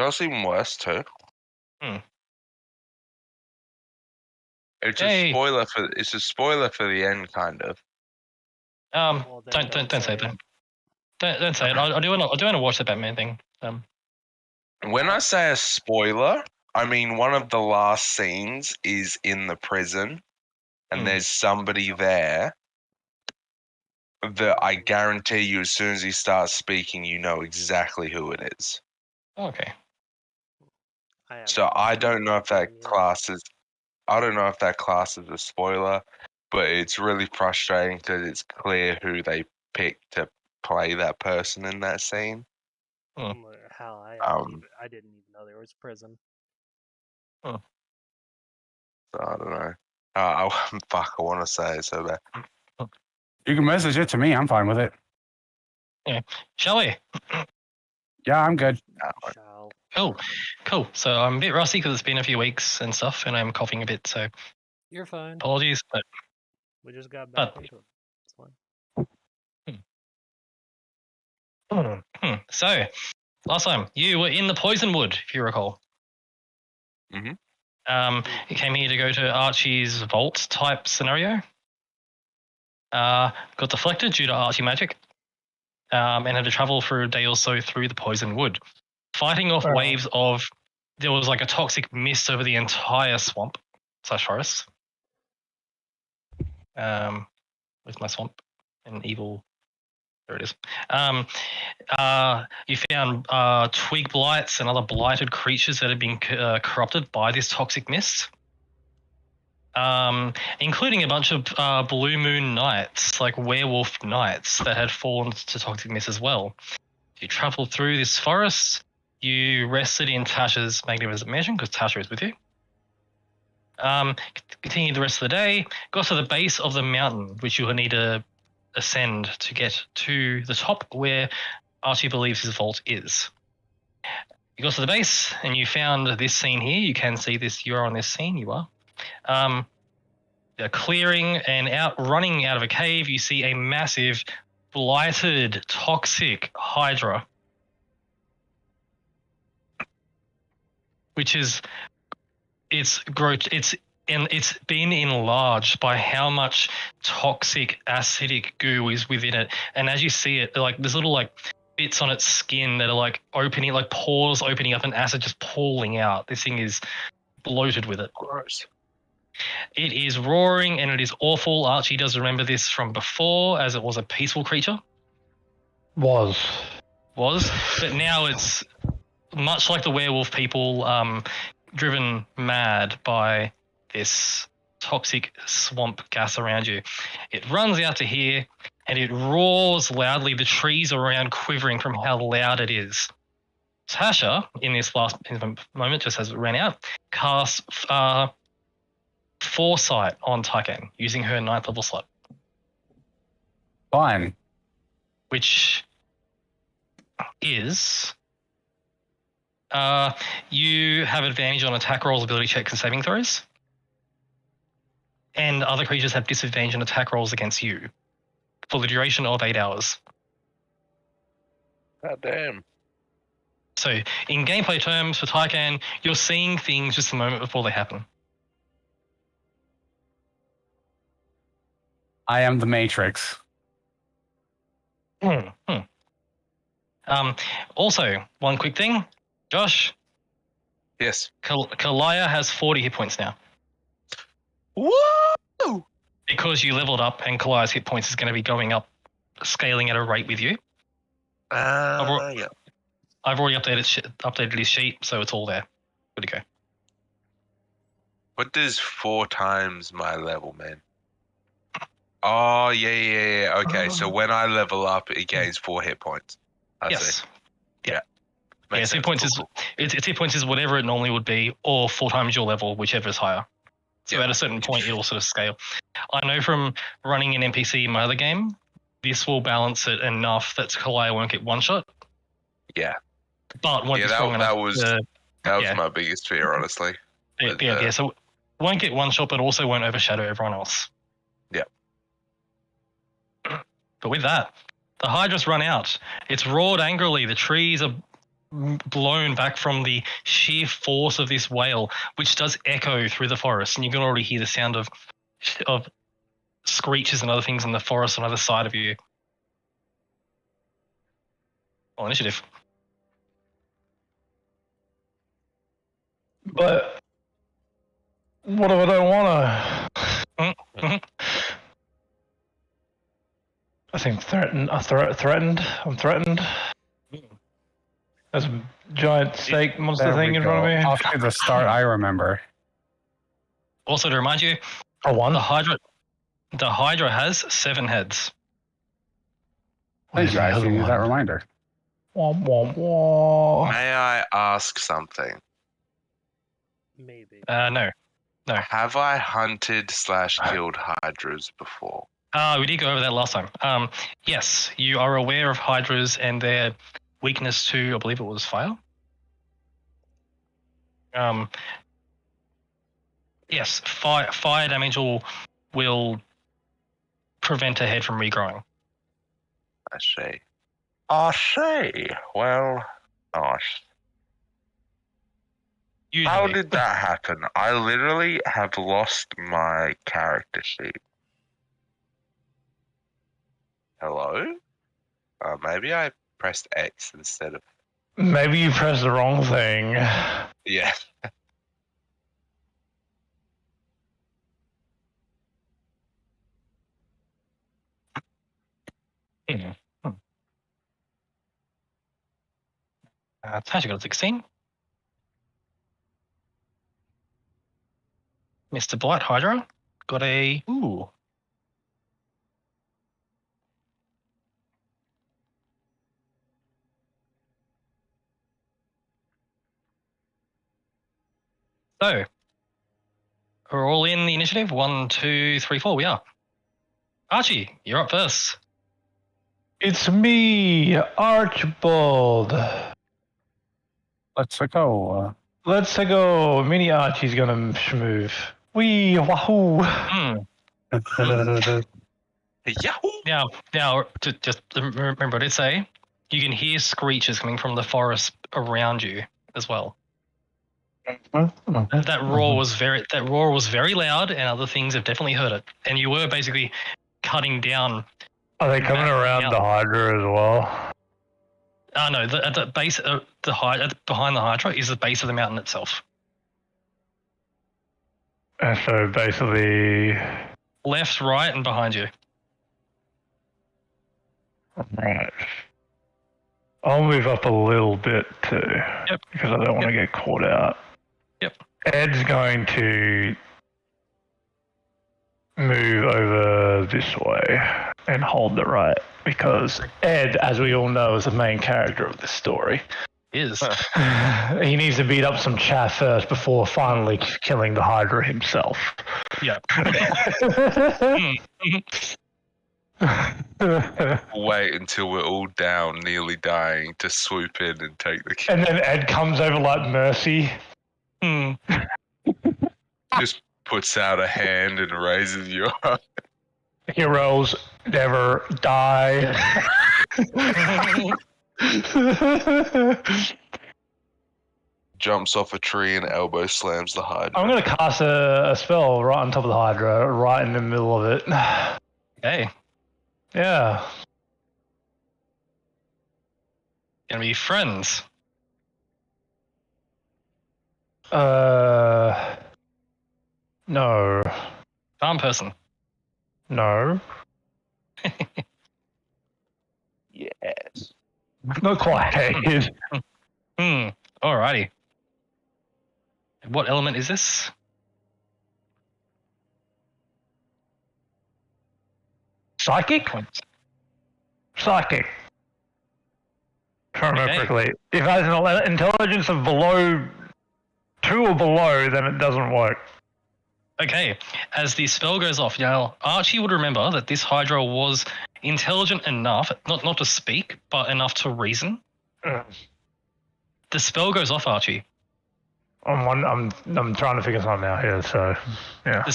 That's even worse too. Hmm. It's Hey. a spoiler for the end, kind of. Well, then Don't say it then. Don't say it. I do want to watch the Batman thing. When I say a spoiler, I mean one of the last scenes is in the prison, and there's somebody there that I guarantee you, as soon as he starts speaking, you know exactly who it is. Okay. So I don't know if that classes. I don't know if that class is a spoiler, but it's really frustrating because it's clear who they picked to play that person in that scene. Hell, I didn't even know there was prison. So I don't know. Fuck, I want to say it so bad. You can message it to me. I'm fine with it. Yeah. Shall we? Yeah, I'm good. Cool. So I'm a bit rusty because it's been a few weeks and stuff, and I'm coughing a bit. So you're fine. Apologies, but we just got back into it. It's fine. So last time you were in the Poisonwood, if you recall. Mm-hmm. You came here to go to Archie's vault type scenario. Got deflected due to Archie magic, and had to travel for a day or so through the Poisonwood, fighting off waves of. There was like a toxic mist over the entire swamp / forest. With my swamp and evil. There it is. You found twig blights and other blighted creatures that had been corrupted by this toxic mist, including a bunch of blue moon knights, like werewolf knights that had fallen to toxic mist as well. You traveled through this forest. You rested in Tasha's magnificent mansion because Tasha is with you. Continued the rest of the day. Got to the base of the mountain, which you will need to ascend to get to the top where Archie believes his vault is. You got to the base and you found this scene here. You can see this. You're on this scene. You are. Clearing and running out of a cave, you see a massive, blighted, toxic Hydra, which is it's been enlarged by how much toxic acidic goo is within it. And as you see it, like there's little like bits on its skin that are like opening, like pores opening up and acid just pooling out. This thing is bloated with it. Gross. It is roaring and it is awful. Archie does remember this from before, as it was a peaceful creature. Was, but now it's much like the werewolf people, driven mad by this toxic swamp gas around you. It runs out to here and it roars loudly, the trees around quivering from how loud it is. Tasha, in this last moment, just as it ran out, casts Foresight on Tykan using her 9th level slot. Fine. Which is... you have advantage on attack rolls, ability checks, and saving throws. And other creatures have disadvantage on attack rolls against you for the duration of 8 hours. God damn. So, in gameplay terms, for Tykan, you're seeing things just a moment before they happen. I am the Matrix. Also, one quick thing. Josh? Yes. Kalaya has 40 hit points now. Woo! Because you leveled up and Kalaya's hit points is going to be going up, scaling at a rate with you. Yeah. I've already updated his sheet, so it's all there. Good to go. What does 4 times my level mean? Oh, yeah. Okay, so when I level up, it gains 4 hit points. I see. Yeah. Its hit points is whatever it normally would be, or 4 times your level, whichever is higher. So at a certain point, it'll sort of scale. I know from running an NPC in my other game, this will balance it enough that Kalaya won't get one shot. Yeah. But won't be strong enough. That was my biggest fear, honestly. So won't get one shot, but also won't overshadow everyone else. Yeah. But with that, the Hydra's run out. It's roared angrily. The trees are blown back from the sheer force of this whale, which does echo through the forest, and you can already hear the sound of screeches and other things in the forest on either side of you. Well, initiative. But what if I don't want to? I think threatened. I'm threatened. There's a giant snake monster There thing we in front of go. me. Off to the start, I remember. Also, to remind you, A one. the Hydra has 7 heads. Thank you, I should use that reminder. Womp womp womp. May I ask something? Maybe. No. Have I hunted/killed hydras before? We did go over that last time. Yes, you are aware of hydras and their weakness to, I believe it was fire. Yes, fire damage will prevent a head from regrowing. I see. I see. Well, nice. Usually. How did that happen? I literally have lost my character sheet. Hello? Maybe I pressed X instead of... Maybe you pressed the wrong thing. Yeah. Tasha got a 16. Mr. Blight Hydra got a... Ooh. So, we're all in the initiative. 1, 2, 3, 4. We are. Archie, you're up first. It's me, Archibald. Let's go. Let's go. Mini Archie's gonna move. Wee wahoo. Yahoo! Now, just remember what I did say. You can hear screeches coming from the forest around you as well. That roar was very loud, and other things have definitely heard it. And you were basically cutting down. Are they coming around the Hydra as well? No, at the base of behind the Hydra is the base of the mountain itself. And so basically, Left, right, and behind you. right. I'll move up a little bit too, Yep. because I don't want to get caught out. Yep. Ed's going to move over this way and hold the right, because Ed, as we all know, is the main character of this story. Is. He needs to beat up some chaff first before finally killing the Hydra himself. Yeah. Wait until we're all down, nearly dying, to swoop in and take the kill. And then Ed comes over like Mercy. Just puts out a hand and raises you up. Heroes never die. Jumps off a tree and elbow slams the Hydra. I'm going to cast a spell right on top of the Hydra, right in the middle of it. Hey, Yeah. gonna be friends. No. Farm person. No. Yes. Not quite. Alrighty. What element is this? Psychic? Psychic. If I remember Okay. correctly. If it has an intelligence of below 2 or below, then it doesn't work. Okay, as the spell goes off, now Archie would remember that this Hydra was intelligent enough, not to speak, but enough to reason. The spell goes off, Archie. I'm trying to figure something out here, so yeah. The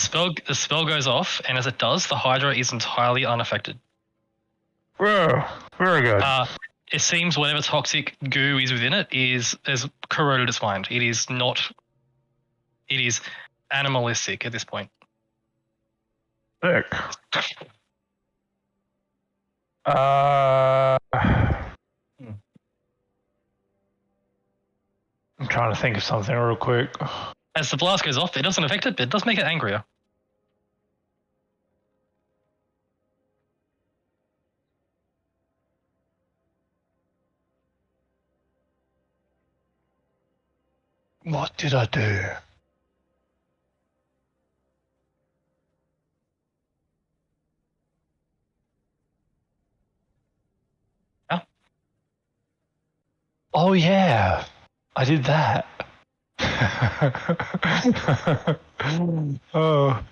spell goes off, and as it does, the Hydra is entirely unaffected. Whoa, very good. it seems whatever toxic goo is within it has corroded its mind. It is animalistic at this point. Sick. I'm trying to think of something real quick. As the blast goes off, it doesn't affect it, but it does make it angrier. What did I do? Oh. Oh yeah, I did that. Oh.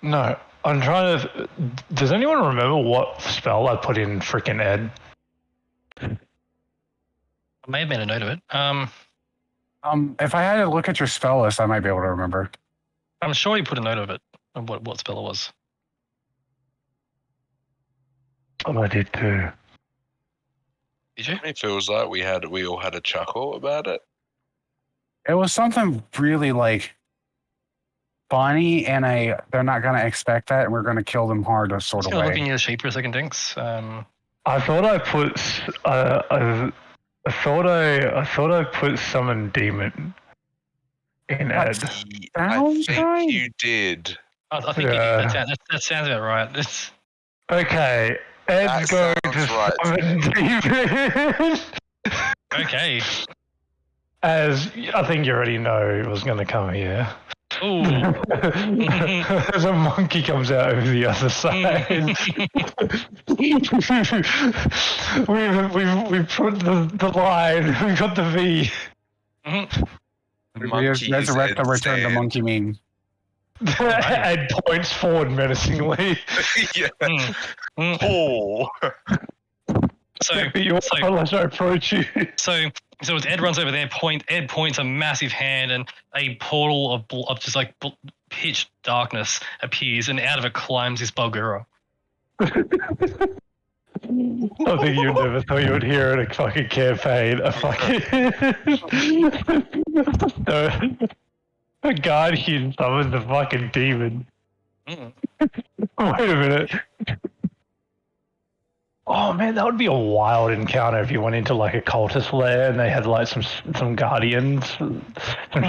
No, I'm trying to. Does anyone remember what spell I put in freaking Ed? I may have made a note of it. If I had to look at your spell list, I might be able to remember. I'm sure you put a note of it, of what spell it was. Oh, I did too. Did you? It feels like we all had a chuckle about it. It was something really like funny, and they're not going to expect that, and we're going to kill them hard sort of way. Looking at your sheet for a second, Dinks. I thought I put. I thought I put summon demon in Ed. I think you did. I think that sounds about right. Okay, Ed's going to summon demon. Okay. As I think you already know it was going to come here. Ooh. As a monkey comes out over the other side. we've put the line. We've got the V. Resurrect or return the monkey meme. And points forward menacingly. Yeah. Oh. So as I approach you. So as Ed runs over there, Ed points a massive hand, and a portal of just like pitch darkness appears, and out of it climbs this Bulgura. I think you never thought you would hear in a fucking campaign. A guardian summons a fucking demon. Wait a minute. Oh man, that would be a wild encounter if you went into like a cultist lair and they had like some guardians, some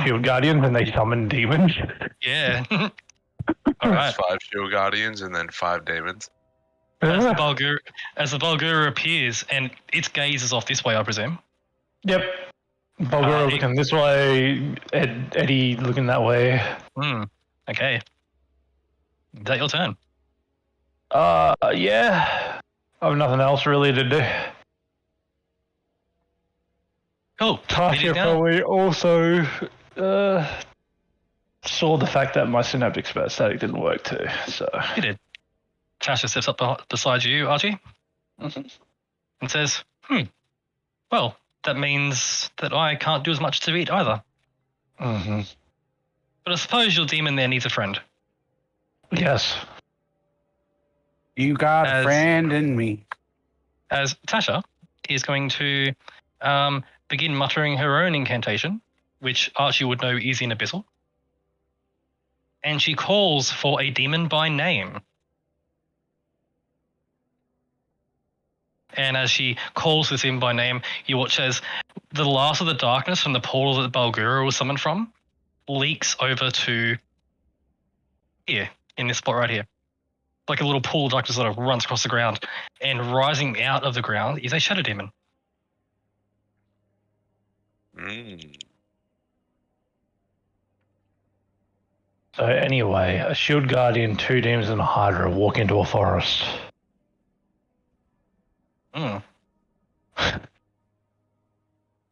shield guardians, and they summoned demons. Yeah. All right. 5 shield guardians and then 5 demons. As the Bulgura appears, and its gaze is off this way, I presume. Yep. Bulgura looking this way, Eddie looking that way. Okay. Is that your turn? Yeah. I have nothing else really to do. Cool. Tasha probably also saw the fact that my synaptic static didn't work too. So he did. Tasha steps up beside you, Archie, and says, well, that means that I can't do as much to eat either. But I suppose your demon there needs a friend. Yes. You got a friend in me. As Tasha is going to begin muttering her own incantation, which Archie would know is in Abyssal. And she calls for a demon by name. And as she calls this in by name, you watch as the last of the darkness from the portal that Bulgura was summoned from leaks over to here, in this spot right here. Like a little pool of darkness sort of runs across the ground, and rising out of the ground is a shadow demon. So anyway, a shield guardian, 2 demons, and a hydra walk into a forest.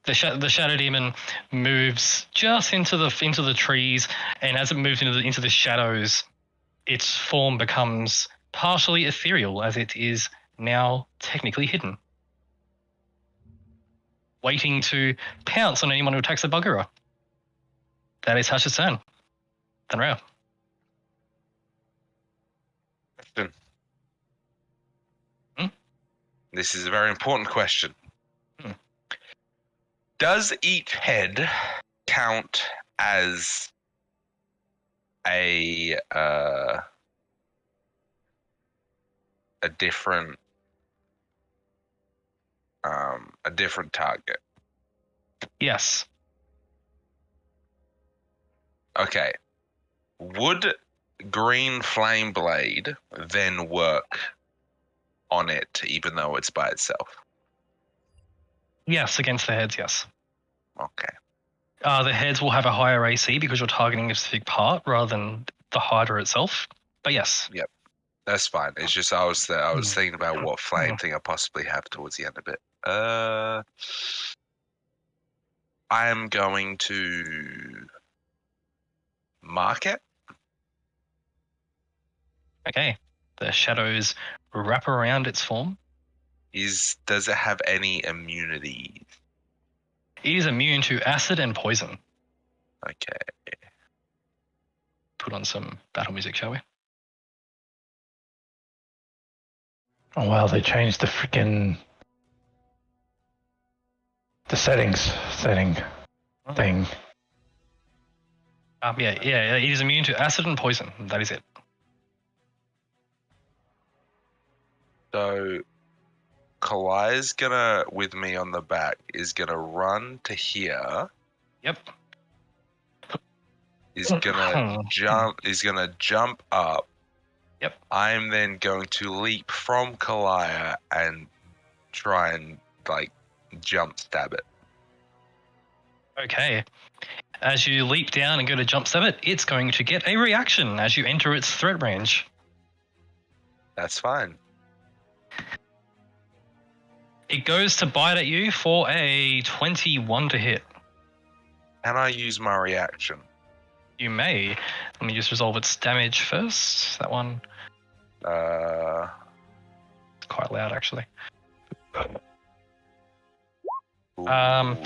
The shadow demon moves just into the trees, and as it moves into the shadows, its form becomes partially ethereal, as it is now technically hidden, waiting to pounce on anyone who attacks the Bulgura. That is Tasha's turn. Then Rao. question. Hmm? This is a very important question. Hmm. Does each head count as a different target? Yes. Okay. Would green flame blade then work on it, even though it's by itself? Yes, against the heads, yes. Okay. The heads will have a higher AC because you're targeting a specific part rather than the Hydra itself. But yes. Yep. That's fine. It's just I was thinking about what flame thing I possibly have towards the end of it. I am going to mark it. Okay. The shadows wrap around its form. Does it have any immunity? It is immune to acid and poison. Okay. Put on some battle music, shall we? Oh wow, they changed the setting thing. Yeah, it is immune to acid and poison. That is it. So Kalai's gonna, with me on the back, is gonna run to here. Yep. Is gonna jump up. Yep. I'm then going to leap from Kalaya and try and jump stab it. Okay. As you leap down and go to jump stab it, it's going to get a reaction as you enter its threat range. That's fine. It goes to bite at you for a 21 to hit. Can I use my reaction? You may. Let me just resolve its damage first. That one. It's quite loud, actually. Ooh, okay.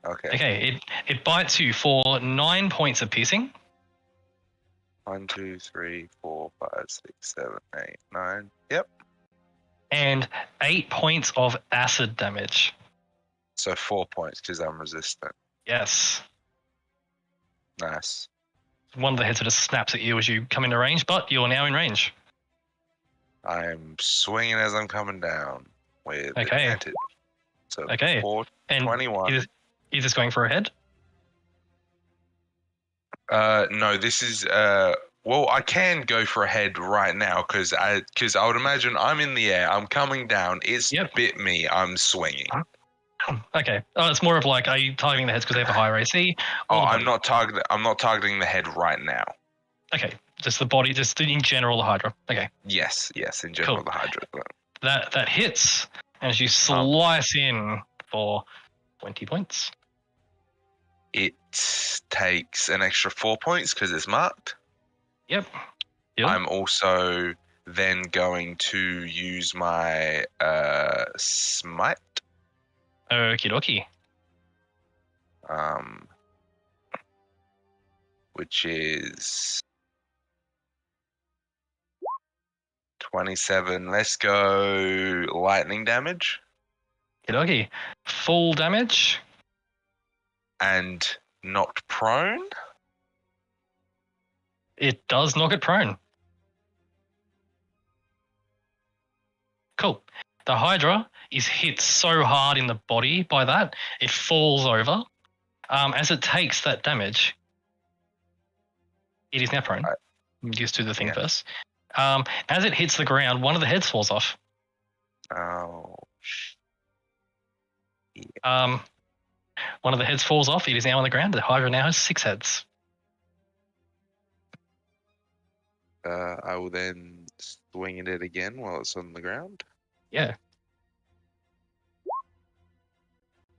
Okay, it bites you for 9 points of piercing. 1, 2, 3, 4, 5, 6, 7, 8, 9. Yep. And 8 points of acid damage. So 4 points because I'm resistant. Yes. Nice. One of the heads sort of snaps at you as you come into range, but you're now in range. I'm swinging as I'm coming down with advantage. So Okay. 21. Is this going for a head? No, this is well, I can go for a head right now because I would imagine I'm in the air, I'm coming down, it's bit me, I'm swinging. Okay. Oh, it's more of like, are you targeting the heads because they have a higher AC? Oh, I'm not targeting the head right now. Okay. Just the body, just in general, the Hydra. Okay. Yes, in general, the Hydra. That hits, and as you slice in for 20 points. It takes an extra 4 points because it's marked. Yep. I'm also then going to use my smite. Okie dokie. Which is 27. Let's go lightning damage. Okie dokie. Full damage. And knocked prone. It does knock it prone. Cool. The Hydra is hit so hard in the body by that, it falls over. As it takes that damage, it is now prone. Right. Just do the thing first. As it hits the ground, one of the heads falls off. Oh. One of the heads falls off. It is now on the ground. The Hydra now has 6 heads. I will then swing at it again while it's on the ground. Yeah.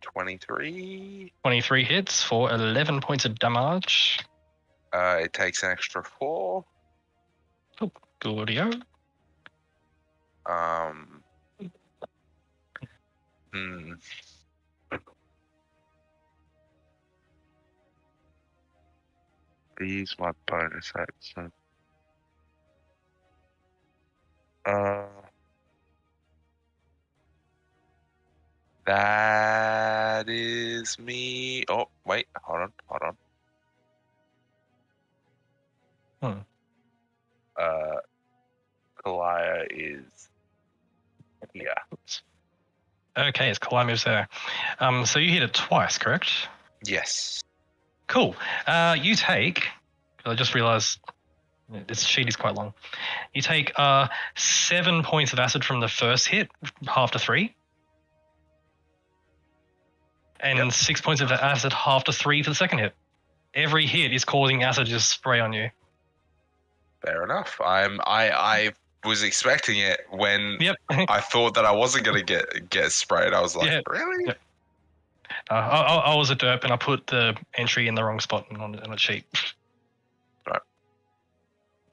23. 23 hits for 11 points of damage. It takes an extra 4. Oh, goodio. I use my bonus action. That is me. Oh, wait, hold on. Kalaya is here. Okay, it's Kalaya moves there. So you hit it twice, correct? Yes. Cool. You take. I just realised this sheet is quite long. You take 7 points of acid from the first hit, half to 3. And 6 points of acid, half to 3 for the second hit. Every hit is causing acid to just spray on you. Fair enough. I was expecting it when Yep. I thought that I wasn't gonna get sprayed. I was like, Yeah. really? Yep. I was a derp and I put the entry in the wrong spot on a sheet. Right.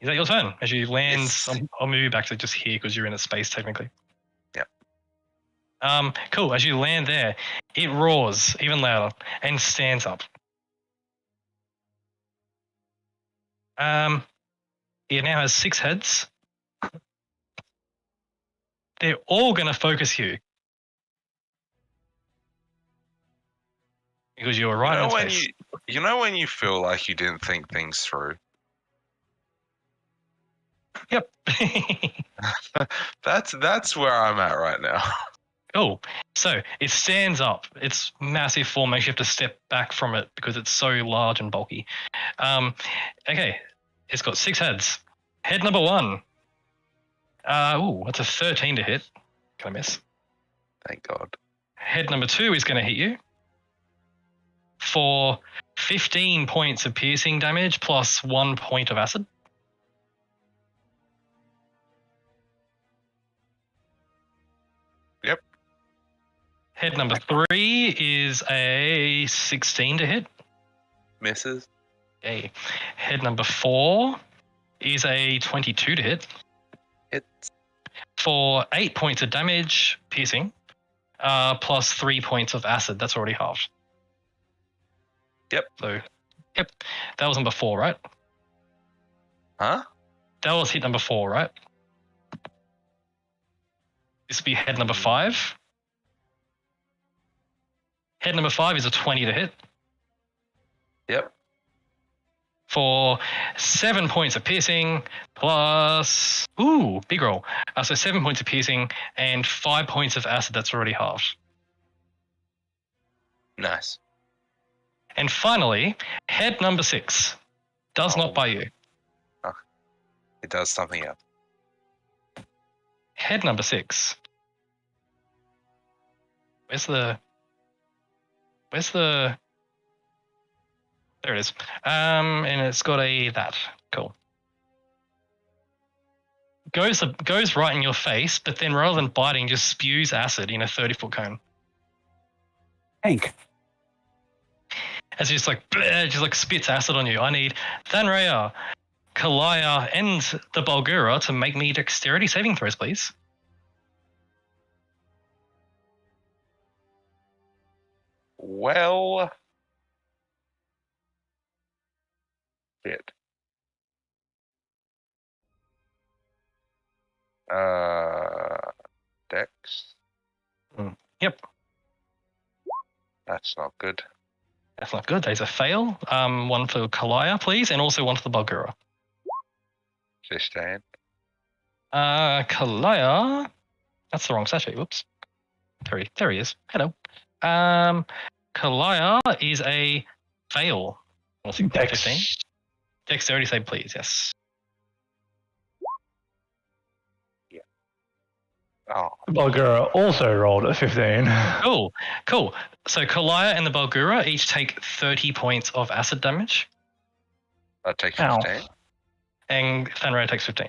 Is that your turn? As you land, Yes. I'll move you back to just here because you're in a space technically. Yep. Cool. As you land there, it roars even louder and stands up. It now has 6 heads. They're all going to focus you. Because you were right in space. You know when you feel like you didn't think things through? Yep. That's where I'm at right now. Cool. So it stands up. It's massive form. Makes you have to step back from it because it's so large and bulky. Okay. It's got 6 heads. Head number 1. That's a 13 to hit. Can I miss? Thank God. Head number 2 is going to hit you for 15 points of piercing damage plus 1 point of acid. Yep. Head number 3 is a 16 to hit. Misses. Okay. Head number 4 is a 22 to hit. Hits. For 8 points of damage, piercing, plus 3 points of acid. That's already halved. Yep. So, yep. That was number 4, right? Huh? That was hit number 4, right? This would be head number 5. Head number 5 is a 20 to hit. Yep. For 7 points of piercing plus, big roll. So 7 points of piercing and 5 points of acid. That's already halved. Nice. And finally, head number 6 does not bite you. It does something else. Head number 6. Where's the? There it is. And it's got that. Cool. Goes right in your face, but then rather than biting, just spews acid in a 30-foot cone. Hank. As it just spits acid on you. I need Thanraya, Kalaya, and the Bulgura to make me dexterity saving throws, please. Well, shit. Dex. Yep. That's not good. That's not good. There's a fail. One for Kalaya, please, and also one for the Bulgura. 15. Kalaya. That's the wrong sachet. Whoops. There he is. Hello. Kalaya is a fail. Dex. 15. Dexterity save, please. Yes. Yeah. Oh. Bulgura also rolled a 15. Cool. So Kalaya and the Bulgura each take 30 points of acid damage. That takes 15. And Thanraya takes 15.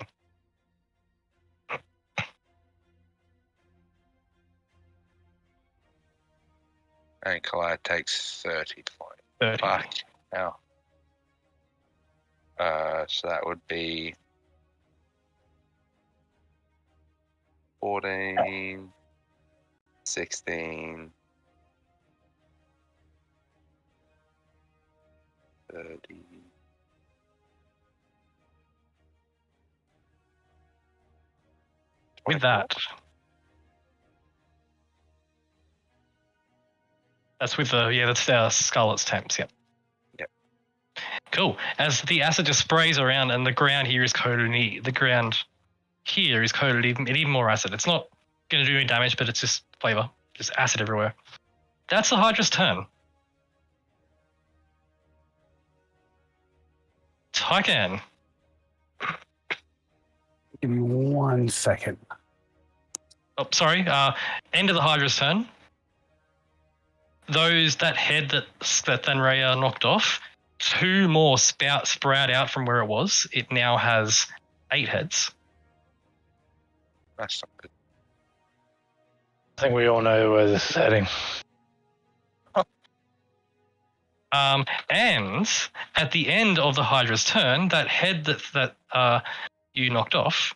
And Kalaya takes 30 points. 30. Fuck. Now. So that would be 14, 16, 30. With that, that's with that's Scarlet's temps. Yep. Yep. Cool. As the acid just sprays around, and the ground here is coated in even more acid. It's not going to do any damage, but it's just flavor, just acid everywhere. That's the Hydra's turn. Tycan. Give me 1 second. Oh, sorry. End of the Hydra's turn. That head that Thanraya knocked off, 2 more sprout out from where it was. It now has 8 heads. That's not good. I think we all know where this is heading. And at the end of the Hydra's turn, that head that you knocked off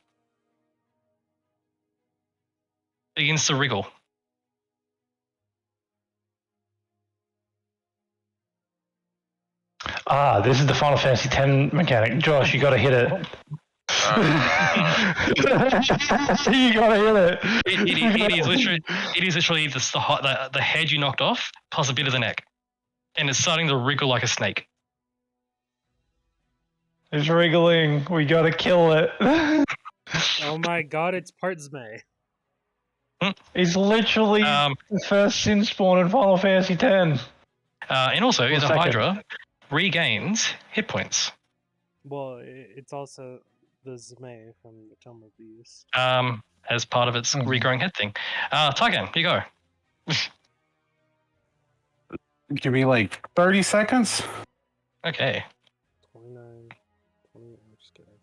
begins to wriggle. This is the Final Fantasy X mechanic. Josh, you got to hit it. You got to hit it. It is literally the head you knocked off plus a bit of the neck, and it's starting to wriggle like a snake. It's wriggling. We got to kill it. Oh my god, it's part Zmei. It's literally the first sin spawn in Final Fantasy X. And also, the Hydra regains hit points. Well, it's also the Zmei from the Tome of Beasts. As part of its regrowing head thing. Tygan, you go. Give me like 30 seconds. Okay. 29, 20, I'm just kidding.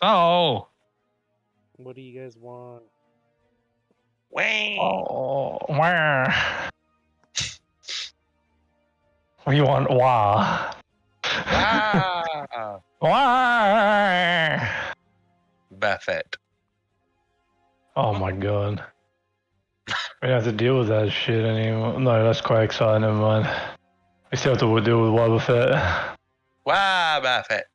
Oh! What do you guys want? Wayne. Oh, where? We want wah. Ah. Wah. Buffett. Oh my god. We don't have to deal with that shit anymore. No, that's quite exciting. Never mind. We still have to deal with Wobble Fett. Wow, Buffett.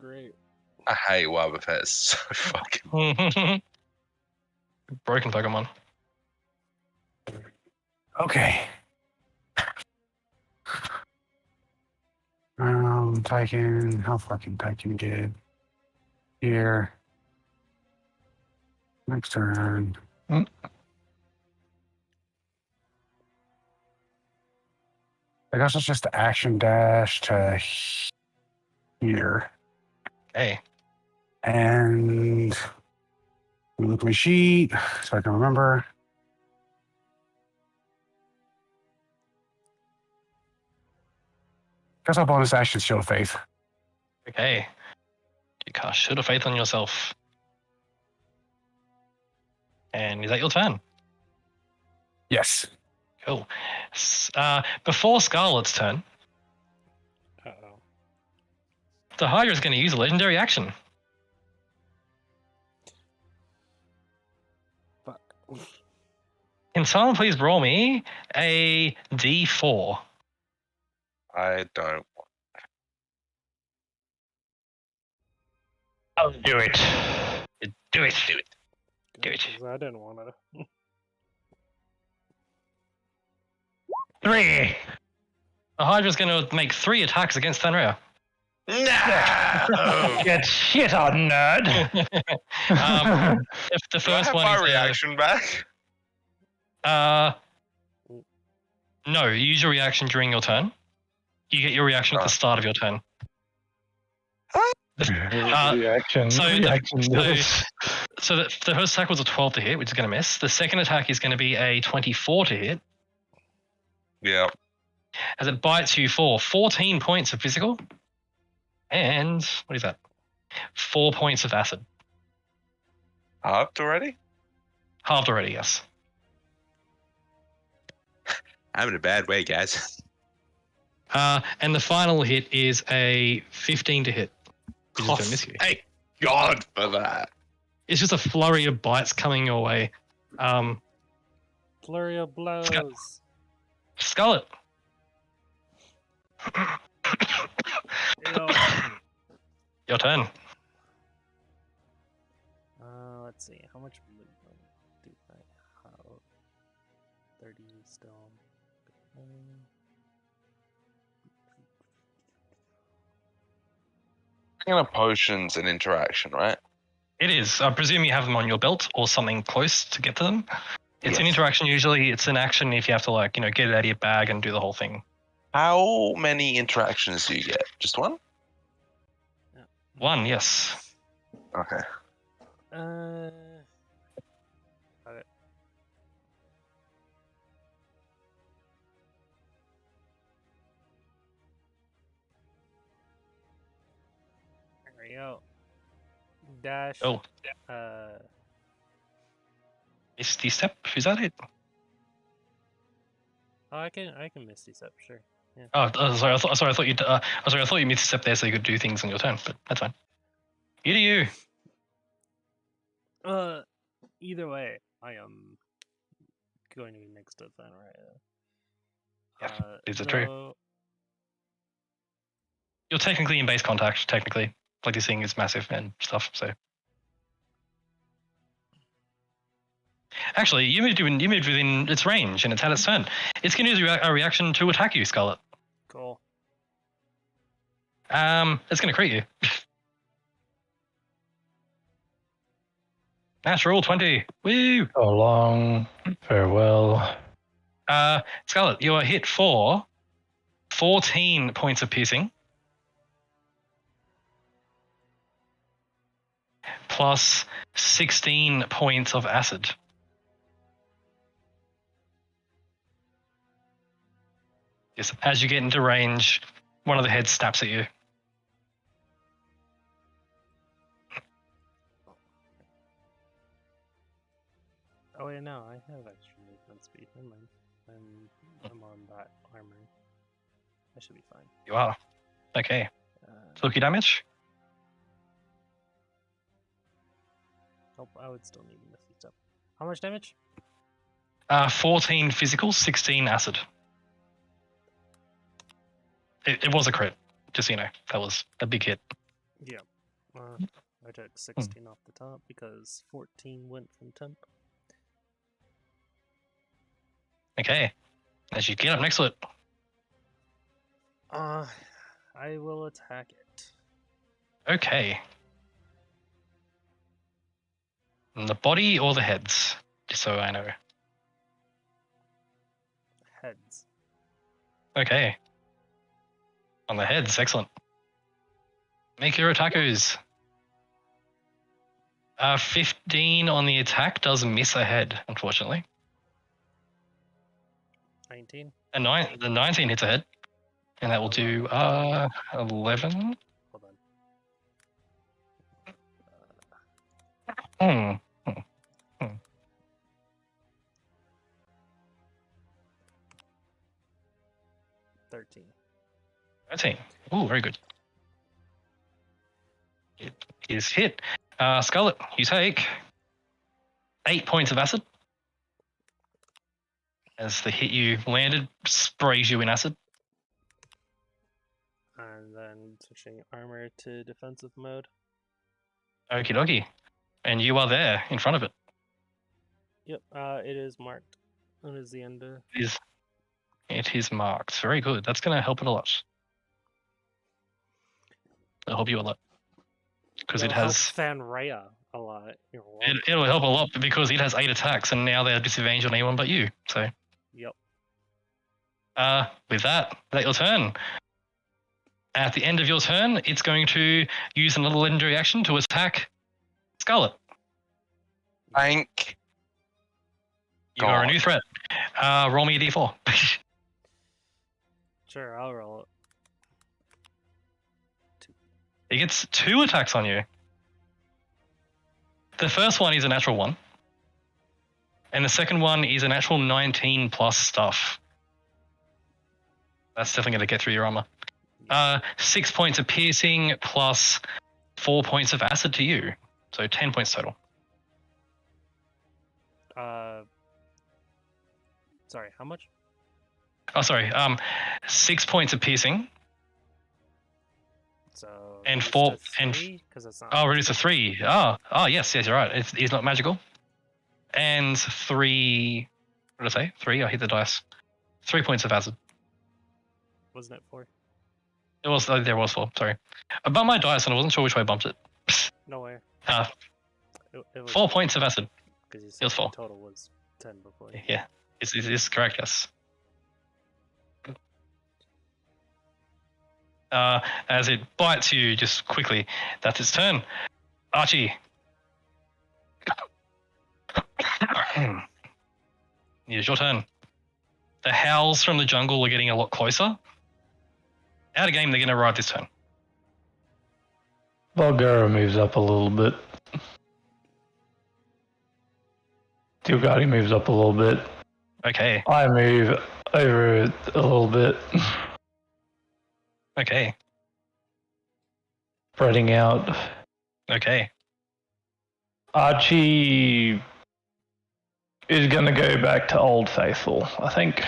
Great. I hate Wobbuffet. It's so fucking. Broken Pokemon. Okay. Tycoon. How fucking Tycoon get here? Next turn. I guess it's just the action dash to here. Hey. And let me look at my sheet so I can remember. Guess I'll bonus action Shield of Faith. Okay. You cast Shield of Faith on yourself. And is that your turn? Yes. Cool. Before Scarlet's turn, Uh-oh. the Hydra is going to use a legendary action. Fuck. Can someone please roll me a D4? I don't. I'll do it. Do it. Do it. 'Cause I didn't want to. 3. The Hydra's going to make 3 attacks against Thanraya. No! Get shit on, nerd. If the Do I first have one my is reaction back? No, you use your reaction during your turn. You get your reaction at the start of your turn. Reaction. So the first attack was a 12 to hit, which is going to miss. The second attack is going to be a 24 to hit, Yeah. as it bites you for 14 points of physical, and what is that? 4 points of acid. Halved already? Halved already, yes. I'm in a bad way, guys. And the final hit is a 15 to hit, which is going to miss you. Thank God for that. It's just a flurry of bites coming your way. Flurry of blows. Scarlet. Yo. Your turn. Let's see. How much movement do I have? 30 still. Bringing up potions and interaction, right? It is. I presume you have them on your belt or something close to get to them. It's an Yes. interaction usually. It's an action if you have to like, get it out of your bag and do the whole thing. How many interactions do you get? Just one? One, yes. Okay. Okay. There we go. Dash. Oh. Misty Step, is that it? I can Misty Step, sure. Yeah. Oh, sorry. I thought you. I thought you Misty Step there so you could do things on your turn, but that's fine. You do you. Either way, I am going to be next to Fenrir. Yeah, is it true? so- You're technically in base contact. Technically, like this thing is massive and stuff. So. Actually, you moved within its range, and it's had its turn. It's going to use a reaction to attack you, Scarlet. Cool. It's going to crit you. Natural 20. Woo! So long. Farewell. Scarlet, you are hit for 14 points of piercing. Plus 16 points of acid. Yes, as you get into range, one of the heads snaps at you. Oh wait, no, I have extra movement speed. Never mind. I'm on that armor. I should be fine. You are. Okay. Fluky damage? Nope, I would still need Misty Step. How much damage? 14 physical, 16 acid. It was a crit, just so you know. That was a big hit. Yeah. I took 16 off the top because 14 went from temp. Okay. As you get up next to it. I will attack it. Okay. The body or the heads? Just so I know. Heads. Okay. On the heads, excellent. Make your attackers. 15 on the attack does miss a head, unfortunately. 19. The 19 hits a head. And that will do 11. Hold on. 13. 13. Ooh, very good. It is hit. Scarlet, you take 8 points of acid. As the hit you landed sprays you in acid. And then switching armor to defensive mode. Okie dokie. And you are there in front of it. Yep, it is marked. That is the end of... It is marked. Very good. That's going to help it a lot. It'll help you a lot. Because it has... Fenrir a lot. You're welcome. It'll help a lot because it has 8 attacks and now they're disadvantaged on anyone but you. So... Yep. With that, that's your turn. At the end of your turn, it's going to use another legendary action to attack Scarlet. Thank You are a new threat. Roll me a d4. Sure, I'll roll it. It gets 2 attacks on you. The first one is a natural 1. And the second one is a natural 19 plus stuff. That's definitely going to get through your armor. 6 points of piercing plus 4 points of acid to you. So 10 points total. Sorry, how much? Oh, sorry. 6 points of piercing So And reduce four- to and- 3, 'cause it's not Oh, reduce to magical. 3. Yes, you're right. It's not magical. And 3. What did I say? 3. I hit the dice. 3 points of acid. Wasn't it 4? It was. There was 4. Sorry. I bumped my dice and I wasn't sure which way I bumped it. No way. Uh, It was 4 points of acid. because you it said was the 4. total was 10 before. Yeah, it's correct. Yes. As it bites you just quickly, that's its turn. Archie. It's your turn. The howls from the jungle are getting a lot closer. Out of game, they're going to ride this turn. Bulgara moves up a little bit. Tilgati moves up a little bit. Okay. I move over a little bit, Okay. spreading out. Okay. Archie is going to go back to Old Faithful, I think.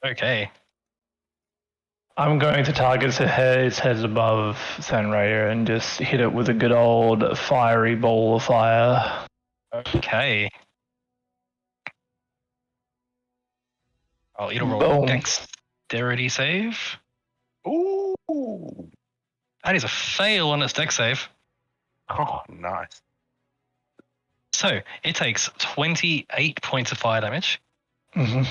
Okay. I'm going to target its head above Sanraya and just hit it with a good old fiery ball of fire. Okay. It'll roll Boom. dexterity save. Ooh. That is a fail on its dex save. Oh, nice. So it takes 28 points of fire damage. hmm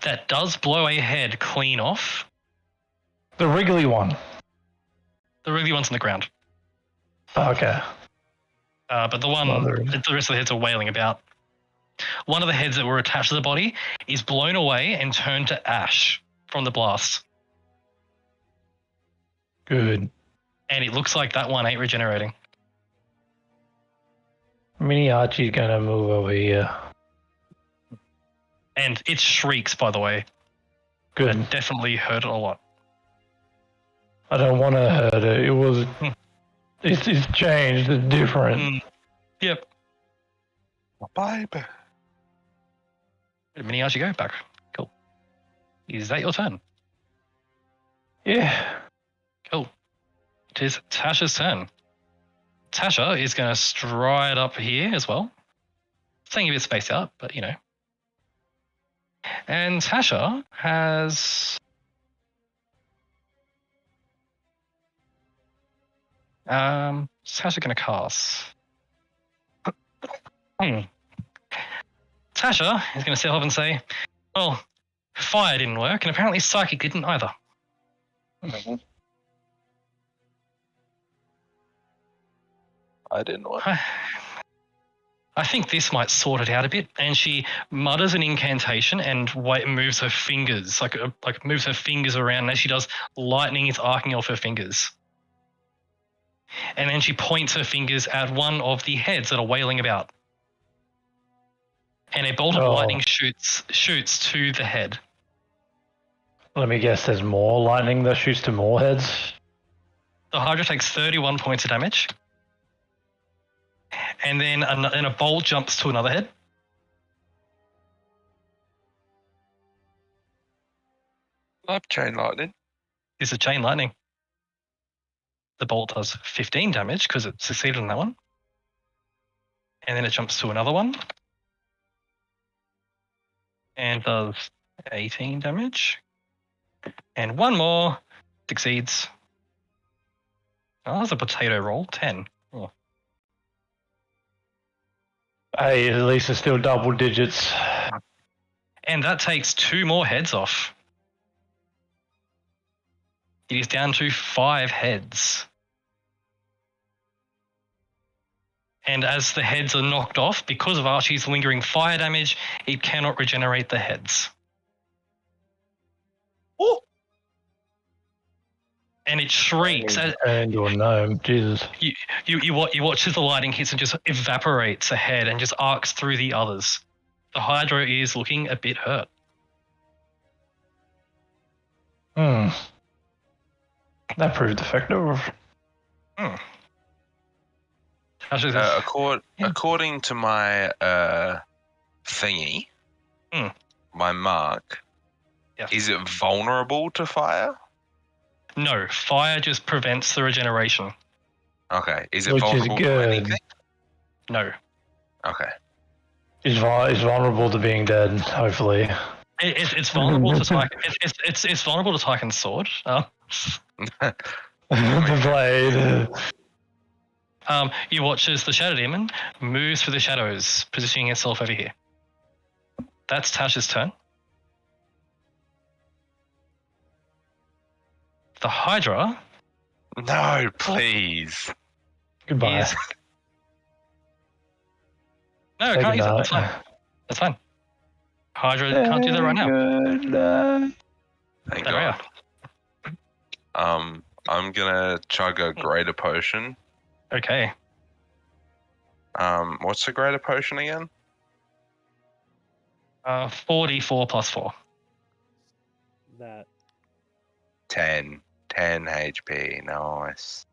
That does blow a head clean off. The Wrigley one. The really one's on the ground. Okay. But the one, Mother. the rest of the heads are wailing about. One of the heads that were attached to the body is blown away and turned to ash from the blast. Good. And it looks like that one ain't regenerating. Mini Archie's going to move over here. And it shrieks, by the way. Good. That definitely hurt it a lot. I don't want to hurt it. It was. Hmm. It's changed. It's different. Mm. Yep. Baby. Mini Archie go back. Cool. Is that your turn? Yeah. Cool. It is Tasha's turn. Tasha is going to stride up here as well. Staying a bit spaced out, but you know. And Tasha has... Tasha going to cast? Tasha is going to step up and say, well, fire didn't work, and apparently psychic didn't either. I didn't know. I think this might sort it out a bit. And she mutters an incantation and moves her fingers, like moves her fingers around. And as she does, lightning is arcing off her fingers. And then she points her fingers at one of the heads that are wailing about. And a bolt of lightning shoots to the head. Let me guess. There's more lightning that shoots to more heads. The Hydra takes 31 points of damage. And then a bolt jumps to another head. Love chain lightning. This is chain lightning. The bolt does 15 damage because it succeeded on that one. And then it jumps to another one. And does 18 damage. And one more succeeds. Oh, that's a potato roll. 10. Oh. Hey, at least it's still double digits. And that takes 2 more heads off. It is down to 5 heads. And as the heads are knocked off, because of Archie's lingering fire damage, it cannot regenerate the heads. Oh! And it shrieks. And or no, Jesus. You watch as the lightning hits and just evaporates a head and just arcs through the others. The Hydra is looking a bit hurt. That proved effective. According to my thingy, Hmm. my mark, Yes. is it vulnerable to fire? No, fire just prevents the regeneration. Okay. Is it Which is vulnerable to good. anything? No. Okay. He's vulnerable to being dead, hopefully. It's vulnerable to Tyke. It's vulnerable to Tyke's sword. The blade. You watch as the Shadow Demon moves through the shadows, positioning itself over here. That's Tash's turn. The Hydra No, please. Goodbye. is... No, I Take can't a use it. nut. That's fine. That's fine. Hydra can't do that right now. Thank There we God. are. I'm gonna chug a greater potion. Okay. What's a greater potion again? 44 plus 4. That 10 HP. Nice.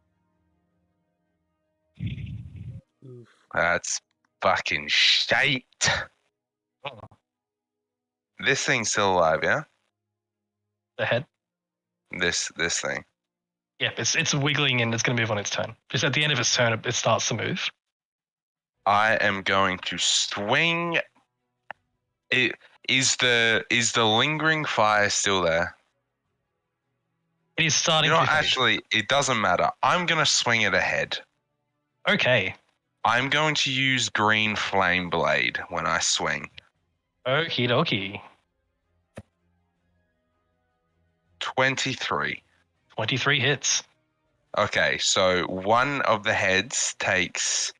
oof. That's fucking shite. Oh. This thing's still alive, yeah? The head. This thing. Yep, it's wiggling and it's going to move on its turn. Just at the end of its turn, it starts to move. I am going to swing. It is the lingering fire still there? It is starting You know, to fade. actually, it doesn't matter. I'm gonna swing it ahead. Okay. I'm going to use green flame blade when I swing. Okie dokie. 23. 23 hits. Okay, so one of the heads takes.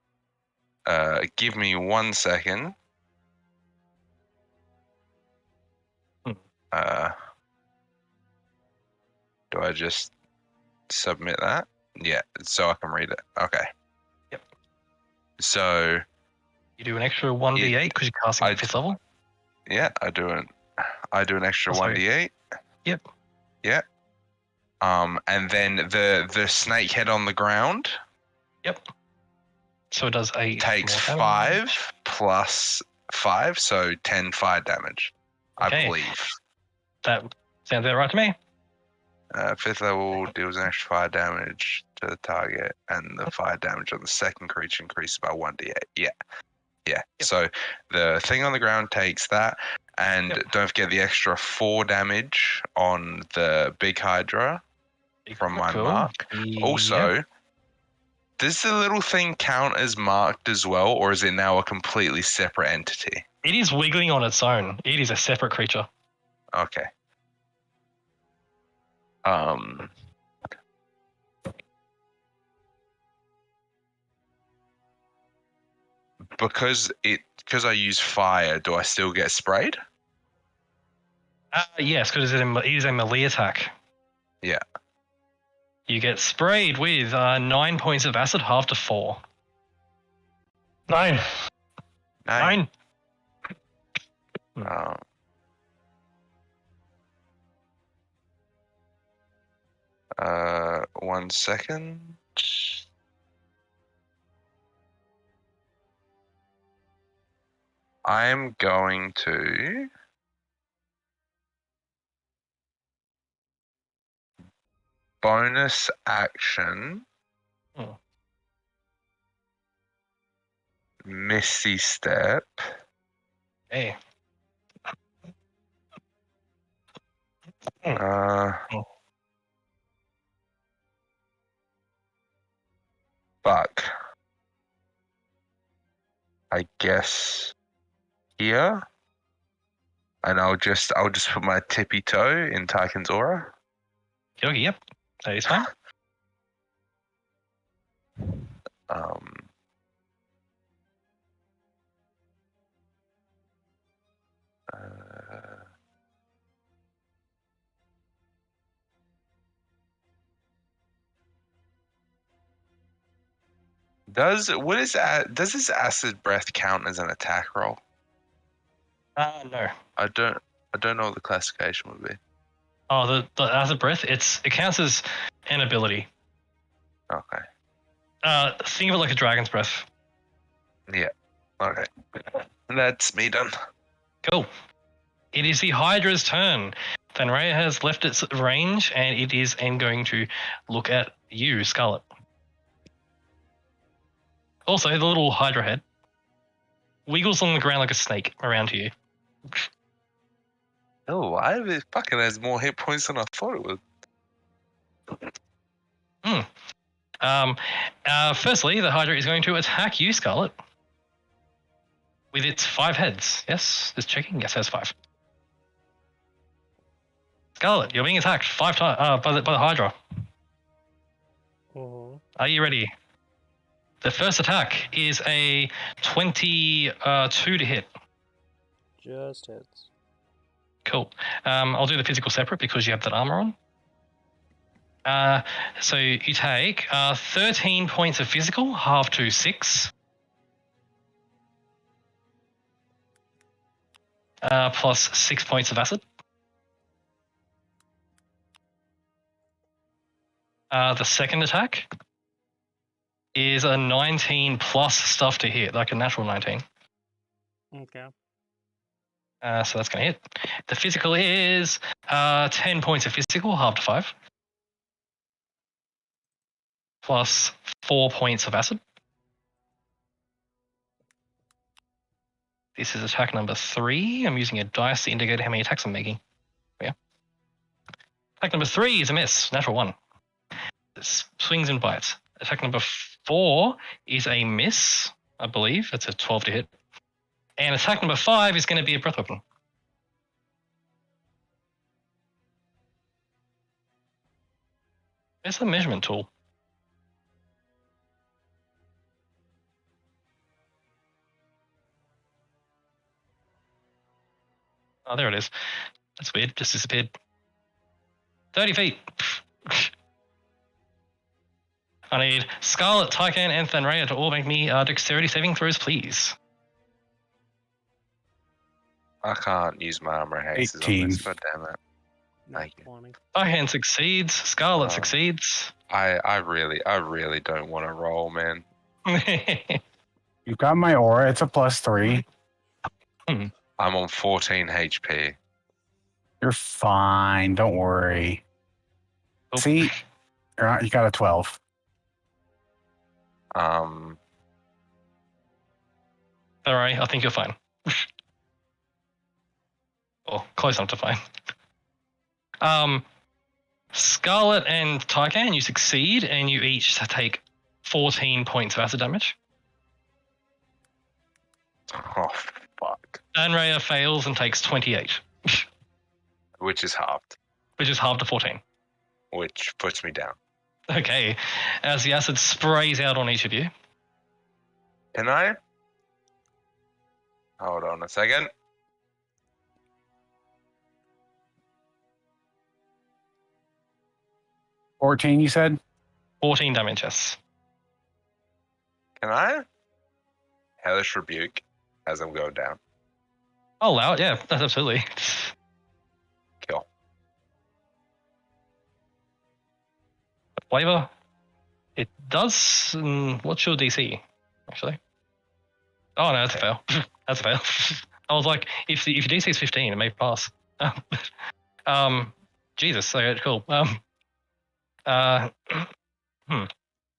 Give me 1 second. Hmm. Do I just submit that? Yeah, so I can read it. Okay. Yep. So You do an extra 1d8 because you're casting I at 5th level. yeah, I do an extra Oh, sorry. 1d8. Yep. Yeah. And then the snake head on the ground Yep. So it does 8 takes more damage. 5 plus 5, so 10 fire damage, Okay. I believe. That sounds about right to me. 5th level deals an extra fire damage to the target, and the fire damage on the second creature increases by 1d8. Yeah. Yep. So the thing on the ground takes that, and Yep. don't forget the extra 4 damage on the big Hydra from my Cool. mark. Also, does the little thing count as marked as well, or is it now a completely separate entity? It is wiggling on its own. It is a separate creature. Okay. Because I use fire, do I still get sprayed? Yes, because it is a melee attack. Yeah. You get sprayed with 9 points of acid, halved to 4. 9. 9. Um, uh, 1 second. I'm going to bonus action Oh. Misty Step. Hey. Fuck. I guess here, and I'll just put my tippy toe in Tyken's aura. Okay, yep. That is fine. Does this acid breath count as an attack roll? No. I don't know what the classification would be. Oh, the acid breath. It counts as an ability. Okay. Think of it like a dragon's breath. Yeah. Okay. That's me done. Cool. It is the Hydra's turn. Fenrir has left its range, and it is going to look at you, Scarlet. Also, the little Hydra head wiggles on the ground like a snake around you. Oh, why it fucking has more hit points than I thought it would. Firstly, the Hydra is going to attack you, Scarlet, with its 5 heads. Yes, just checking. Yes, it has 5. Scarlet, you're being attacked 5 times by the Hydra. Mhm. Are you ready? The first attack is a 22 to hit. Just hits. Cool. I'll do the physical separate because you have that armor on. So you take 13 points of physical, half to 6. Plus 6 points of acid. The second attack is a 19 plus stuff to hit, like a natural 19. Okay. So that's going to hit. The physical is 10 points of physical, half to 5. Plus 4 points of acid. This is attack number 3. I'm using a dice to indicate how many attacks I'm making. Yeah. Attack number 3 is a miss, natural 1. It swings and bites. Attack number 4 is a miss, I believe. It's a 12 to hit. And attack number 5 is going to be a breath weapon. Where's the measurement tool? Oh, there it is. That's weird. Just disappeared. 30 feet. I need Scarlet, Tycan, and Thanraya to all make me dexterity saving throws, please. I can't use my armor haste on 18. this. God damn it. Thank you. 20. Tycan succeeds. Scarlet succeeds. I really don't want to roll, man. You've got my aura. It's a +3. I'm on 14 HP. You're fine. Don't worry. Oh. See, you got a 12. Alright, I think you're fine. Or close enough to fine. Scarlet and Tycan, you succeed, and you each take 14 points of acid damage. Oh, fuck. Thanraya fails and takes 28, Which is halved. which is half to 14. Which puts me down. Okay, as the acid sprays out on each of you. Can I? Hold on a second. $14, you said? 14 damage, yes. Can I? Hellish Rebuke as I'm going down. I'll allow it, yeah, that's absolutely. Kill. Flavor, it does. What's your DC, actually? Oh, no, that's a fail. That's a fail. I was like, if your DC is 15, it may pass. Jesus, okay, cool.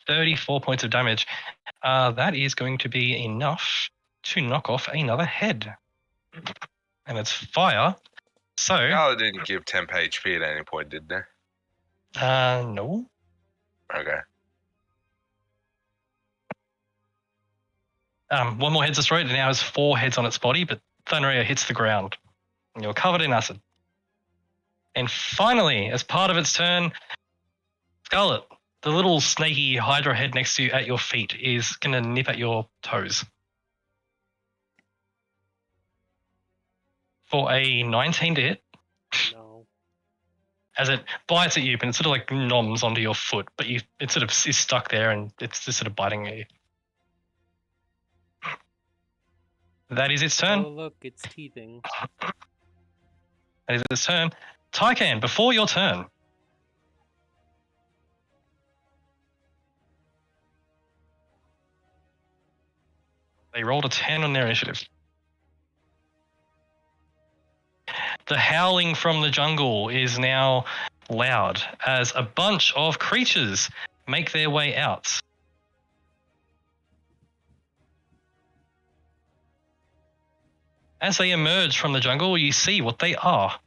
34 points of damage. That is going to be enough to knock off another head. And it's fire. So, Scarlet didn't give temp HP at any point, did they? no. Okay. One more head's destroyed. It now has 4 heads on its body, but Thanraya hits the ground. And you're covered in acid. And finally, as part of its turn, Scarlet, the little snaky Hydra head next to you at your feet, is going to nip at your toes. For a 19 to hit, No. as it bites at you, but it sort of like noms onto your foot, but it sort of is stuck there and it's just sort of biting at you. That is its turn. Oh, look, it's teething. That is its turn. Tycan, before your turn. They rolled a 10 on their initiative. The howling from the jungle is now loud as a bunch of creatures make their way out. As they emerge from the jungle, you see what they are.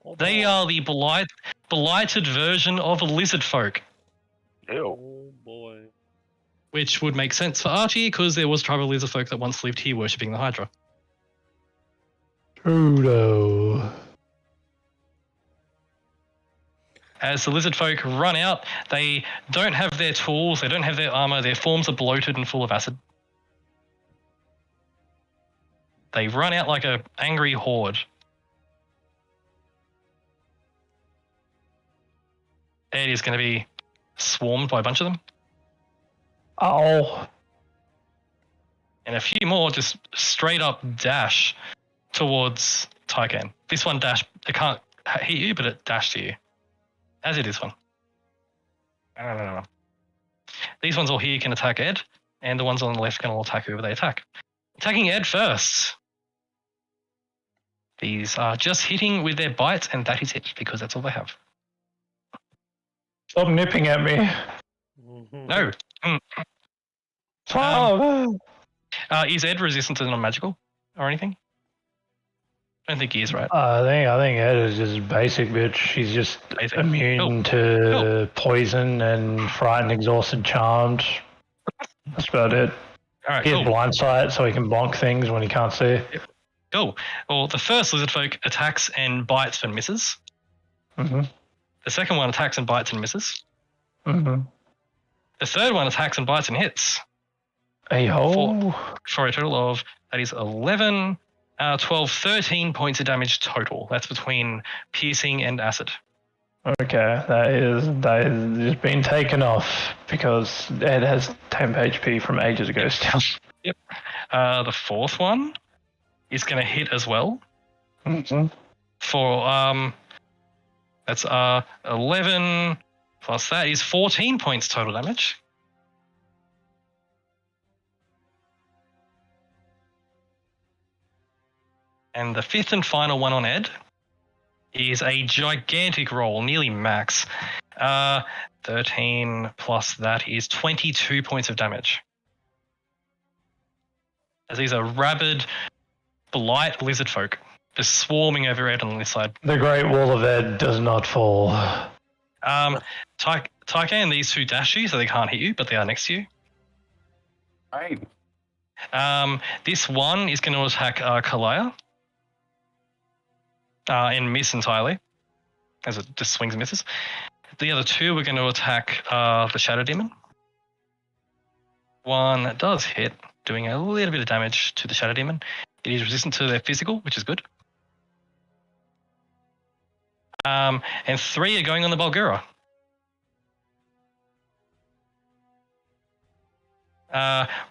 Oh, They boy. are the blighted version of lizard folk, Ew. Oh boy. which would make sense for Archie because there was tribal lizard folk that once lived here worshipping the Hydra. Trudeau. As the lizard folk run out, they don't have their tools, they don't have their armor, their forms are bloated and full of acid. They run out like an angry horde. Ed is going to be swarmed by a bunch of them. Oh. And a few more just straight up dash towards Tycan. This one dash, it can't hit you, but it dashed to you. As it is one. No. These ones all here can attack Ed, and the ones on the left can all attack whoever they attack. Attacking Ed first. These are just hitting with their bites, and that is it, because that's all they have. Stop nipping at me. No. Oh. Is Ed resistant to non-magical or anything? I don't think he is, right? I think Ed is just basic, bitch. She's just Basic. immune to poison and frightened, exhausted, charmed. That's about it. All right, He has cool. blind sight, so he can bonk things when he can't see. Cool. Well, the first lizard folk attacks and bites and misses. Mm-hmm. The second one attacks and bites and misses. Mm-hmm. The third one attacks and bites and hits Hey-ho. for a total of, that is 11, 12, 13 points of damage total. That's between piercing and acid. Okay, that is just been taken off because Ed has 10 HP from ages ago still. The fourth one is going to hit as well Mm-hmm. for, that's 11 plus that is 14 points total damage. And the fifth and final one on Ed is a gigantic roll, nearly max. 13 plus that is 22 points of damage. As these are rabid, blight lizard folk, just swarming over Ed on this side. The Great Wall of Ed does not fall. Tycan, these two dash you, so they can't hit you, but they are next to you. Right. This one is going to attack Kalaya and miss entirely, as it just swings and misses. The other two are going to attack the Shadow Demon. One does hit, doing a little bit of damage to the Shadow Demon. It is resistant to their physical, which is good. And three are going on the Bulgura.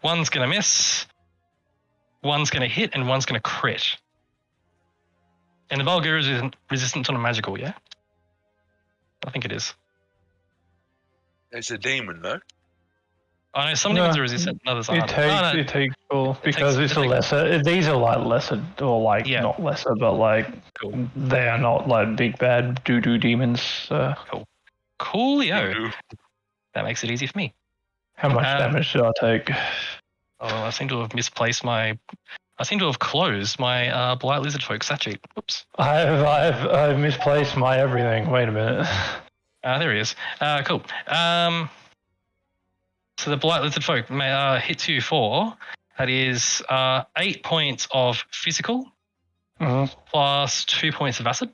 One's going to miss, one's going to hit, and one's going to crit. And the Bulgura is resistant to magical, yeah? I think it is. It's a demon, though. I know some demons are resistant, others It aren't. takes, it takes all because takes- it's a lesser. These are like lesser, or like Yeah. not lesser, but like Cool. they are not like big bad doo-doo demons. Coolio. Ew. That makes it easy for me. How much damage did I take? Oh, I seem to have misplaced my. I seem to have closed my Blight Lizard Folk stat sheet. Oops. I've misplaced my everything. Wait a minute. There he is. Cool. So the Blight Lizard Folk may hit you for, that is 8 points of physical Mhm. plus 2 points of acid.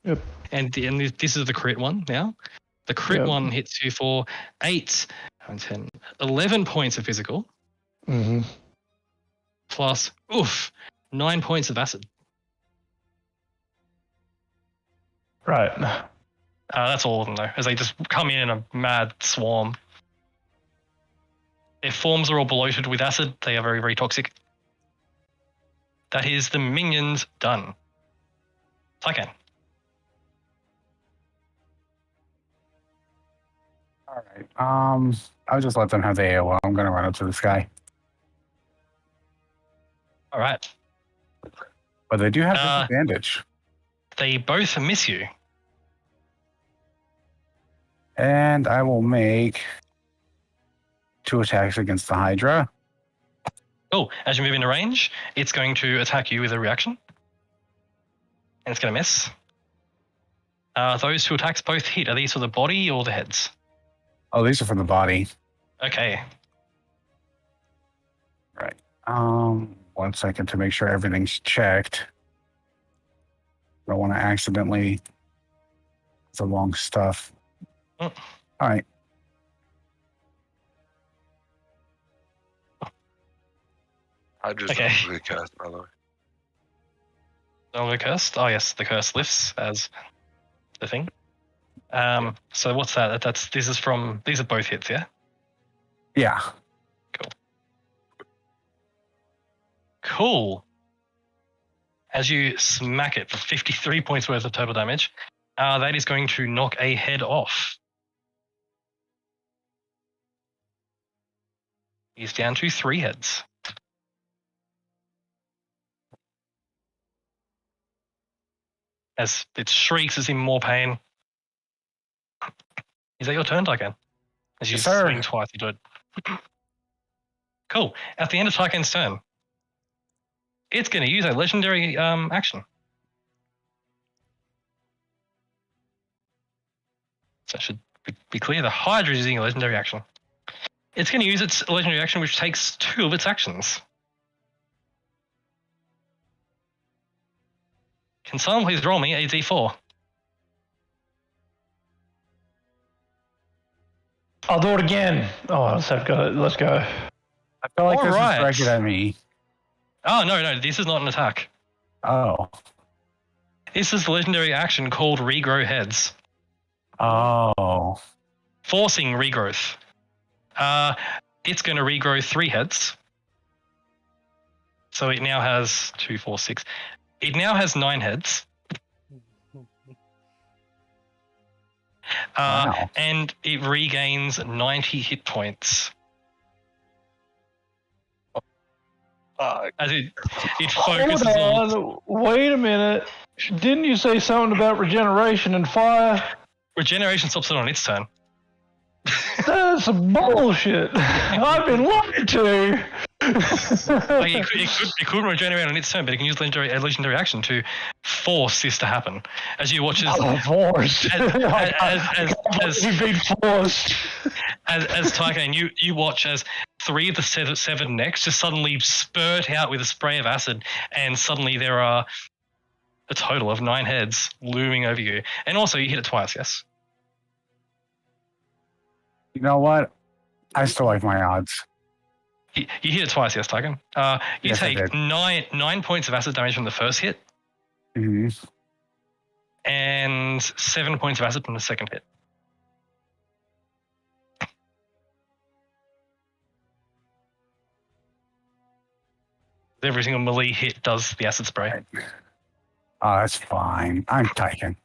Yep. And this is the crit one now. The crit Yep. one hits you for 8, 10, 11 points of physical Mhm. plus 9 points of acid. Right. That's all of them though, as they just come in a mad swarm. Their forms are all bloated with acid. They are very, very toxic. That is the minions done. Tycan. All right. I'll just let them have the AOL. I'm gonna run up to this guy. All right. But they do have Uh, disadvantage. They both miss you. And I will make 2 attacks against the Hydra. Oh, as you move into range, it's going to attack you with a reaction. And it's going to miss. Those 2 attacks both hit. Are these for the body or the heads? Oh, these are from the body. Okay. 1 second to make sure everything's checked. I don't want to accidentally. It's the wrong stuff. Mm. All right. I just Okay. really cast, by the way. No cursed. Oh yes, the curse lifts as the thing. So what's that? These are both hits, yeah? Yeah. Cool. As you smack it for 53 points worth of total damage, that is going to knock a head off. He's down to 3 heads. As it shrieks, is in more pain. Is that your turn, Tyken? As you Yes, sir. swing twice, you do it. Cool. At the end of Tyken's turn, it's going to use a legendary action. So it should be clear. The Hydra is using a legendary action. It's going to use its legendary action, which takes 2 of its actions. Can someone please roll me a d4? I'll do it again. Oh, let's go. Let's go. I feel like this Alright. is directed at me. Oh, no, this is not an attack. Oh. This is the legendary action called Regrow Heads, Oh. forcing regrowth. It's going to regrow 3 heads. So it now has 2, 4, 6. It now has 9 heads. Wow. And it regains 90 hit points. As it focuses on... Hold on. Wait a minute. Didn't you say something about regeneration and fire? Regeneration stops it on its turn. That's bullshit. I've been lied to. Like it could regenerate on its turn, but it can use a legendary action to force this to happen. As you watch as Forced. as You've been forced. as Tycoon, you watch as 3 of the 7 necks just suddenly spurt out with a spray of acid, and suddenly there are a total of 9 heads looming over you. And also, you hit it twice, yes? You know what? I still like my odds. You hit it twice, yes, Tycoon. You Yes, I take did. 9 points of acid damage from the first hit, Mm-hmm. and 7 points of acid from the second hit. Every single melee hit does the acid spray. Oh, that's fine. I'm taking.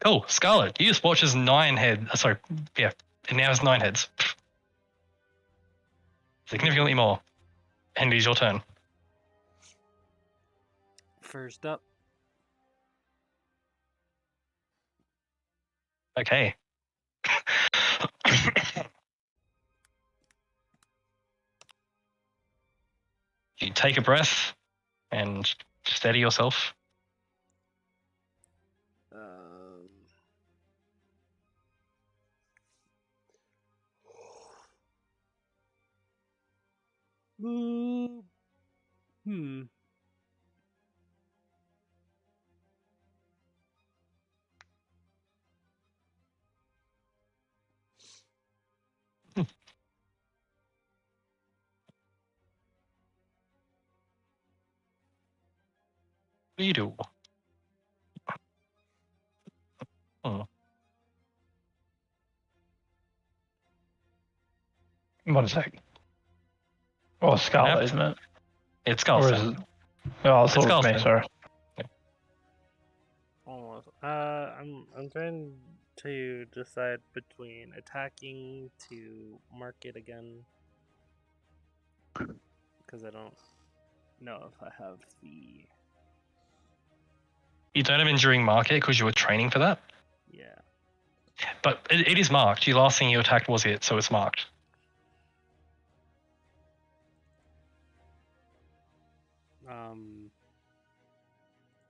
Cool. Scarlet, you just watch as 9 heads. Sorry, yeah, it now has 9 heads. Significantly more. And it is your turn. First up, Okay. You take a breath and steady yourself. Hmm. What do you do? One sec. Oh, Scarlet, Yep. isn't it? It's Or Scarlet's is turn. it? Oh, I thought it was Scarlet's me, turn. sorry. Almost. I'm trying to decide between attacking to mark it again, because I don't know if I have the. You don't have Enduring Mark yet because you were training for that. Yeah. But it is marked. The last thing you attacked was it, so it's marked.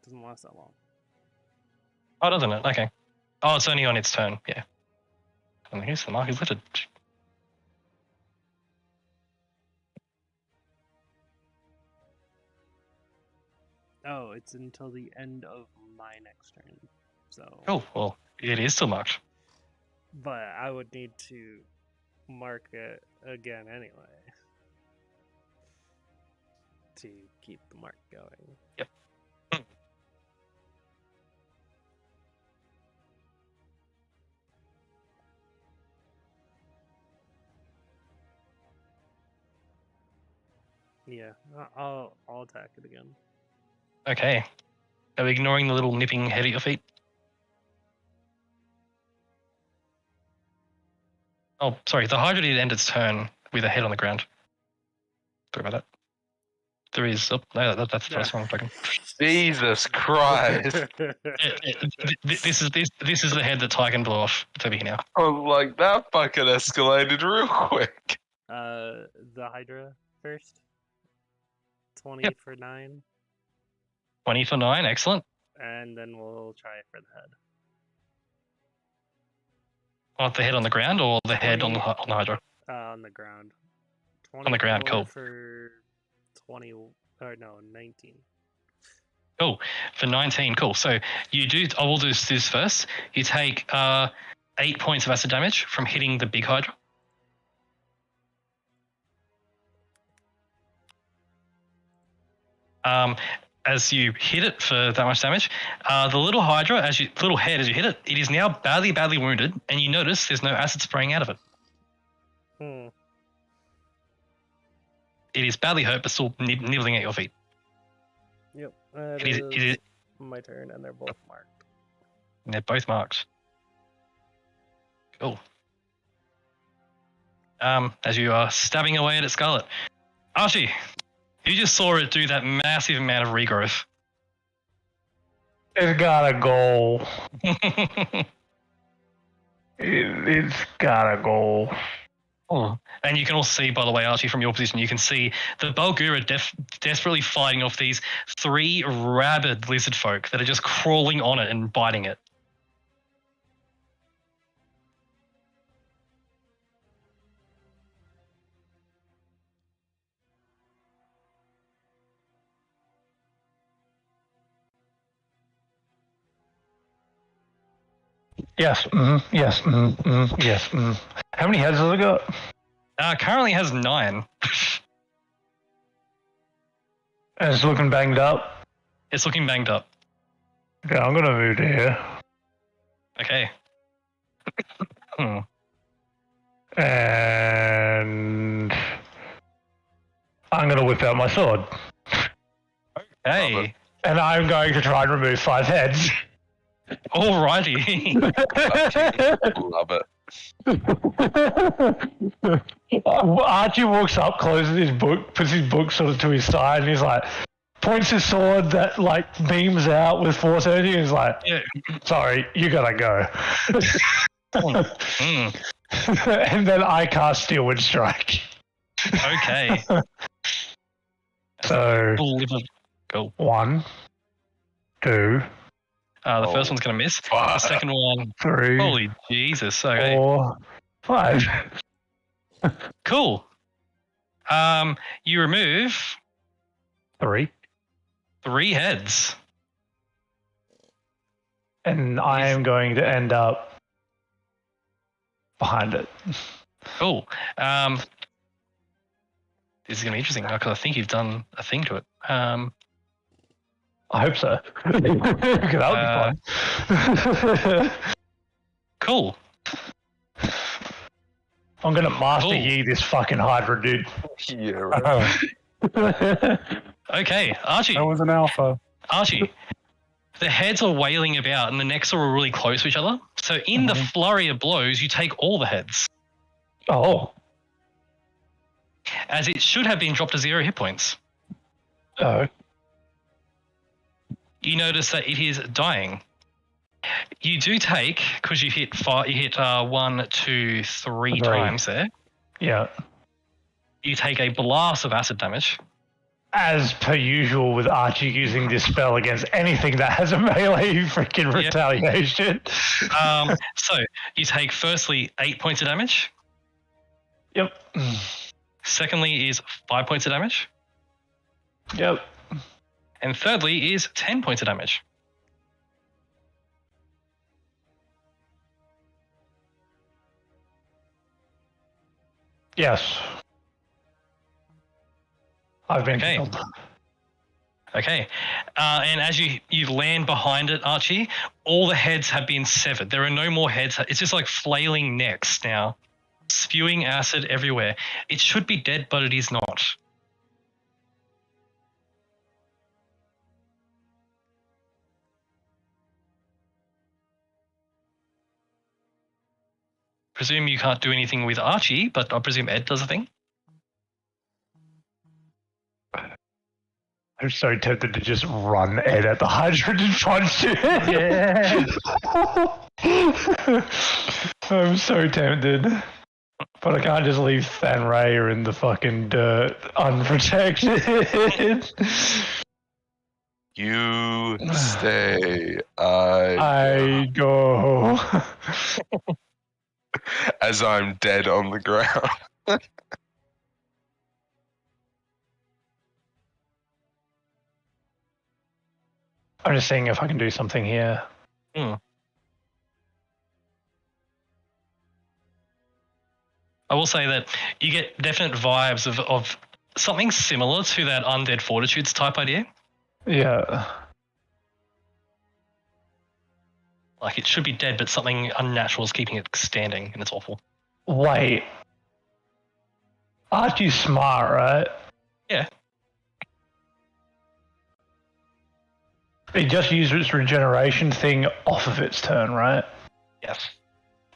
Doesn't last that long. Oh, doesn't it? Okay. Oh, it's only on its turn. Yeah. And here's the mark is lifted. Oh, it's until the end of my next turn. So. Oh, well, it is still marked. But I would need to mark it again anyway. To keep the mark going. Yep. Yeah, I'll attack it again. Okay. Are we ignoring the little nipping head at your feet? Oh, sorry. The Hydra did end its turn with a head on the ground. Sorry about that. There is. Oh, no, that's the first one I'm talking. Jesus Christ. This is the head that Tygan blew off. It's over here now. I was like, that fucking escalated real quick. The Hydra first. 20 Yep. for 9. 20 for 9. Excellent. And then we'll try for the head. Want the head on the ground or the head on the Hydra? On the ground. On the ground, cool. For 20, or no, 19. Cool. For 19, cool. So you do. I will do this first. You take 8 points of acid damage from hitting the big Hydra. As you hit it for that much damage, the little Hydra, little head, as you hit it, it is now badly, badly wounded, and you notice there's no acid spraying out of it. It is badly hurt, but still nibbling at your feet. Yep. It is my turn, and they're both marked. And they're both marked. Cool. As you are stabbing away at it, Scarlet. Archie, you just saw it do that massive amount of regrowth. It's gotta go. It's gotta go. Oh. And you can also see, by the way, Archie, from your position, you can see the Balgura desperately fighting off these 3 rabid lizard folk that are just crawling on it and biting it. Yes. Yes. Yes. How many heads has it got? Currently has 9. And it's looking banged up. It's looking banged up. Okay, I'm gonna move to here. Okay. And I'm gonna whip out my sword. Hey. And I'm going to try and remove 5 heads. Alrighty. Love it. Archie walks up, closes his book, puts his book sort of to his side, and he's like, points his sword that like beams out with force energy, and he's like, Yeah. sorry, you gotta go. And then I cast Steel Wind Strike. Okay. So, Cool. 1, 2, The first one's going to miss. The second one, 3, holy Jesus. Okay. 4, 5. Cool. You remove 3. 3 heads. And I am going to end up behind it. Cool. This is going to be interesting because I think you've done a thing to it. I hope so. That would be fun. Cool. I'm gonna master Cool. Yi this fucking Hydra, dude. Yeah, right. Okay, Archie. That was an alpha. Archie. The heads are wailing about and the necks are all really close to each other. So in the flurry of blows, you take all the heads. Oh. As it should have been dropped to 0 hit points. Oh. You notice that it is dying. You do take, because you hit 1, 2, 3 times there. Yeah. You take a blast of acid damage. As per usual with Archie using this spell against anything that has a melee freaking retaliation. So you take firstly 8 points of damage. Yep. Secondly is 5 points of damage. Yep. And thirdly is 10 points of damage. Yes. I've been Okay. killed. Okay. And as you land behind it, Archie, all the heads have been severed. There are no more heads. It's just like flailing necks now, spewing acid everywhere. It should be dead, but it is not. Presume you can't do anything with Archie, but I presume Ed does a thing. I'm so tempted to just run Ed at the hydrant and punch it. Yeah. I'm so tempted. But I can't just leave Thanraya in the fucking dirt unprotected. You stay. I go. As I'm dead on the ground. I'm just seeing if I can do something here. I will say that you get definite vibes of something similar to that Undead Fortitudes type idea. Yeah. Like it should be dead, but something unnatural is keeping it standing, and it's awful. Wait. Archie's smart, right? Yeah. It just used its regeneration thing off of its turn, right? Yes.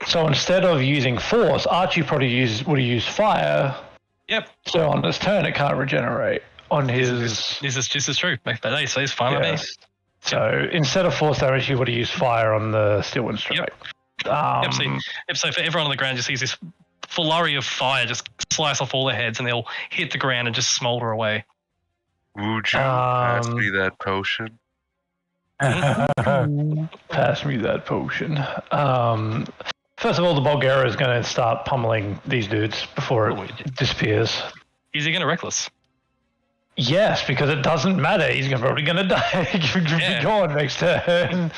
So instead of using force, Archie probably would have used fire. Yep. So on his turn, it can't regenerate. On his. This is true. So it's fine with me. So instead of force damage, he would have used fire on the Steelwind Strike. So for everyone on the ground, just sees this flurry of fire just slice off all their heads, and they'll hit the ground and just smolder away. Would you pass me that potion? Pass me that potion. First of all, the Bulgara is going to start pummeling these dudes before it disappears. Is he going to reckless? Yes, because it doesn't matter. He's probably going to die. Be gone next turn.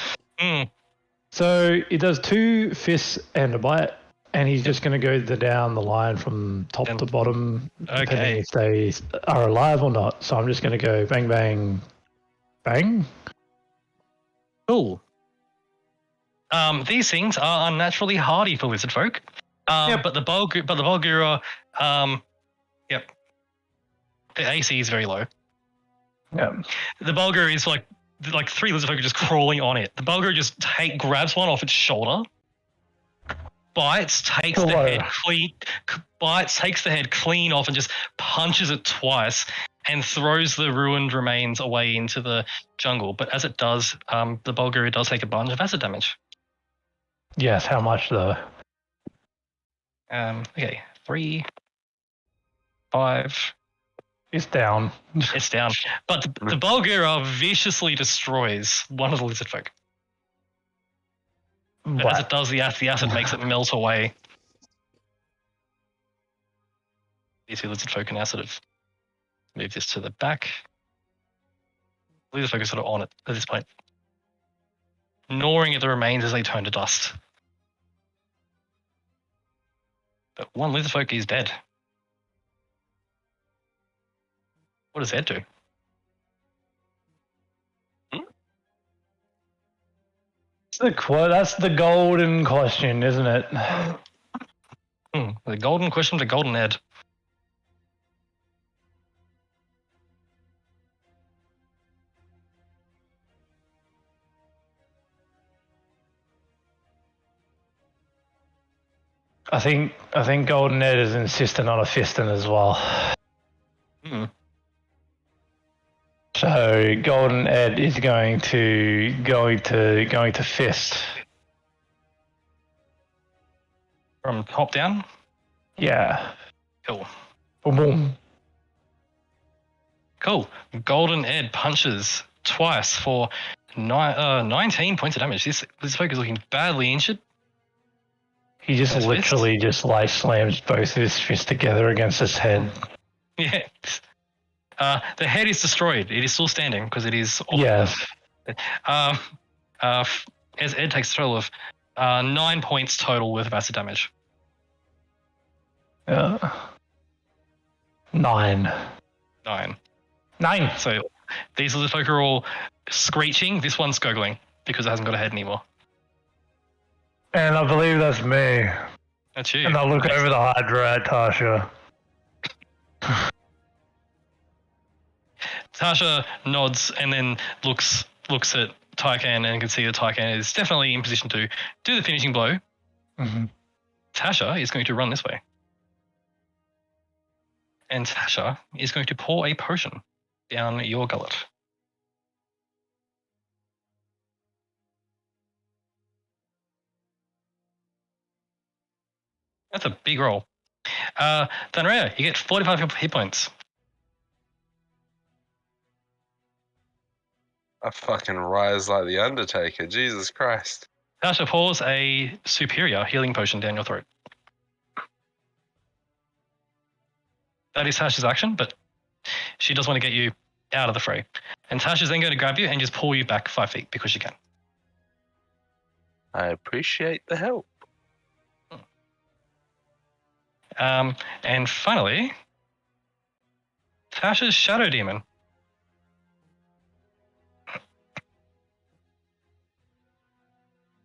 So it does 2 fists and a bite, and he's just going to go down the line from top to bottom, depending if they are alive or not. So I'm just going to go bang, bang, bang. Cool. These things are unnaturally hardy for lizard folk. But the Bulgura, the AC is very low. Yeah. The Bulgura is like 3 lizard folk are just crawling on it. The Bulgura just grabs one off its shoulder, takes the head clean off and just punches it twice and throws the ruined remains away into the jungle. But as it does, the Bulgura does take a bunch of acid damage. Yes, how much though? 3, 5. It's down. It's down. But the Bulgura viciously destroys one of the lizard folk. But as it does, the acid makes it melt away. These 2 lizard folk and acid have moved this to the back. Lizard folk are sort of on it at this point, gnawing at the remains as they turn to dust. But one lizard folk is dead. What does Ed do? That's the golden question, isn't it? The golden question to Golden Ed. I think Golden Ed is insistent on a fisting as well. So Golden Ed is going to fist. From top down? Yeah. Cool. Boom boom. Cool. Golden Ed punches twice for 19 points of damage. This folk is looking badly injured. He just His literally just like slams both of his fists together against his head. Yeah. The head is destroyed. It is still standing because it is. Yes. As Ed takes a total of 9 points total worth of acid damage. 9. 9. So these little folk are all screeching. This one's gurgling because it hasn't got a head anymore. And I believe that's me. That's you. And I look over the Hydra at Tasha. Tasha nods and then looks at Taikan and can see that Taikan is definitely in position to do the finishing blow. Mm-hmm. Tasha is going to run this way. And Tasha is going to pour a potion down your gullet. That's a big roll. Danrea, you get 45 hit points. I fucking rise like the Undertaker. Jesus Christ. Tasha pours a superior healing potion down your throat. That is Tasha's action, but she does want to get you out of the fray. And Tasha's then going to grab you and just pull you back 5 feet because she can. I appreciate the help. And finally, Tasha's Shadow Demon.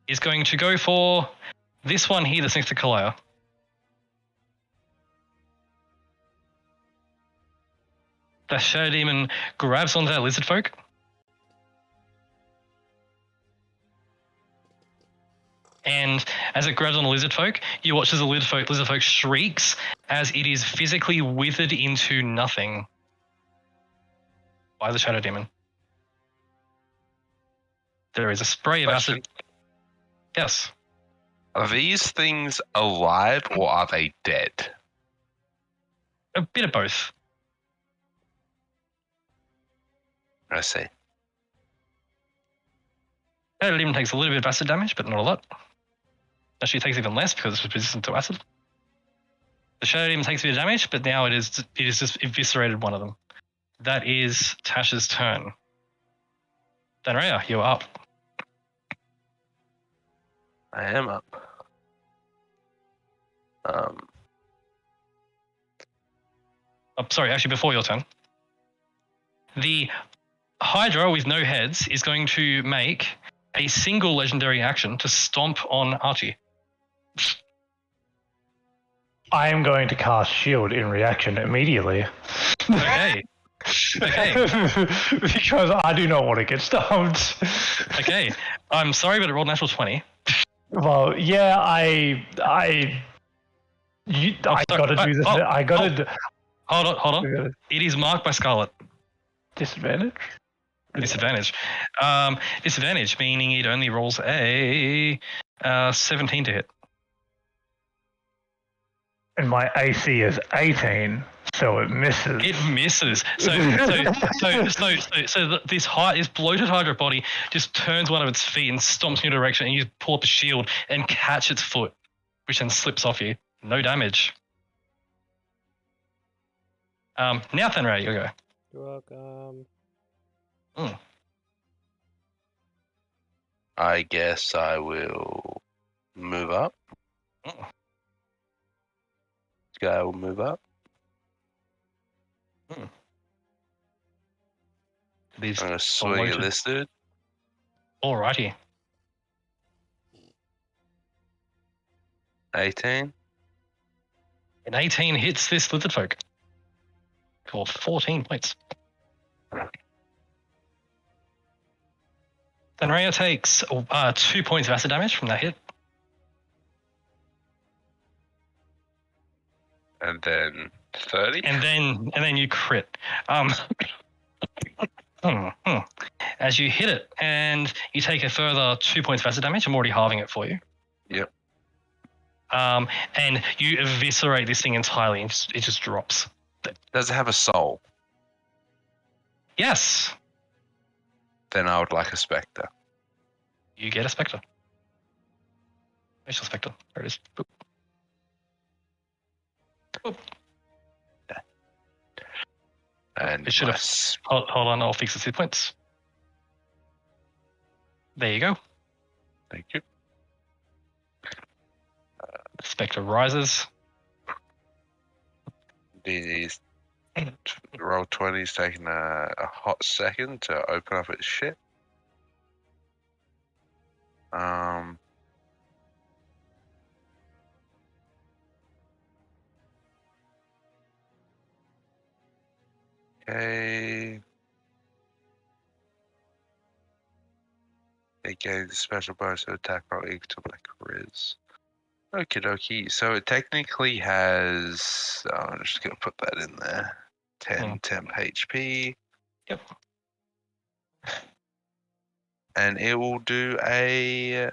Is going to go for this one here that's next to Kalaya. The Shadow Demon grabs onto that lizard folk. And as it grabs on the lizard folk, you watch as the lizard folk shrieks as it is physically withered into nothing by the Shadow Demon. There is a spray of acid. Yes. Are these things alive or are they dead? A bit of both. I see. Shadow Demon takes a little bit of acid damage, but not a lot. Actually, it takes even less because it's resistant to acid. The Shadow Demon takes a bit of damage, but now it is just eviscerated one of them. That is Tasha's turn. Danrea, you're up. I am up. Sorry, actually, before your turn. The Hydra with no heads is going to make a single legendary action to stomp on Archie. I am going to cast Shield in reaction immediately. Okay. Because I do not want to get stomped. Okay. I'm sorry, but it rolled natural 20. Well, yeah, I gotta do this. I gotta. Hold on. It is marked by Scarlet. Disadvantage? Disadvantage. Disadvantage, meaning it only rolls a 17 to hit. And my AC is 18, so it misses. It misses. So this bloated Hydra body just turns one of its feet and stomps in your direction, and you pull up a shield and catch its foot, which then slips off you. No damage. Now, Thenray, you go. You're welcome. I guess I will move up. This guy will move up. These I'm going to swing at this dude. Alrighty. 18. An 18 hits this lizard folk for 14 points. Then Rhea takes 2 points of acid damage from that hit. And then 30. And then you crit. As you hit it, and you take a further 2 points of acid damage. I'm already halving it for you. Yep. And you eviscerate this thing entirely, and it just drops. Does it have a soul? Yes. Then I would like a spectre. You get a spectre. Facial spectre. There it is. Boop. Boop. And It should have. Hold on, I'll fix the 2 points. There you go. Thank you. Spectre rises. These roll 20's taking a hot second to open up its shit. Okay. It gains a special bonus to attack roll equal to my Riz. Okie dokie. So it technically has. I'm just gonna put that in there. 10 temp HP. Yep. And it will do a.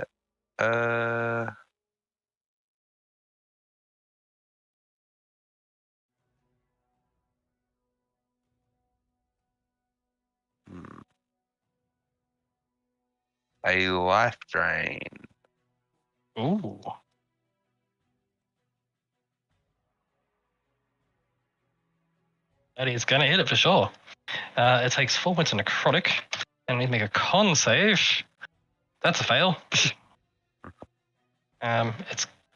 A life drain. Ooh. That is going to hit it for sure. It takes 4 points of necrotic, and we need to make a con save. That's a fail.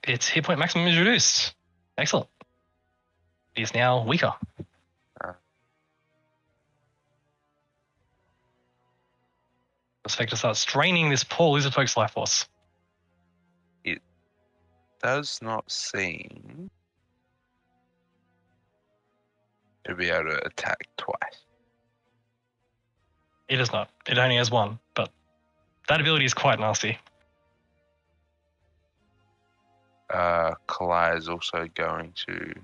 Its hit point maximum is reduced. Excellent. It is now weaker. The spectre starts draining this poor lizard folk's life force. It does not seem to be able to attack twice. It is not. It only has one, but that ability is quite nasty. Kalai is also going to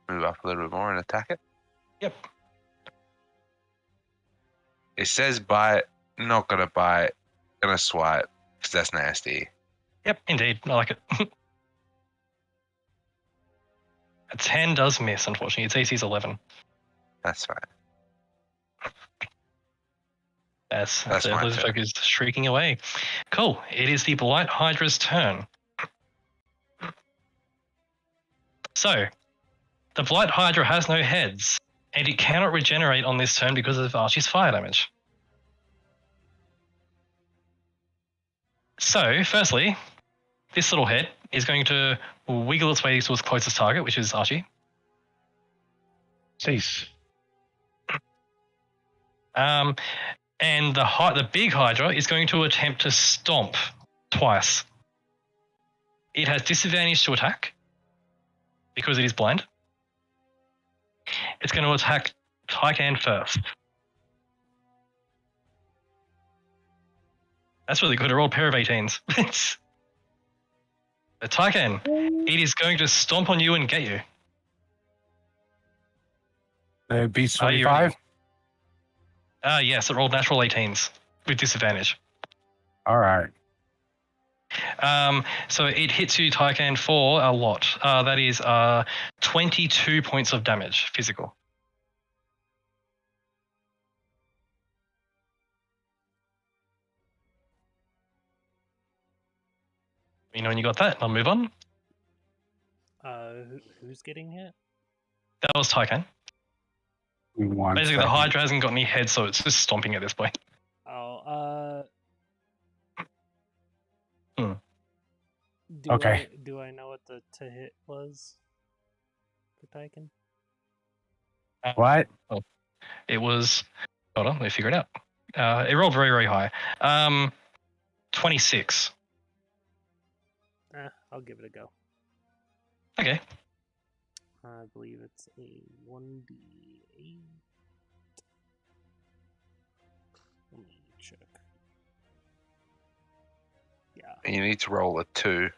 move up a little bit more and attack it. Yep. It says bite, not gonna bite, gonna swipe, because that's nasty. Yep, indeed. I like it. A 10 does miss, unfortunately. Its AC is 11. That's fine. That's my the lizard folk is shrieking away. Cool. It is the Blight Hydra's turn. So, the Blight Hydra has no heads, and it cannot regenerate on this turn because of Archie's fire damage. So, firstly, this little head is going to wiggle its way to its closest target, which is Archie. Cease. And the big Hydra is going to attempt to stomp twice. It has disadvantage to attack because it is blind. It's going to attack Tycan first. That's really good. I rolled a pair of 18s. Tycan, it is going to stomp on you and get you. It beats Are you 25? Yes, it rolled natural 18s with disadvantage. All right. So it hits you, Tycan, for a lot. That is 22 points of damage, physical. You know when you got that, I'll move on. Who's getting hit? That was Tycan. Basically, the Hydra hasn't got any head, so it's just stomping at this point. Oh, Okay. Do I know what the to hit was for Tycan? What? It was. Hold on, let me figure it out. It rolled very, very high. 26. I'll give it a go. Okay. I believe it's a 1d8. Let me check. Yeah. You need to roll a 2,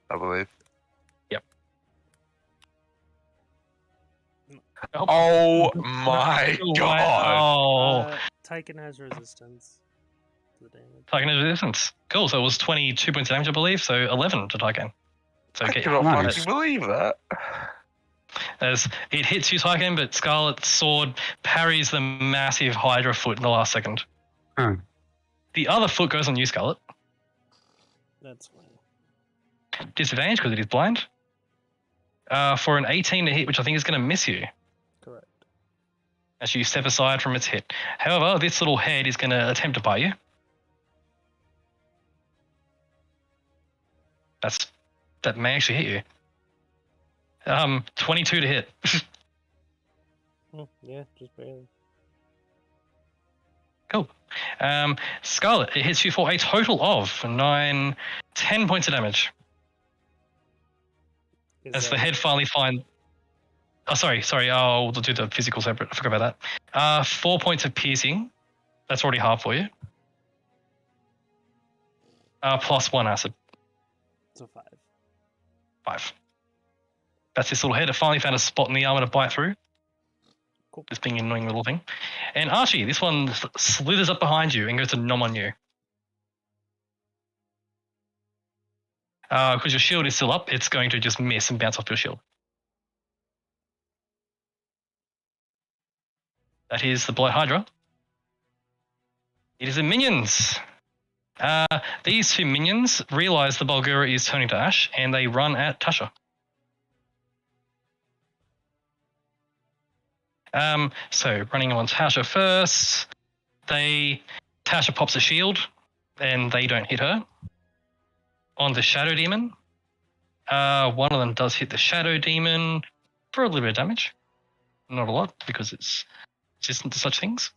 I believe. Yep. Oh my god! Oh, Tyken has resistance to the damage. Tyken has resistance. Cool. So it was 22 points of damage, I believe. So 11 to Tyken. So I get cannot Nice. fucking believe that. as it hits you, Tyken, but Scarlet's sword parries the massive Hydra foot in the last second. Huh. The other foot goes on you, Scarlet. That's fine. Disadvantage because it is blind. For an 18 to hit, which I think is going to miss you Correct. as you step aside from its hit. However, this little head is going to attempt to bite you. That may actually hit you. 22 to hit. Yeah, just barely. Cool. Scarlet, it hits you for a total of 10 points of damage. As the head finally finds... Oh, sorry. I'll do the physical separate. I forgot about that. 4 points of piercing. That's already half for you. Plus 1 acid. So 5. 5. That's this little head. It finally found a spot in the armor to bite through. Cool. This being an annoying little thing. And Archie, this one slithers up behind you and goes to nom on you. Because your shield is still up, it's going to just miss and bounce off your shield. That is the Blight Hydra. It is the minions. These two minions realize the Bulgura is turning to ash and they run at Tasha. So running on Tasha first, Tasha pops a shield and they don't hit her. On the Shadow Demon, one of them does hit the Shadow Demon for a little bit of damage. Not a lot because it's resistant to such things.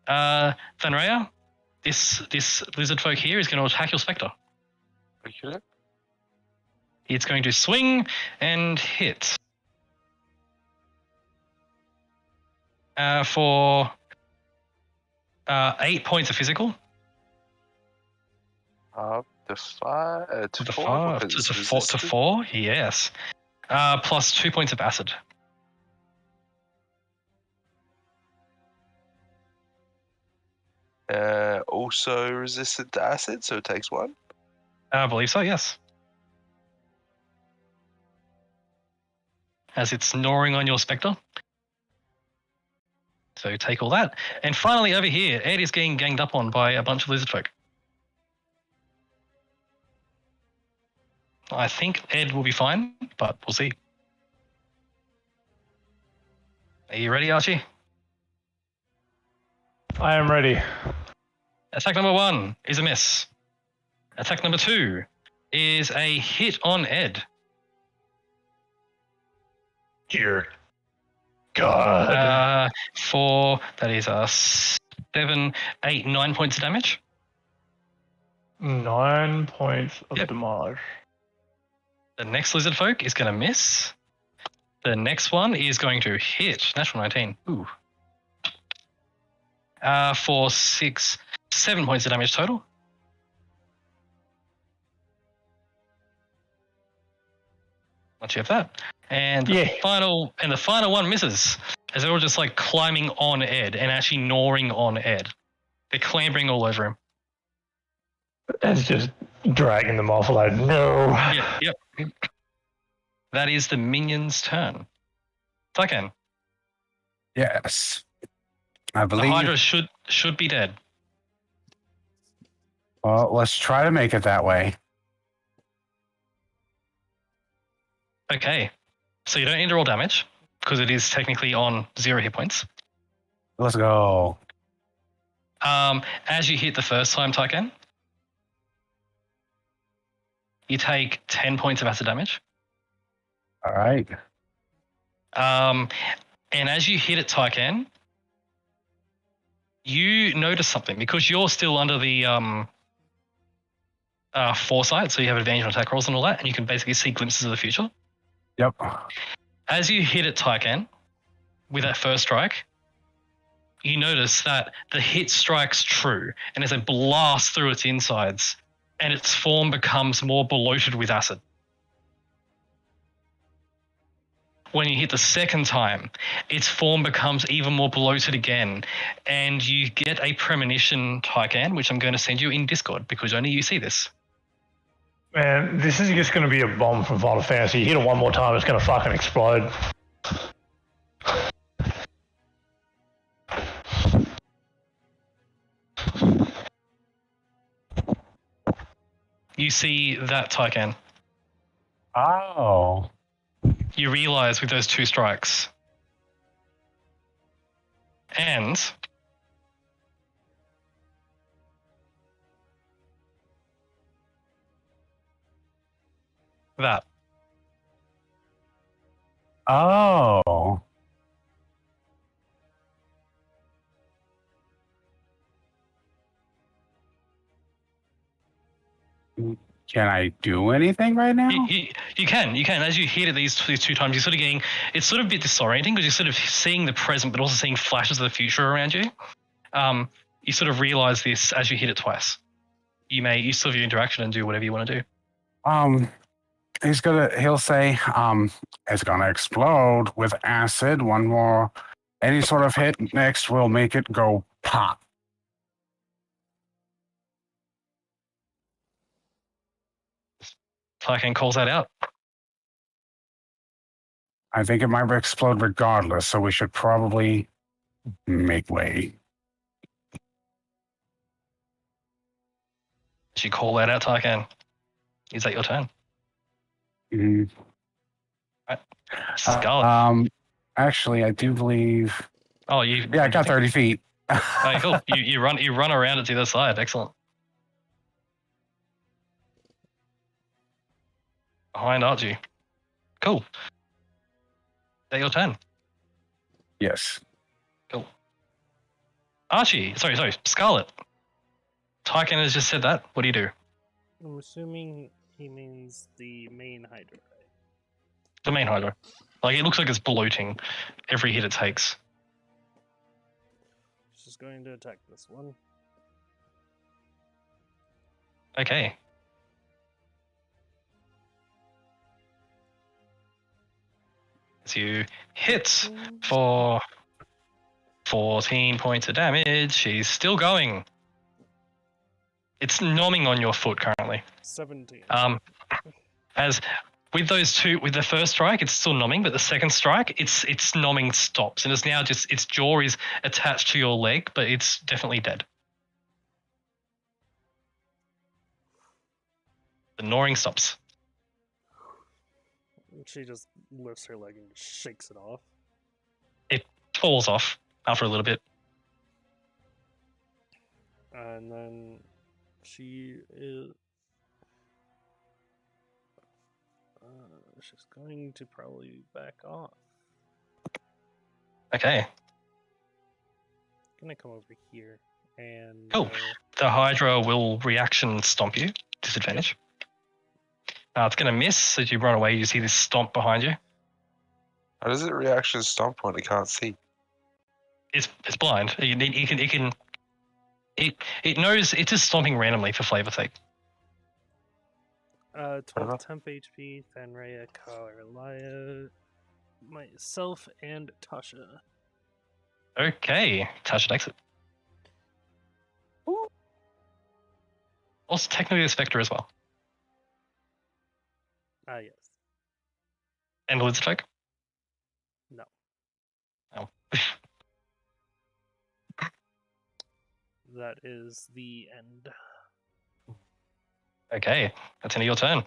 Thanraya, this lizard folk here is going to attack your Spectre. Okay. It's going to swing and hit. For 8 points of physical. To 5 To 4. To 4, yes. Plus 2 points of acid. Also resistant to acid, so it takes 1. I believe so, yes. As it's gnawing on your Spectre. So take all that. And finally over here, Ed is getting ganged up on by a bunch of lizard folk. I think Ed will be fine, but we'll see. Are you ready, Archie? I am ready. Attack number 1 is a miss. Attack number 2 is a hit on Ed. Dear God. That is 7, 8, 9 points of damage. 9 points of damage. The next lizard folk is going to miss. The next one is going to hit. Natural 19. Ooh. For 7 points of damage total. Once you have that. And the final one misses. As they're all just like climbing on Ed and actually gnawing on Ed. They're clambering all over him. It's just dragging them off like, no. Yep. That is the minion's turn. Tyken. Yes. I The believe. Hydra should be dead. Well, let's try to make it that way. Okay. So you don't need to roll damage because it is technically on 0 hit points. Let's go. As you hit the first time, Tyken, you take 10 points of acid damage. All right. And as you hit it, Tyken, you notice something because you're still under the foresight, so you have advantage on attack rolls and all that, and you can basically see glimpses of the future. Yep. As you hit it, Tyken, with that first strike, you notice that the hit strikes true, and as a blast through its insides, and its form becomes more bloated with acid. when you hit the second time, its form becomes even more bloated again, and you get a premonition, Tycan, which I'm going to send you in Discord because only you see this. Man, this is just going to be a bomb from Final Fantasy. You hit it one more time, it's going to fucking explode. You see that, Tycan. Oh. You realize with those 2 strikes. And that. Oh. Can I do anything right now? You can. As you hit it these 2 times, you're sort of getting, it's sort of a bit disorienting because you're sort of seeing the present, but also seeing flashes of the future around you. You sort of realize this as you hit it twice. You still have your interaction and do whatever you want to do. He'll say, it's gonna explode with acid. One more, any sort of hit next will make it go pop. Tycan calls that out. I think it might explode regardless, so we should probably make way. Did you call that out, Tycan? Is that your turn? Mm. Right. Scarlet. Actually, I do believe. Oh, you. Yeah, I got 30 feet. Oh, cool. You run around it to the other side. Excellent. Behind Archie. Cool. Is that your turn? Yes. Cool. Archie, sorry, Scarlet. Tycan has just said that. What do you do? I'm assuming he means the main Hydra, right? The main Hydra. Like, it looks like it's bloating every hit it takes. She's going to attack this one. Okay. So you hit for 14 points of damage. She's still going. It's nomming on your foot currently. 17. As with those 2, with the first strike, it's still nomming, but the second strike, its nomming stops, and it's now just its jaw is attached to your leg, but it's definitely dead. The gnawing stops. She just lifts her leg and shakes it off. It falls off after a little bit. And then she is... she's going to probably back off. Okay. Gonna come over here and... Cool. The Hydra will reaction stomp you. Disadvantage. It's going to miss as you run away. You see this stomp behind you. How does it reaction stomp when it can't see? It's blind. It knows it's just stomping randomly for flavor's sake. 12 temp HP, Fenraya, Carlia, myself, and Tasha. Okay, Tasha takes it. Also, technically, a Spectre as well. Yes. And Blitz check? No. Oh. That is the end. Okay, that's end of your turn.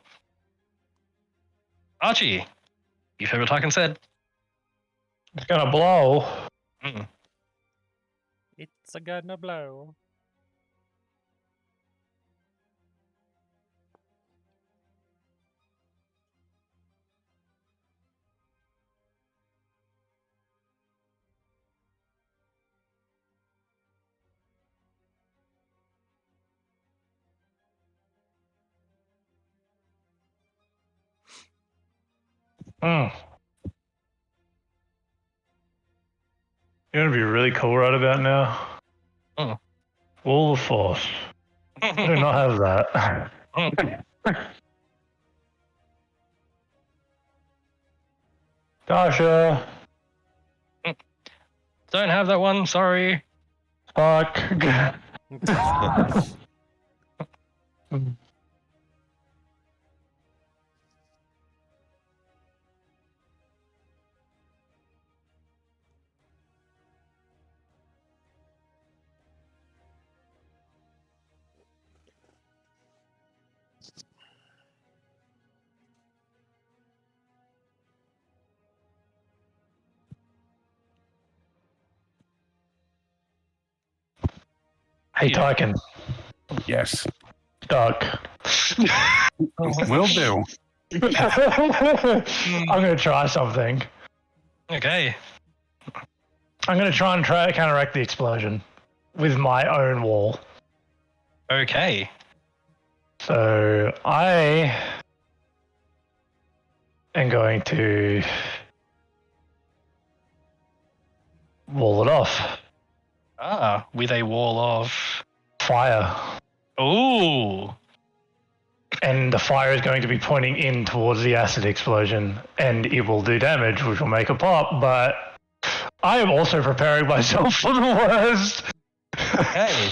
Archie, you've heard what Tycan said. It's gonna blow. It's a gonna blow. You're gonna be really cool right about now. Wall of Force. I do not have that. Dasha. Don't have that one, sorry. Fuck. Hey, Tyken. Yes. Duck. Will do. I'm going to try something. Okay. I'm going to try and counteract the explosion with my own wall. Okay. So I am going to wall it off. With a wall of fire. Ooh. And the fire is going to be pointing in towards the acid explosion, and it will do damage, which will make a pop, but I am also preparing myself for the worst. Okay.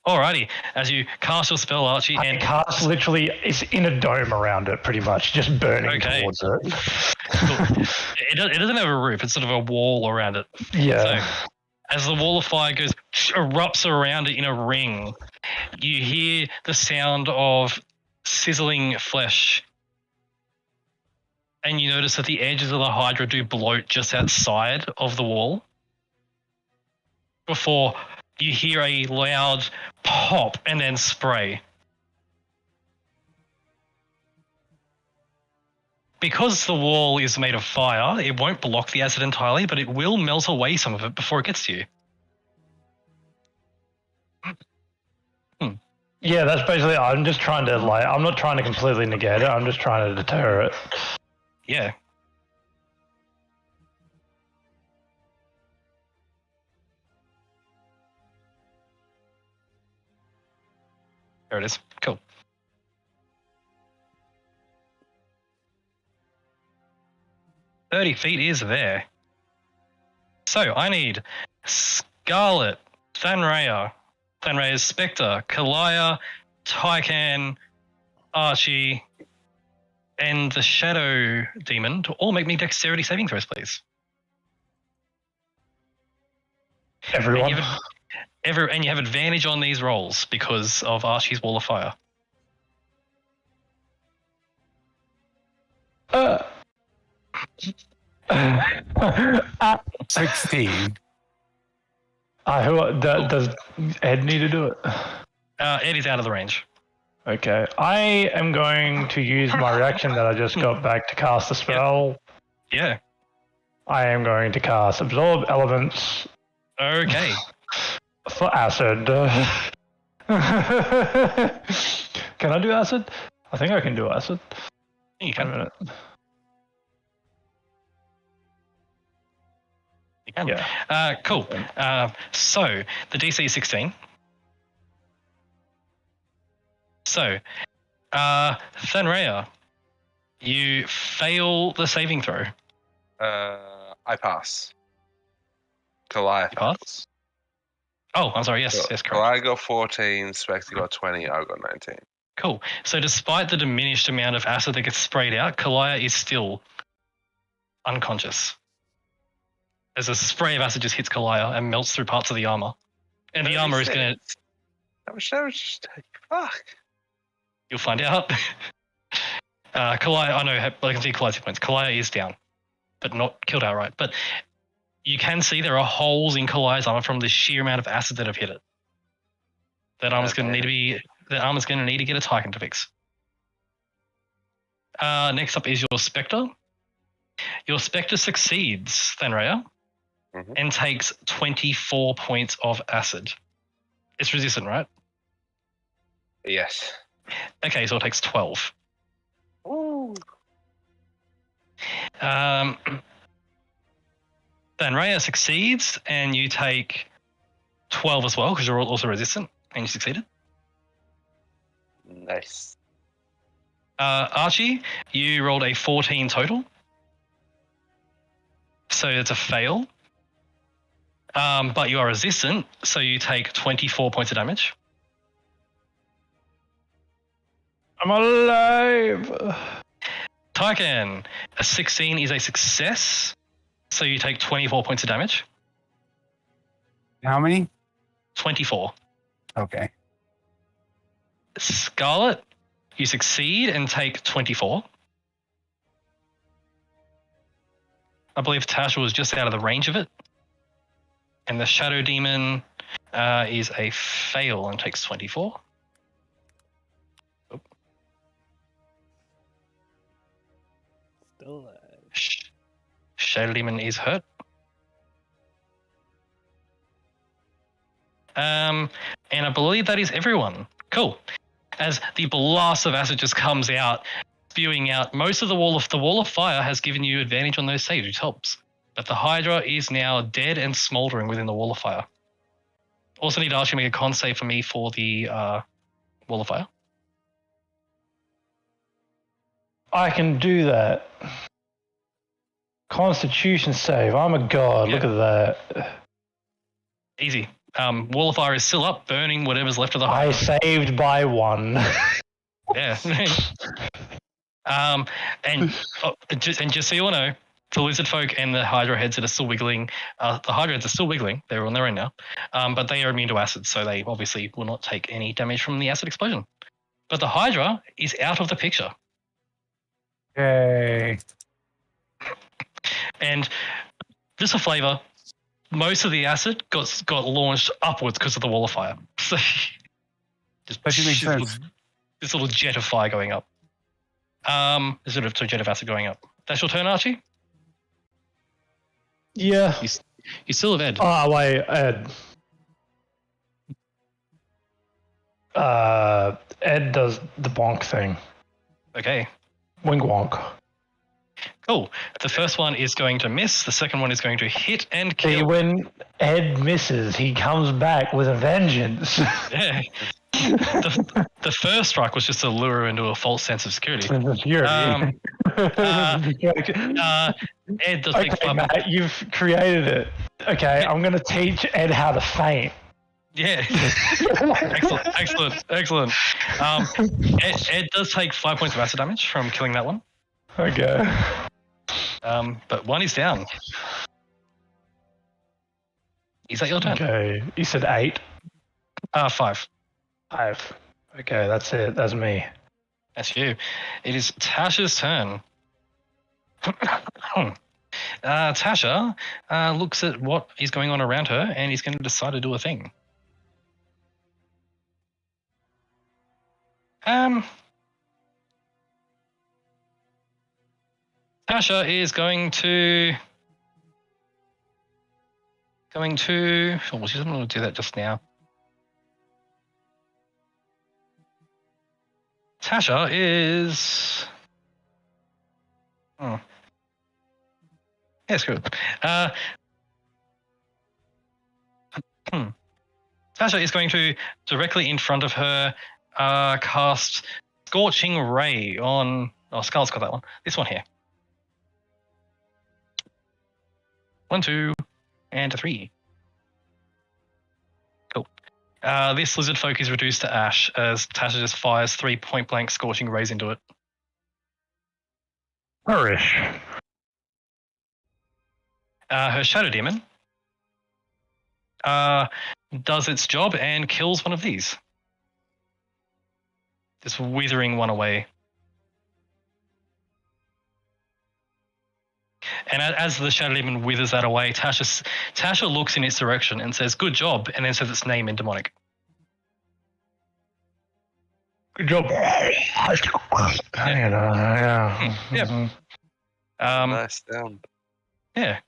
Alrighty, as you cast your spell, Archie, and cast literally is in a dome around it, pretty much, just burning towards it. Cool. It doesn't have a roof; it's sort of a wall around it. Yeah. So, as the wall of fire goes erupts around it in a ring, you hear the sound of sizzling flesh, and you notice that the edges of the Hydra do bloat just outside of the wall. Before you hear a loud pop and then spray. Because the wall is made of fire, it won't block the acid entirely, but it will melt away some of it before it gets to you. Yeah, that's basically, I'm just trying to, I'm not trying to completely negate it, I'm just trying to deter it. Yeah. There it is. Cool. "30 feet is there. So I need Scarlet, Thanraya's Spectre, Kalaya, Tykan, Archie, and the Shadow Demon to all make me dexterity saving throws, please. Everyone. And you have advantage on these rolls because of Archie's Wall of Fire. 16. Does Ed need to do it? Ed is out of the range. Okay. I am going to use my reaction that I just got back to cast a spell. Yeah. I am going to cast Absorb Elements. Okay. For acid. Can I do acid? I think I can do acid. You can. Wait a minute. You can. Yeah. Cool. So the DC is 16. So, Thanraya, you fail the saving throw. I pass. Kalaya pass. Oh, I'm sorry. Yes, yes, correct. Kalaya got 14, Spectre got 20, I got 19. Cool. So despite the diminished amount of acid that gets sprayed out, Kalaya is still unconscious. As a spray of acid just hits Kalaya and melts through parts of the armor. And the armor is going to... How much damage just take? Fuck. You'll find out. Kalaya, I know, I can see Kalaya's hit points. Kalaya is down, but not killed outright. But you can see there are holes in Kalaya's armor from the sheer amount of acid that have hit it. That armor's going to need to get a Tyken to fix. Next up is your Spectre. Your Spectre succeeds, Thanraya, and takes 24 points of acid. It's resistant, right? Yes. Okay, so it takes 12. Ooh. Thanraya succeeds, and you take 12 as well, because you're also resistant, and you succeeded. Nice. Archie, you rolled a 14 total. So it's a fail. But you are resistant, so you take 24 points of damage. I'm alive. Tyken, a 16 is a success, so you take 24 points of damage. How many? 24. Okay. Scarlet, you succeed and take 24. I believe Tasha was just out of the range of it. And the Shadow Demon is a fail and takes 24. Still alive. Shadow Demon is hurt. And I believe that is everyone. Cool. As the blast of acid just comes out, spewing out most of the wall of fire has given you advantage on those saves, which helps. But the Hydra is now dead and smoldering within the wall of fire. Also need to ask you to make a con save for me for the wall of fire. I can do that. Constitution save. I'm a god. Yeah. Look at that. Easy. Wall of fire is still up, burning whatever's left of the I Hydra. saved by 1. Yeah. And just so you all know, the lizard folk and the Hydra heads that are still wiggling, the Hydra heads are still wiggling. They're on their own now, but they are immune to acid, so they obviously will not take any damage from the acid explosion. But the Hydra is out of the picture. Yay. And just for flavor, most of the acid got launched upwards because of the wall of fire. So just That makes sense. this little jet of fire going up. This sort of jet of acid going up. That's your turn, Archie? Yeah. You still have Ed. Oh, wait, Ed. Ed does the bonk thing. Okay. Wing wonk. Cool. The first one is going to miss. The second one is going to hit and See, kill. when Ed misses, he comes back with a vengeance. Yeah. The first strike was just to lure her into a false sense of security. Ed does take Okay, 5 Matt, you've created it. Okay, I'm going to teach Ed how to faint. Yeah. Excellent. Ed does take 5 points of acid damage from killing that one. Okay. But one is down. Is that your turn? Okay, you said 8? 5. 5. Okay, that's it. That's me. That's you. It is Tasha's turn. Tasha looks at what is going on around her and he's going to decide to do a thing. Tasha is going to. Oh, she doesn't want to do that just now. Tasha is. Oh. Yeah, screw it. Tasha is going to directly in front of her cast Scorching Ray on. Oh, Scarlet's got that one. This one here. 1, 2, and 3. Cool. This lizard folk is reduced to ash as Tasha just fires 3 point-blank Scorching Rays into it. Perish. Her Shadow Demon does its job and kills one of these. Just withering one away. And as the Shadow Demon withers that away, Tasha looks in its direction and says, "Good job," and then says its name in demonic. Good job. Yeah. Nice sound. Yeah.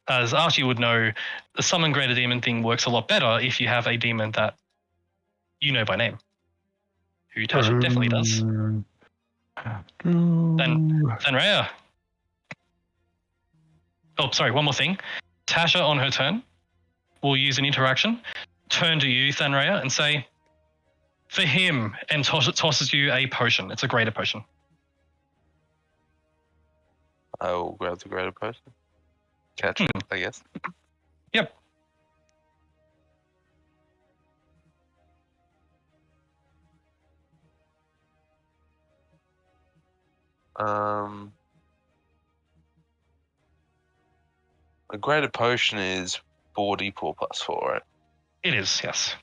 As Archie would know, the Summon Greater Demon thing works a lot better if you have a demon that you know by name. Who Tasha definitely does. Thanraya. Oh, sorry, one more thing. Tasha, on her turn, will use an interaction, turn to you, Thanraya, and say, for him and tosses you a potion. It's a greater potion. I will grab the greater potion. Catch it, I guess. Yep. A greater potion is 4d4 plus 4, right? It is, yes.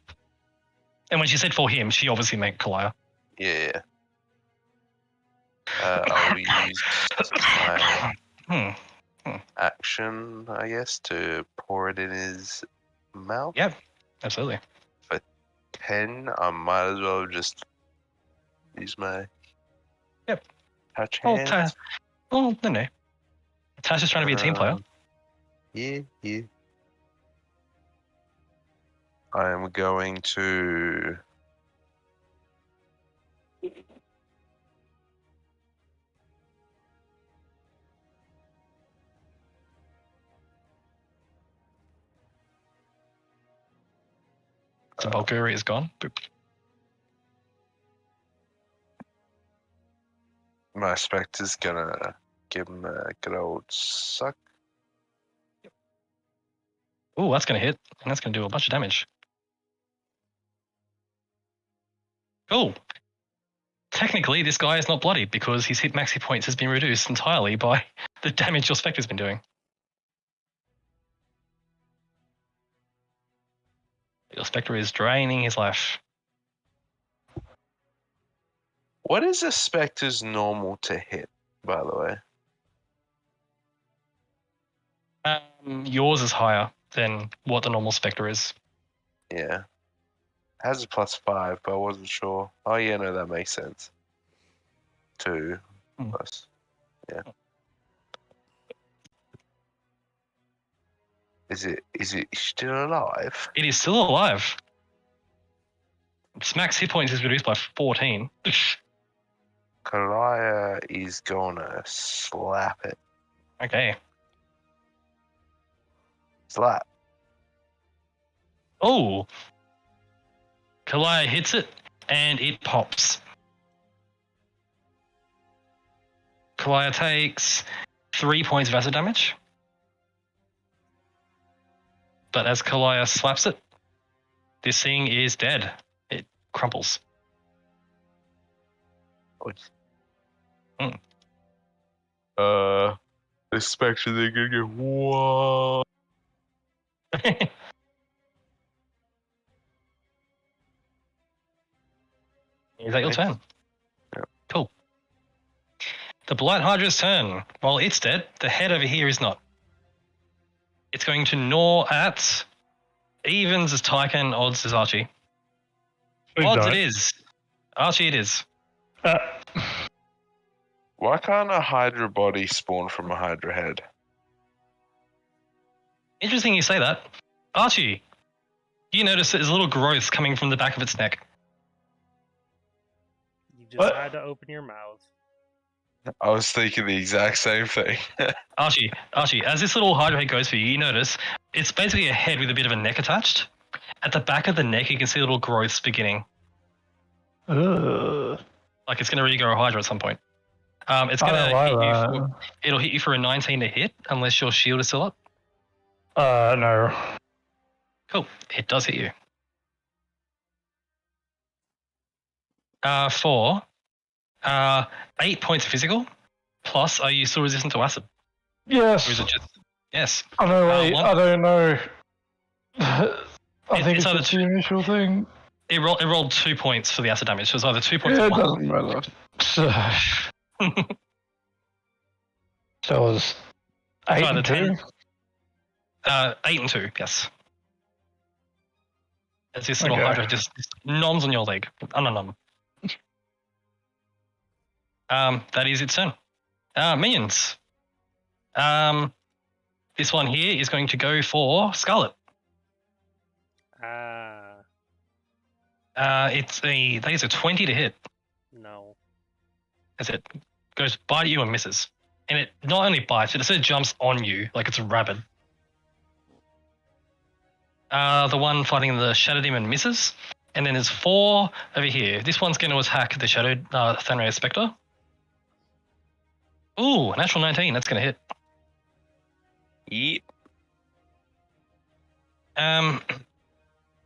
And when she said for him, she obviously meant Kalaya. Yeah. I'll use my action, I guess, to pour it in his mouth. Yep, absolutely. For 10, I might as well just use my touch hands. No. Tasha's trying to be a team player. Yeah. I am going to... The Valkyrie is gone. Boop. My Spectre's gonna give him a good old suck. Ooh, that's going to hit, and that's going to do a bunch of damage. Cool. Technically, this guy is not bloodied because his hit max hit points has been reduced entirely by the damage your Spectre's been doing. Your Spectre is draining his life. What is a Spectre's normal to hit, by the way? Yours is higher than what the normal Spectre is. Yeah. Has a +5, but I wasn't sure. Oh yeah, no, that makes sense. 2 plus. Yeah. Is it still alive? It is still alive. Its max hit points is reduced by 14. Kalaya is gonna slap it. Okay. Slap. Oh. Kalaya hits it, and it pops. Kalaya takes 3 points of acid damage. But as Kalaya slaps it, this thing is dead. It crumples. This Spectre they're gonna get whoa. Is that your turn? Yeah. Cool. The Blight Hydra's turn. While it's dead, the head over here is not. It's going to gnaw at evens as Tyken, odds as Archie. Odds it is. Archie it is. Why can't a Hydra body spawn from a Hydra head? Interesting you say that. Archie, you notice there's a little growth coming from the back of its neck. You just had to open your mouth. I was thinking the exact same thing. Archie, as this little Hydra head goes for you, you notice it's basically a head with a bit of a neck attached. At the back of the neck, you can see little growths beginning. Like it's going to regrow a Hydra at some point. It's going to it'll hit you for a 19 to hit, unless your shield is still up. No. Cool. It does hit you. For 8 points of physical, plus are you still resistant to acid? Yes. Or is it just... Yes. Oh, no, wait, I don't know. I think it's the initial thing. It rolled 2 points for the acid damage, so it's either 2 points or 1. It doesn't matter. So it was 8 and 2? 8 and 2, yes. As this little Hydra just noms on your leg. Nom. That is its turn. Minions. This one here is going to go for Scarlet. That is a 20 to hit. No. As it goes by you and misses. And it not only bites, it sort of jumps on you like it's a rabbit. The one fighting the Shadow Demon misses. And then there's 4 over here. This one's going to attack the Shadow Thanraeus Spectre. Ooh, natural 19. That's going to hit. Yep.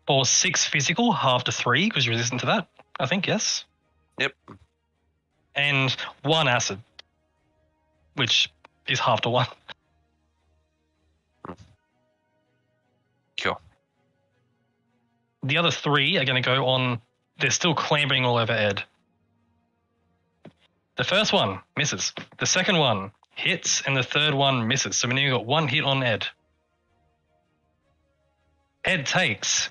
For 6 physical, half to 3, because you're resistant to that. I think, yes? Yep. And 1 acid, which is half to 1. Cool. The other 3 are going to go on. They're still clambering all over Ed. The first one misses. The second one hits, and the third one misses. So we now got 1 hit on Ed. Ed takes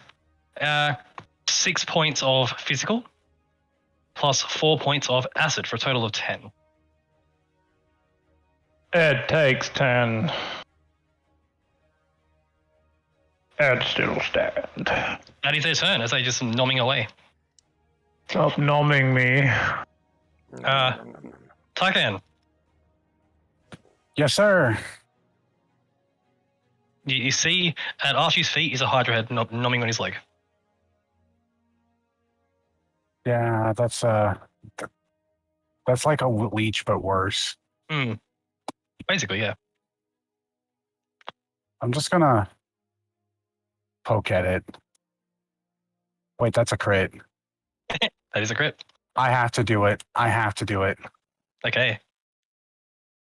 6 points of physical plus 4 points of acid for a total of 10. Ed takes 10. Ed still stand. That is their turn as they just nomming away. Stop nomming me. Tarkan, Yes, sir. you see at Archie's feet is a Hydra head nomming on his leg. Yeah, that's like a leech, but worse. Basically, yeah. I'm just gonna poke at it. Wait, that's a crit. That is a crit. I have to do it. Okay.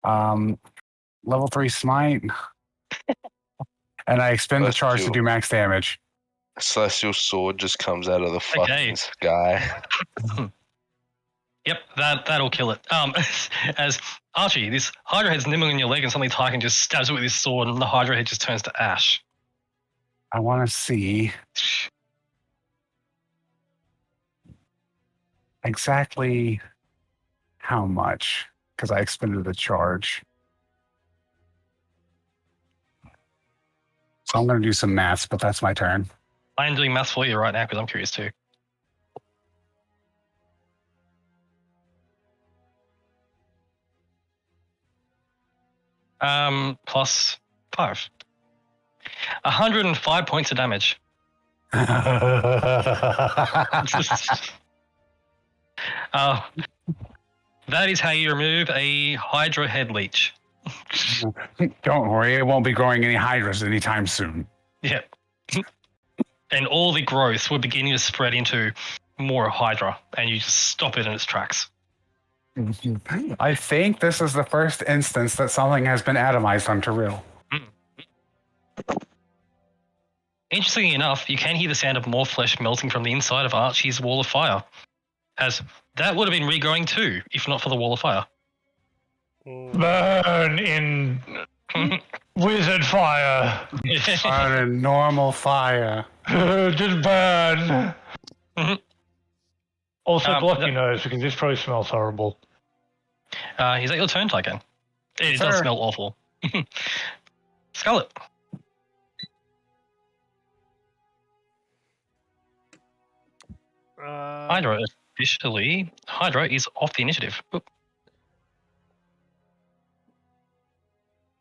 Level 3 smite. And I expend the Let's charge do to it. do max damage. Celestial sword just comes out of the fucking Okay. sky. Yep, that'll kill it. As Archie, this Hydra head's nibbling on your leg, and suddenly Tarkan just stabs it with his sword, and the Hydra head just turns to ash. I want to see exactly how much, because I expended the charge. So I'm going to do some maths, but that's my turn. I am doing maths for you right now because I'm curious too. Plus 5. 105 points of damage. That is how you remove a Hydra head leech. Don't worry, it won't be growing any hydras anytime soon. Yep. And all the growth will begin to spread into more Hydra, and you just stop it in its tracks. I think this is the first instance that something has been atomized onto real. Interestingly enough, you can hear the sound of more flesh melting from the inside of Archie's wall of fire, as that would have been regrowing too, if not for the wall of fire. Burn in wizard fire. On a normal fire. Just burn. Also, block your that- nose because this probably smells horrible. Is that your turn, Tyken? It Sure. does smell awful. Scarlet. Hydra officially. Hydra is off the initiative. Oop.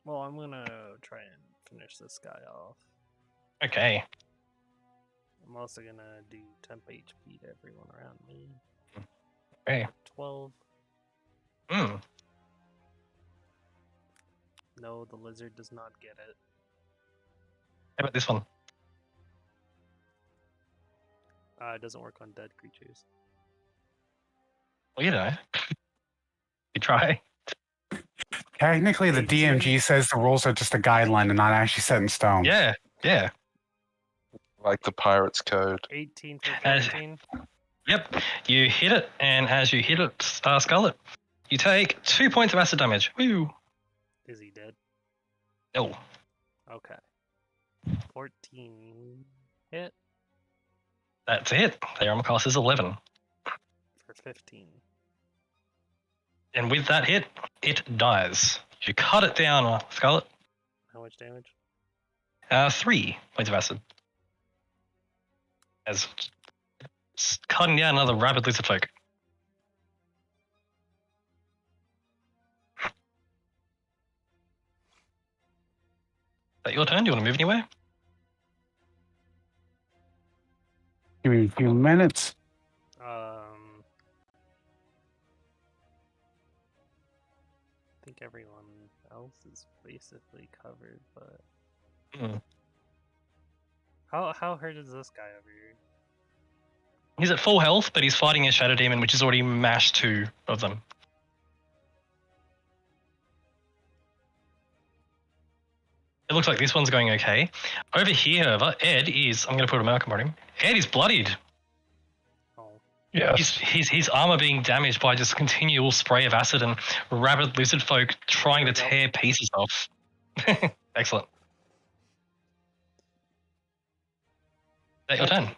Well, I'm gonna try and finish this guy off. Okay. I'm also gonna do temp HP to everyone around me. Okay. 12. Hmm. No, the lizard does not get it. How about this one? It doesn't work on dead creatures. Well, you know. You try. Technically, the DMG says the rules are just a guideline and not actually set in stone. Yeah. Yeah. Like the pirate's code. 18 for As- 13. Yep. You hit it, and as you hit it, Scarlet, you take 2 points of acid damage. Woo. Is he dead? No. Okay. 14 hit That's it. Their armor class is 11. for 15. And with that hit, it dies. You cut it down, Scarlet. How much damage? 3 points of acid. As cutting down another rabid lizard folk. Is that your turn? Do you want to move anywhere? Give me a few minutes. I think everyone else is basically covered, but how hurt is this guy over here? He's at full health, but he's fighting a Shadow Demon, which has already mashed 2 of them. It looks like this one's going okay. Over here, however, Ed is... I'm going to put a marker on him. Ed is bloodied. Oh. Yeah. His armor being damaged by just continual spray of acid and rabid lizard folk trying to tear pieces off. Excellent. Is that your turn?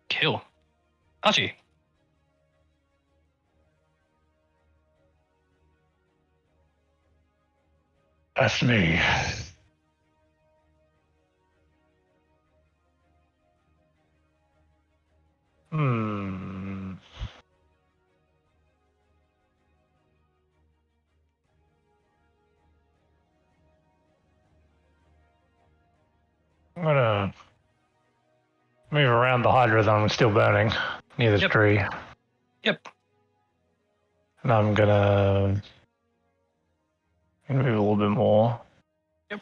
Kill. Archie. That's me. Hmm. I'm gonna move around the Hydra that I'm still burning near this tree. Yep. And I'm gonna move a little bit more. Yep.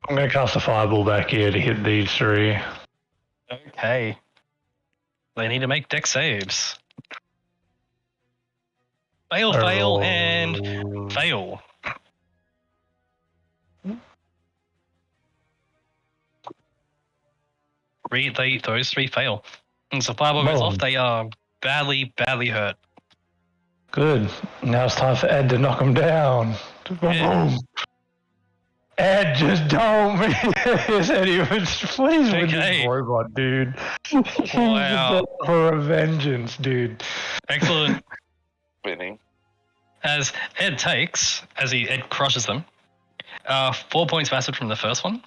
I'm gonna cast a fireball back here to hit these 3. Okay. They need to make dex saves. Fail, fail, and fail. Those 3 fail. And so fireball goes off, they are badly, badly hurt. Good. Now it's time for Ed to knock him down. Boom. Ed, just don't miss anyone. Please win this robot, dude. Wow. For a vengeance, dude. Excellent. Winning. As Ed takes, Ed crushes them, 4 points of acid from the first one.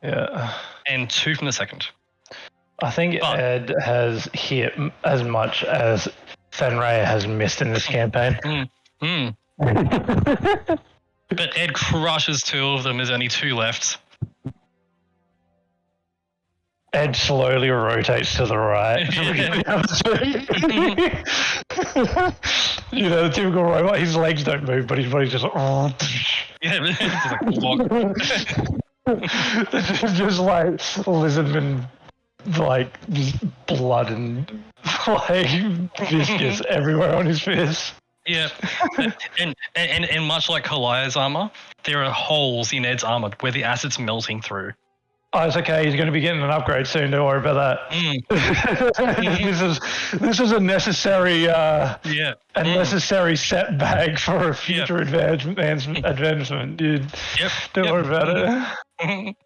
Yeah. And 2 from the second. I think Ed has hit as much as Fenrir has missed in this campaign. But Ed crushes 2 of them. There's only 2 left. Ed slowly rotates to the right. You know, the typical robot, his legs don't move, but his body's just like, oh. Yeah, it's like, just like lizardman, like just blood and like viscous everywhere on his face. Yeah, and much like Kalaya's armor, there are holes in Ed's armor where the acid's melting through. Oh, it's okay. He's going to be getting an upgrade soon. Don't worry about that. This is a necessary necessary setback for a future advancement, dude. Yep. Don't worry about it.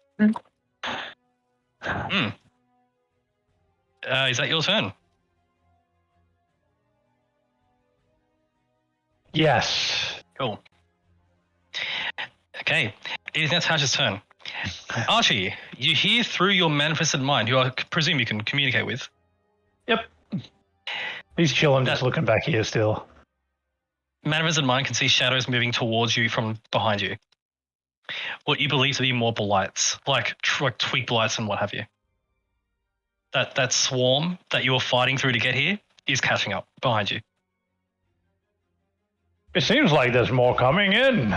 Is that your turn? Yes. Cool. Okay, it is now Tasha's turn. Archie, you hear through your manifested mind, who I presume you can communicate with. Yep. He's chilling, just looking back here still. Manifested mind can see shadows moving towards you from behind you. What you believe to be more blights, like twig blights and what have you. That swarm that you were fighting through to get here is catching up behind you. It seems like there's more coming in.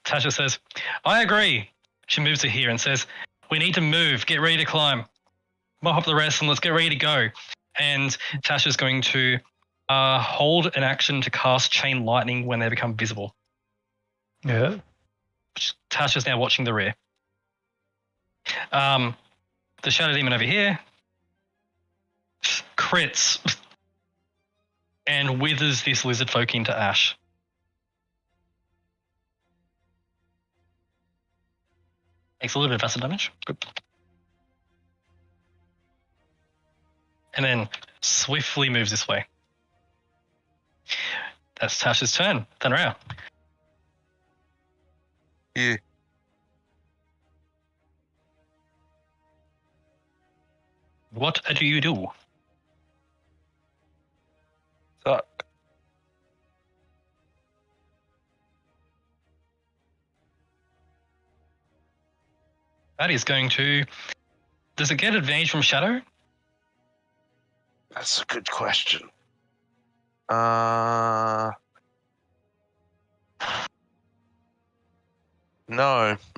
Tasha says, I agree. She moves to here and says, we need to move, get ready to climb. Mop up the rest and let's get ready to go. And Tasha's going to hold an action to cast Chain Lightning when they become visible. Yeah. Tasha's now watching the rear. The Shadow Demon over here crits and withers this lizard folk into ash. Takes a little bit of acid damage. Good. And then swiftly moves this way. That's Tasha's turn. Thunrao. Yeah. What do you do? Suck. That is going to. Does it get advantage from Shadow? That's a good question. No,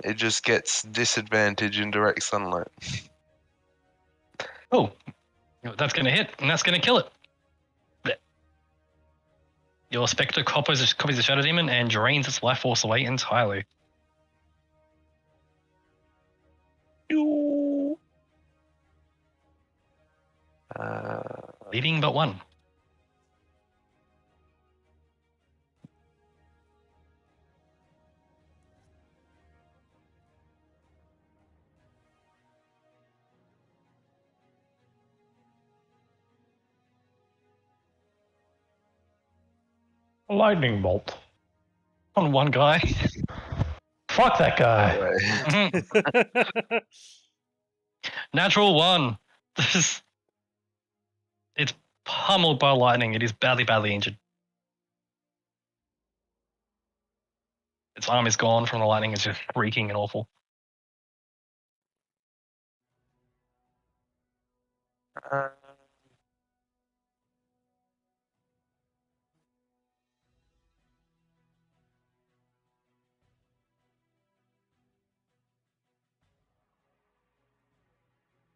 it just gets disadvantage in direct sunlight. Oh, that's going to hit, and that's going to kill it. Your Spectre copies the Shadow Demon and drains its life force away entirely. Leaving but one. Lightning bolt. On one guy. Fuck that guy. Natural one. It's pummeled by lightning. It is badly injured. Its arm is gone from the lightning. It's just freaking and awful.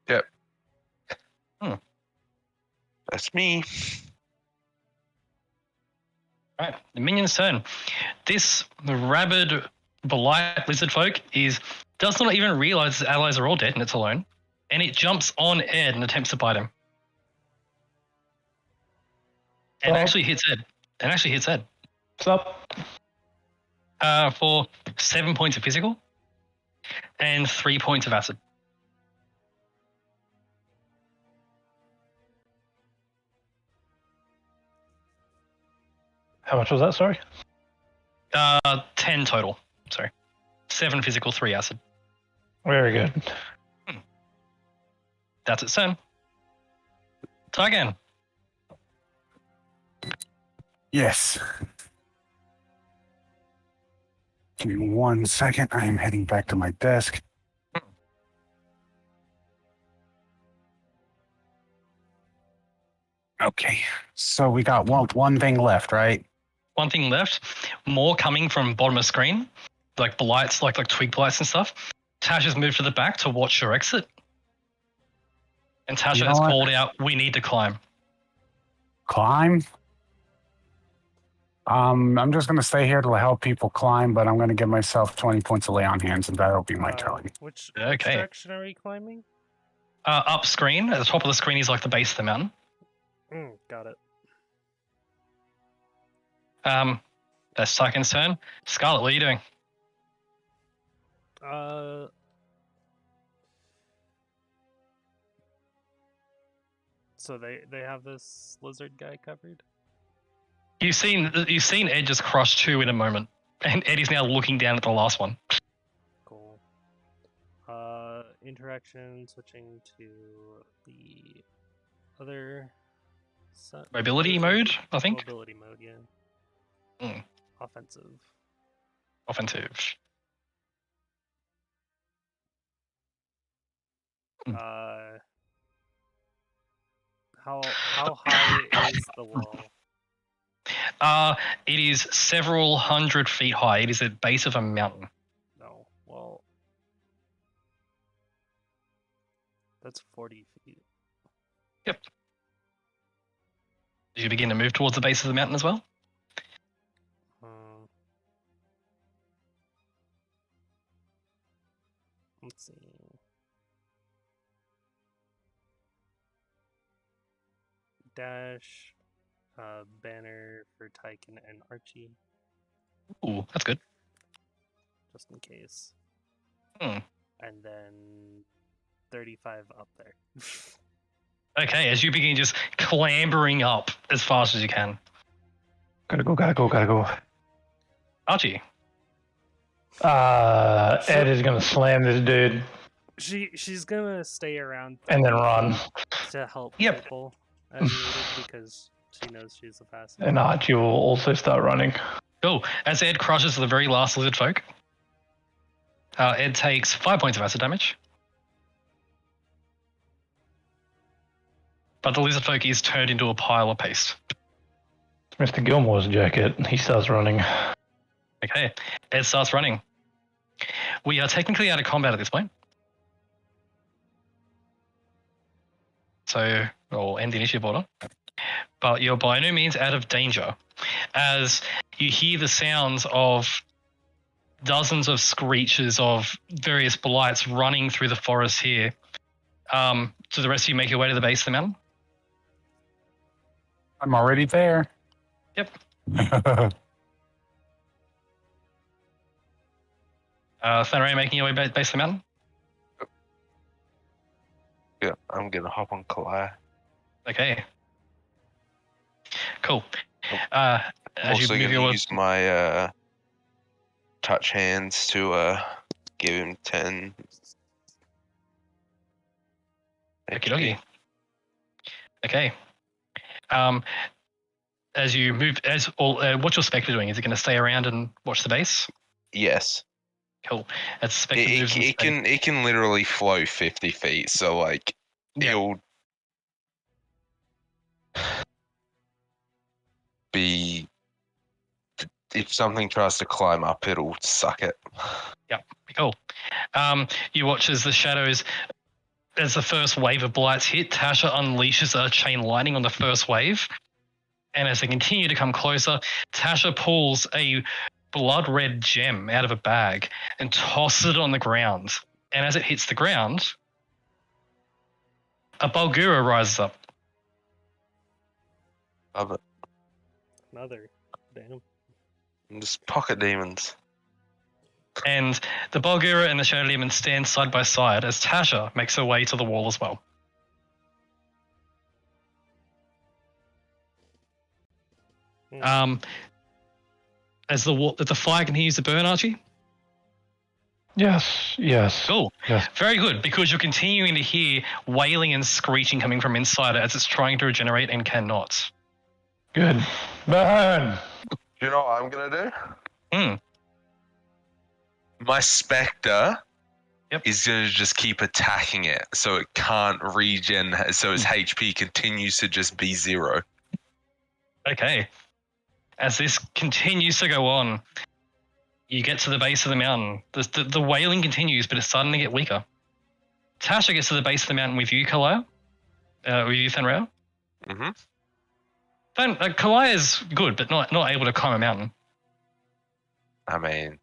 Yep. Hmm. That's me. Right, the minion's turn. This rabid Belite lizard folk does not even realize its allies are all dead and it's alone. And it jumps on Ed and attempts to bite him. And actually hits Ed. What's up? For 7 points of physical and 3 points of acid. How much was that, sorry? 10 total. Sorry. 7 physical, 3 acid. Very good. That's its turn. Try again. Yes. Give me 1 second. I am heading back to my desk. Okay. So we got one thing left, right? One thing left. More coming from bottom of screen. Like blights, like twig blights and stuff. Tash has moved to the back to watch your exit. And Tasha has called out, we need to climb. Climb? I'm just going to stay here to help people climb, but I'm going to give myself 20 points of lay on hands, and that'll be my turn. Which Okay. direction are we climbing? Up screen. At the top of the screen is like the base of the mountain. Got it. That's Tyken's turn. Scarlet, what are you doing? So they have this lizard guy covered? You've seen Ed just crush 2 in a moment. And Eddie's now looking down at the last one. Cool. Interaction, switching to the other... Mobility mode, I think? Mobility mode, yeah. Offensive. How high is the wall? It is several hundred feet high. It is at the base of a mountain. No, well, that's 40 feet. Yep. Did you begin to move towards the base of the mountain as well? Let's see. Dash, banner for Tyken and Archie. Ooh, that's good. Just in case. And then 35 up there. Okay, as you begin just clambering up as fast as you can. Gotta go. Archie. Ed is gonna slam this dude. She's gonna stay around and then run. to help Yep. people as needed because she knows she's the fastest. And Archie will also start running. Cool. As Ed crushes the very last lizard folk, Ed takes 5 points of acid damage. But the lizard folk is turned into a pile of paste. It's Mr. Gilmore's jacket. He starts running. Okay. Ed starts running. We are technically out of combat at this point. So, we'll end the initiative order. But you're by no means out of danger, as you hear the sounds of dozens of screeches of various blights running through the forest here. So the rest of you make your way to the base of the mountain? I'm already there. Yep. Thanray making your way base of the mountain? Yeah, I'm gonna hop on Kalaya. Okay. Cool. I'm As also you move gonna your use my touch hands to give him 10. Okie dokie. Okay. As you move, what's your Spectre doing? Is it going to stay around and watch the base? Yes. Cool. As Spectre moves, It can literally flow 50 feet, so like Yeah. it'll be. If something tries to climb up, it'll suck it. Cool. You watch as the shadows, as the first wave of blights hit, Tasha unleashes a chain lightning on the first wave. And as they continue to come closer, Tasha pulls a blood red gem out of a bag and tosses it on the ground. And as it hits the ground, a Bulgura rises up. Love it. Another. Damn. And just pocket demons. And the Bulgura and the Shadow Demon stand side by side as Tasha makes her way to the wall as well. As the fire continues to burn, Archie? Yes. Cool. Yes. Very good, because you're continuing to hear wailing and screeching coming from inside it as it's trying to regenerate and cannot. Good. Burn! Do you know what I'm gonna do? My Spectre is gonna just keep attacking it, so it can't regen, so its HP continues to just be 0. Okay. As this continues to go on, you get to the base of the mountain. The wailing continues, but it's starting to get weaker. Tasha gets to the base of the mountain with you, Kalaya. With you, Thanrail. Mm-hmm. Kalaya's good, but not able to climb a mountain. I mean,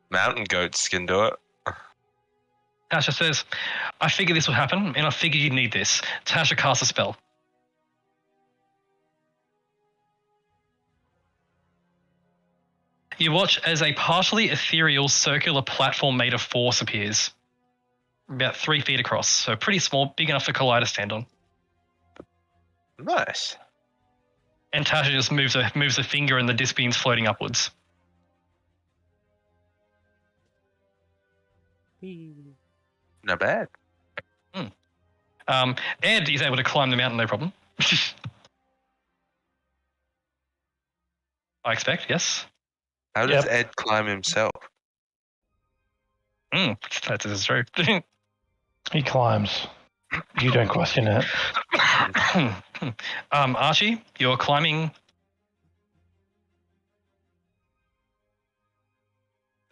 mountain goats can do it. Tasha says, I figured this would happen, and I figured you'd need this. Tasha casts a spell. You watch as a partially ethereal circular platform made of force appears. About 3 feet across, so pretty small, big enough for Kalaya to stand on. Nice. And Tasha just moves a finger and the disc beams floating upwards. Not bad. Ed is able to climb the mountain, no problem. I expect, yes. How does Ed climb himself? That is true. He climbs. You don't question it. Archie, you're climbing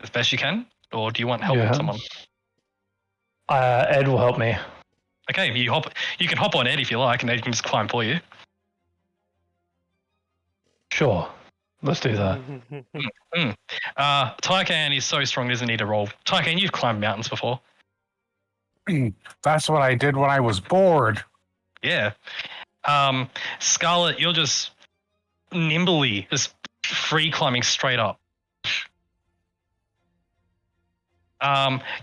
as best you can, or do you want help from someone? Ed will help me. Okay, you can hop on Ed if you like, and Ed can just climb for you. Sure. Let's do that. Taikan is so strong, doesn't need a roll. Taikan, you've climbed mountains before. That's what I did when I was bored. Yeah. Scarlet, you're just nimbly, just free climbing straight up.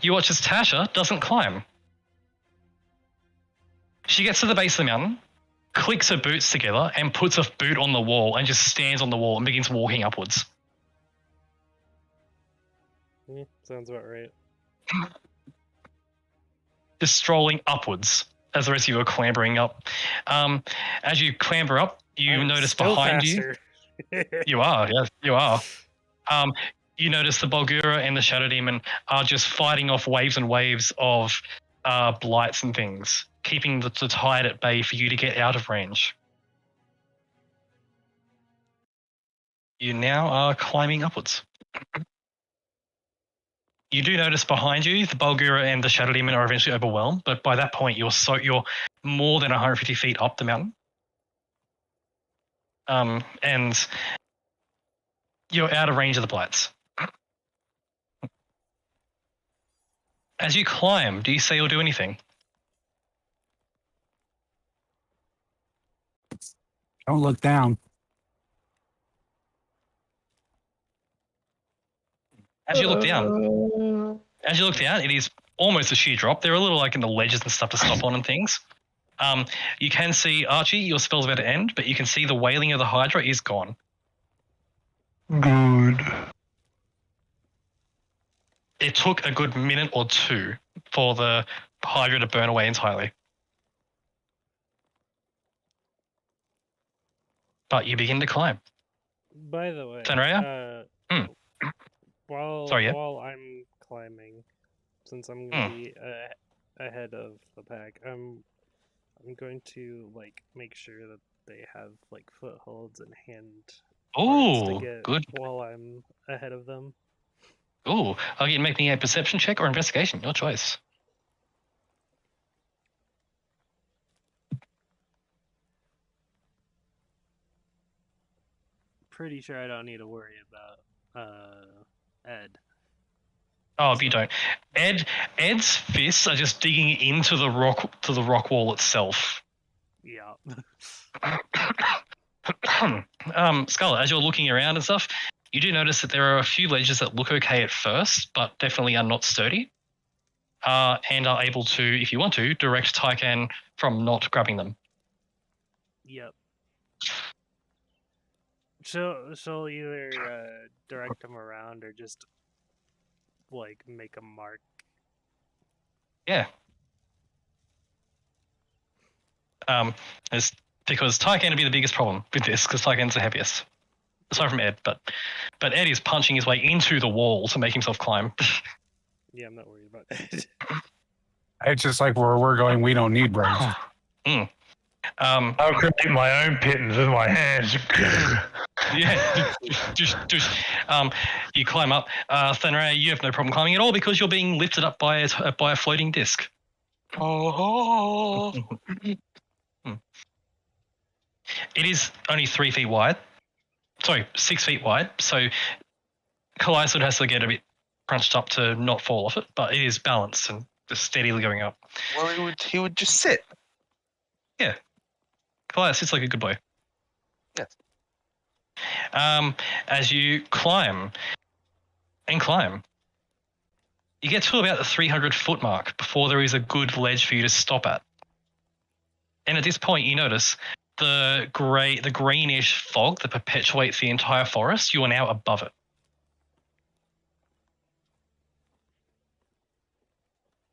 You watch as Tasha doesn't climb. She gets to the base of the mountain, clicks her boots together and puts a boot on the wall and just stands on the wall and begins walking upwards. Sounds about right. Just strolling upwards as the rest of you are clambering up. As you clamber up, you notice behind you. You are, yes, you are. You notice the Bulgura and the Shadow Demon are just fighting off waves and waves of blights and things, keeping the tide at bay for you to get out of range. You now are climbing upwards. You do notice behind you, the Bulgura and the Shadow Demon are eventually overwhelmed, but by that point, you're more than 150 feet up the mountain. And you're out of range of the blights. As you climb, do you say or do anything? Don't look down. As you look down, it is almost a sheer drop. There are a little like in the ledges and stuff to stop on and things. You can see, Archie, your spell's about to end, but you can see the wailing of the Hydra is gone. Good. It took a good minute or two for the Hydra to burn away entirely. But you begin to climb. By the way, Fenrir? while I'm climbing, since I'm gonna be ahead of the pack, I'm going to like make sure that they have like footholds and hand to get good. while I'm ahead of them. Ooh, are you making a perception check or investigation? Your choice. Pretty sure I don't need to worry about Ed. Oh, if you don't. Ed's fists are just digging into the rock wall itself. Yeah. Scarlet, as you're looking around and stuff, you do notice that there are a few ledges that look okay at first, but definitely are not sturdy, and are able to, if you want to, direct Tycan from not grabbing them. Yep. She'll either direct them around or just like make a mark. Yeah. Because Tycan would be the biggest problem with this, because Tycan's the heaviest. Aside from Ed, but Ed is punching his way into the wall to make himself climb. Yeah, I'm not worried about Ed. It's just like where we're going, we don't need brakes. I'll create my own pittance with my hands. Yeah. You climb up. Fenrir, you have no problem climbing at all because you're being lifted up by a floating disc. It is only 3 feet wide. Sorry, 6 feet wide. So Calliope has to get a bit crunched up to not fall off it, but it is balanced and just steadily going up. Well, he would just sit. Yeah. Calliope sits like a good boy. Yes. As you climb, you get to about the 300-foot mark before there is a good ledge for you to stop at. And at this point, you notice the greenish fog that perpetuates the entire forest. You are now above it.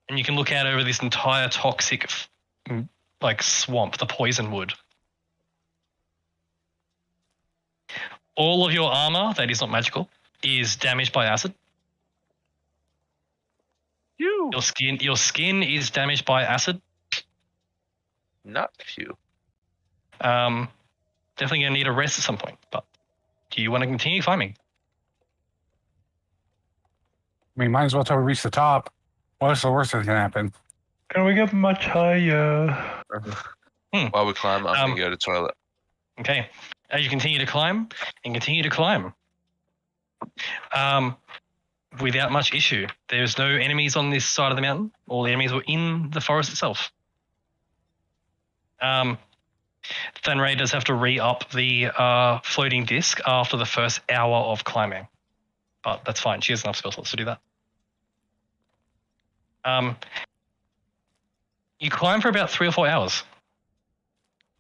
And you can look out over this entire toxic swamp, the poison wood. All of your armor that is not magical is damaged by acid. Your skin is damaged by acid. Not few. Definitely gonna need a rest at some point. But do you want to continue climbing? I mean, might as well till we reach the top. What's the worst that can happen? Can we get much higher? While we climb, I'm gonna go to the toilet. Okay. As you continue to climb, without much issue. There's no enemies on this side of the mountain. All the enemies were in the forest itself. Fenrir does have to re-up the floating disc after the first hour of climbing. But that's fine. She has enough spell slots to do that. You climb for about 3 or 4 hours.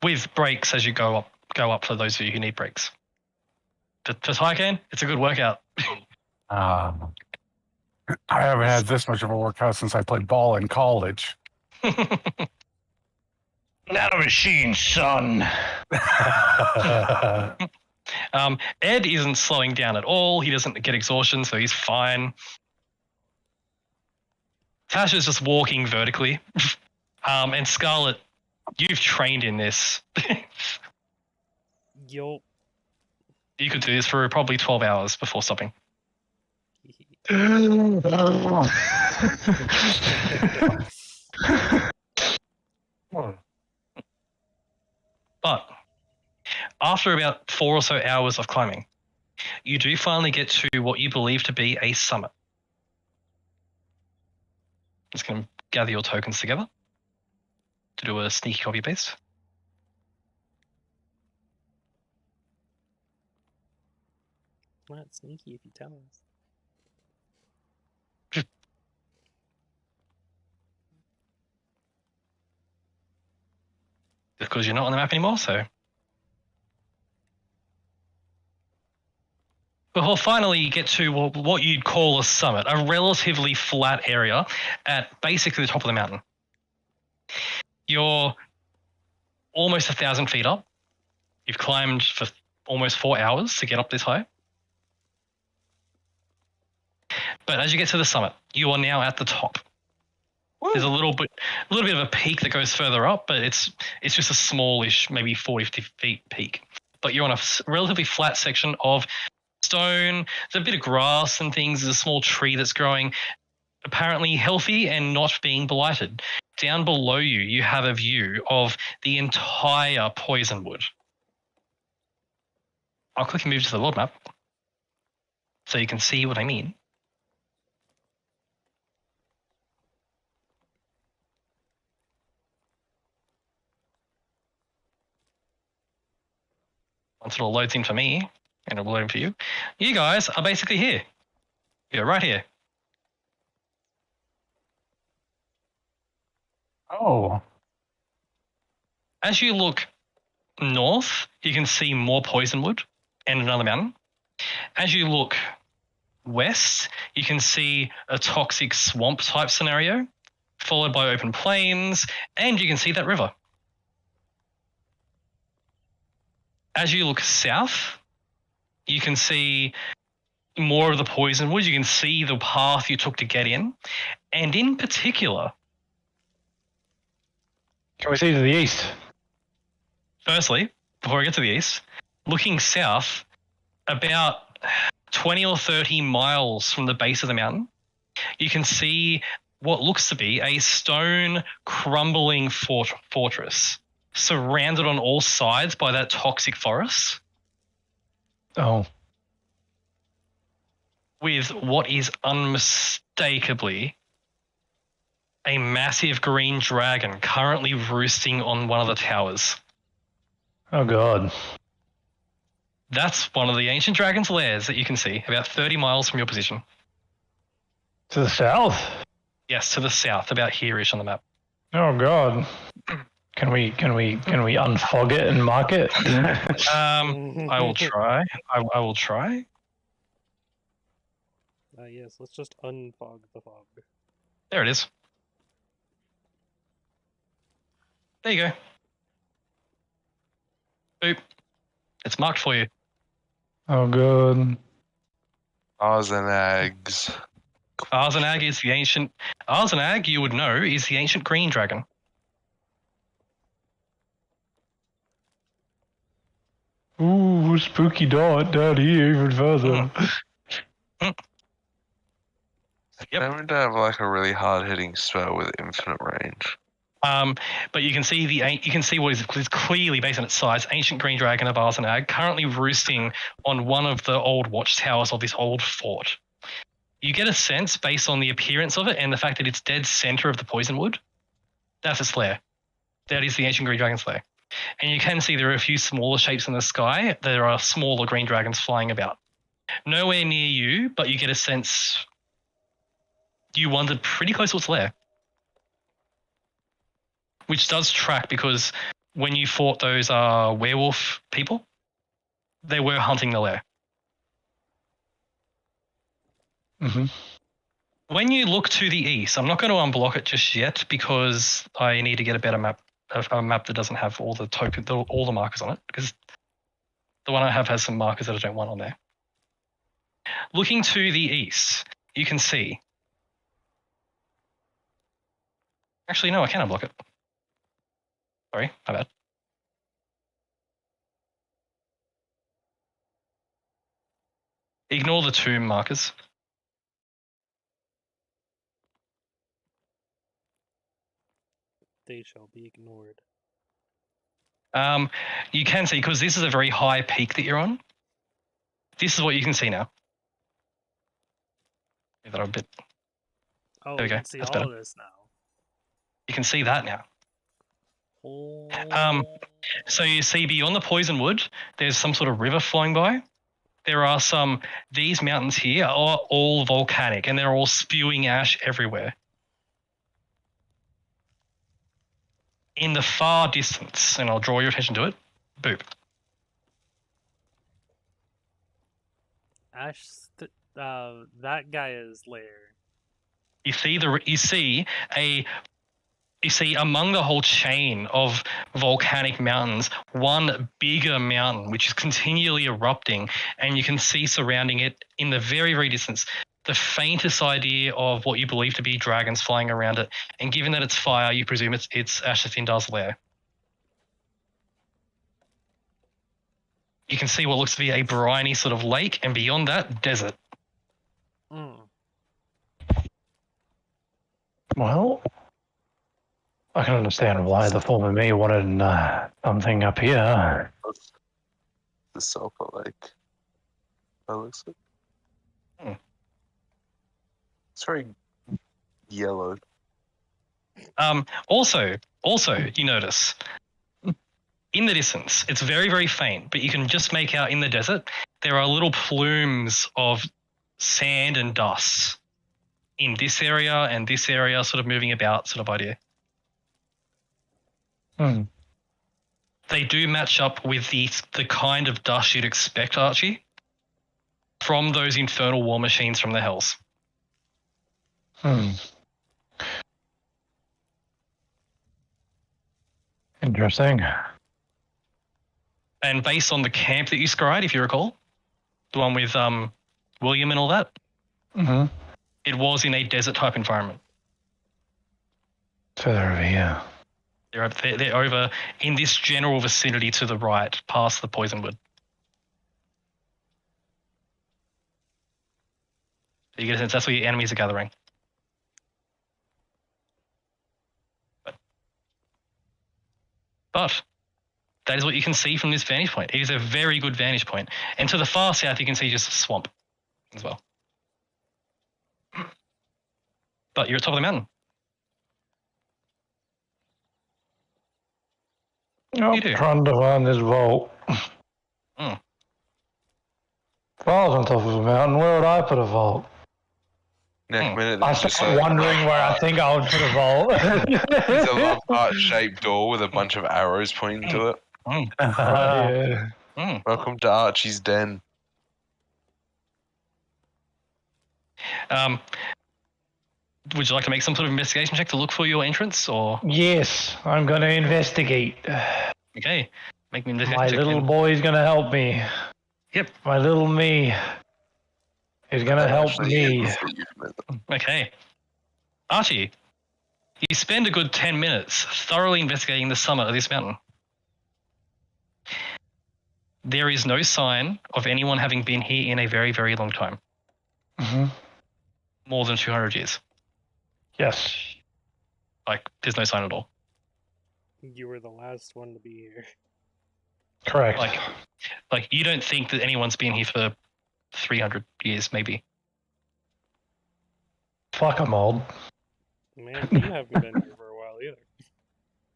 with breaks as you go up for those of you who need breaks. For Tycan, it's a good workout. I haven't had this much of a workout since I played ball in college. Nanomachine, son. Ed isn't slowing down at all. He doesn't get exhaustion, so he's fine. Tasha's just walking vertically. And Scarlet, you've trained in this. Yup. You could do this for probably 12 hours before stopping. But after about 4 or so hours of climbing, you do finally get to what you believe to be a summit. Just going to gather your tokens together to do a sneaky copy paste. Not sneaky if you tell us. Because you're not on the map anymore, so. But we'll finally get to what you'd call a summit, a relatively flat area at basically the top of the mountain. You're almost 1,000 feet up. You've climbed for almost 4 hours to get up this high. But as you get to the summit, you are now at the top. There's a little bit of a peak that goes further up, but it's just a smallish, maybe 40, 50 feet peak. But you're on a relatively flat section of stone. There's a bit of grass and things. There's a small tree that's growing, apparently healthy and not being blighted. Down below you, you have a view of the entire Poisonwood. I'll quickly move to the world map so you can see what I mean. Once it all loads in for me, and it'll load in for you, you guys are basically here. You're right here. Oh. As you look north, you can see more Poisonwood and another mountain. As you look west, you can see a toxic swamp type scenario, followed by open plains, and you can see that river. As you look south, you can see more of the Poisonwood. You can see the path you took to get in. And in particular... Can we see to the east? Firstly, before I get to the east, looking south, about 20 or 30 miles from the base of the mountain, you can see what looks to be a stone crumbling fortress, surrounded on all sides by that toxic forest. Oh. With what is unmistakably a massive green dragon currently roosting on one of the towers. Oh, God. That's one of the ancient dragon's lairs that you can see, about 30 miles from your position. To the south? Yes, to the south, about here-ish on the map. Oh, God. Can we unfog it and mark it? I will try. I will try. Yes, let's just unfog the fog. There it is. There you go. Boop. It's marked for you. Oh, good. Arzenags. Arzenag is the ancient... Arzenag, you would know, is the ancient green dragon. Ooh, spooky dot down here even further. Yep. I would have like a really hard-hitting spell with infinite range. But you can see what is clearly, based on its size, ancient green dragon of Arzenag, currently roosting on one of the old watchtowers of this old fort. You get a sense, based on the appearance of it and the fact that it's dead center of the Poisonwood, that's its lair. That is the ancient green dragon's lair. And you can see there are a few smaller shapes in the sky. There are smaller green dragons flying about. Nowhere near you, but you get a sense you wandered pretty close to its lair. Which does track because when you fought those werewolf people, they were hunting the lair. Mm-hmm. When you look to the east, I'm not going to unblock it just yet because I need to get a better map, a map that doesn't have all the all the markers on it, because the one I have has some markers that I don't want on there. Looking to the east, you can see. Actually, no, I can unblock it. Sorry, my bad. Ignore the tomb markers. They shall be ignored. You can see, because this is a very high peak that you're on. This is what you can see now. Give that a bit. Oh, There we you go. can see That's all better. of this now. You can see that now. Oh. So you see beyond the poison wood, there's some sort of river flowing by. There are these mountains here are all volcanic and they're all spewing ash everywhere. In the far distance, and I'll draw your attention to it, boop. Ash, that guy is lair. You see among the whole chain of volcanic mountains, one bigger mountain which is continually erupting, and you can see surrounding it in the very, very distance the faintest idea of what you believe to be dragons flying around it. And given that it's fire, you presume it's Ash'Thindar's lair. You can see what looks to be a briny sort of lake, and beyond that, desert. Well, I can understand why the former me wanted something up here. The sulfur lake. That looks like. It's very yellow. Also, you notice in the distance, it's very, very faint, but you can just make out in the desert, there are little plumes of sand and dust in this area and this area, sort of moving about sort of idea. They do match up with the kind of dust you'd expect, Archie, from those infernal war machines from the Hells. Interesting. And based on the camp that you scried, if you recall, the one with William and all that, it was in a desert type environment. Further over here. They're over in this general vicinity to the right, past the poison wood. So you get a sense that's where your enemies are gathering. But that is what you can see from this vantage point. It is a very good vantage point. And to the far south, you can see just a swamp as well. But you're at the top of the mountain. I'm trying to find this vault. If I was on top of a mountain, where would I put a vault? Next minute, I start wondering where I think I would put a vault. There's a love heart-shaped door with a bunch of arrows pointing to it. Welcome to Archie's den. Would you like to make some sort of investigation check to look for your entrance, or? Yes, I'm going to investigate. Okay, make me investigate. My little boy's going to help me. Yep. My little me is going to help me. Okay. Archie, you spend a good 10 minutes thoroughly investigating the summit of this mountain. There is no sign of anyone having been here in a very, very long time. More than 200 years. Yes. Like, there's no sign at all. You were the last one to be here. Correct. Like you don't think that anyone's been here for 300 years, maybe. Fuck, I'm old. Man, you haven't been here for a while either.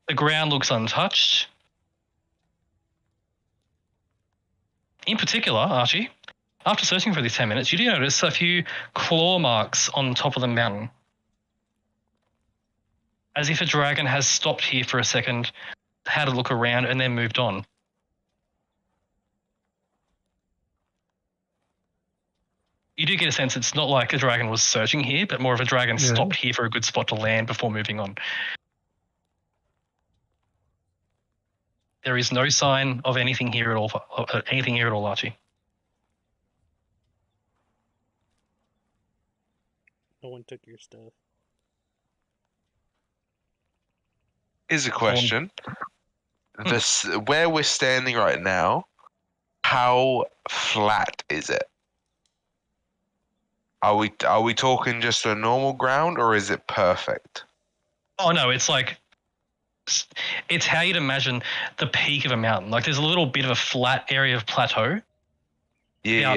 The ground looks untouched. In particular, Archie, after searching for these 10 minutes, you do notice a few claw marks on top of the mountain. As if a dragon has stopped here for a second, had a look around, and then moved on. You do get a sense it's not like a dragon was searching here, but more of a dragon stopped here for a good spot to land before moving on. There is no sign of anything here at all. Archie. No one took your stuff. Here's a question. Where we're standing right now, how flat is it? Are we talking just a normal ground, or is it perfect? Oh no, it's like it's how you'd imagine the peak of a mountain. Like there's a little bit of a flat area of plateau. Yeah,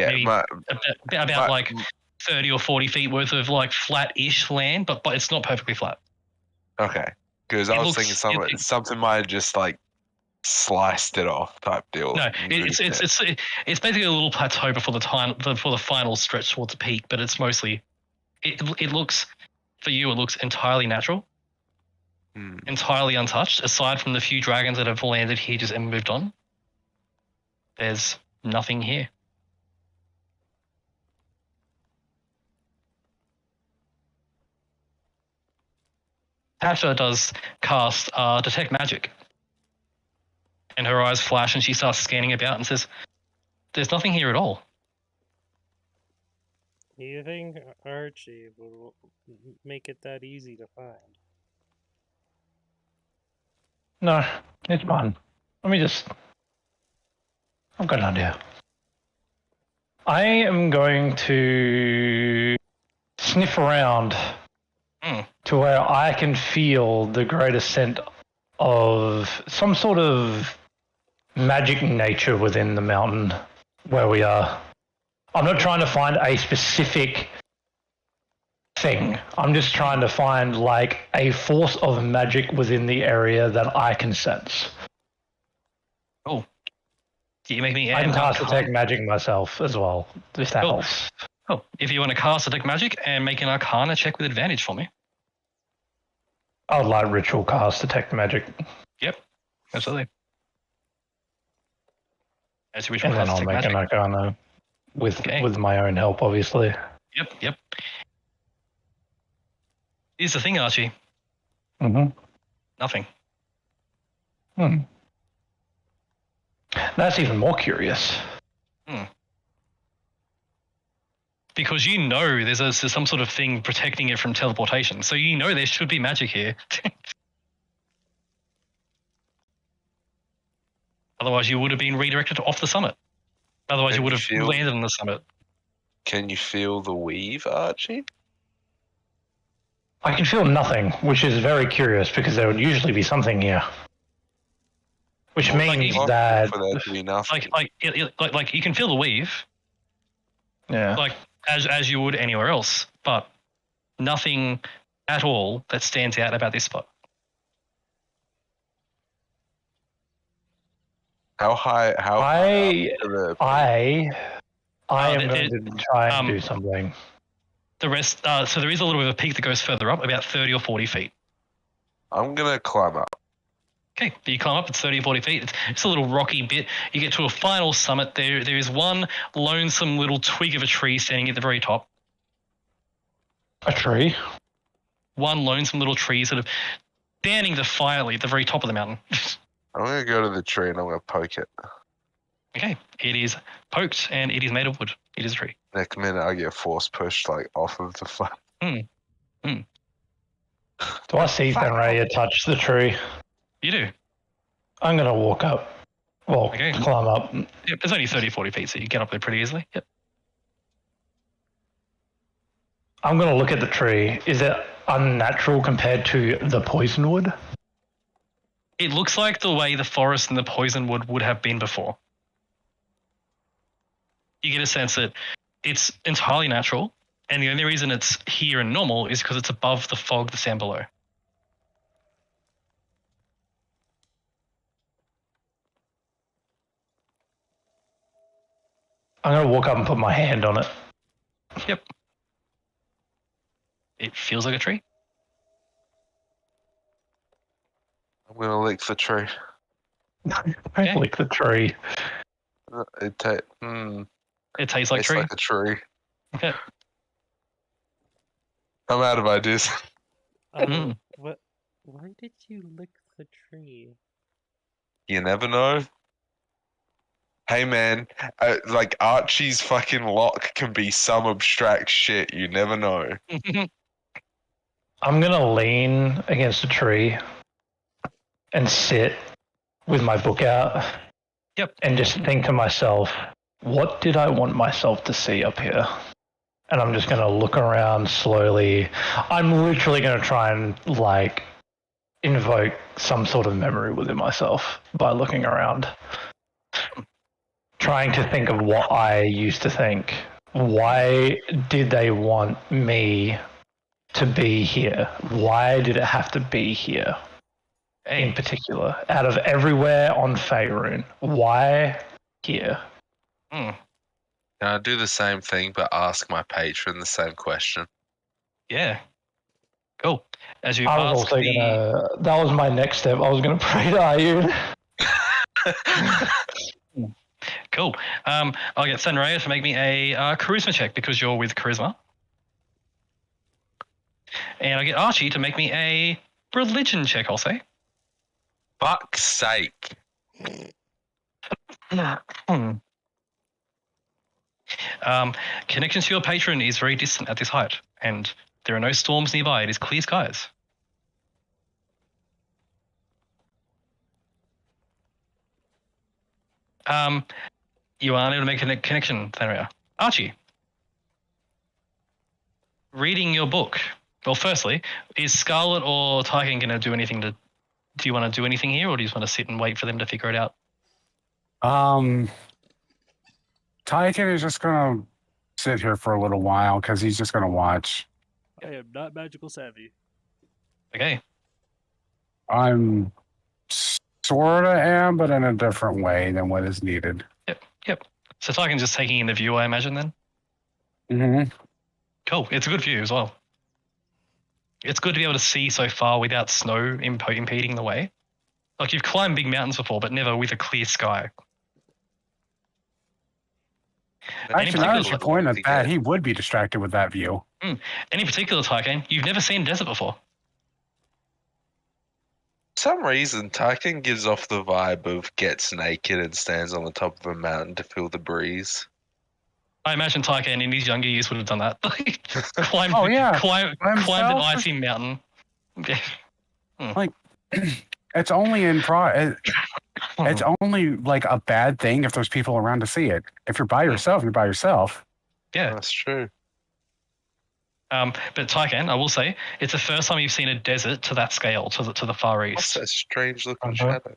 about like 30 or 40 feet worth of like flat-ish land, but it's not perfectly flat. Okay, because I was thinking something might have just like sliced it off type deal. No, it's basically a little plateau before the final stretch towards the peak, but it's mostly it looks for you. It looks entirely natural, entirely untouched. Aside from the few dragons that have landed here just and moved on, there's nothing here. Tasha does cast Detect Magic. And her eyes flash and she starts scanning about and says, there's nothing here at all. You think Archie will make it that easy to find? No, it's mine. I've got an idea. I am going to sniff around to where I can feel the greatest scent of some sort of magic nature within the mountain where we are. I'm not trying to find a specific thing. I'm just trying to find like a force of magic within the area that I can sense. Oh. Do you make me I can cast Detect Magic myself as well, if that helps. Oh, if you want to cast Detect Magic and make an Arcana check with advantage for me. I would like Ritual cast Detect Magic. Yep, absolutely. And then I'll make an Arcana with my own help, obviously. Yep. Here's the thing, Archie. Nothing. That's even more curious. Because you know there's some sort of thing protecting it from teleportation. So you know there should be magic here. Otherwise you would have been redirected off the summit. Otherwise you would have landed on the summit. Can you feel the weave, Archie? I can feel nothing, which is very curious because there would usually be something here. Which means that like you can feel the weave. Yeah. Like as you would anywhere else, but nothing at all that stands out about this spot. How high? I am going to try and do something. The rest, so there is a little bit of a peak that goes further up, about 30 or 40 feet. I'm going to climb up. Okay, you climb up, it's 30 or 40 feet. It's a little rocky bit. You get to a final summit. There is one lonesome little twig of a tree standing at the very top. A tree? One lonesome little tree sort of standing defiantly at the very top of the mountain. I'm going to go to the tree and I'm going to poke it. Okay, it is poked and it is made of wood. It is a tree. Next minute I get force pushed like off of the front. Do I see Fenraya touch the tree? You do. I'm going to walk up. Well, climb up. Yep, it's only 30, 40 feet, so you get up there pretty easily. Yep. I'm going to look at the tree. Is it unnatural compared to the poison wood? It looks like the way the forest and the poison wood would have been before. You get a sense that it's entirely natural, and the only reason it's here and normal is because it's above the fog that's down below. I'm going to walk up and put my hand on it. Yep. It feels like a tree. I'm going to lick the tree. Don't lick the tree. It tastes like tastes tree. like a tree. Okay. I'm out of ideas. What? Why did you lick the tree? You never know. Hey man, like Archie's fucking lock can be some abstract shit. You never know. I'm gonna lean against a tree and sit with my book out. Yep. And just think to myself, what did I want myself to see up here? And I'm just gonna look around slowly. I'm literally gonna try and like invoke some sort of memory within myself by looking around. Trying to think of what I used to think. Why did they want me to be here? Why did it have to be here? In particular, out of everywhere on Faerun, why here? I'll do the same thing, but ask my patron the same question. Yeah. Cool. As you I was ask also gonna. That was my next step. I was gonna pray to Ayun. Cool. I'll get Sanraya to make me a charisma check because you're with charisma. And I get Archie to make me a religion check, I'll say. Fuck's sake. Connection to your patron is very distant at this height, and there are no storms nearby. It is clear skies. You are unable to make a connection, Tharia. Archie, reading your book. Well, firstly, is Scarlet or Tyken going to do anything to... Do you want to do anything here, or do you just want to sit and wait for them to figure it out? Tyken is just gonna sit here for a little while because he's just gonna watch. I am not magical savvy. Okay. I'm sorta am, but in a different way than what is needed. Yep. So Tyken's just taking in the view, I imagine, then? Mm-hmm. Cool. It's a good view as well. It's good to be able to see so far without snow impeding the way. Like, you've climbed big mountains before, but never with a clear sky. Actually, now that you point at that, he would be distracted with that view. Any particular, Tyken, you've never seen a desert before. For some reason, Tyken gives off the vibe of gets naked and stands on the top of a mountain to feel the breeze. I imagine Tyken in his younger years would have done that. climbed an icy mountain. Like, it's only it's only like a bad thing if there's people around to see it. If you're by yourself, you're by yourself. Yeah, that's true. But Tyken, I will say, it's the first time you've seen a desert to that scale, to the far east. What's that strange looking shadow?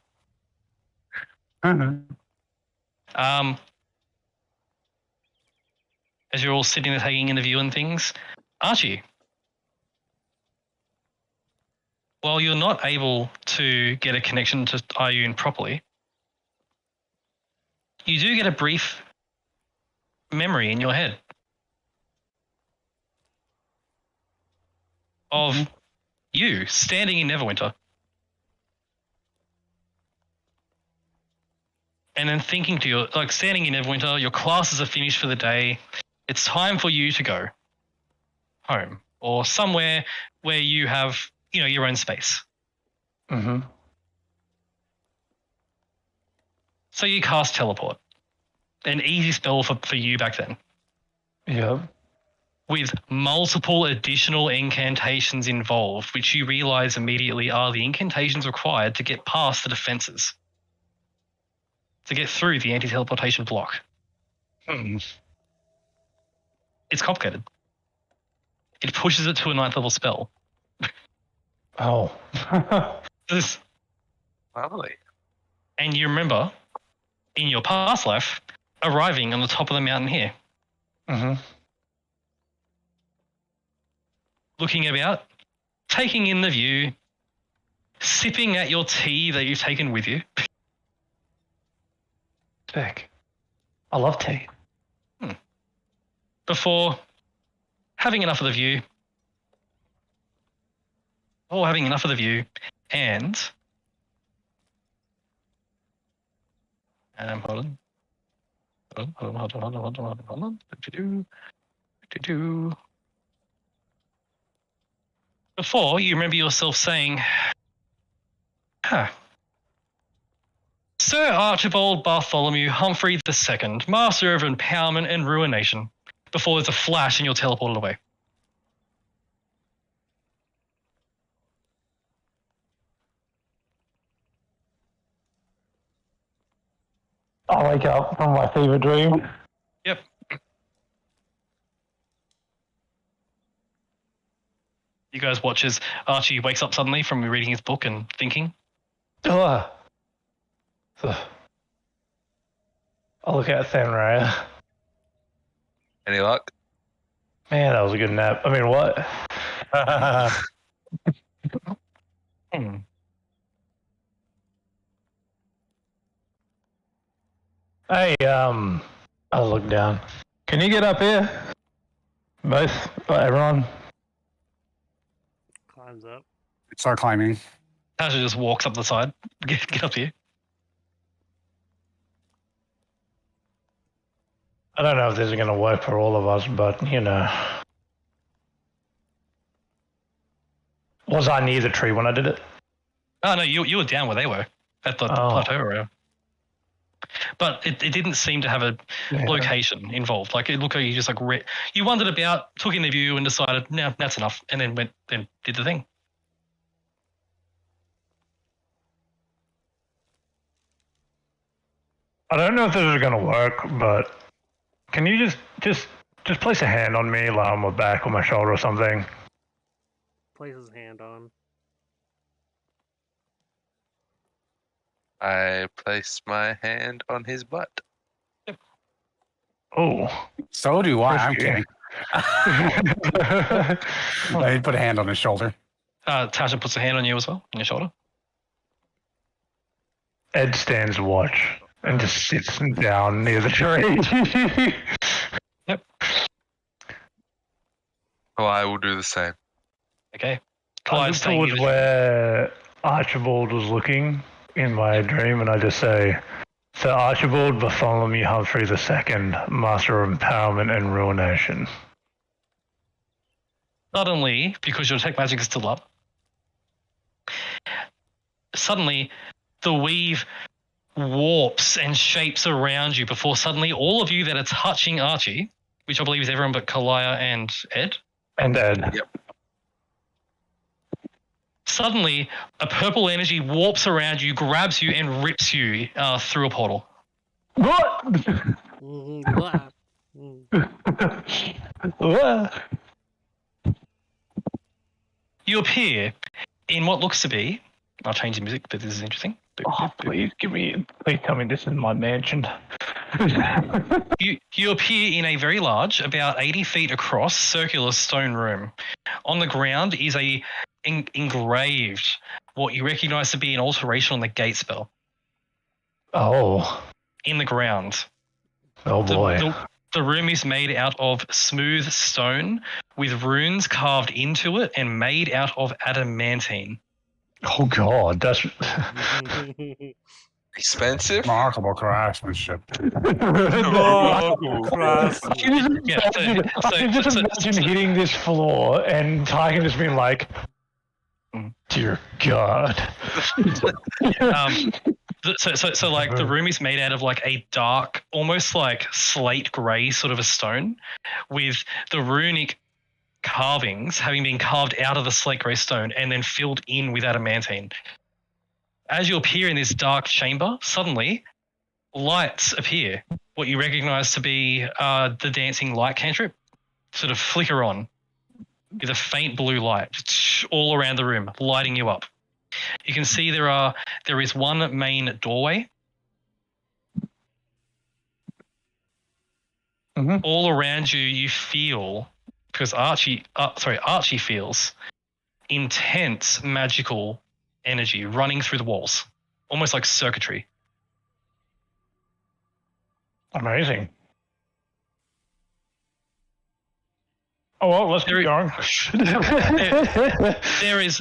As you're all sitting there taking in the view and things, Archie, while you're not able to get a connection to Ayun properly, you do get a brief memory in your head of you standing in Neverwinter and then thinking to your, like, standing in Neverwinter, your classes are finished for the day. It's time for you to go home or somewhere where you have, your own space. Mm-hmm. So you cast Teleport. An easy spell for you back then. Yeah. With multiple additional incantations involved, which you realize immediately are the incantations required to get past the defenses. To get through the anti-teleportation block. It's complicated. It pushes it to a 9th level spell. Oh. Lovely. And you remember, in your past life, arriving on the top of the mountain here. Mm-hmm. Looking about, taking in the view, sipping at your tea that you've taken with you. Sick. I love tea. Before having enough of the view, and Hold on. Hold on. Before, you remember yourself saying, Sir Archibald Bartholomew Humphrey II, Master of Empowerment and Ruination. Before there's a flash and you're teleported away. I wake up from my fever dream. Yep. You guys watch as Archie wakes up suddenly from reading his book and thinking. I look at Thenraya. Any luck? Man, that was a good nap. I mean, what? Hey, I'll look down. Can you get up here? Both? Everyone? Climbs up. Start climbing. Tasha just walks up the side. Get up here. I don't know if this is going to work for all of us, but, you know. Was I near the tree when I did it? Oh, no, you were down where they were. At the plateau area. But it didn't seem to have a location involved. Like, it looked like you just, like, you wandered about, took in the view and decided, no, that's enough, and then went and did the thing. I don't know if this is going to work, but can you just place a hand on me, like on my back or my shoulder or something? Place his hand on. I place my hand on his butt. Yep. Oh. So do I. I'm kidding. I put a hand on his shoulder. Tasha puts a hand on you as well, on your shoulder. Ed stands watch and just sits down near the tree. Yep. Well, I will do the same. Okay. I look towards where Archibald was looking in my dream, and I just say, Sir Archibald Bartholomew Humphrey II, Master of Empowerment and Ruination. Suddenly, because your detect magic is still up, suddenly the weave warps and shapes around you before suddenly all of you that are touching Archie, which I believe is everyone but Kalaya and Ed. And Ed. Yep. Suddenly, a purple energy warps around you, grabs you, and rips you through a portal. What? What? You appear in what looks to be... I'll change the music, but this is interesting. Oh, please tell me this is my mansion. You appear in a very large, about 80 feet across, circular stone room. On the ground is a engraved, what you recognize to be an alteration on the gate spell. Oh. In the ground. Oh boy. The room is made out of smooth stone with runes carved into it and made out of adamantine. Oh god, that's expensive. Remarkable craftsmanship. Remarkable craftsmanship. I can just imagine hitting this floor and Tiger just being like, dear God. So like the room is made out of like a dark, almost like slate grey sort of a stone, with the runic carvings having been carved out of the slate grey stone and then filled in with adamantine. As you appear in this dark chamber, suddenly lights appear, what you recognize to be the dancing light cantrip, sort of flicker on with a faint blue light all around the room, lighting you up. You can see there is one main doorway. Mm-hmm. All around you feel, because Archie feels intense magical energy running through the walls, almost like circuitry. Amazing. Oh well, let's keep going. there is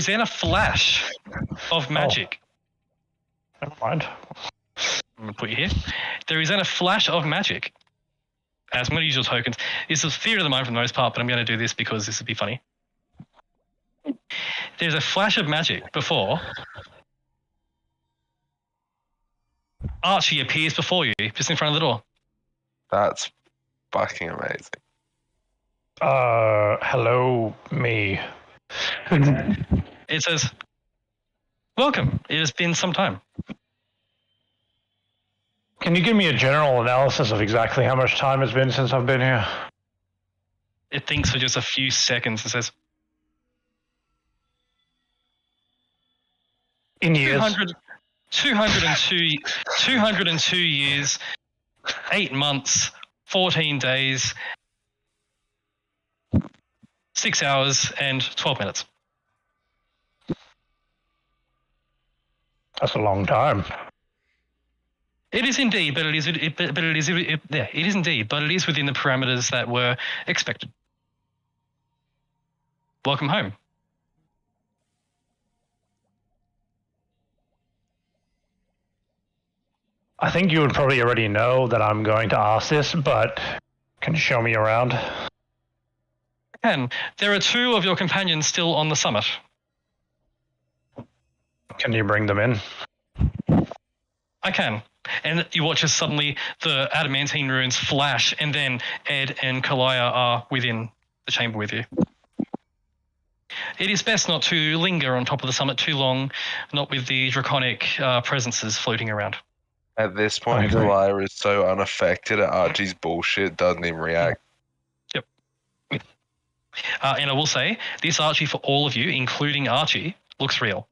then a flash of magic. Never mind. I'm going to put you here. There is then a flash of magic. As I'm going to use your tokens. This is theory of the mind for the most part, but I'm going to do this because this would be funny. There's a flash of magic before Archie appears before you, just in front of the door. That's fucking amazing. Hello, me. It says, welcome. It has been some time. Can you give me a general analysis of exactly how much time it's been since I've been here? It thinks for just a few seconds and says, in years. 202 years, 8 months, 14 days, 6 hours, and 12 minutes. That's a long time. It is indeed, but it is indeed, but it is within the parameters that were expected. Welcome home. I think you would probably already know that I'm going to ask this, but can you show me around? There are 2 of your companions still on the summit. Can you bring them in? I can. And you watch as suddenly the adamantine runes flash, and then Ed and Kalaya are within the chamber with you. It is best not to linger on top of the summit too long, not with the draconic presences floating around. At this point, Kalaya is so unaffected at Archie's bullshit, doesn't even react. Yep. And I will say, this Archie for all of you, including Archie, looks real.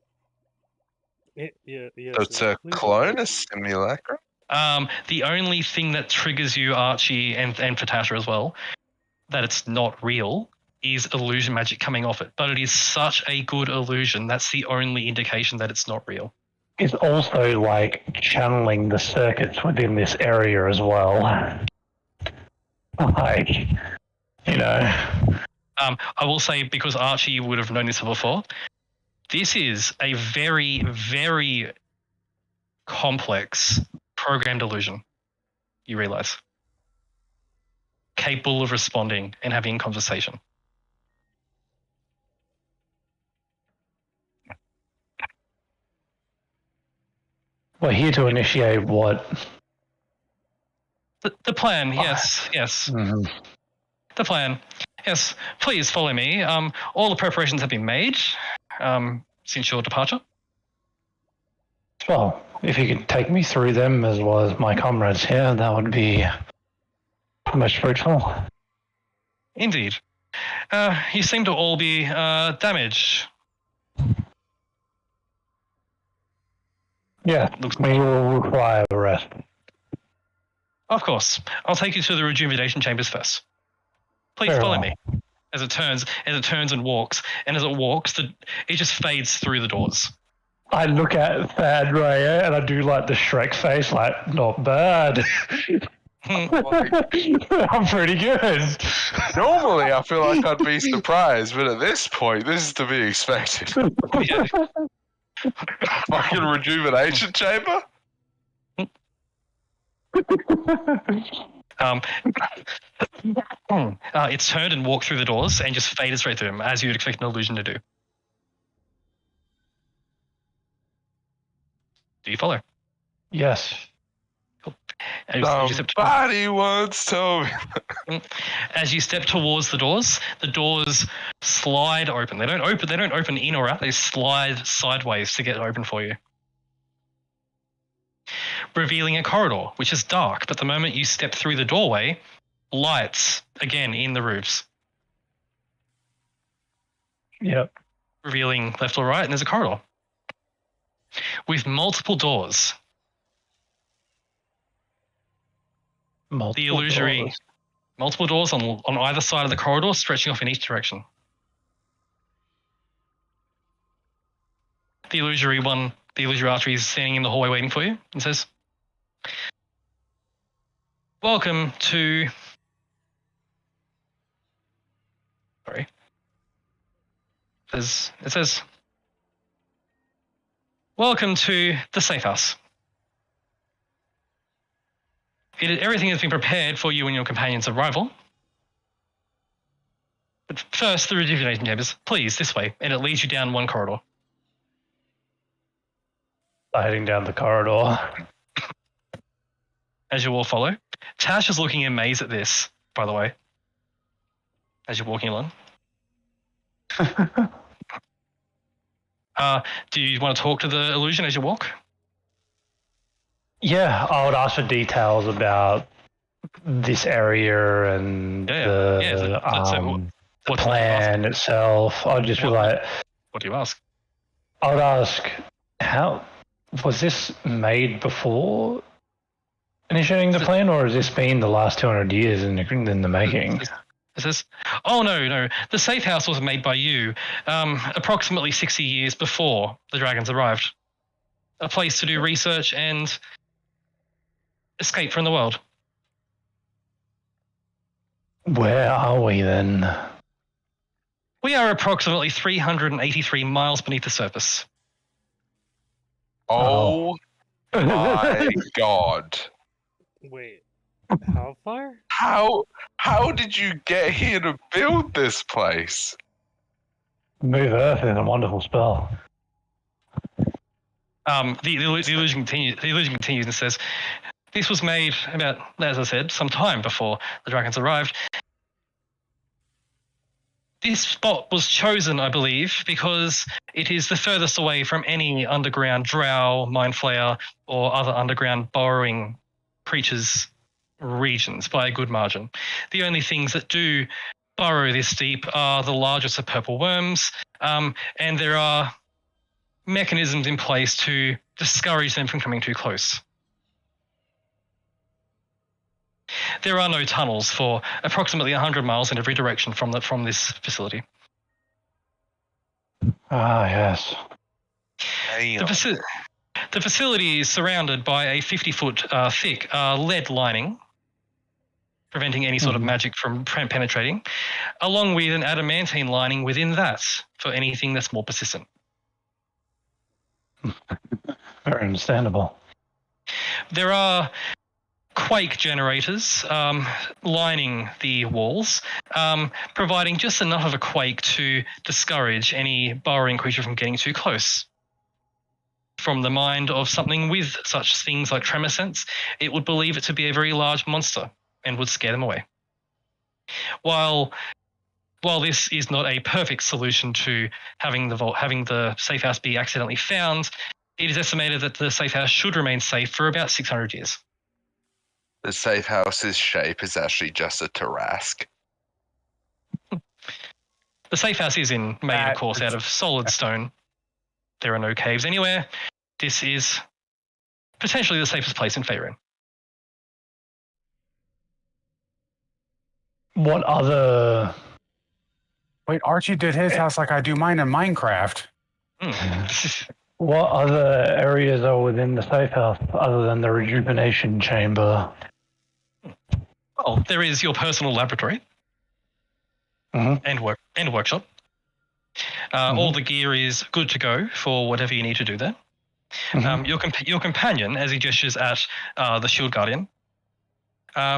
Yeah. So it's a clone, a simulacrum? The only thing that triggers you, Archie, and for Tasha as well, that it's not real, is illusion magic coming off it. But it is such a good illusion, that's the only indication that it's not real. It's also like channeling the circuits within this area as well. Like, you know. I will say, because Archie would have known this before, this is a very, very complex programmed illusion, you realize. Capable of responding and having conversation. We're here to initiate what? The plan, yes. Mm-hmm. The plan. Yes, please follow me. All the preparations have been made since your departure. Well, if you could take me through them as well as my comrades here, that would be most fruitful. Indeed. You seem to all be damaged. Yeah, we will require a rest. Of course. I'll take you to the rejuvenation chambers first. Please follow me. As it turns and walks, and as it walks, it just fades through the doors. I look at Thad Raya and I do like the Shrek face, like, not bad. I'm pretty good. Normally, I feel like I'd be surprised, but at this point, this is to be expected. Fucking rejuvenation chamber? It's turned and walked through the doors and just faded straight through them, as you'd expect an illusion to do. Do you follow? Yes. Cool. Somebody once told me. As you step towards the doors slide open. They don't open in or out. They slide sideways to get open for you, revealing a corridor, which is dark. But the moment you step through the doorway, lights again in the roofs. Yep. Revealing left or right, and there's a corridor with multiple doors. Multiple doors on either side of the corridor, stretching off in each direction. The illusory archery is standing in the hallway waiting for you and says, welcome to... Sorry. It says, welcome to the safe house. everything has been prepared for you and your companion's arrival. But first, the rejuvenation chambers. Please, this way. And it leads you down one corridor. Heading down the corridor. As you all follow. Tash is looking amazed at this, by the way. As you're walking along. Do you want to talk to the illusion as you walk? Yeah, I would ask for details about this area and the plan itself. I'd just be like... What do you ask? I would ask, how... Was this made before initiating the plan, or has this been the last 200 years in the making? It says, oh, no. The safe house was made by you approximately 60 years before the dragons arrived. A place to do research and escape from the world. Where are we then? We are approximately 383 miles beneath the surface. Oh my god. Wait, how far? How did you get here to build this place? Move Earth is a wonderful spell. The illusion continues and says, this was made about, as I said, some time before the dragons arrived. This spot was chosen, I believe, because it is the furthest away from any underground drow, mind flayer, or other underground burrowing creatures' regions by a good margin. The only things that do burrow this deep are the largest of purple worms, and there are mechanisms in place to discourage them from coming too close. There are no tunnels for approximately 100 miles in every direction from this facility. Ah, yes. The facility is surrounded by a 50-foot thick lead lining, preventing any sort of magic from penetrating, along with an adamantine lining within that for anything that's more persistent. Very understandable. There are quake generators lining the walls, providing just enough of a quake to discourage any burrowing creature from getting too close. From the mind of something with such things like tremor sense, it would believe it to be a very large monster and would scare them away. While this is not a perfect solution to having the safe house be accidentally found, it is estimated that the safe house should remain safe for about 600 years. The safe house's shape is actually just a Tarrasque. The safe house is made, of course, out of solid stone. There are no caves anywhere. This is potentially the safest place in Faerun. What other... Wait, Archie did his house like I do mine in Minecraft. What other areas are within the safe house other than the rejuvenation chamber? Well, there is your personal laboratory and workshop. All the gear is good to go for whatever you need to do there. Your companion, as he gestures at the Shield Guardian,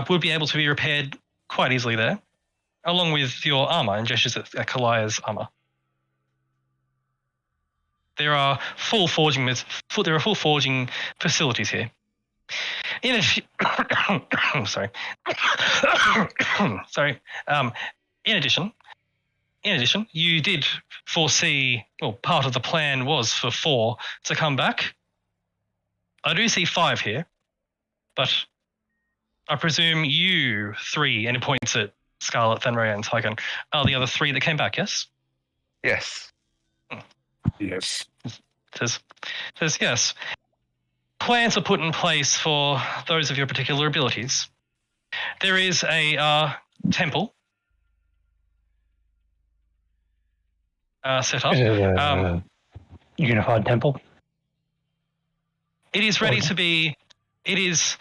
would be able to be repaired quite easily there, along with your armor, and gestures at Kalaya's armor. There are full forging facilities here. In addition, In addition, you did foresee, well, part of the plan was for 4 to come back. I do see 5 here, but I presume you 3, and it points at Scarlet, Fenrir, and Tychon, are the other 3 that came back, yes? Yes. Yes. It says yes. Plans are put in place for those of your particular abilities. There is a temple set up. Is it a unified temple? It is ready to be. It is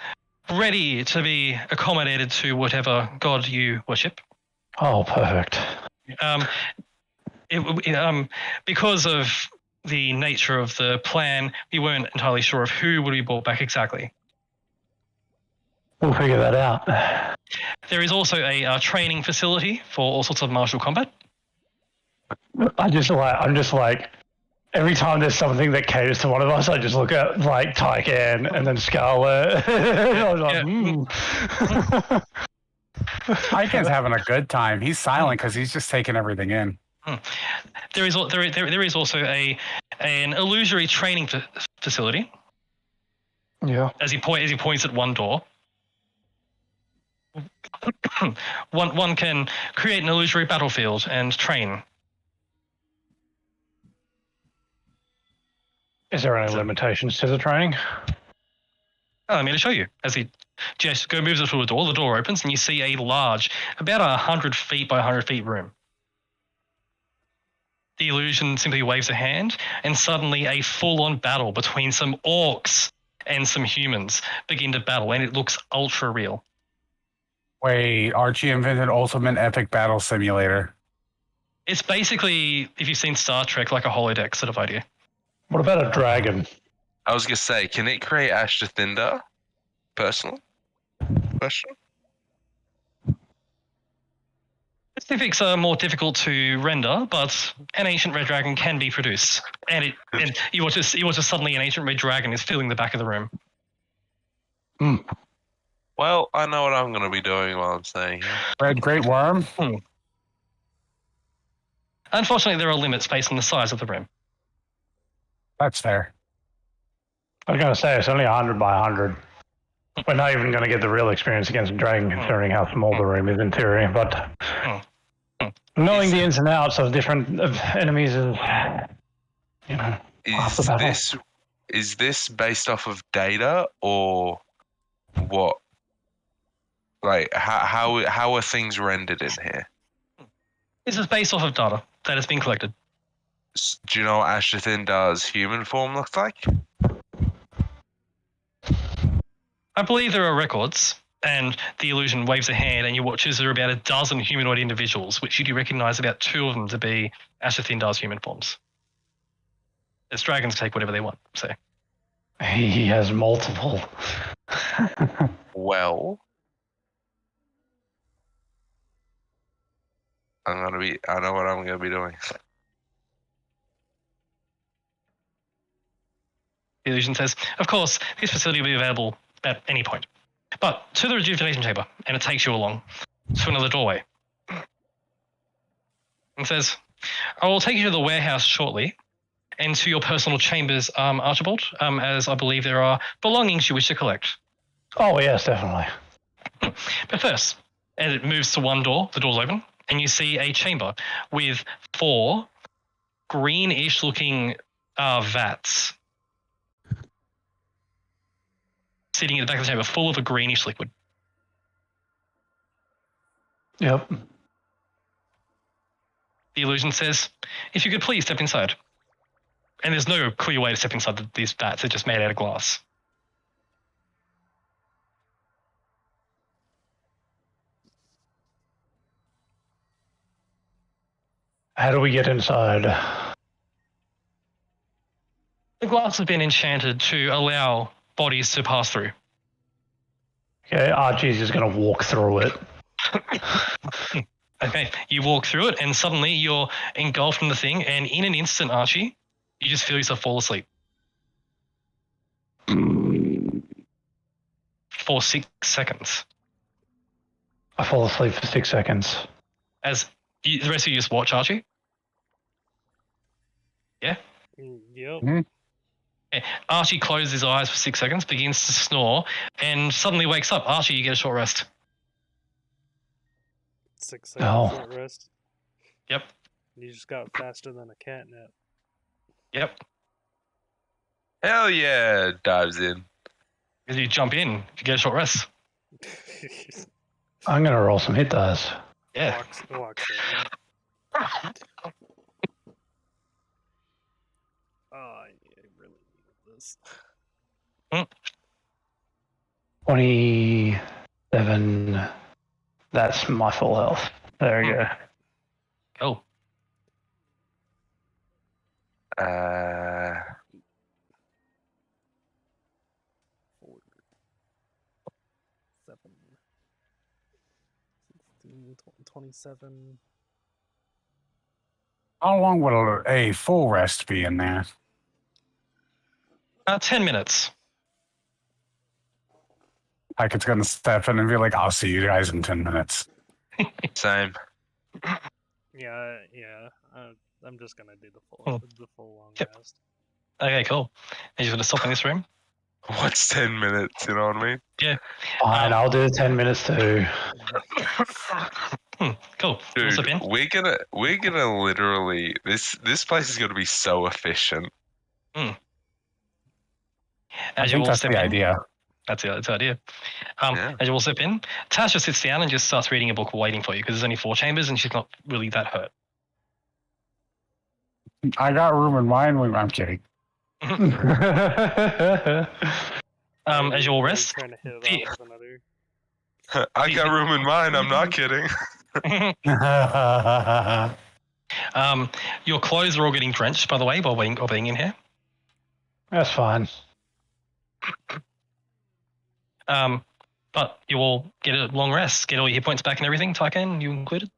ready to be accommodated to whatever god you worship. Oh, perfect. Because of the nature of the plan, we weren't entirely sure of who would be brought back exactly. We'll figure that out. There is also a training facility for all sorts of martial combat. I'm just like, every time there's something that caters to one of us, I just look at like Tycan and then Scarlet. I was like, Tycan's having a good time. He's silent because he's just taking everything in. There is also an illusory training facility. Yeah. As he points at one door. one can create an illusory battlefield and train. Is there any limitations to the training? I'm going to show you. As he just moves it to a door, the door opens and you see a large, about 100 feet by 100 feet room. The illusion simply waves a hand, and suddenly a full-on battle between some orcs and some humans begin to battle, and it looks ultra real. Wait, Archie invented Ultimate Epic Battle Simulator. It's basically, if you've seen Star Trek, like a holodeck sort of idea. What about a dragon? I was gonna say, can it create Ashthathinda? Personal question. Specifics are more difficult to render, but an ancient red dragon can be produced, and you watch suddenly an ancient red dragon is filling the back of the room. Well, I know what I'm going to be doing while I'm staying here. Red Great Worm? Unfortunately, there are limits based on the size of the room. That's fair. I was going to say, it's only 100 by 100. We're not even going to get the real experience against a dragon, considering how small the room is in theory. But knowing the ins and outs of different enemies is, half the battle. Is this based off of data or what? Like, how are things rendered in here? This is based off of data that has been collected. Do you know what Ashthathinda's human form looks like? I believe there are records, and the illusion waves a hand, and you watch as there are about a dozen humanoid individuals, which you do recognize about 2 of them to be Ashthathinda's human forms. As dragons take whatever they want, so. He has multiple. Well, I know what I'm gonna be doing. The illusion says, of course, this facility will be available at any point. But to the rejuvenation chamber, and it takes you along to another doorway. It says, I will take you to the warehouse shortly, and to your personal chambers, Archibald, as I believe there are belongings you wish to collect. Oh, yes, definitely. But first, as it moves to one door, the door's open, and you see a chamber with 4 greenish looking vats sitting in the back of the chamber, full of a greenish liquid. Yep. The illusion says, if you could please step inside. And there's no clear way to step inside these vats, they're just made out of glass. How do we get inside? The glass has been enchanted to allow bodies to pass through. Okay, Archie's just going to walk through it. Okay, you walk through it and suddenly you're engulfed in the thing, and in an instant, Archie, you just feel yourself fall asleep. For 6 seconds. I fall asleep for 6 seconds. As the rest of you just watch, Archie? Yeah? Yep. Mm-hmm. Okay. Archie closes his eyes for 6 seconds, begins to snore, and suddenly wakes up. Archie, you get a short rest. 6 seconds short rest. Yep. You just got faster than a catnap. Yep. Hell yeah, dives in. As you jump in, you get a short rest. I'm going to roll some hit dice. Yeah. Walks in. Oh, I really needed this. 27. That's my full health. There we go. Cool. 16, 27. How long would a full rest be in there? 10 minutes. Like it's gonna step in and be like, "I'll see you guys in 10 minutes." Same. Yeah. I'm just gonna do the full long rest. Okay, cool. Are you going to stop in this room? What's 10 minutes? You know what I mean? Yeah. Fine, I'll do the 10 minutes too. Cool. Dude, What's up, Ben? we're gonna literally this place is gonna be so efficient. As I you think all that's step the in, idea. that's the idea. Yeah. As you all step in, Tasha sits down and just starts reading a book waiting for you because there's only 4 chambers and she's not really that hurt. I got room in mine. I'm kidding. As you all rest, Trying to hit it off with another. I got room in mine. I'm not kidding. your clothes are all getting drenched, by the way, while being in here. That's fine. But you all get a long rest, get all your hit points back and everything, Tyken, you included.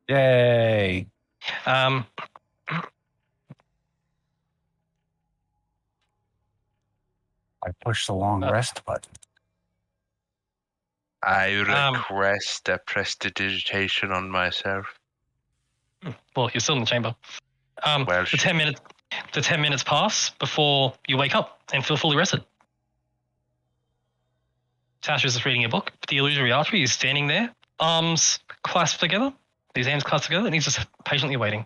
Yay! I pushed the long rest button. I request a prestidigitation on myself. Well, you're still in the chamber. Well, the 10 minutes pass before you wake up and feel fully rested. Tasha's just reading a book. The illusory archery is standing there, arms clasped together, his hands clasped together, and he's just patiently waiting.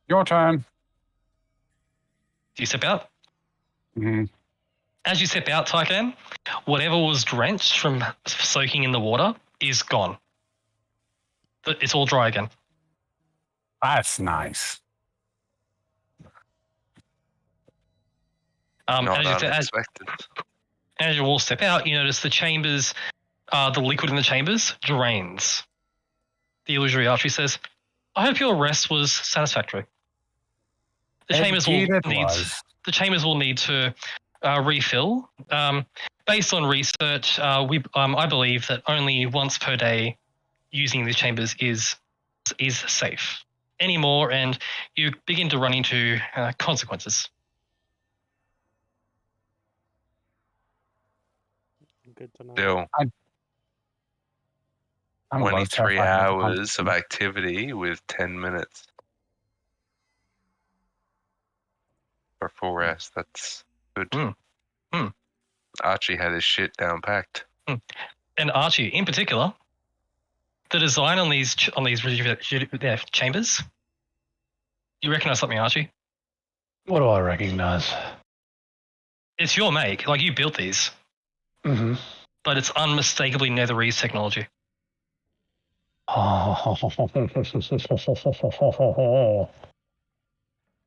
Your turn. Do you step out? Mm-hmm. As you step out, Tyken, whatever was drenched from soaking in the water is gone. It's all dry again. That's nice. not unexpected. As you all step out, you notice the chambers, the liquid in the chambers drains. The illusory archery says, "I hope your rest was satisfactory." The chambers will need to refill. Based on research, I believe that only once per day using these chambers is safe. Any more, and you begin to run into consequences. Good to know. Still, I'm 23 hours of activity with 10 minutes for full rest. That's good. Archie had his shit down packed. And Archie, in particular, the design on these chambers. You recognize something, Archie? What do I recognize? It's your make. Like, you built these. Mm-hmm. But it's unmistakably Netherese technology.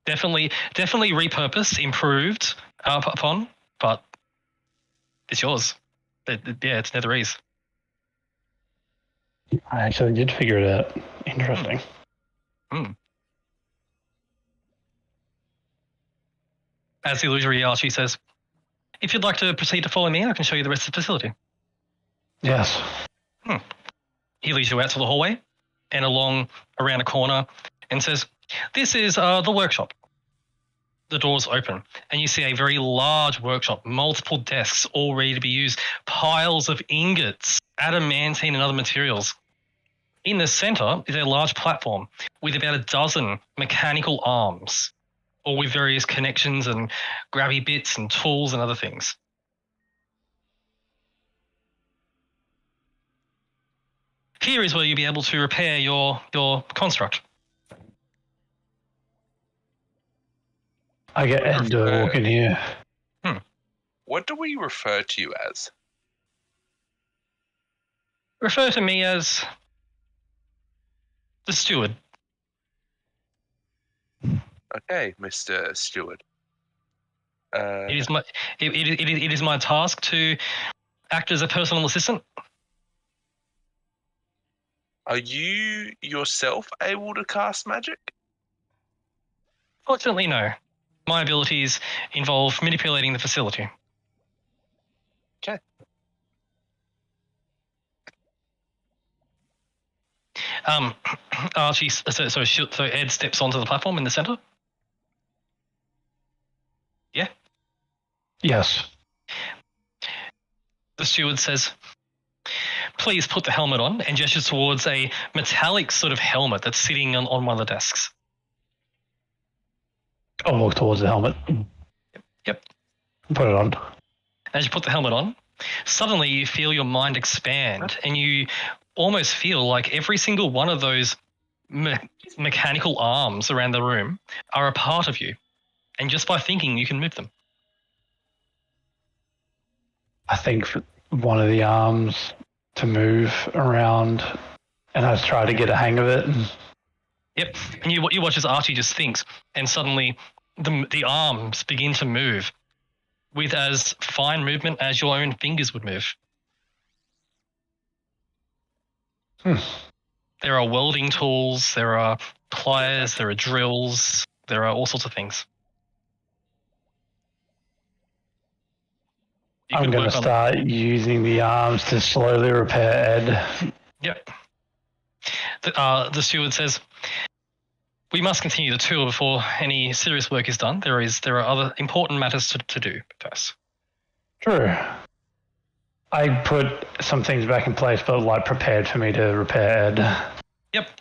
Definitely repurposed, improved upon, but it's yours. Yeah, it's Netherese. I actually did figure it out. Interesting. As the illusory Archie says, "If you'd like to proceed to follow me, I can show you the rest of the facility." Yes. He leads you out to the hallway and around a corner and says, "This is the workshop." The doors open and you see a very large workshop, multiple desks all ready to be used, piles of ingots, adamantine and other materials. In the center is a large platform with about a dozen mechanical arms, all with various connections and grabby bits and tools and other things. Here is where you'll be able to repair your construct. I get Ed to walk in here. What do we refer to you as? Refer to me as the steward. Okay, Mr. Steward. It is my task to act as a personal assistant. Are you yourself able to cast magic? Fortunately, no. My abilities involve manipulating the facility. Okay. Archie, so Ed steps onto the platform in the center. Yeah. Yes. The steward says, "Please put the helmet on," and gestures towards a metallic sort of helmet that's sitting on one of the desks. I'll walk towards the helmet. Yep. Put it on. As you put the helmet on, suddenly you feel your mind expand, and you almost feel like every single one of those mechanical arms around the room are a part of you. And just by thinking, you can move them. I think one of the arms to move around, and I try to get a hang of it. Yep. And you watch as Archie just thinks, and suddenly the arms begin to move with as fine movement as your own fingers would move. There are welding tools, there are pliers, there are drills, there are all sorts of things. I'm going to start using the arms to slowly repair Ed. Yep. The steward says, "We must continue the tour before any serious work is done. There are other important matters to do first." True. I put some things back in place, but prepared for me to repair Ed. Yep.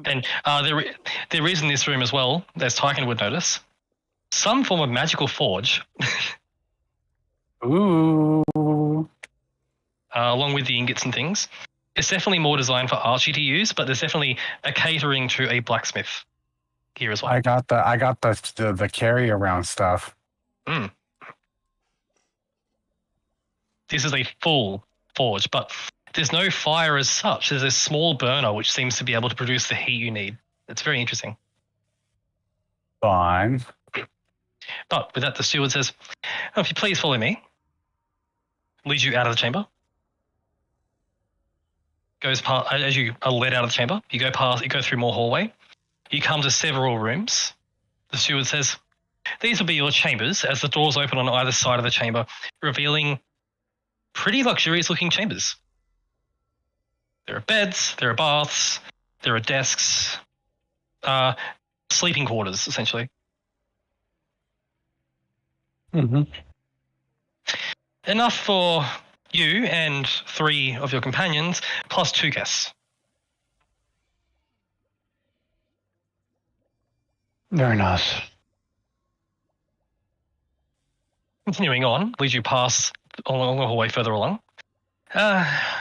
And there is in this room as well, as Tyken would notice, some form of magical forge. Ooh. Along with the ingots and things. It's definitely more designed for Archie to use, but there's definitely a catering to a blacksmith here as well. I got the carry around stuff. This is a full forge, but there's no fire as such. There's a small burner which seems to be able to produce the heat you need. It's very interesting. Fine. But with that, the steward says, "If you please follow me," leads you out of the chamber. Goes past, as you are led out of the chamber, you go through more hallway. You come to several rooms. The steward says, "These will be your chambers," as the doors open on either side of the chamber, revealing pretty luxurious looking chambers. There are beds, there are baths, there are desks, sleeping quarters, essentially. Mm-hmm. Enough for you and 3 of your companions, plus 2 guests. Very nice. Continuing on, leads you past along the hallway further along.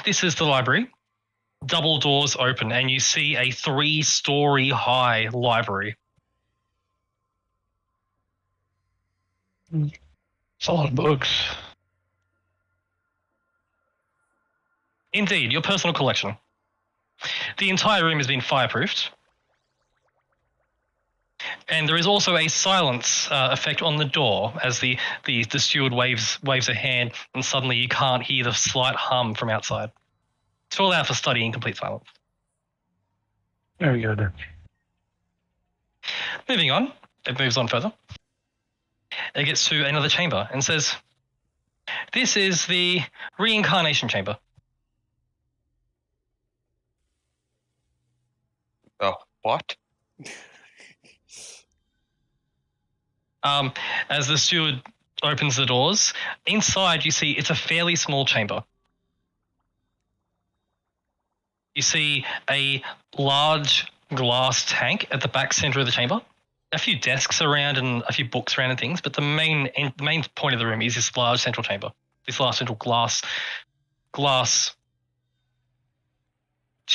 This is the library. Double doors open, and you see a 3-story high library. It's a lot of books. Indeed, your personal collection. The entire room has been fireproofed. And there is also a silence effect on the door as the steward waves a hand, and suddenly you can't hear the slight hum from outside. To allow for study in complete silence. Very good. Moving on, it moves on further. It gets to another chamber and says, "This is the reincarnation chamber." Oh, what? As the steward opens the doors, inside you see it's a fairly small chamber. You see a large glass tank at the back center of the chamber, a few desks around and a few books around and things, but the main point of the room is this large central chamber, this large central glass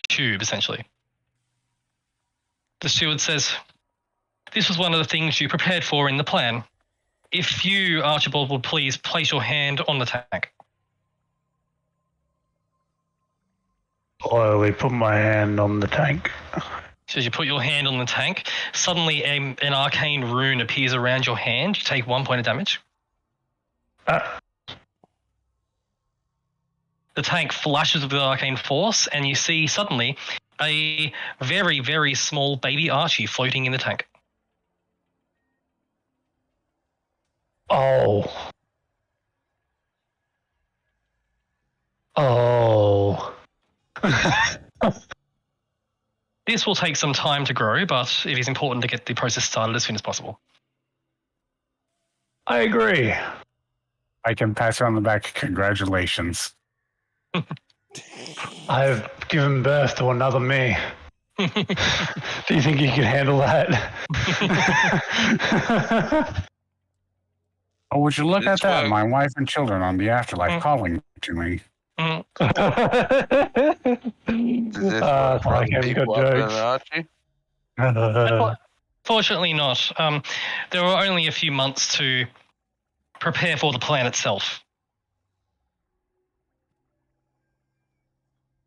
tube, essentially. The steward says, "This was one of the things you prepared for in the plan. If you, Archibald, would please place your hand on the tank." Slowly put my hand on the tank. So as you put your hand on the tank, suddenly an arcane rune appears around your hand. You take 1 point of damage. The tank flashes with arcane force, and you see suddenly a very, very small baby Archie floating in the tank. Oh. This will take some time to grow, but it is important to get the process started as soon as possible. I agree. I can pass her on the back. Congratulations. I've given birth to another me. Do you think you can handle that? Oh, would you look It's at that? work. My wife and children on the afterlife calling to me. Does this work for I other can't people got other than jokes. Archie? Fortunately not. There were only a few months to prepare for the plan itself.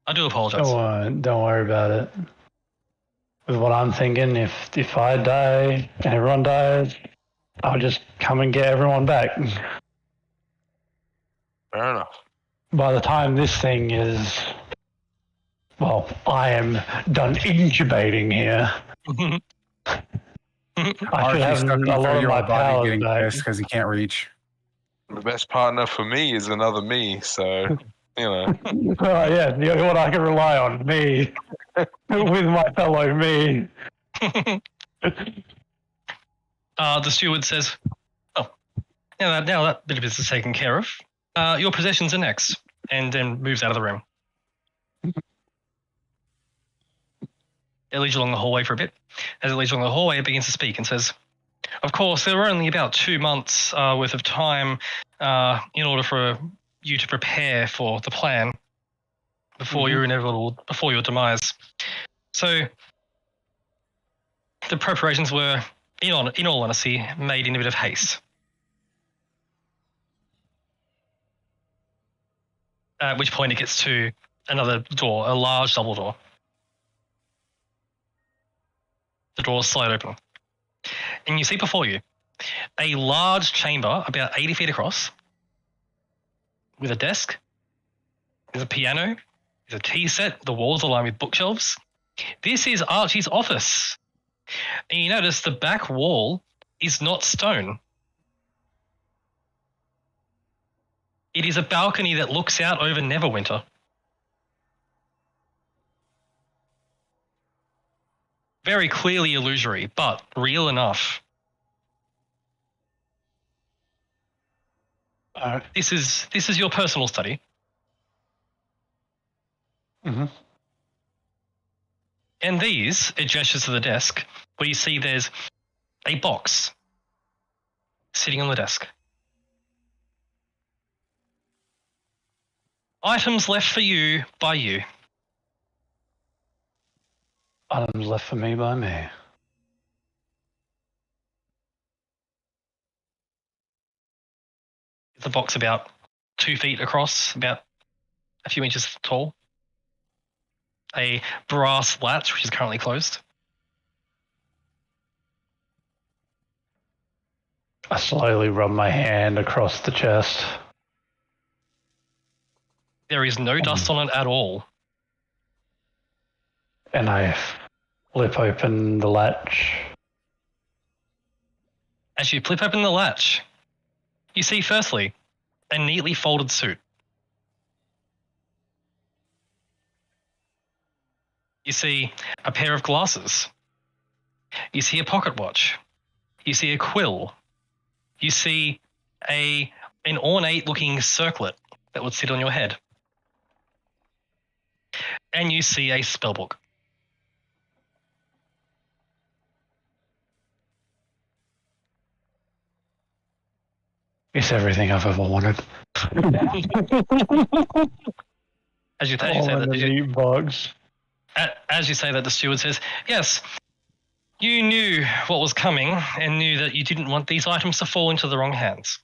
I do apologize. Don't worry about it. With what I'm thinking, if I die and everyone dies, I'll just come and get everyone back. Fair enough. By the time this thing is, well, I am done incubating here. I should Archie's have stuck in a lot of your my body powers getting back. pissed because he can't reach. The best partner for me is another me, so, you know. Yeah, the only one I can rely on, me, with my fellow me. The steward says, "Oh, now that bit of business is taken care of. Your possessions are next," and then moves out of the room. It leads you along the hallway for a bit. As it leads you along the hallway, it begins to speak and says, "Of course, there were only about 2 months worth of time in order for you to prepare for the plan before your demise. So the preparations were, in all honesty, made in a bit of haste. At which point it gets to another door, a large double door. The doors slide open. And you see before you a large chamber about 80 feet across with a desk, there's a piano, there's a tea set, the walls are lined with bookshelves. This is Archie's office. And you notice the back wall is not stone. It is a balcony that looks out over Neverwinter. Very clearly illusory, but real enough. This is your personal study. Mm-hmm. And these, it gestures to the desk, where you see there's a box sitting on the desk. Items left for you by you. Items left for me by me. The box about 2 feet across, about a few inches tall. A brass latch, which is currently closed. I slowly rub my hand across the chest. There is no dust on it at all. And I flip open the latch. As you flip open the latch, you see firstly a neatly folded suit. You see a pair of glasses. You see a pocket watch. You see a quill. You see an ornate looking circlet that would sit on your head. And you see a spellbook. It's everything I've ever wanted. As you say that, the steward says, "Yes, you knew what was coming and knew that you didn't want these items to fall into the wrong hands."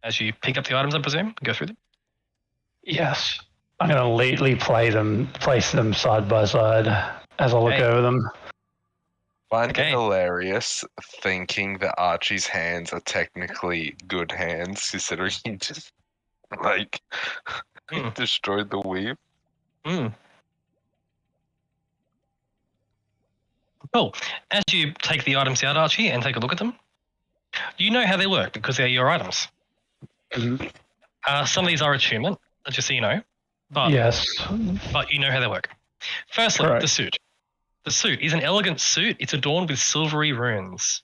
As you pick up the items, I presume, go through them. Yes. I'm going to neatly place them side by side as I look over them. Find it hilarious thinking that Archie's hands are technically good hands, considering he just, destroyed the weave. Cool. As you take the items out, Archie, and take a look at them, You know how they work because they're your items. Mhm. Some of these are attunement, just so you know. But Yes. But you know how they work. Firstly, Correct. the suit. The suit is an elegant suit. It's adorned with silvery runes.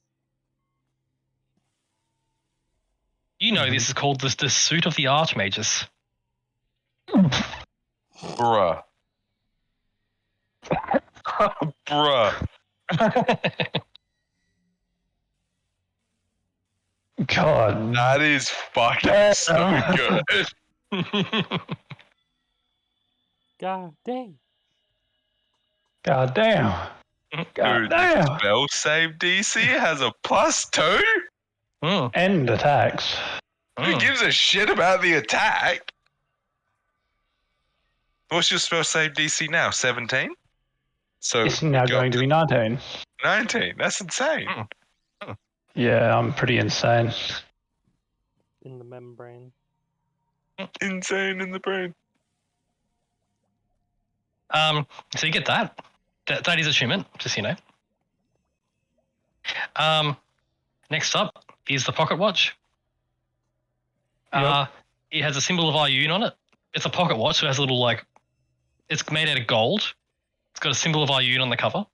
You know this is called the suit of the Archmages. Bruh. Bruh. God. That is fucking so good. God dang. God damn. God Dude, damn. the spell save DC has a +2? And attacks. Who gives a shit about the attack? What's your spell save DC now? 17? So It's now going to be 19. 19. That's insane. Yeah, I'm pretty insane. In the membrane. Insane in the brain. So you get that. That is attunement, just so you know. Next up is the pocket watch. Yep. It has a symbol of Ioun on it. It's a pocket watch, so it has a little it's made out of gold. It's got a symbol of Ioun on the cover.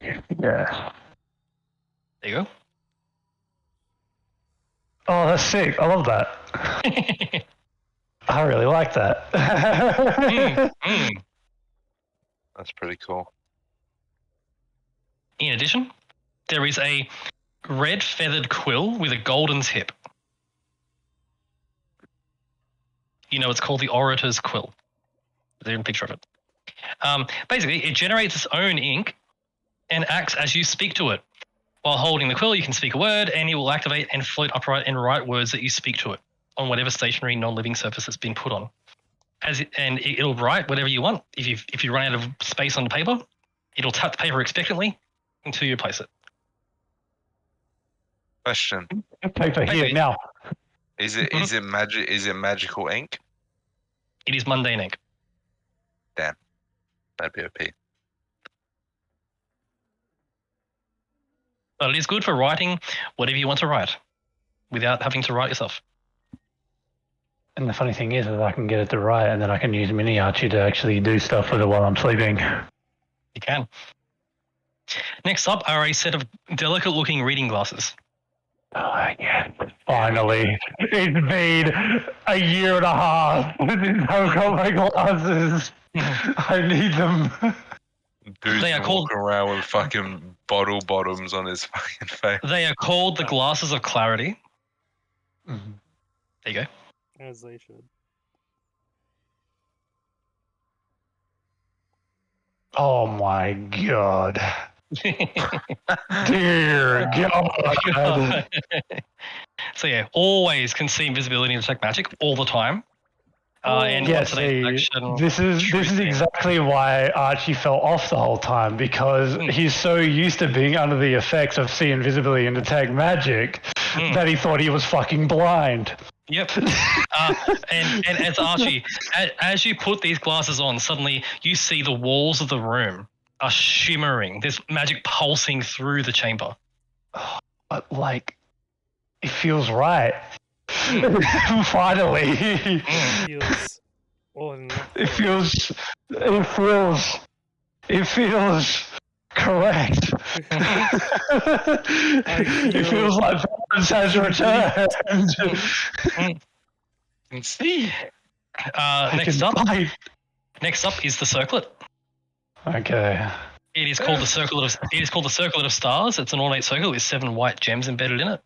Yeah. There you go. Oh, that's sick. I love that. I really like that. That's pretty cool. In addition, there is a red feathered quill with a golden tip. You know, it's called the Orator's Quill. There's a picture of it. Basically, it generates its own ink and acts as you speak to it. While holding the quill, you can speak a word, and it will activate and float upright and write words that you speak to it on whatever stationary, non-living surface it's been put on. It'll write whatever you want. If you run out of space on the paper, it'll tap the paper expectantly until you place it. Question. Paper here now. Is it magic? Is it magical ink? It is mundane ink. Damn. That'd be OP. But it is good for writing whatever you want to write without having to write yourself. And the funny thing is that I can get it to write, and then I can use Mini Archie to actually do stuff with it while I'm sleeping. You can. Next up are a set of delicate-looking reading glasses. Oh, yeah. Finally. It's been a year and a half since I've got my glasses. I need them. Dude's They are called- walking around with fucking bottle bottoms on his fucking face. They are called the Glasses of Clarity. There you go. As they should. Oh my god. Dear God. So yeah, always can see invisibility and detect magic all the time. And Yeah, once today's see, action, this is exactly why Archie fell off the whole time, because he's so used to being under the effects of see invisibility and detect magic that he thought he was fucking blind. Yep. And as Archie, as you put these glasses on, suddenly you see the walls of the room are shimmering. There's magic pulsing through the chamber. But like, it feels right. Finally. Feels It feels correct. It feels like Valence has returned. And see. Next up is the circlet. Okay. It is called the Circlet of Stars. It's an ornate circle with 7 white gems embedded in it.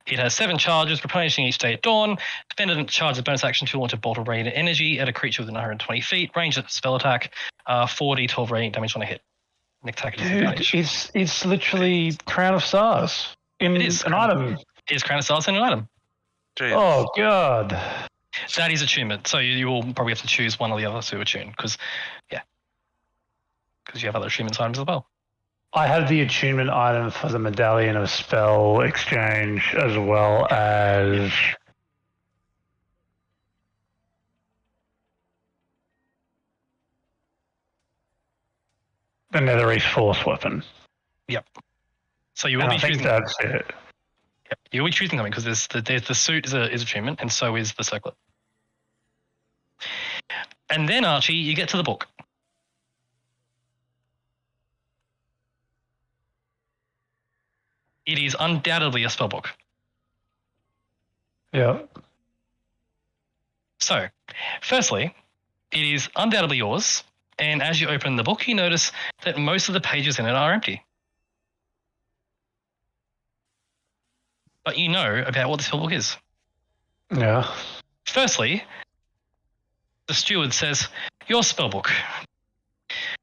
It has 7 charges, replenishing each day at dawn. Spend a charge as bonus action to launch a bolt of radiant energy at a creature within 120 feet. Range of spell attack, 4d12 radiant damage on a hit. Dude, it's literally Crown of Stars in It is an item. It is Crown of Stars in an item. Jeez. Oh god. That is attunement. So you will probably have to choose one or the other to attune because you have other attunement items as well. I have the attunement item for the Medallion of Spell Exchange as well as the Nether East Force weapon. Yep. So you will And be I think choosing. that's it. Yep. You'll be choosing something because there's the suit is a attunement, and so is the circlet. And then, Archie, you get to the book. It is undoubtedly a spellbook. Yeah. So, firstly, it is undoubtedly yours, and as you open the book, you notice that most of the pages in it are empty. But you know about what the spellbook is. Yeah. Firstly, the steward says, your spellbook.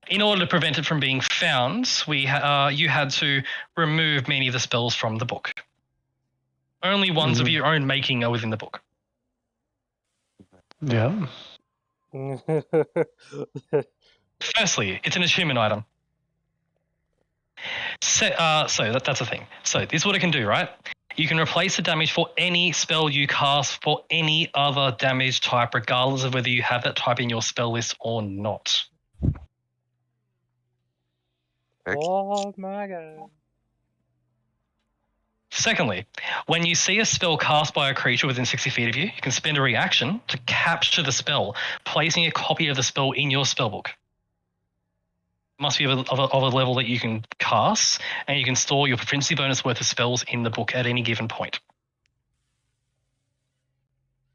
In order to prevent it from being found, you had to remove many of the spells from the book. Only ones of your own making are within the book. Yeah. Firstly, it's an attunement item. So that's the thing. So this is what it can do, right? You can replace the damage for any spell you cast for any other damage type, regardless of whether you have that type in your spell list or not. Oh my god. Secondly, when you see a spell cast by a creature within 60 feet of you, you can spend a reaction to capture the spell, placing a copy of the spell in your spellbook. It must be of a level that you can cast, and you can store your proficiency bonus worth of spells in the book at any given point.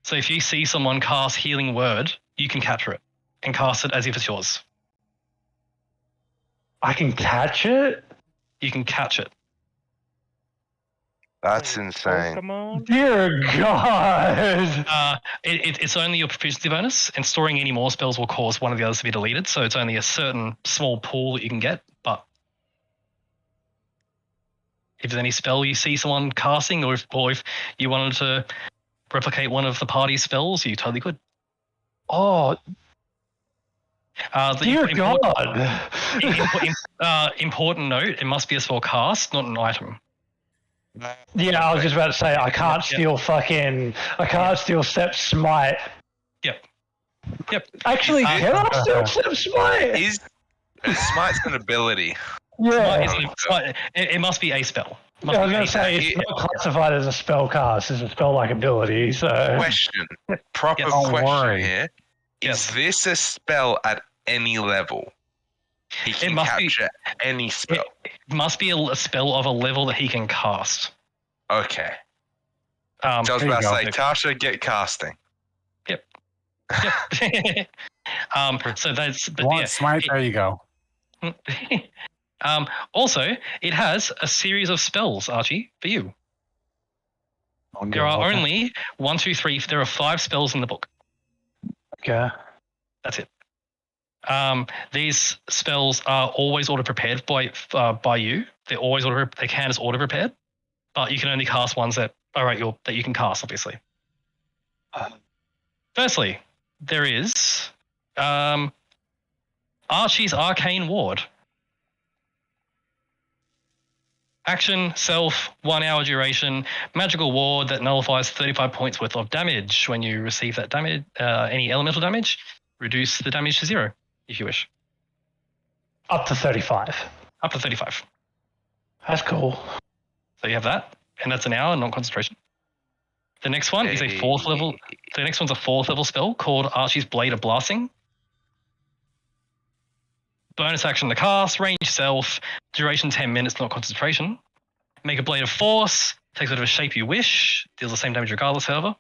So if you see someone cast Healing Word, you can capture it and cast it as if it's yours. I can catch it? You can catch it. That's insane. Pokemon? Dear God! It's only your proficiency bonus, and storing any more spells will cause one of the others to be deleted, so it's only a certain small pool that you can get, but if there's any spell you see someone casting, or if you wanted to replicate one of the party's spells, you totally could. Oh, dear God! Important note, it must be a spell cast, not an item. Yeah, I was just about to say, I can't steal Step Smite. Yep. Actually, can I steal Step Smite? Smite's an ability. Yeah. It must be a spell. I was going to say, it's not classified as a spell cast, it's a spell-like ability, so... Question. Proper question here. Is this a spell at any level? He can capture any spell. It must be a spell of a level that he can cast. Okay. So I was about to say, Tasha, get casting. Yep. So that's... Smite, there you go. Also, it has a series of spells, Archie, for you. There are only 1, 2, 3. There are 5 spells in the book. Okay. That's it. These spells are always auto-prepared by you. They're always they can as auto-prepared, but you can only cast ones that are that you can cast, obviously. Firstly, there is Archie's Arcane Ward. Action, self, 1 hour duration, magical ward that nullifies 35 points worth of damage. When you receive that damage, any elemental damage, reduce the damage to 0, if you wish. Up to 35. Up to 35. That's cool. So you have that, and that's an hour, not concentration. The next one is a 4th level. The next one's a 4th level spell called Archie's Blade of Blasting. Bonus action to cast, range self, duration 10 minutes, not concentration. Make a Blade of Force, takes whatever shape you wish, deals the same damage regardless, however.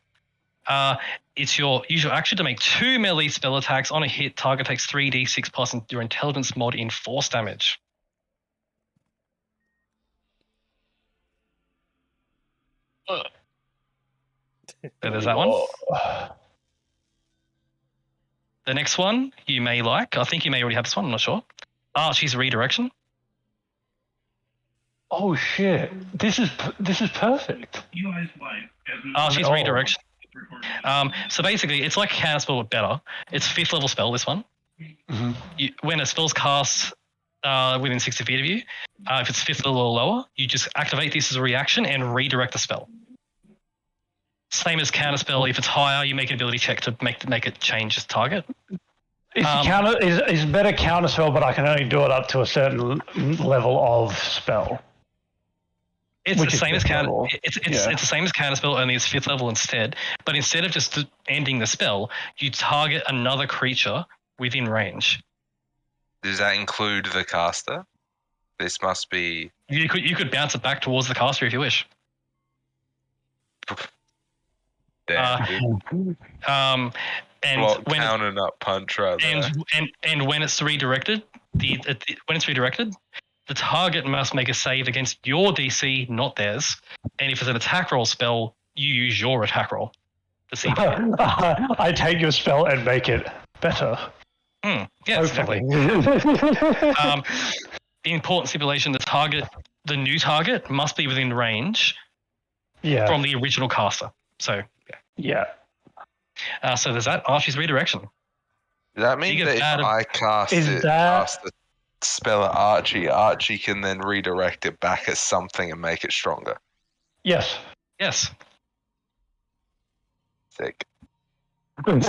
It's your usual action to make 2 melee spell attacks. On a hit, target takes 3d6 plus your intelligence mod in force damage. So there's that one. The next one you may like. I think you may already have this one. I'm not sure. Archie's Redirection. Oh shit! This is perfect. Archie's Redirection. So basically, it's like a counterspell but better. It's 5th level spell. This one. Mm-hmm. When a spell's cast within 60 feet of you, if it's 5th level or lower, you just activate this as a reaction and redirect the spell. Same as counterspell. If it's higher, you make an ability check to make it change its target. It's better counterspell, but I can only do it up to a certain level of spell. It's Which the is same as fifth counter. level. It's Yeah. the same as counter spell, only it's 5th level instead. But instead of just ending the spell, you target another creature within range. Does that include the caster? This must be. You could bounce it back towards the caster if you wish. Damn, dude. And Block, when counter, nut punch right there. and when it's redirected, the target must make a save against your DC, not theirs. And if it's an attack roll spell, you use your attack roll to see. I take your spell and make it better. Yeah, exactly. The important stipulation: the new target, must be within range Yeah. from the original caster. So Yeah. so there's that. Archie's redirection. Does that mean You that get if I cast the spell at Archie can then redirect it back at something and make it stronger? Yes. Yes. Sick. Gosh.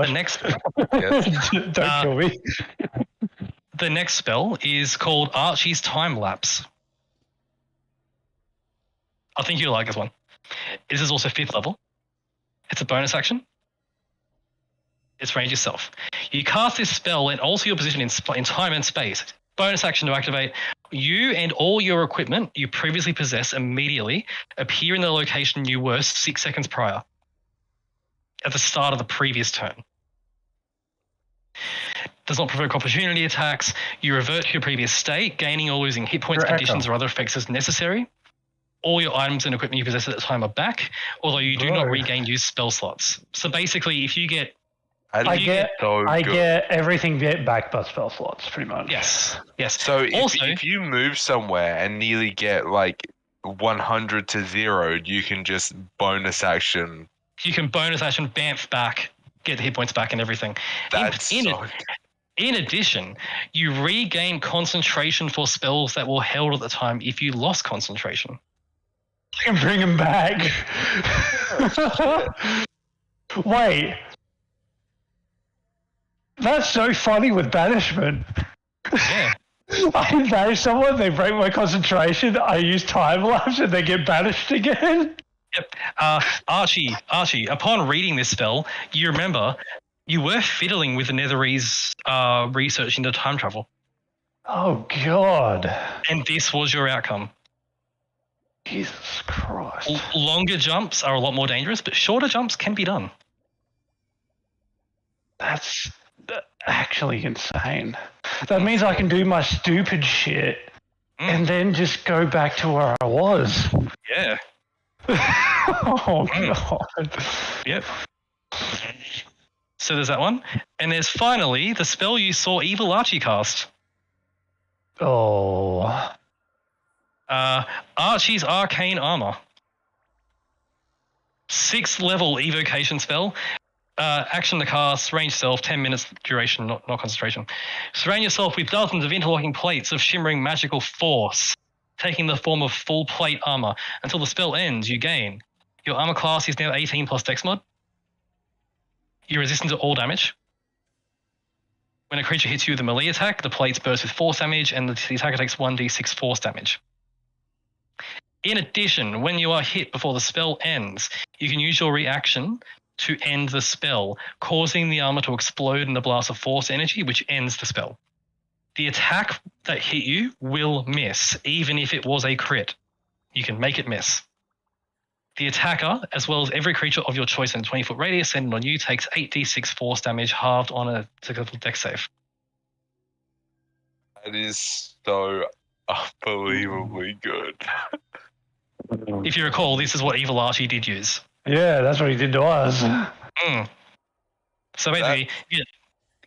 The next Yes. Don't kill me. the next spell is called Archie's Time Lapse. I think you'll like this one. This is also 5th level. It's a bonus action. It's range yourself. You cast this spell and alter your position in time and space. Bonus action to activate. You and all your equipment you previously possessed immediately appear in the location you were 6 seconds prior, at the start of the previous turn. Does not provoke opportunity attacks. You revert to your previous state, gaining or losing hit points, conditions, or other effects as necessary. All your items and equipment you possess at the time are back, although you do not regain used spell slots. So basically, if you get... I get everything back but spell slots, pretty much. Yes. So Also, if you move somewhere and nearly get like 100 to 0, you can just bonus action. You can bonus action, bamf back, get the hit points back and everything. In addition, you regain concentration for spells that were held at the time if you lost concentration. I can bring them back. Wait. That's so funny with banishment. Yeah. I banish someone, they break my concentration, I use time lapse, and they get banished again. Yep. Archie, upon reading this spell, you remember you were fiddling with the Netherese research into time travel. Oh, God. And this was your outcome. Jesus Christ. Longer jumps are a lot more dangerous, but shorter jumps can be done. That's actually insane. That means I can do my stupid shit and then just go back to where I was. Yeah. Oh, God. Yep. So there's that one. And there's finally the spell you saw Evil Archie cast. Oh. Archie's Arcane Armor. 6th level evocation spell. Action to cast, range self, 10 minutes duration, not concentration. Surround yourself with dozens of interlocking plates of shimmering magical force, taking the form of full plate armor. Until the spell ends, you gain. Your armor class is now 18 plus Dex mod. You're resistant to all damage. When a creature hits you with a melee attack, the plates burst with force damage, and the attacker takes 1d6 force damage. In addition, when you are hit before the spell ends, you can use your reaction to end the spell, causing the armor to explode in a blast of force energy, which ends the spell. The attack that hit you will miss, even if it was a crit. You can make it miss. The attacker, as well as every creature of your choice in a 20-foot radius centered on you, takes 8d6 force damage halved on a successful dex save. That is so unbelievably good. If you recall, this is what Evil Archie did use. Yeah, that's what he did to us. So basically, you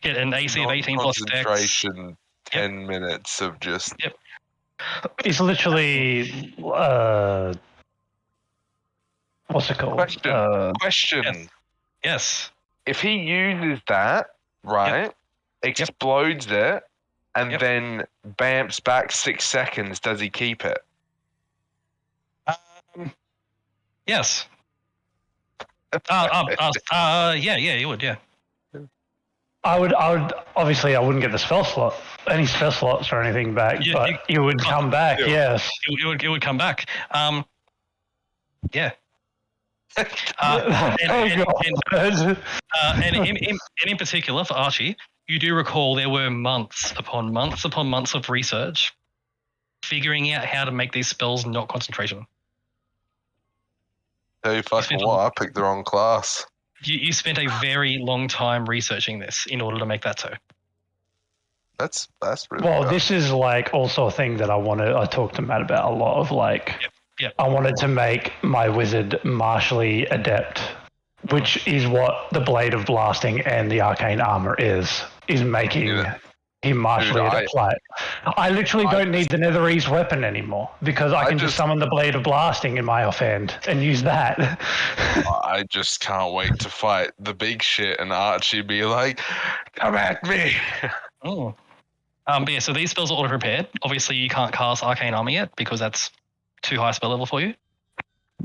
get an AC of 18 plus dex. Concentration, 10 minutes of just... Yep. It's literally... what's it called? Question. Yes. If he uses that, right, explodes it, and then bamps back 6 seconds, does he keep it? Yes. Yeah, you would, yeah. I would obviously I wouldn't get the spell slot, any spell slots or anything back, but you would come back. Yeah. Yes, it would come back. Yeah. And in particular for Archie, you do recall there were months upon months of research figuring out how to make these spells not concentration. Tell you fucking what, I picked the wrong class. You spent a very long time researching this in order to make that so. That's really well. good. This is like also a thing that I talked to Matt about a lot of like. Yep. I wanted to make my wizard martially adept, which is what the Blade of Blasting and the Arcane Armor is making him martially adept. Like, I literally don't need the Netherese weapon anymore because I can just summon the Blade of Blasting in my offhand and use that. I just can't wait to fight the big shit and Archie be like, come at me. Oh. But yeah, so these spells are auto prepared. Obviously, you can't cast Arcane Armor yet because that's too high spell level for you.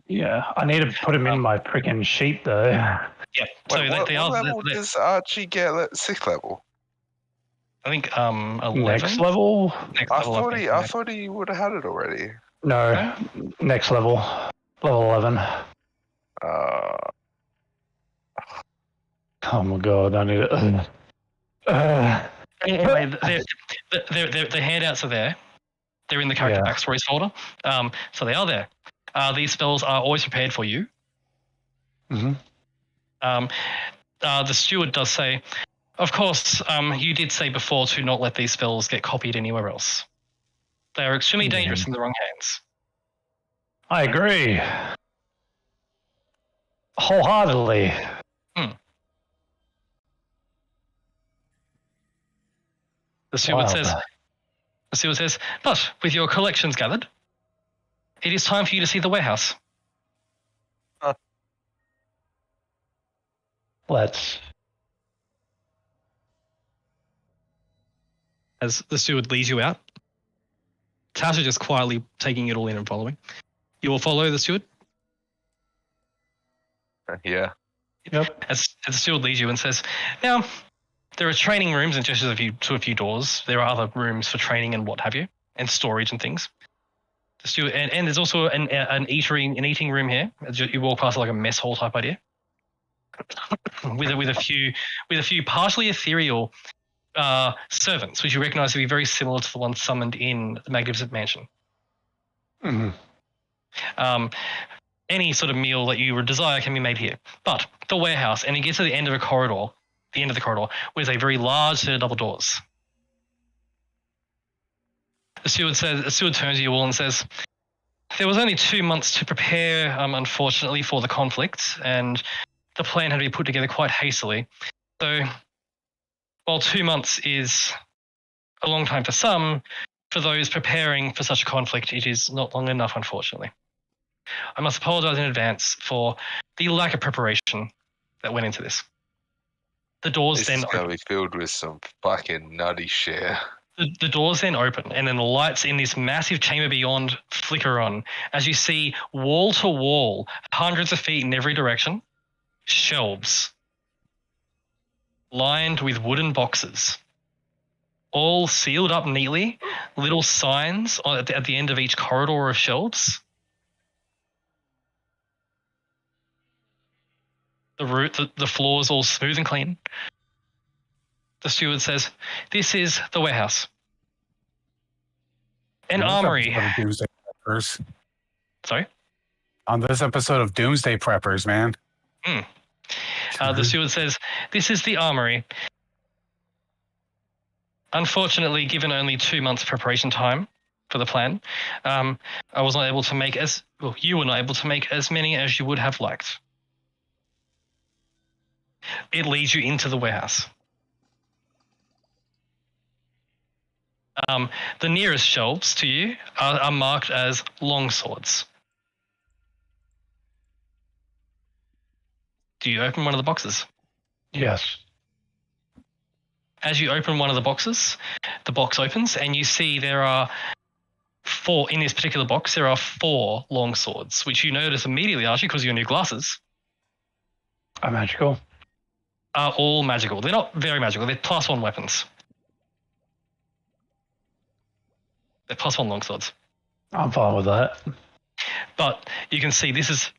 Yeah, I need to put him in my freaking sheet though. Yeah. So Wait, what level does Archie get at 6th level? I think 11. Next level. I thought he would have had it already. No, next level, level 11. Oh my god, I need it. Anyway, the handouts are there. They're in the character backstories folder. So they are there. These spells are always prepared for you. Mm-hmm. The steward does say, of course, you did say before to not let these spells get copied anywhere else. They are extremely dangerous in the wrong hands. I agree. Wholeheartedly. The steward says, but with your collections gathered, it is time for you to see the warehouse. Let's. As the steward leads you out, Tasha just quietly taking it all in and following. You will follow the steward? Yeah. Yep. As the steward leads you and says, now, there are training rooms and just to a few doors. There are other rooms for training and what have you, and storage and things. The steward, and there's also an eating room here. As you walk past like a mess hall type idea, with a few partially ethereal servants, which you recognise to be very similar to the ones summoned in the Magnificent Mansion. Mm-hmm. Any sort of meal that you would desire can be made here. But the warehouse, and it gets to the end of the corridor, with a very large set of double doors. The steward turns to you all and says, there was only 2 months to prepare, unfortunately, for the conflict, and the plan had to be put together quite hastily. So, while 2 months is a long time for some, for those preparing for such a conflict, it is not long enough, unfortunately. I must apologize in advance for the lack of preparation that went into this. The doors then open. This is going to be filled with some fucking nutty shit. The doors then open, and then the lights in this massive chamber beyond flicker on as you see wall to wall, hundreds of feet in every direction, shelves lined with wooden boxes, all sealed up neatly, little signs at the end of each corridor of shelves. The floor is all smooth and clean. The steward says, this is the warehouse. An armory. Doomsday Preppers. Sorry? On this episode of Doomsday Preppers, man. The steward says, this is the armory. Unfortunately, given only 2 months preparation time for the plan, I was not able to make you were not able to make as many as you would have liked. It leads you into the warehouse. The nearest shelves to you are marked as long swords. Do you open one of the boxes? Yes. As you open one of the boxes, the box opens and you see there are 4, in this particular box, there are 4 long swords, which you notice immediately, Archie, because of your new glasses. Are magical. are all magical. They're not very magical. They're +1 weapons. They're +1 longswords. I'm fine with that. But you can see this is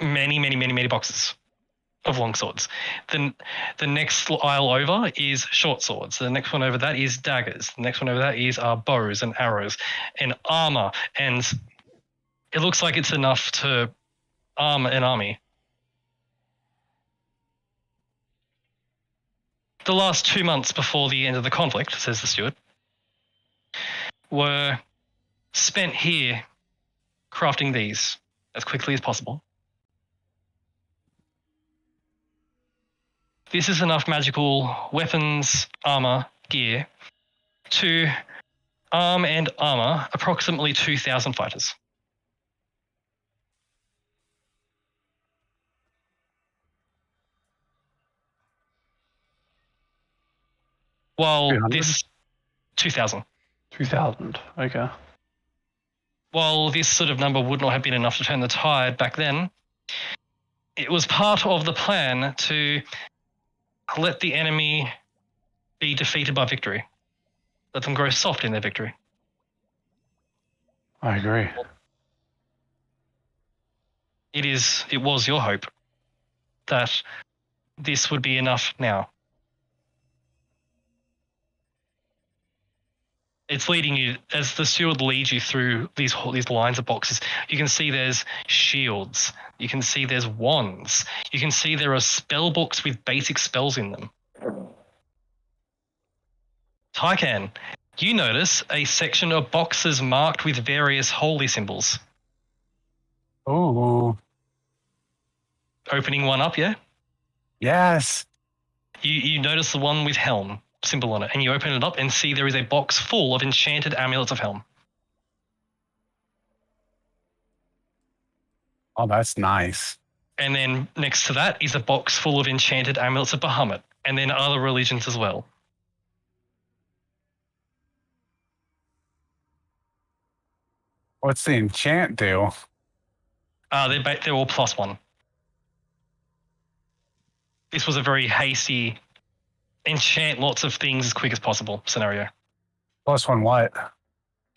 many boxes of longswords. Then the next aisle over is short swords. The next one over that is daggers. The next one over that is bows and arrows and armor. And it looks like it's enough to arm an army. The last 2 months before the end of the conflict, says the steward, were spent here crafting these as quickly as possible. This is enough magical weapons, armor, gear to arm and armor approximately 2,000 fighters. While 200? this 2,000. 2,000. Okay. While this sort of number would not have been enough to turn the tide back then, it was part of the plan to let the enemy be defeated by victory. Let them grow soft in their victory. I agree. It was your hope that this would be enough now. It's leading you, as the steward leads you through these lines of boxes, you can see there's shields, you can see there's wands, you can see there are spell books with basic spells in them. Tycan, you notice a section of boxes marked with various holy symbols. Oh, Opening one up, yeah? yes. You notice the one with helm symbol on it, and you open it up and see there is a box full of enchanted amulets of helm. Oh, that's nice. And then next to that is a box full of enchanted amulets of Bahamut, and then other religions as well. What's the enchant do? They're all +1. This was a very hasty, enchant lots of things as quick as possible scenario. +1 what?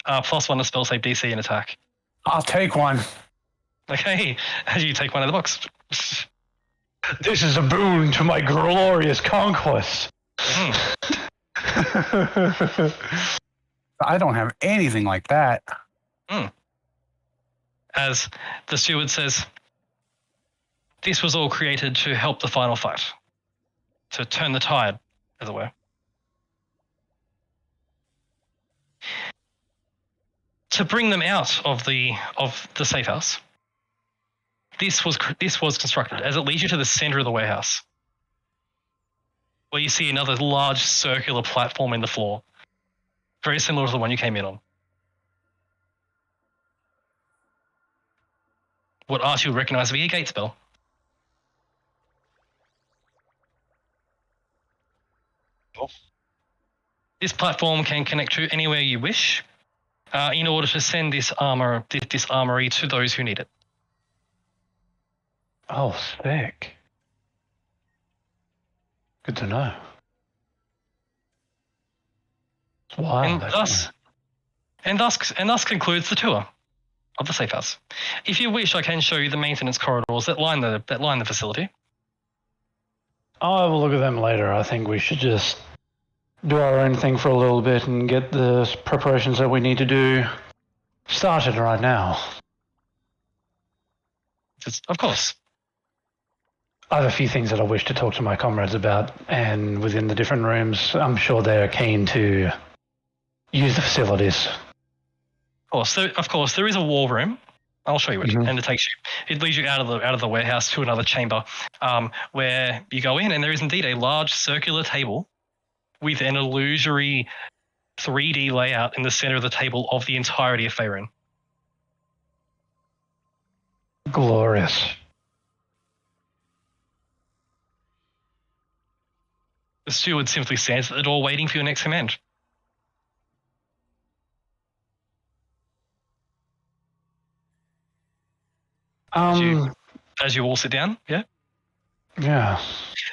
+1 to spell save DC and attack. I'll take one. Okay, as you take one out of the box. This is a boon to my glorious conquest. I don't have anything like that. As the steward says, this was all created to help the final fight, to turn the tide, as it were. To bring them out of the safe house, this was constructed as it leads you to the center of the warehouse, where you see another large circular platform in the floor, very similar to the one you came in on. What Archie would recognize to be a gate spell. This platform can connect to anywhere you wish, in order to send this armory to those who need it. Oh, sick. Good to know. Wow. And thus concludes the tour of the safe house. If you wish, I can show you the maintenance corridors that line the facility. I'll have a look at them later. I think we should just do our own thing for a little bit and get the preparations that we need to do started right now. Of course. I have a few things that I wish to talk to my comrades about, and within the different rooms, I'm sure they're keen to use the facilities. Of course, there is a war room. I'll show you it, and it leads you out of the warehouse to another chamber, where you go in, and there is indeed a large circular table with an illusory 3D layout in the center of the table of the entirety of Faerun. Glorious. The steward simply stands at the door waiting for your next command. As you all sit down, yeah? Yeah.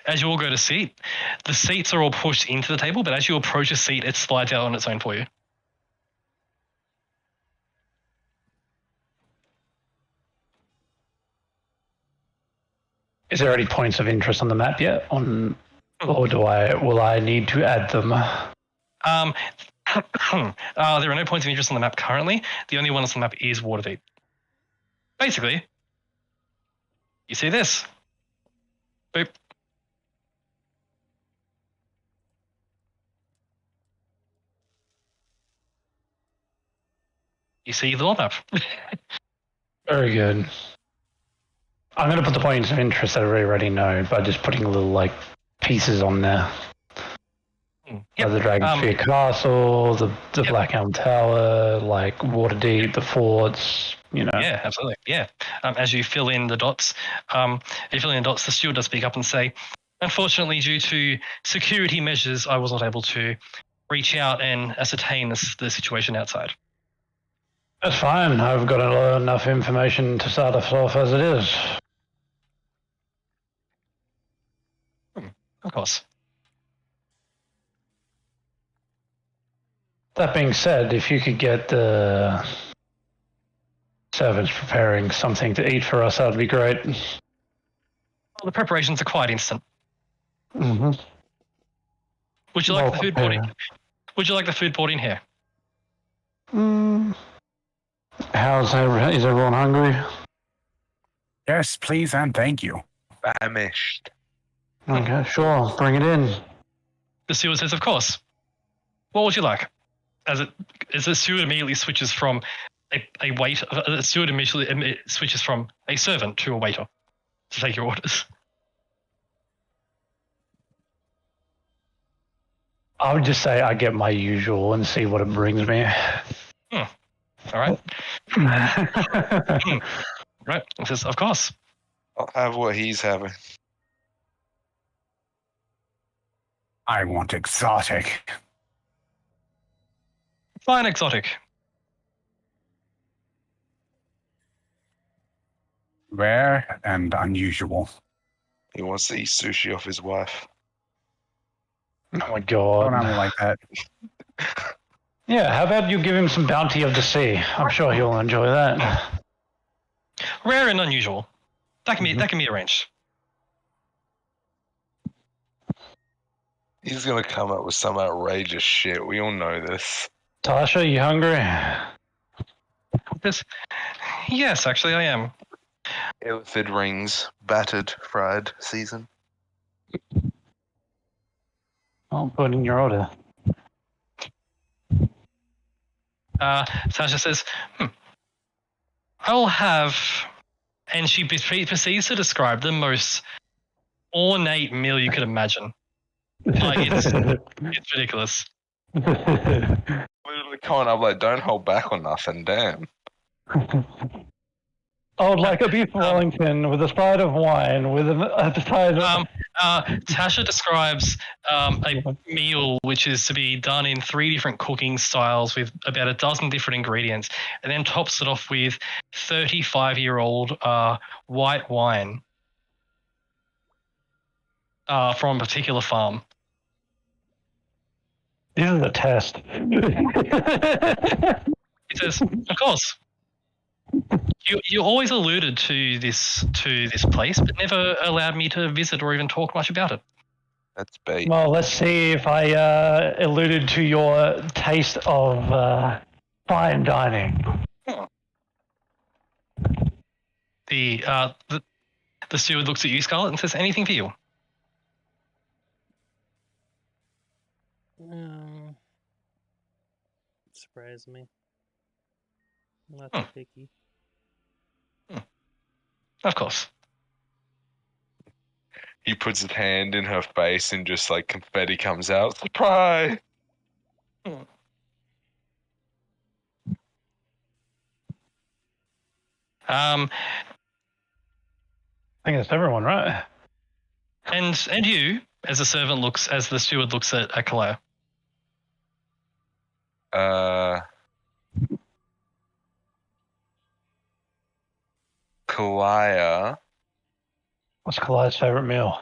As you all go to seat, the seats are all pushed into the table, but as you approach a seat, it slides out on its own for you. Is there any points of interest on the map yet? Or will I need to add them? There are no points of interest on the map currently. The only one that's on the map is Waterdeep. Basically, you see this. Boop. You see the world map. Very good. I'm going to put the points of interest that I already know by just putting little pieces on there. Yep. The Dragonsphere Castle, the Black Elm Tower, Waterdeep, the forts, Yeah, absolutely. Yeah. As you fill in the dots, the steward does speak up and say, unfortunately, due to security measures, I was not able to reach out and ascertain the situation outside. That's fine. I've got enough information to start us off as it is. Of course. That being said, if you could get the servants preparing something to eat for us, that would be great. Well, the preparations are quite instant. Mm-hmm. Would you like the food brought in? Would you like the food brought in here? Is everyone hungry? Yes, please and thank you. Famished. Okay, sure. Bring it in. The steward says, of course. What would you like? As the steward immediately switches from a waiter, the steward immediately switches from a servant to a waiter to take your orders. I would just say I get my usual and see what it brings me. All right. Right. He says, of course. I'll have what he's having. I want exotic. Fine exotic. Rare and unusual. He wants to eat sushi off his wife. Oh my god. Don't have me like that. Yeah, how about you give him some bounty of the sea? I'm sure he'll enjoy that. Rare and unusual. That can be arranged. He's gonna come up with some outrageous shit. We all know this. Tasha, you hungry? Yes, actually, I am. Illithid rings, battered, fried, seasoned. I'll put in your order. Tasha says, I'll have, and she proceeds to describe the most ornate meal you could imagine. It's ridiculous. Literally coming up like, don't hold back on nothing, damn. I would like a beef Wellington with a sprite of wine with an appetizer. Tasha describes a meal which is to be done in 3 different cooking styles with about a dozen different ingredients, and then tops it off with 35-year-old white wine from a particular farm. This is a test. It says, of course. You always alluded to this place, but never allowed me to visit or even talk much about it. That's bait. Well, let's see if I alluded to your taste of fine dining. The steward looks at you, Scarlet, and says, anything for you? Surprise me. I'm not too picky. Of course. He puts his hand in her face and just like confetti comes out. Surprise! I think that's everyone, right? And you, as the steward looks at Kalaya. Kalaya What's Clyde's favorite meal?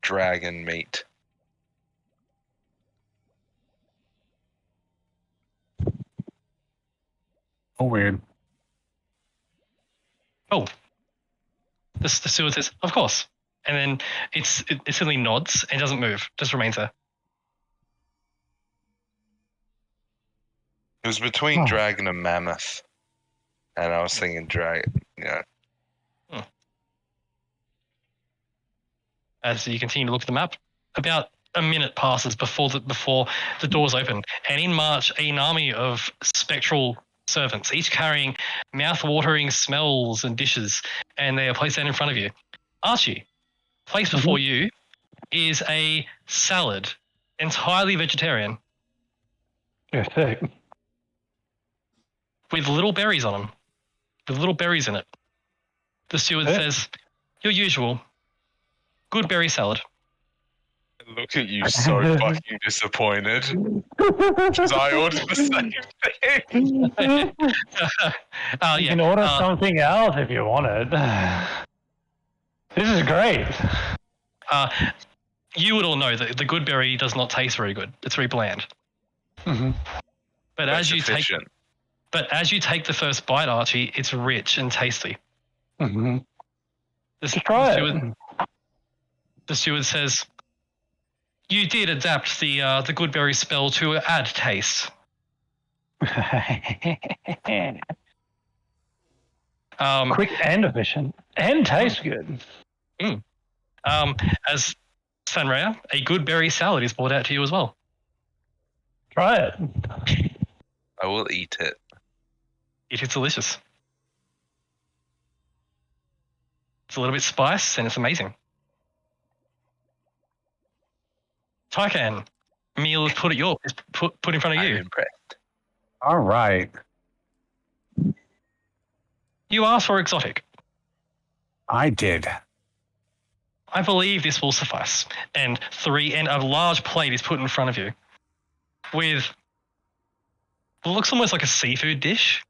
Dragon meat. Oh, weird. Oh. The steward says, of course. And then it simply nods and doesn't move, just remains there. It was between dragon and mammoth. And I was thinking dragon, yeah. As you continue to look at the map, about a minute passes before the doors open, and in march an army of spectral servants, each carrying mouth-watering smells and dishes, and they are placed down in front of you. Archie, placed before you is a salad, entirely vegetarian. Perfect. With little berries on them, with little berries in it. The steward says, your usual good berry salad. Look at you, so fucking disappointed. Because I ordered the same thing. You can order something else if you want it. This is great. You would all know that the good berry does not taste very good. It's very bland. Mm-hmm. But as you take the first bite, Archie, it's rich and tasty. Mm-hmm. Try it. The steward says, you did adapt the goodberry spell to add taste. Quick and efficient. And tastes good. As Sanrea, a goodberry salad is brought out to you as well. Try it. I will eat it. It is delicious. It's a little bit spice and it's amazing. Tykan, meal is put in front of you. I'm impressed. All right. You asked for exotic. I did. I believe this will suffice. And a large plate is put in front of you with what looks almost like a seafood dish.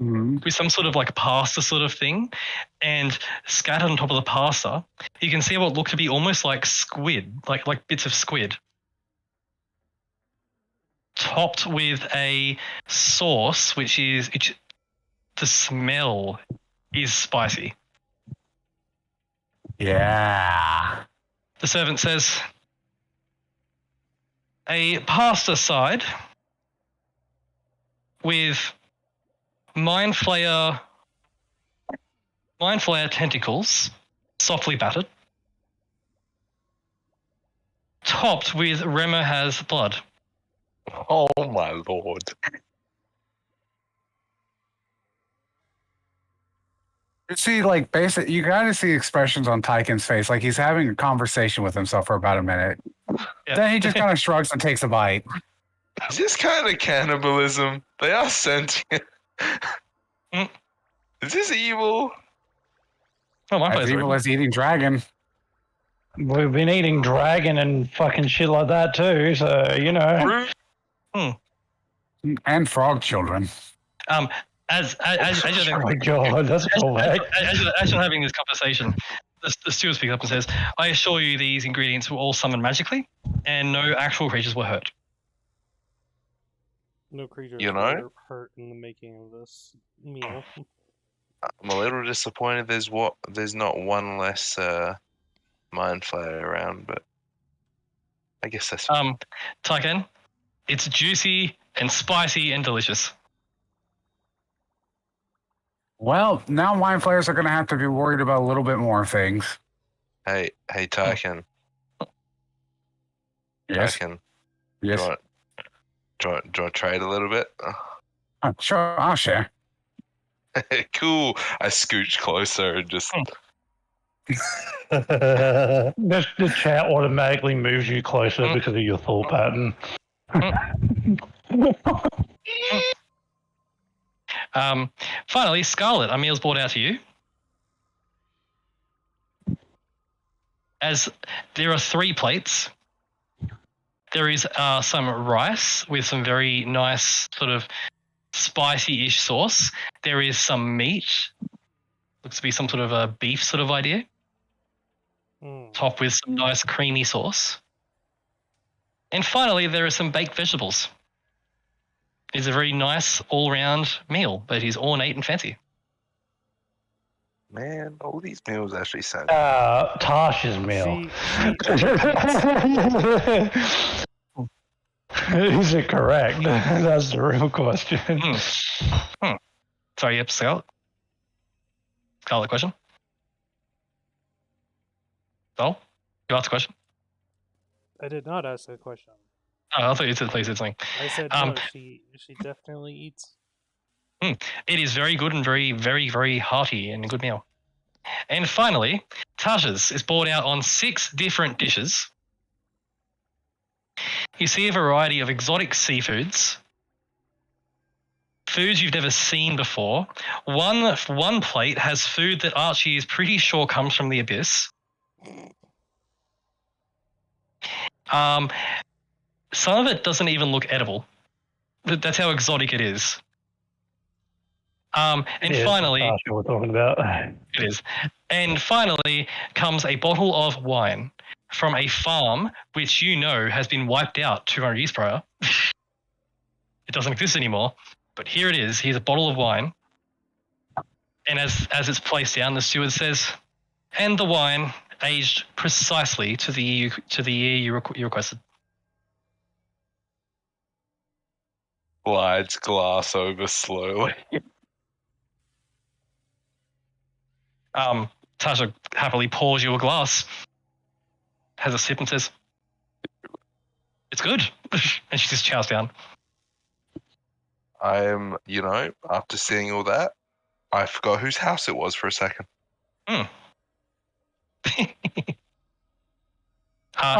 With some sort of like pasta sort of thing, and scattered on top of the pasta, you can see what look to be almost like squid, like bits of squid, topped with a sauce which the smell is spicy. Yeah. The servant says, a pasta side with Mind Flayer tentacles, softly battered, topped with Remahaz blood. Oh my lord. You see, like, you gotta see expressions on Tyken's face. Like, he's having a conversation with himself for about a minute. Yeah. Then he just kind of shrugs and takes a bite. Is this kind of cannibalism? They are sentient. Is this evil? Oh, my As evil as eating dragon. We've been eating dragon and fucking shit like that too, so you know. And frog children. As you're oh my god, that's cool, as you're having this conversation, the steward speaks up and says, I assure you these ingredients were all summoned magically, and no actual creatures were hurt. No creatures were hurt in the making of this meal. I'm a little disappointed there's not one less Mind Flayer around, but I guess that's Tyken, it's juicy and spicy and delicious. Well, now Mind Flayers are going to have to be worried about a little bit more things. Hey, Tyken. Yes. Tyken. Yes. Do you want to trade a little bit? Sure, I'll share. Cool. I scooch closer and just... The chat automatically moves you closer because of your thought pattern. Finally, Scarlet, our meal's brought out to you. As there are 3 plates. There is some rice with some very nice sort of spicy-ish sauce. There is some meat. Looks to be some sort of a beef sort of idea. Topped with some nice creamy sauce. And finally, there are some baked vegetables. It's a very nice all-round meal, but it's ornate and fancy. Man, all these meals actually sound. Tasha's meal. Is it correct? That's the real question. Sorry, yep, Scarlet. Scarlet question. Oh, you asked a question? I did not ask a question. Oh, I thought you said something. I said no, she definitely eats. It is very good and very, very, very hearty and a good meal. And finally, Tasha's is brought out on 6 different dishes. You see a variety of exotic seafoods, foods you've never seen before. One plate has food that Archie is pretty sure comes from the abyss. Some of it doesn't even look edible. That's how exotic it is. And finally, we're talking about. It is. And finally comes a bottle of wine from a farm which you know has been wiped out 200 years prior. It doesn't exist anymore, but here it is. Here's a bottle of wine. And as it's placed down, the steward says, and the wine aged precisely to the year you requested. Glides glass over slowly. Tasha happily pours you a glass, has a sip and says, it's good. And she just chows down. I'm, after seeing all that, I forgot whose house it was for a second. I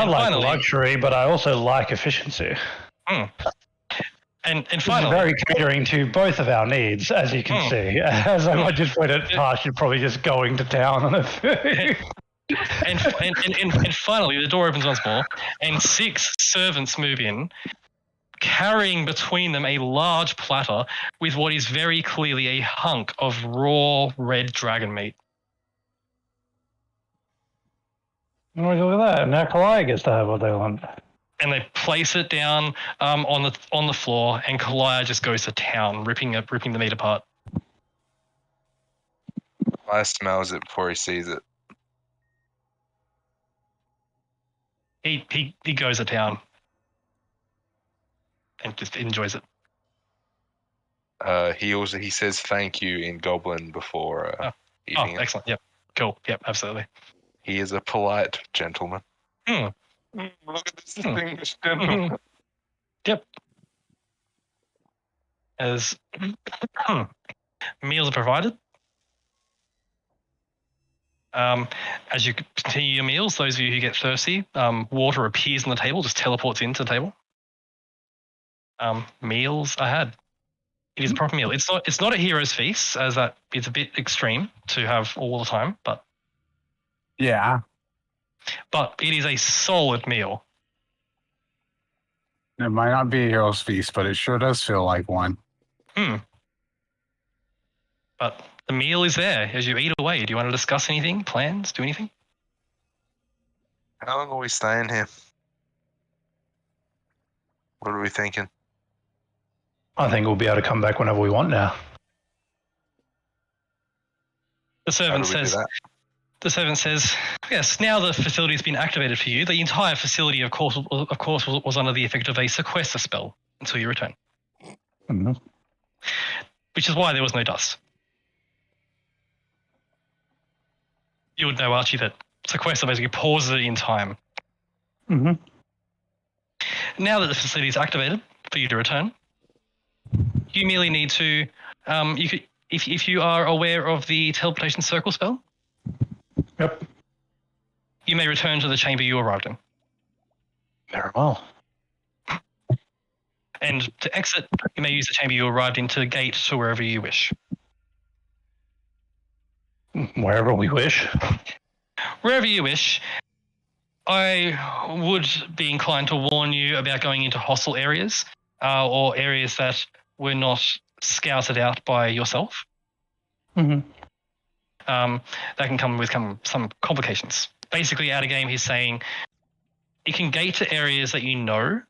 like finally, luxury, but I also like efficiency. And finally, very catering to both of our needs, as you can see. As I might just point out, Tasha probably just going to town on the food. And finally, the door opens once more, and 6 servants move in, carrying between them a large platter with what is very clearly a hunk of raw red dragon meat. Oh, look at that! Now Kalaya gets to have what they want. And they place it down on the floor, and Kalaya just goes to town, ripping the meat apart. I smells it before he sees it. He goes to town and just enjoys it. He says thank you in Goblin before eating it. Excellent. Yep. Cool. Yep. Absolutely. He is a polite gentleman. Look at this distinguished gentleman. Yep. As meals are provided. As you continue your meals, those of you who get thirsty, water appears on the table, just teleports into the table. Meals are had. It is a proper meal. It's not a hero's feast, as that it's a bit extreme to have all the time, but yeah. But it is a solid meal. It might not be a hero's feast, but it sure does feel like one. But the meal is there as you eat away. Do you want to discuss anything? Plans? Do anything? How long are we staying here? What are we thinking? I think we'll be able to come back whenever we want now. The servant says, yes, now the facility has been activated for you. The entire facility, of course, was under the effect of a sequester spell until you return. Mm-hmm. Which is why there was no dust. You would know, Archie, that sequester basically pauses it in time. Mm-hmm. Now that the facility is activated for you to return, you merely need to, if you are aware of the teleportation circle spell, yep, you may return to the chamber you arrived in. Very well. And to exit, you may use the chamber you arrived in to gate to wherever you wish. Wherever we wish. Wherever you wish. I would be inclined to warn you about going into hostile areas or areas that were not scouted out by yourself. Mm-hmm. That can come with some complications. Basically, out of game, he's saying it can gate to areas that you know,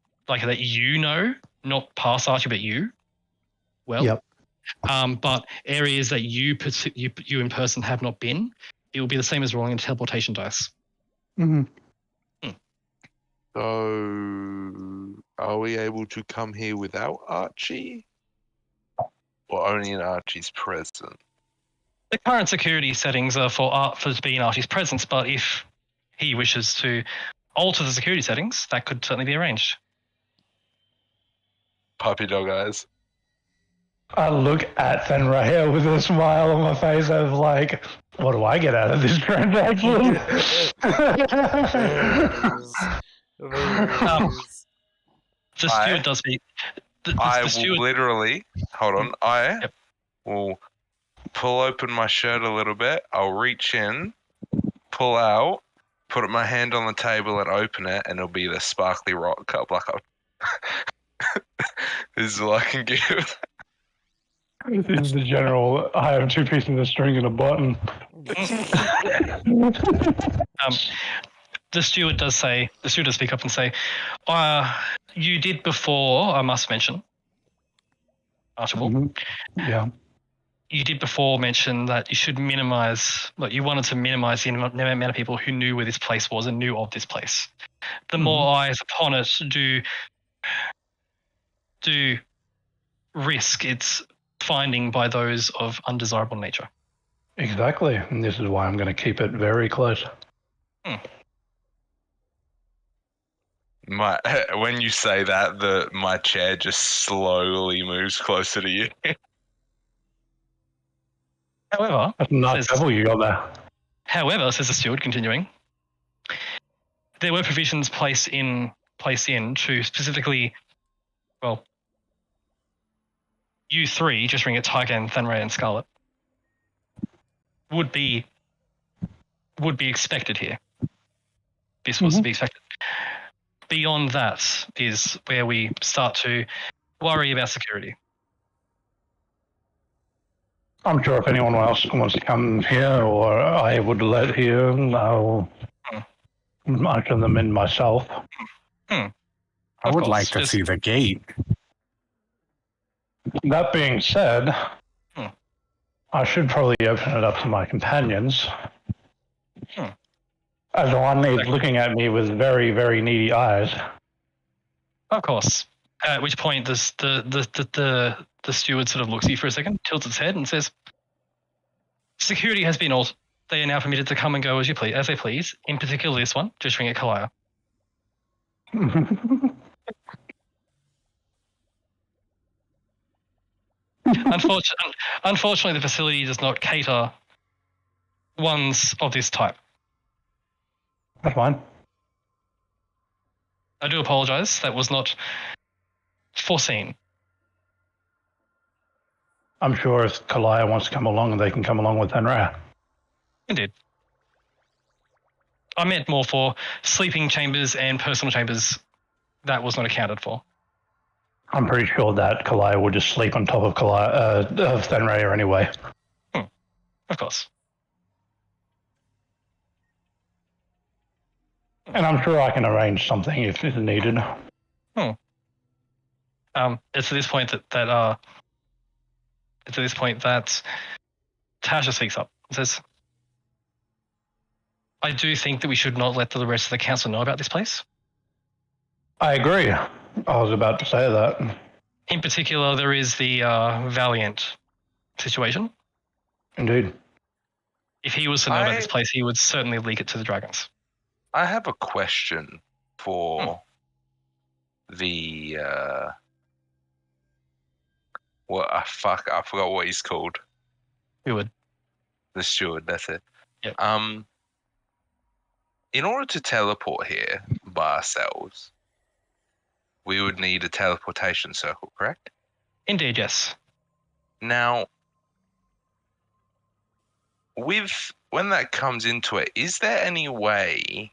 not past Archie, but you. Well, yep. But areas that you in person have not been, it will be the same as rolling a teleportation dice. Mm-hmm. So, are we able to come here without Archie? Or only in Archie's presence? The current security settings are for to be in Archie's presence, but if he wishes to alter the security settings, that could certainly be arranged. Puppy dog eyes. I look at Fenrir with a smile on my face of like, what do I get out of this transaction? The steward does speak. I will literally, hold on, I will pull open my shirt a little bit, I'll reach in, pull out, put my hand on the table and open it, and it'll be the sparkly rock cup like this is all I can give. This is the general, I have 2 pieces of string and a button. The steward does speak up and say, you did before, I must mention, Archibald. Mm-hmm. Yeah. You did before mention that you should minimize, you wanted to minimize the amount of people who knew where this place was and knew of this place. The more eyes upon it do risk its finding by those of undesirable nature. Exactly. And this is why I'm going to keep it very close. When you say that, my chair just slowly moves closer to you. However, that's not double you got there. However, says the steward, continuing, there were provisions placed in to specifically, you 3, just ring it Tygan, Thenray, and Scarlet, would be expected here. This was to be expected. Beyond that is where we start to worry about security. I'm sure if anyone else wants to come here or I would let here, I'll usher them in myself. I would like to see the gate. That being said, I should probably open it up to my companions. As one is looking at me with very, very needy eyes. Of course. At which point the steward sort of looks at you for a second, tilts its head, and says, "Security has been altered. They are now permitted to come and go as they please. In particular, this one, just ring it Kalaya." Unfortunately, the facility does not cater ones of this type. That's fine. I do apologize. That was not foreseen. I'm sure if Kalaya wants to come along, they can come along with Fenrir. Indeed. I meant more for sleeping chambers and personal chambers. That was not accounted for. I'm pretty sure that Kalaya will just sleep on top of Fenrir anyway. Of course. And I'm sure I can arrange something if it's needed. It's at this point that Tasha speaks up and says, "I do think that we should not let the rest of the council know about this place." I agree. I was about to say that. In particular, there is the Valiant situation. Indeed. If he was to know about this place, he would certainly leak it to the Dragons. I have a question for the I forgot what he's called. Steward. The steward, that's it. Yep. In order to teleport here by ourselves, we would need a teleportation circle, correct? Indeed, yes. Now, when that comes into it, is there any way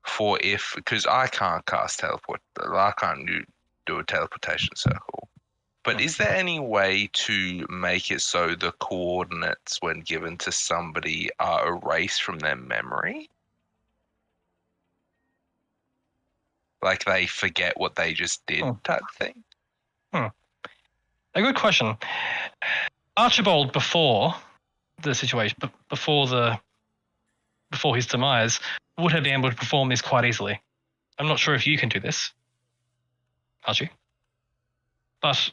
because I can't cast teleport, I can't do a teleportation circle. But is there any way to make it so the coordinates, when given to somebody, are erased from their memory? Like they forget what they just did, type thing? A good question. Archibald, before the situation, before his demise, would have been able to perform this quite easily. I'm not sure if you can do this, Archie. But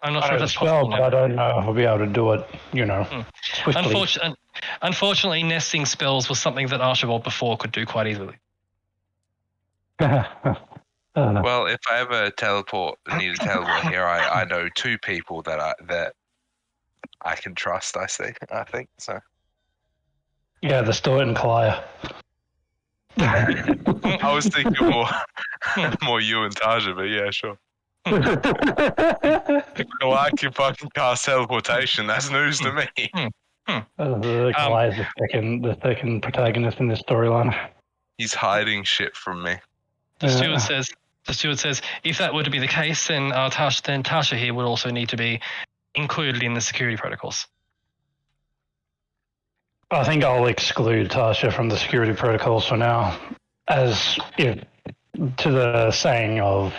I'm not sure if that's possible now. But I don't know if I'll be able to do it, swiftly. Unfortunately, nesting spells was something that Archibald before could do quite easily. Well, if I ever need to teleport here, I know two people that I can trust. I think so. Yeah, the Stuart and Kalia. I was thinking more you and Taja, but yeah, sure. Well, I can fucking cast teleportation. That's news to me. Kalia is the second protagonist in this storyline. He's hiding shit from me. The steward says, if that were to be the case, then Tasha here would also need to be included in the security protocols. I think I'll exclude Tasha from the security protocols for now, as if to the saying of,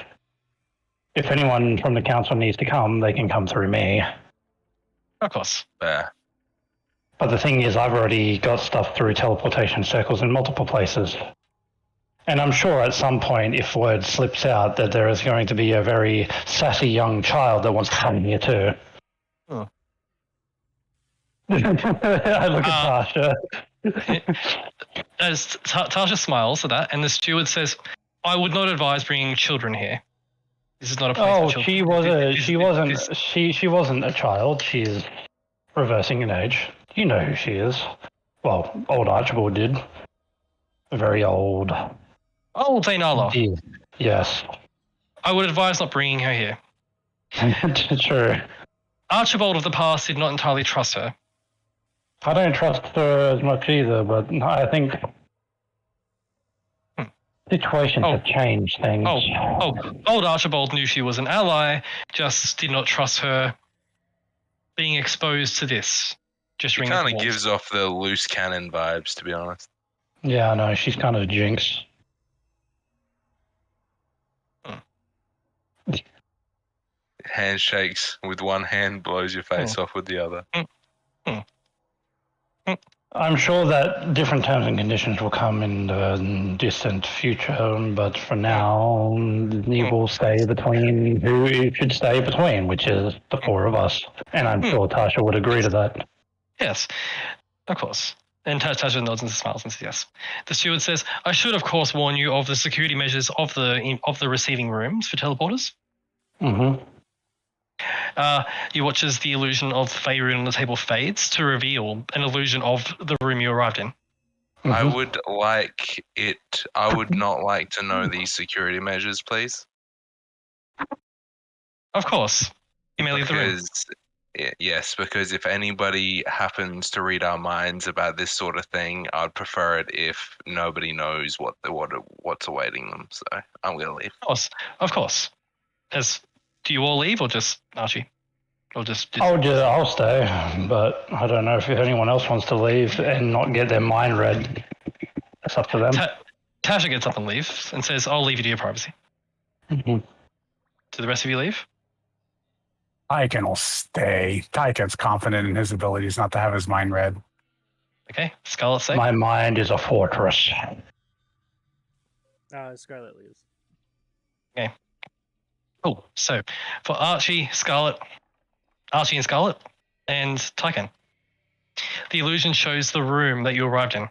if anyone from the council needs to come, they can come through me. Of course. Yeah. But the thing is, I've already got stuff through teleportation circles in multiple places. And I'm sure at some point, if word slips out that there is going to be a very sassy young child that wants to come here too. Oh. I look at Tasha. As Tasha smiles at that, and the steward says, I would not advise bringing children here. This is not a place for children. She wasn't a child. She is reversing in age. You know who she is. Well, old Archibald did. Very old. Oh, Zainala. Yes. I would advise not bringing her here. True. Archibald of the past did not entirely trust her. I don't trust her as much either, but I think situations have changed things. Old Archibald knew she was an ally, just did not trust her being exposed to this. Just She kind of gives off the loose cannon vibes, to be honest. Yeah, I know. She's kind of a jinx. Handshakes with one hand, blows your face off with the other. I'm sure that different terms and conditions will come in the distant future, but for now, we will stay between who it should stay between, which is the four of us. And I'm sure Tasha would agree to that. Yes, of course. And Tasha nods and smiles and says yes. The steward says, I should, of course, warn you of the security measures of the receiving rooms for teleporters. Mm-hmm. You watch as the illusion of the Fey rune on the table fades to reveal an illusion of the room you arrived in. Mm-hmm. I would not like to know these security measures, please. Of course. You may leave the room. Yes, because if anybody happens to read our minds about this sort of thing, I'd prefer it if nobody knows what's awaiting them. So I'm going to leave. Of course. Do you all leave or just Archie? Or I'll stay, but I don't know if anyone else wants to leave and not get their mind read. It's up to them. Tasha gets up and leaves and says, I'll leave you to your privacy. Mm-hmm. Do the rest of you leave? Tyken will stay. Tyken's confident in his abilities not to have his mind read. Okay, Scarlet say. My mind is a fortress. Scarlet leaves. Okay. Cool. So, for Archie and Scarlet, and Tyken, the illusion shows the room that you arrived in.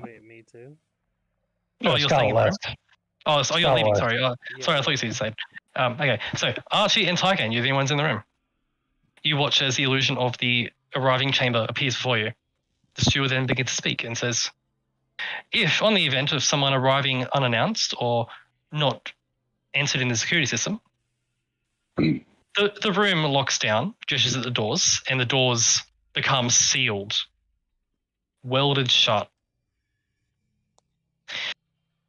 Wait, me too? Oh, you're staying in the room? Oh, you're leaving, sorry. Yeah. Sorry, I thought you said. Okay, so Archie and Tyken, you're the only ones in the room. You watch as the illusion of the arriving chamber appears before you. The steward then begins to speak and says, if on the event of someone arriving unannounced or not entered in the security system, the room locks down, gestures at the doors, and the doors become sealed, welded shut.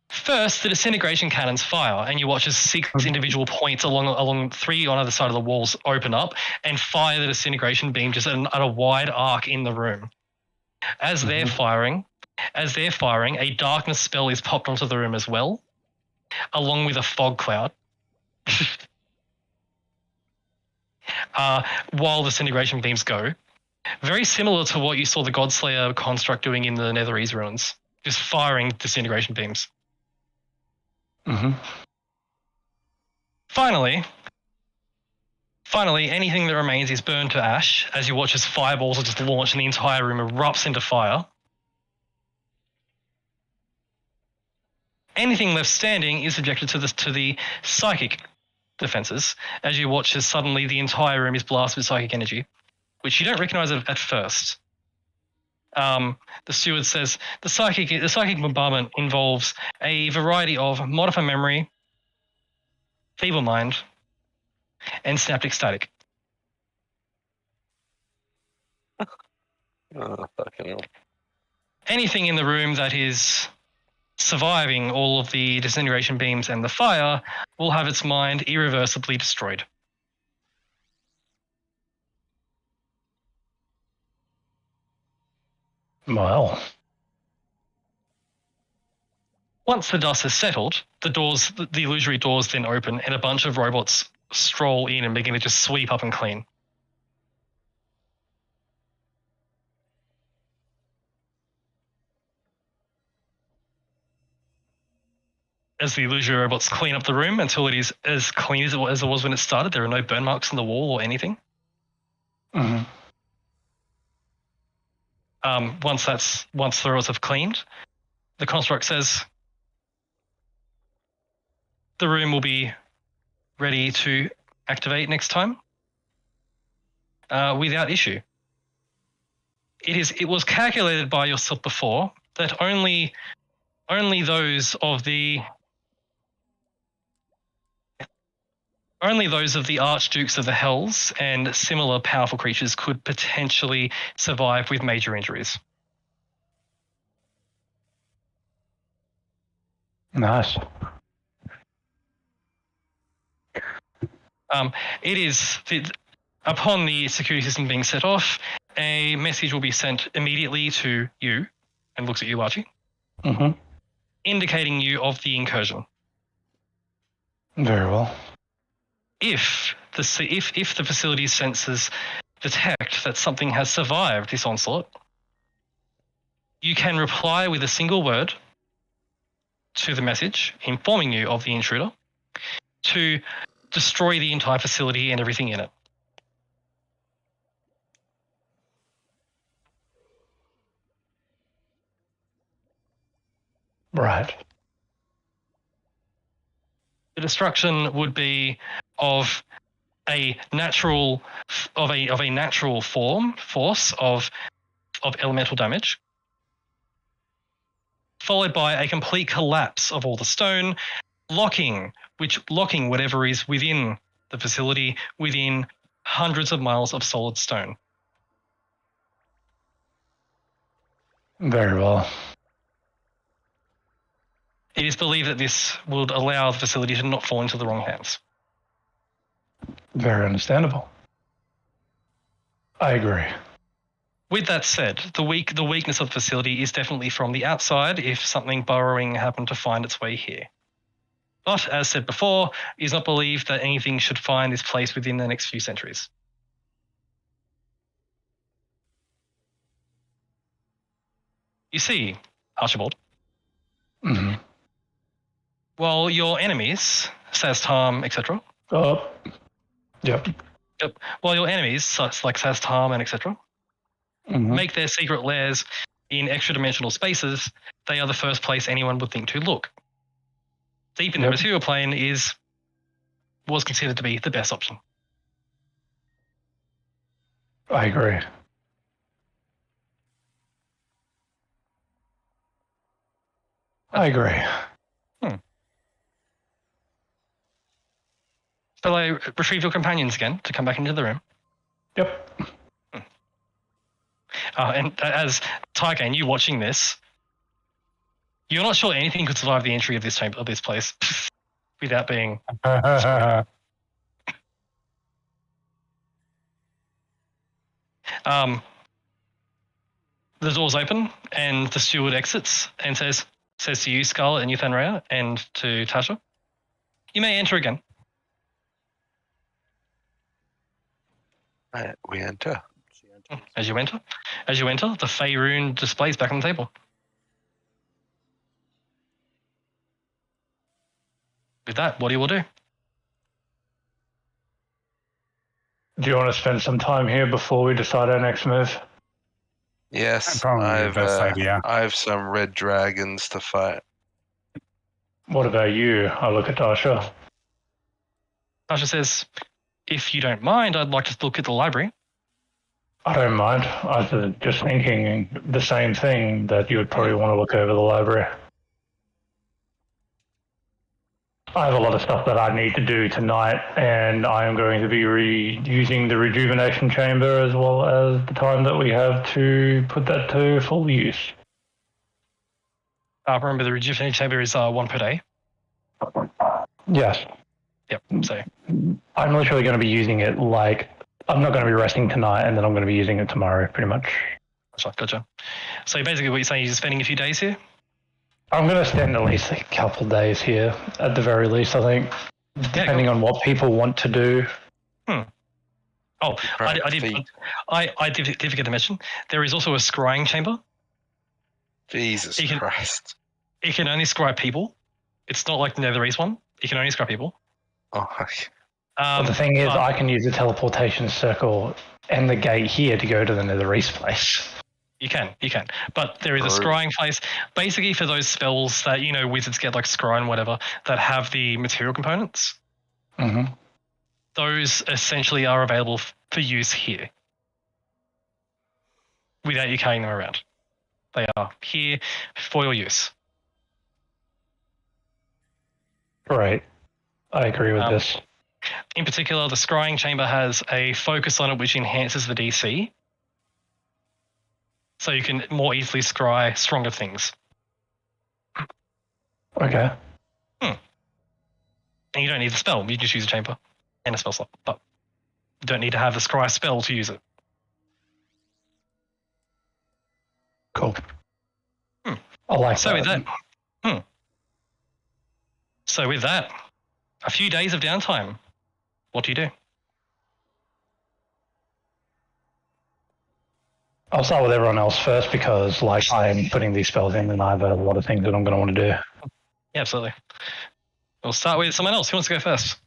First, the disintegration cannons fire, and you watch as 6 individual points along 3 on either side of the walls open up and fire the disintegration beam just at a wide arc in the room. As they're firing, a darkness spell is popped onto the room as well, along with a fog cloud. While the disintegration beams go. Very similar to what you saw the Godslayer construct doing in the Netherese ruins, just firing disintegration beams. Finally, anything that remains is burned to ash as you watch as fireballs are just launched and the entire room erupts into fire. Anything left standing is subjected to the psychic defenses as you watch as suddenly the entire room is blasted with psychic energy, which you don't recognize at first. The steward says the psychic bombardment involves a variety of modified memory, feeble mind, and synaptic static. Oh, fucking hell. Anything in the room that is surviving all of the disintegration beams and the fire will have its mind irreversibly destroyed. Well. Once the dust has settled, the illusory doors then open and a bunch of robots stroll in and begin to just sweep up and clean. As the illusory robots clean up the room until it is as clean as it was when it started, there are no burn marks on the wall or anything. Once the robots have cleaned, the construct says the room will be ready to activate next time without issue. It was calculated by yourself before that only those of the Archdukes of the Hells and similar powerful creatures could potentially survive with major injuries. Nice. It is upon the security system being set off, a message will be sent immediately to you, and looks at you, Archie, indicating you of the incursion. Very well. If the facility's sensors detect that something has survived this onslaught, you can reply with a single word to the message informing you of the intruder to destroy the entire facility and everything in it. Right. The destruction would be of a natural force of elemental damage, followed by a complete collapse of all the stone, locking whatever is within the facility within hundreds of miles of solid stone. Very well. It is believed that this would allow the facility to not fall into the wrong hands. Very understandable. I agree. With that said, the weakness of the facility is definitely from the outside if something burrowing happened to find its way here. But, as said before, it is not believed that anything should find this place within the next few centuries. You see, Archibald, while your enemies, Saztam, etc. Yep. While your enemies, such like Saztam and etc., make their secret lairs in extra-dimensional spaces, they are the first place anyone would think to look. Deep in the material plane was considered to be the best option. I agree. Shall I retrieve your companions again to come back into the room? Yep. And as Tygain, you watching this, You're not sure anything could survive the entry of this chamber, of this place, without being. The doors open, and the steward exits and says to you, Scarlet, and you, Fenrir, and to Tasha, "You may enter again." We enter. As you enter, the Faerun display's back on the table. With that, what do you will do? Do you want to spend some time here before we decide our next move? Yes, Probably the best idea. I have some red dragons to fight. What about you? I look at Tasha. Tasha says, "If you don't mind, I'd like to look at the library." I don't mind. I was just thinking the same thing, that you would probably want to look over the library. I have a lot of stuff that I need to do tonight, and I am going to be using the rejuvenation chamber as well as the time that we have to put that to full use. Remember, the rejuvenation chamber is 1 per day. Yes. Yep. So I'm literally going to be using it I'm not going to be resting tonight, and then I'm going to be using it tomorrow, pretty much. Gotcha. So basically, what you're saying is you're spending a few days here. I'm going to spend at least a couple of days here, at the very least, I think, depending on what people want to do. Oh, I did forget to mention, there is also a scrying chamber. Jesus Christ. It can only scry people. It's not like the Nether East one. It can only scry people. Oh, But the thing is, I can use the teleportation circle and the gate here to go to the Nether East place. You can. But there is a scrying place, basically for those spells that, wizards get, like scry and whatever, that have the material components. Mm-hmm. Those essentially are available for use here without you carrying them around. They are here for your use. Right. I agree with this. In particular, the scrying chamber has a focus on it which enhances the DC. So you can more easily scry stronger things. Okay. And you don't need the spell. You just use a chamber and a spell slot. But you don't need to have the scry spell to use it. Cool. I like so that. So with that, a few days of downtime. What do you do? I'll start with everyone else first because, I'm putting these spells in and I have a lot of things that I'm going to want to do. Yeah, absolutely. We'll start with someone else. Who wants to go first?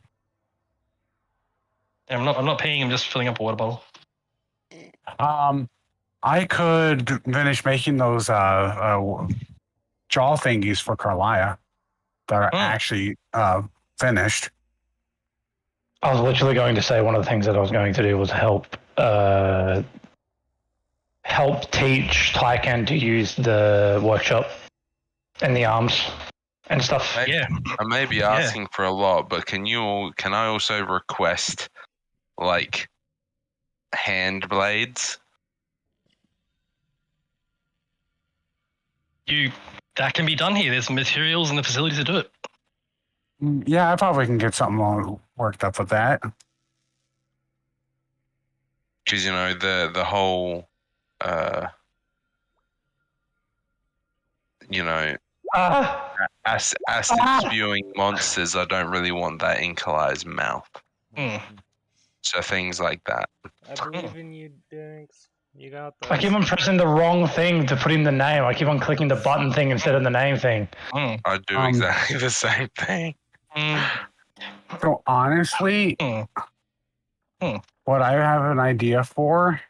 I'm not peeing. I'm just filling up a water bottle. I could finish making those jaw thingies for Carlia that are actually finished. I was literally going to say one of the things that I was going to do was help teach Tyken to use the workshop and the arms and stuff. Yeah. I may be asking for a lot, but can I also request hand blades? That can be done here. There's materials and the facilities to do it. Yeah, I probably can get something worked up with that. Because the whole acid spewing monsters, I don't really want that in Kalia's mouth. So things like that. I believe in you, Dinks. You got that. I keep on pressing the wrong thing to put in the name. I keep on clicking the button thing instead of the name thing. I do exactly the same thing. So honestly, what I have an idea for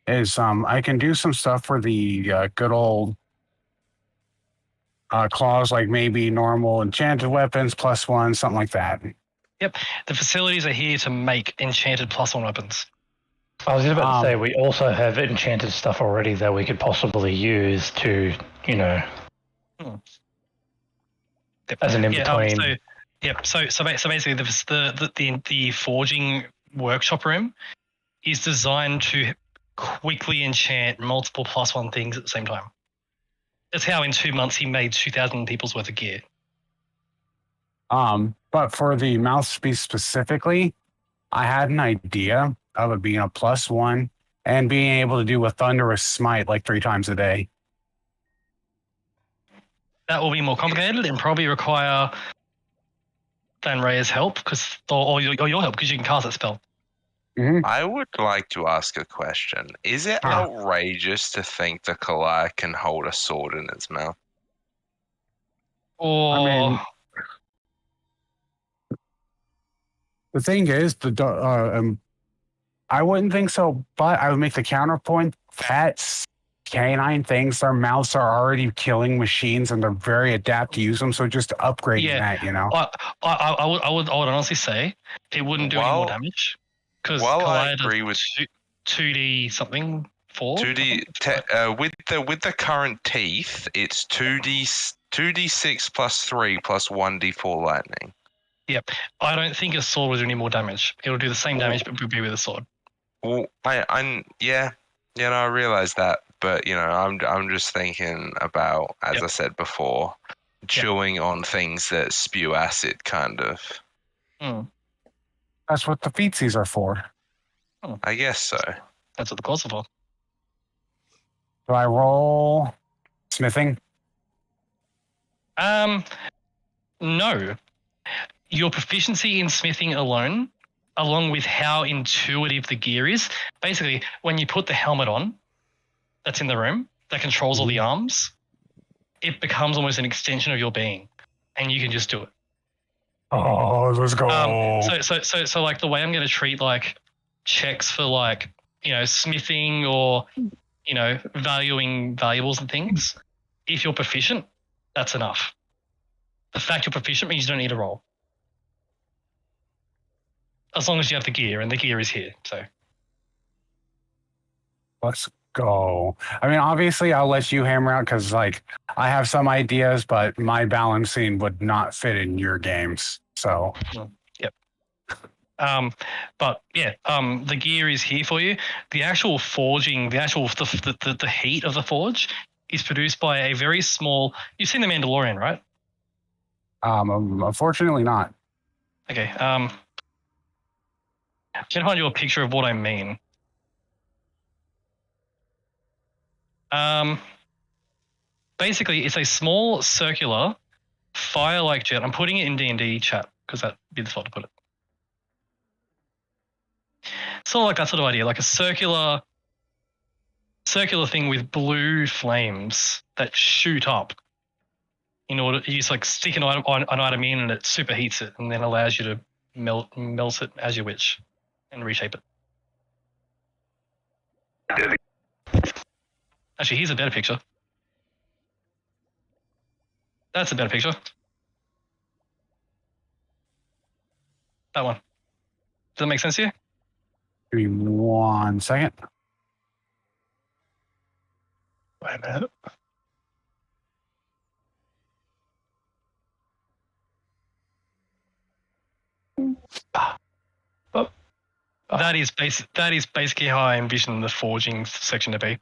is I can do some stuff for the good old claws, like maybe normal enchanted weapons +1, something like that. Yep. The facilities are here to make enchanted +1 weapons. I was about to say, we also have enchanted stuff already that we could possibly use to, as an in-between. So basically, the forging workshop room is designed to quickly enchant multiple +1 things at the same time. That's how in 2 months he made 2,000 people's worth of gear. But for the mouthpiece specifically, I had an idea of it being a +1 and being able to do a thunderous smite like 3 times a day. That will be more complicated and probably require Thanraya's help or your help because you can cast that spell. Mm-hmm. I would like to ask a question. Is it outrageous to think the Kalai can hold a sword in its mouth? Or I mean, the thing is, I wouldn't think so, but I would make the counterpoint that canine things, their mouths are already killing machines and they're very adept to use them. So just upgrading that, you know. I would honestly say it wouldn't do any more damage because I agree with 2D something 4. 2D with the current teeth, it's 2d6 plus 3 plus 1d4 lightning. Yep, I don't think a sword will do any more damage. It'll do the same damage, but it will be with a sword. Well, I realize that, but I'm just thinking about, as I said before, chewing on things that spew acid, kind of. That's what the feetsies are for. I guess so. That's what the claws are for. Do I roll smithing? No. Your proficiency in smithing alone, along with how intuitive the gear is, basically, when you put the helmet on that's in the room that controls all the arms, it becomes almost an extension of your being, and you can just do it. Oh, let's go. So like the way I'm going to treat like checks for like, smithing or, valuing valuables and things, if you're proficient, that's enough. The fact you're proficient means you don't need a roll. As long as you have the gear, and the gear is here, so. Let's go. I mean, obviously, I'll let you hammer out because, I have some ideas, but my balancing would not fit in your games. So. Yep. But yeah, the gear is here for you. The actual forging, the heat of the forge is produced by a very small. You've seen The Mandalorian, right? Unfortunately, not. Okay. Can I find you a picture of what I mean? Basically, it's a small circular fire-like jet. I'm putting it in D&D chat because that'd be the spot to put it. Sort of like that sort of idea, like a circular thing with blue flames that shoot up. In order, you just stick an item in, and it superheats it, and then allows you to melt it as you wish, and reshape it. Actually, here's a better picture. That's a better picture. That one. Does that make sense to you? Give me 1 second. Wait a minute. That is basically how I envision the forging section to be.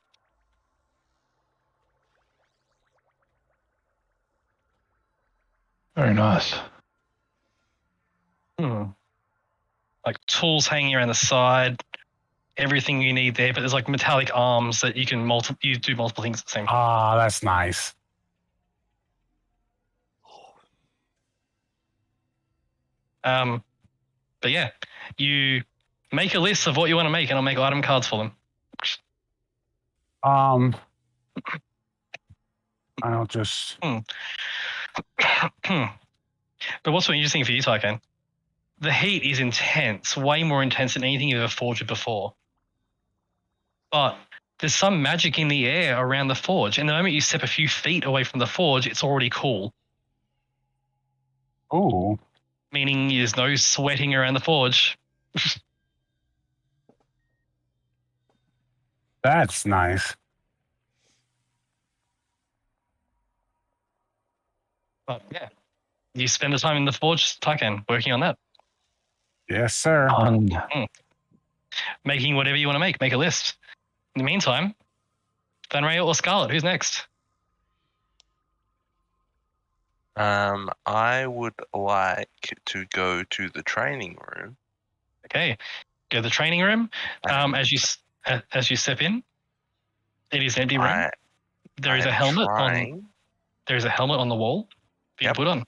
Very nice. Like tools hanging around the side, everything you need there, but there's like metallic arms that you can do multiple things at the same time. Ah, that's nice. But yeah, you make a list of what you want to make, and I'll make item cards for them. I'll just. But what's interesting for you, Tycoon? The heat is intense, way more intense than anything you've ever forged before. But there's some magic in the air around the forge, and the moment you step a few feet away from the forge, it's already cool. Ooh. Meaning there's no sweating around the forge. That's nice. But yeah, you spend the time in the forge, Tycoon, working on that. Yes, sir. Making whatever you want to make a list. In the meantime, Thanraya or Scarlet, who's next? I would like to go to the training room. Okay, go to the training room. As you step in, it is an empty room. There is a helmet on. There's a helmet on the wall for you to put on.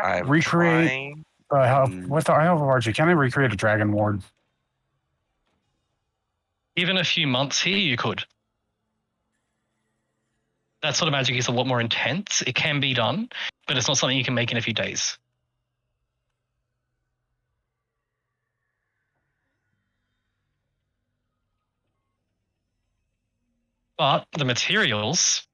I'm recreate. trying. With the Isle of Archie, can I recreate a dragon ward? Given a few months here, you could. That sort of magic is a lot more intense. It can be done, but it's not something you can make in a few days. But the materials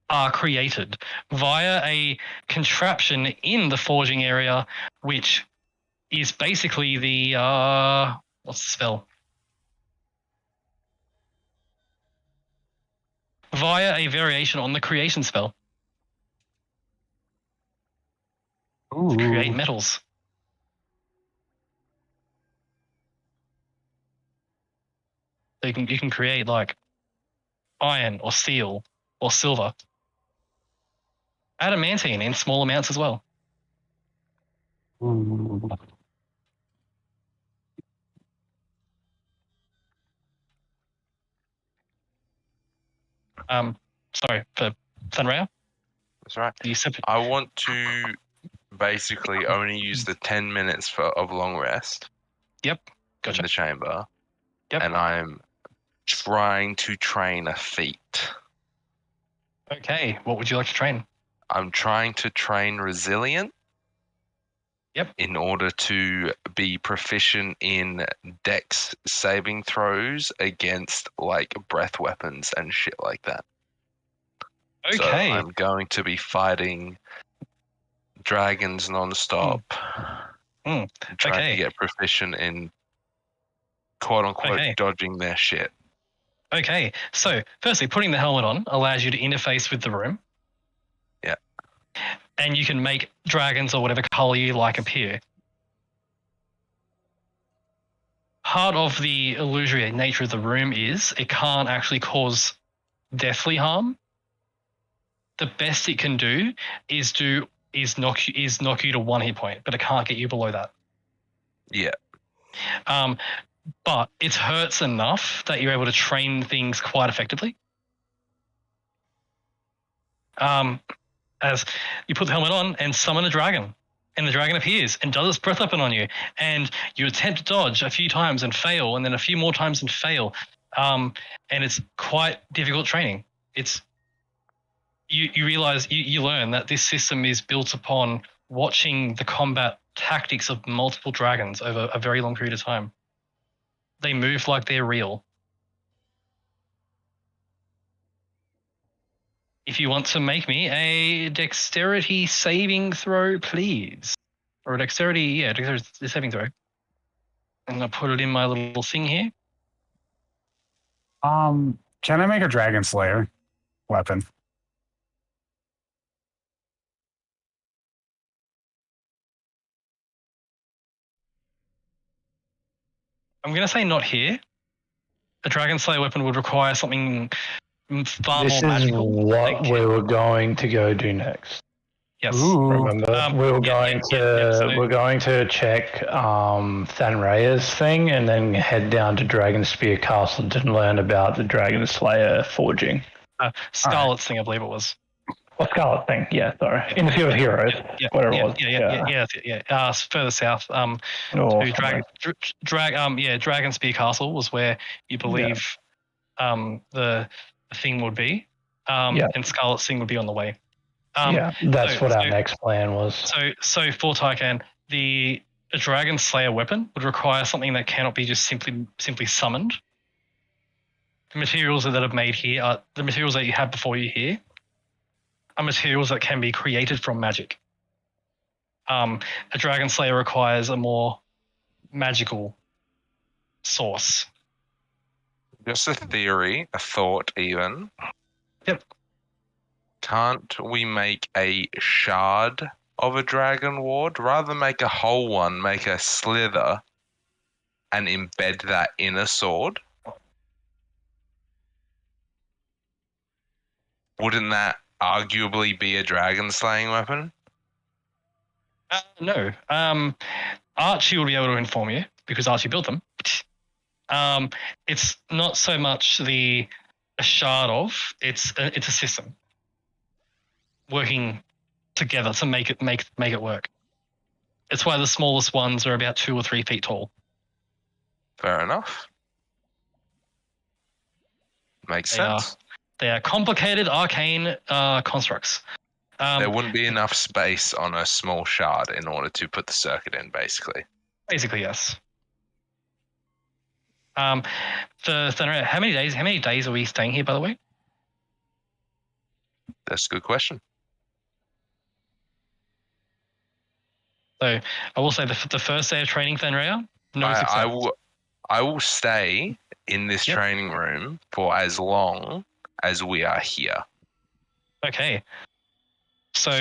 are created via a contraption in the forging area, which is basically the what's the spell? Via a variation on the creation spell. Ooh. To create metals. So you can create like iron or steel or silver. Adamantine in small amounts as well. Ooh. Sorry, for Sunraya? That's right. I want to basically only use the 10 minutes of long rest. Yep. Gotcha. In the chamber. Yep. And I'm trying to train a feat. Okay. What would you like to train? I'm trying to train resilient. Yep. In order to be proficient in dex saving throws against like breath weapons and shit like that. Okay. So I'm going to be fighting dragons non-stop. Trying to get proficient in quote-unquote dodging their shit. Okay. So firstly, putting the helmet on allows you to interface with the room. Yeah. And you can make dragons or whatever color you like appear. Part of the illusory nature of the room is it can't actually cause deathly harm. The best it can do is knock you to 1 hit point, but it can't get you below that. Yeah. But it hurts enough that you're able to train things quite effectively. As you put the helmet on and summon a dragon, and the dragon appears and does its breath weapon on you, and you attempt to dodge a few times and fail, and then a few more times and fail, and it's quite difficult training. It's you realize you learn that this system is built upon watching the combat tactics of multiple dragons over a very long period of time. They move like they're real. If you want to make me a dexterity saving throw, please. Or a dexterity saving throw. I'm going to put it in my little thing here. Can I make a Dragon Slayer weapon? I'm going to say not here. A Dragon Slayer weapon would require something far more magical. This is what we were going to go do next. Yes. Remember, we were going to check Thanraya's thing and then head down to Dragonspear Castle to learn about the Dragon Slayer forging. Scarlet's thing, I believe it was. What Scarlet thing? Yeah, sorry. In the Field of Heroes. Whatever it was. Yeah. Further south. To Dragonspear Castle was where you believe the thing would be. And Scarlet's thing would be on the way. That's what our next plan was. So for Tycan, a Dragon Slayer weapon would require something that cannot be just simply summoned. The materials that are made here are the materials that you have before you here. Are materials that can be created from magic. A Dragon Slayer requires a more magical source. Just a theory, a thought even. Yep. Can't we make a shard of a dragon ward? Rather than make a whole one, make a slither and embed that in a sword? Wouldn't that arguably be a dragon slaying weapon? No. Archie will be able to inform you because Archie built them. It's not so much a shard of. It's a system working together to make it work. It's why the smallest ones are about 2 or 3 feet tall. Fair enough. Makes sense. They are complicated, arcane constructs. There wouldn't be enough space on a small shard in order to put the circuit in, basically. Basically, yes. How many days are we staying here, by the way? That's a good question. So I will say the first day of training, Fenrir, no success. I will stay in this training room for as long as we are here. Okay. So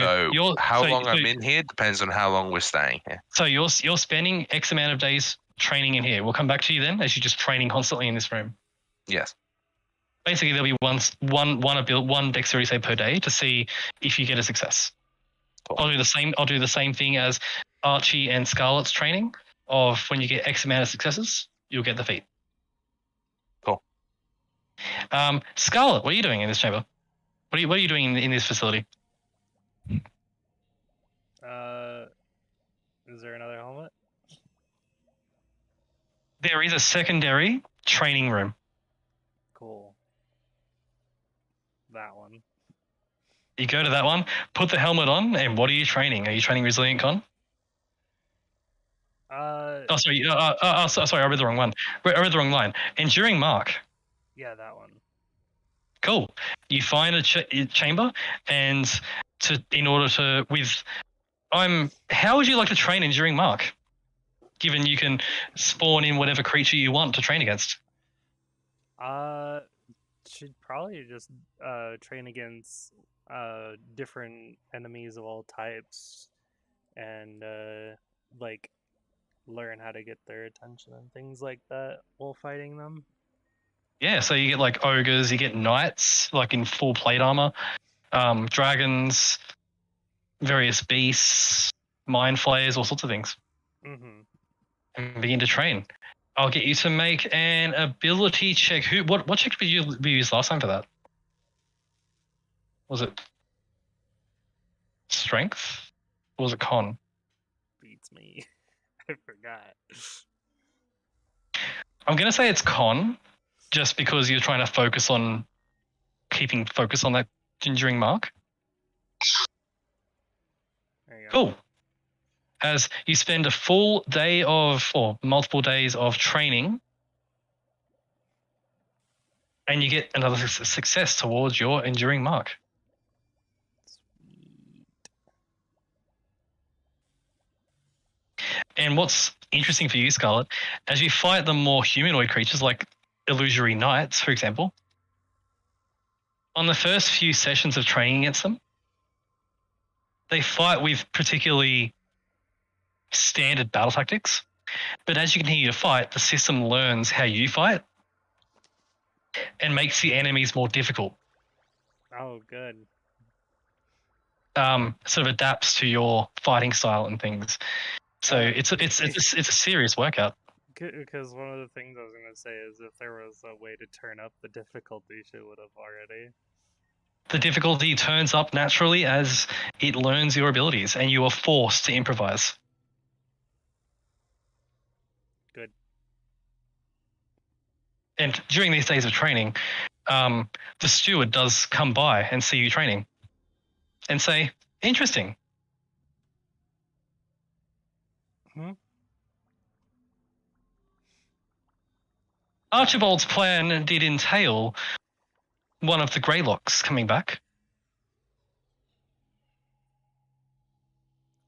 how long I'm in here depends on how long we're staying here. So you're spending X amount of days training in here. We'll come back to you then, as you're just training constantly in this room. Yes. Basically, there'll be one dexterity save per day to see if you get a success. Cool. I'll do the same thing as Archie and Scarlet's training of when you get X amount of successes, you'll get the feat. Cool. Scarlet, what are you doing in this chamber? What are you doing in this facility? Is there another helmet? There is a secondary training room. Cool. That one. You go to that one, put the helmet on, and what are you training? Are you training Resilient Con? Sorry, I read the wrong one. I read the wrong line. Enduring Mark. Yeah, that one. Cool. You find a chamber, and how would you like to train Enduring Mark? Given you can spawn in whatever creature you want to train against. Should probably just train against different enemies of all types, and learn how to get their attention and things like that while fighting them. Yeah, so you get like ogres, you get knights like in full plate armor, dragons, various beasts, mind flayers, all sorts of things. Mm-hmm. And begin to train. I'll get you to make an ability check. What check did you use last time for that? Was it strength? Or was it con? Beats me. I forgot. I'm gonna say it's con, just because you're trying to keeping focus on that Enduring Mark. There you go. Cool. As you spend a full day or multiple days of training, and you get another success towards your Enduring Mark. Sweet. And what's interesting for you, Scarlet, as you fight the more humanoid creatures like illusory knights, for example, on the first few sessions of training against them, they fight with particularly standard battle tactics, but as you continue to fight, the system learns how you fight and makes the enemies more difficult. Oh, good. Sort of adapts to your fighting style and things. So it's a serious workout. Because one of the things I was gonna say is if there was a way to turn up the difficulty, she would have already. The difficulty turns up naturally as it learns your abilities, and you are forced to improvise. Good. And during these days of training, the steward does come by and see you training and say, interesting. Archibald's plan did entail one of the Greylocks coming back.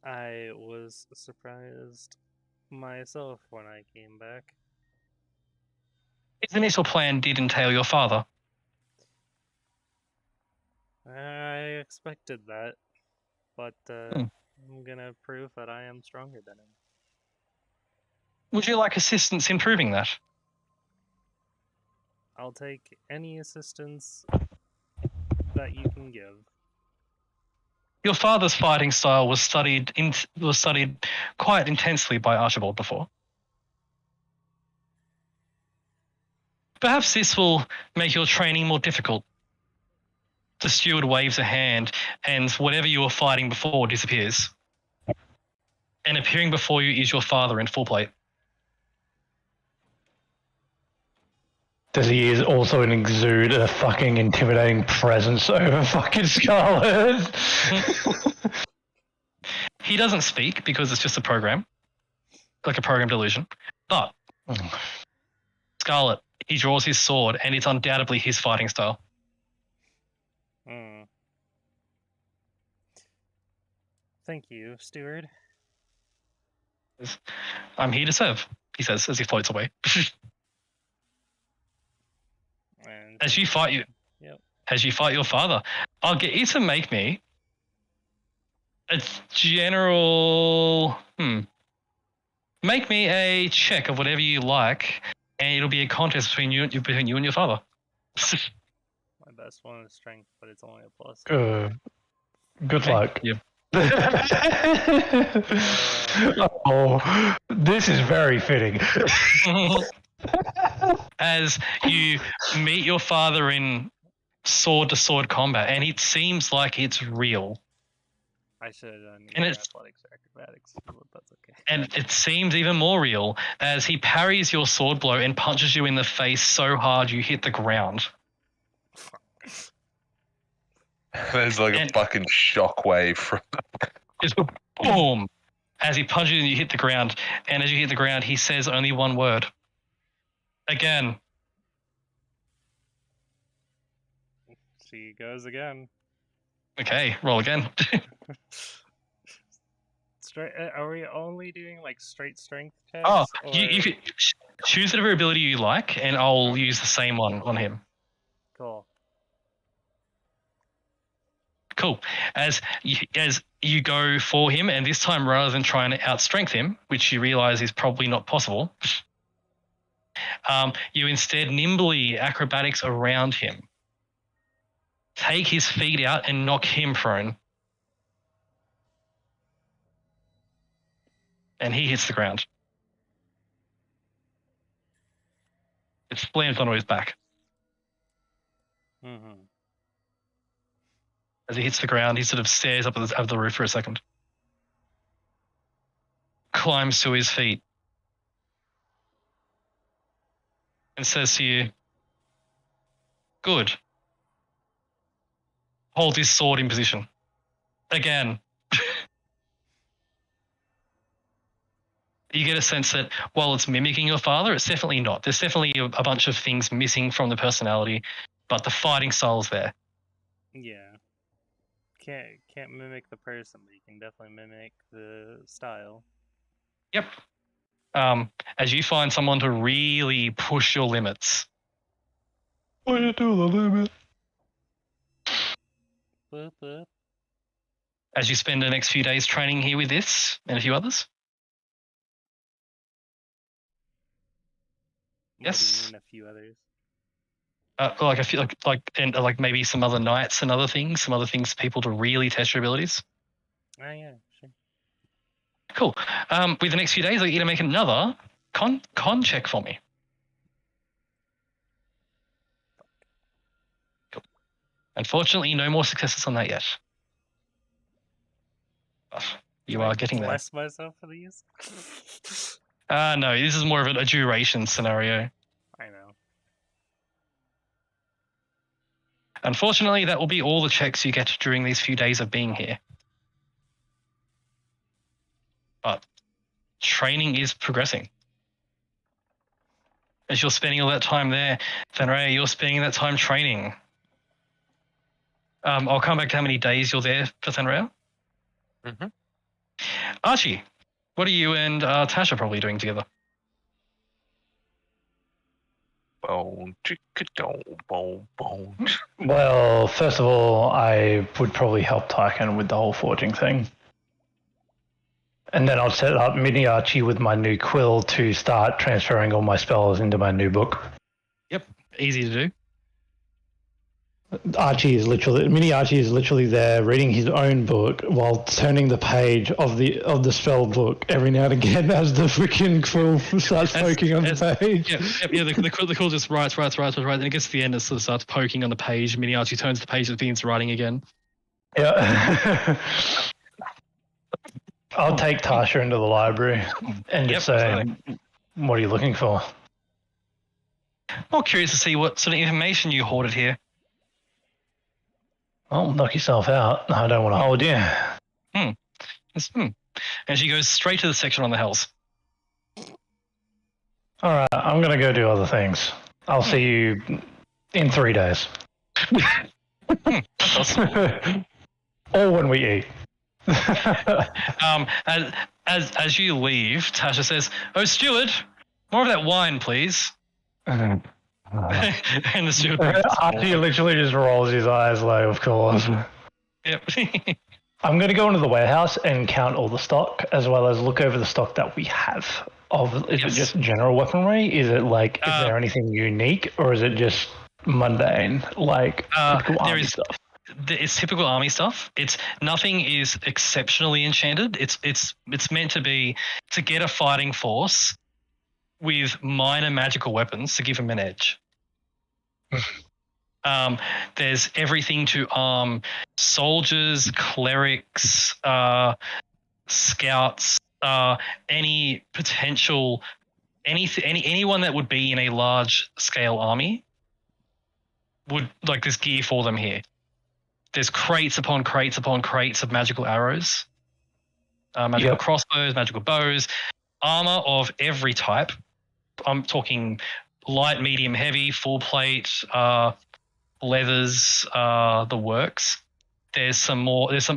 I was surprised myself when I came back. His initial plan did entail your father. I expected that, but I'm gonna prove that I am stronger than him. Would you like assistance in proving that? I'll take any assistance that you can give. Your father's fighting style was studied quite intensely by Archibald before. Perhaps this will make your training more difficult. The steward waves a hand, and whatever you were fighting before disappears. And appearing before you is your father in full plate. Does he also exude a fucking intimidating presence over fucking Scarlet? He doesn't speak because it's just a program. Like a program delusion. But Scarlet, he draws his sword and it's undoubtedly his fighting style. Thank you, steward. I'm here to serve, he says as he floats away. And as you fight your father, I'll get you to make me a general. Make me a check of whatever you like, and it'll be a contest between you and your father. My best one is strength, but it's only a plus. Good luck. Yep. Oh, this is very fitting. As you meet your father in sword-to-sword combat, and it seems like it's real. I should have done athletics or acrobatics, but that's okay. And it seems even more real as he parries your sword blow and punches you in the face so hard you hit the ground. There's like a fucking shockwave from just boom. As he punches you, you hit the ground. And as you hit the ground, he says only one word. Again. She goes again. Okay, roll again. Straight. Are we only doing like straight strength tests? Oh, you could choose whatever ability you like, and I'll use the same one on him. Cool. Cool. As you go for him, and this time rather than trying to outstrength him, which you realize is probably not possible, you instead nimbly acrobatics around him. Take his feet out and knock him prone. And he hits the ground. It slams onto his back. Mm-hmm. As he hits the ground, he sort of stares up at the roof for a second. Climbs to his feet. And says to you, "Good. Hold his sword in position." Again. You get a sense that while it's mimicking your father, it's definitely not. There's definitely a bunch of things missing from the personality, but the fighting style's there. Yeah. Can't mimic the person, but you can definitely mimic the style. Yep. As you find someone to really push your limits. What do you do the limit? Boop, boop. As you spend the next few days training here with this and a few others. Yes. What do you mean a few others? Like I feel like maybe some other nights and other things, for people to really test your abilities. Oh yeah, sure. Cool. With the next few days, I'll get you to make another con check for me. Cool. Unfortunately, no more successes on that yet. But you are getting there. Bless myself for these. No, this is more of a duration scenario. I know. Unfortunately, that will be all the checks you get during these few days of being here. But training is progressing. As you're spending all that time there, Fenrir, you're spending that time training. I'll come back to how many days you're there for Fenrir. Mm-hmm. Archie, what are you and Tasha probably doing together? Bone, chicka, bone, bone. Well, first of all, I would probably help Tyken with the whole forging thing. And then I'll set up Mini Archie with my new quill to start transferring all my spells into my new book. Yep, easy to do. Mini Archie is literally there reading his own book while turning the page of the spell book every now and again as the freaking quill starts poking on the page. The quill just writes, and it gets to the end and sort of starts poking on the page. Mini Archie turns the page and begins writing again. Yeah. I'll take Tasha into the library and just say, what are you looking for? I'm curious to see what sort of information you hoarded here. Oh, knock yourself out. I don't want to hold you. And she goes straight to the section on the hells. All right, I'm going to go do other things. I'll see you in 3 days. Or when we eat. As you leave, Tasha says, "Oh, steward, more of that wine, please." And the steward Archie literally just rolls his eyes like, of course. Yep. I'm going to go into the warehouse and count all the stock, as well as look over the stock that we have. Is it just general weaponry? Is it like, is there anything unique, or is it just mundane, like typical army stuff? It's typical army stuff. Nothing is exceptionally enchanted. It's meant to be to get a fighting force with minor magical weapons to give them an edge. There's everything to arm soldiers, clerics, scouts, any potential, anyone that would be in a large scale army would like this gear for them here. There's crates upon crates upon crates of magical arrows, magical crossbows, magical bows, armor of every type. I'm talking light, medium, heavy, full plate, leathers, the works. There's some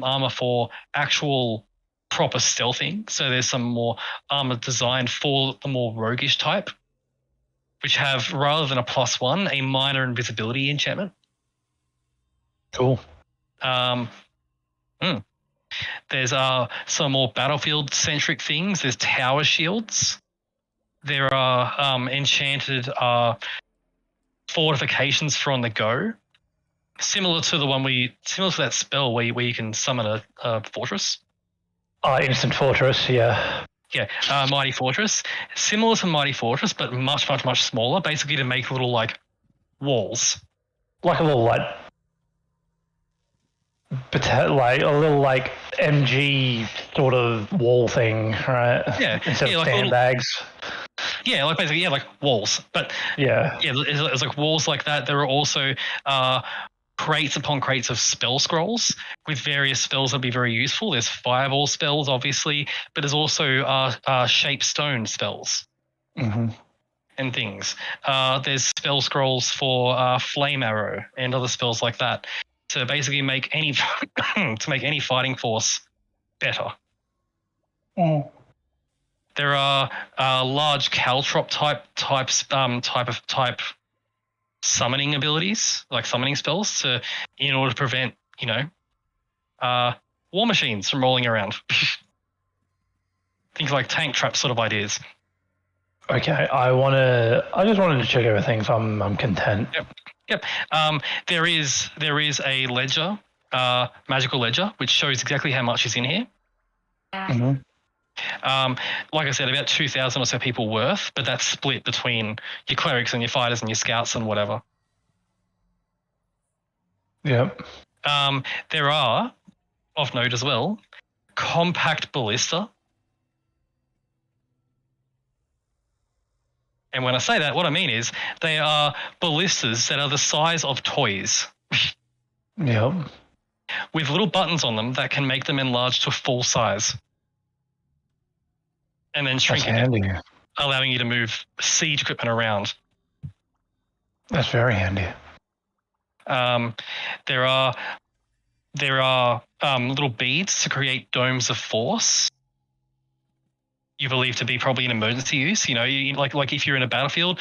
armor for actual proper stealthing. So there's some more armor designed for the more roguish type, which have, rather than a +1, a minor invisibility enchantment. Cool. There's some more battlefield-centric things. There's tower shields. There are enchanted fortifications for on the go, similar to that spell where you can summon a fortress. Instant fortress, yeah. Yeah, Mighty Fortress. Similar to Mighty Fortress, but much, much, much smaller, basically to make little, like, walls. Like a little, like MG sort of wall thing, right? Yeah. Instead of sandbags. Yeah, like basically, like walls. But it's like walls like that. There are also crates upon crates of spell scrolls with various spells that'd be very useful. There's fireball spells, obviously, but there's also shape stone spells and things. There's spell scrolls for flame arrow and other spells like that to basically make any fighting force better. There are large caltrop type summoning abilities, like summoning spells, in order to prevent, war machines from rolling around. Things like tank trap sort of ideas. Okay, I just wanted to check everything, so I'm content. Yep. There is a ledger, magical ledger, which shows exactly how much is in here. Like I said, about 2,000 or so people worth, but that's split between your clerics and your fighters and your scouts and whatever. Yep. There are, of note as well, compact ballista. And when I say that, what I mean is they are ballistas that are the size of toys. Yep. With little buttons on them that can make them enlarged to full size. And then shrink it, allowing you to move siege equipment around. That's very handy. There are little beads to create domes of force. You believe to be probably an emergency use. Like if you're in a battlefield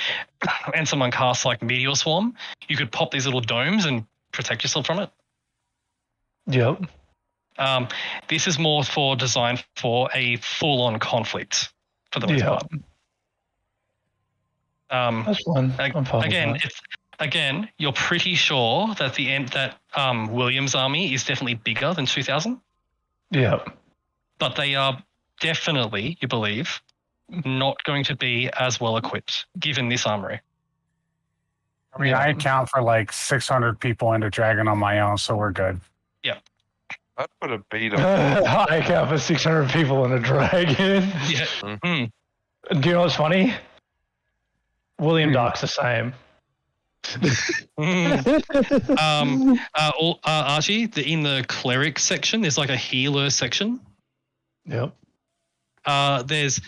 and someone casts like Meteor Swarm, you could pop these little domes and protect yourself from it. Yep. This is more designed for a full-on conflict for the most part. That's fun. Again, it's again, you're pretty sure that William's army is definitely bigger than 2,000. Yeah. But they are definitely, you believe, not going to be as well equipped given this armory. I mean, I account for like 600 people into Dragon on my own, so we're good. Yeah. I put a beat on. I account for 600 people in a Dragon. Yeah. Mm-hmm. Do you know what's funny? William Dark's the same. Archie, in the cleric section, there's like a healer section. Yep. There's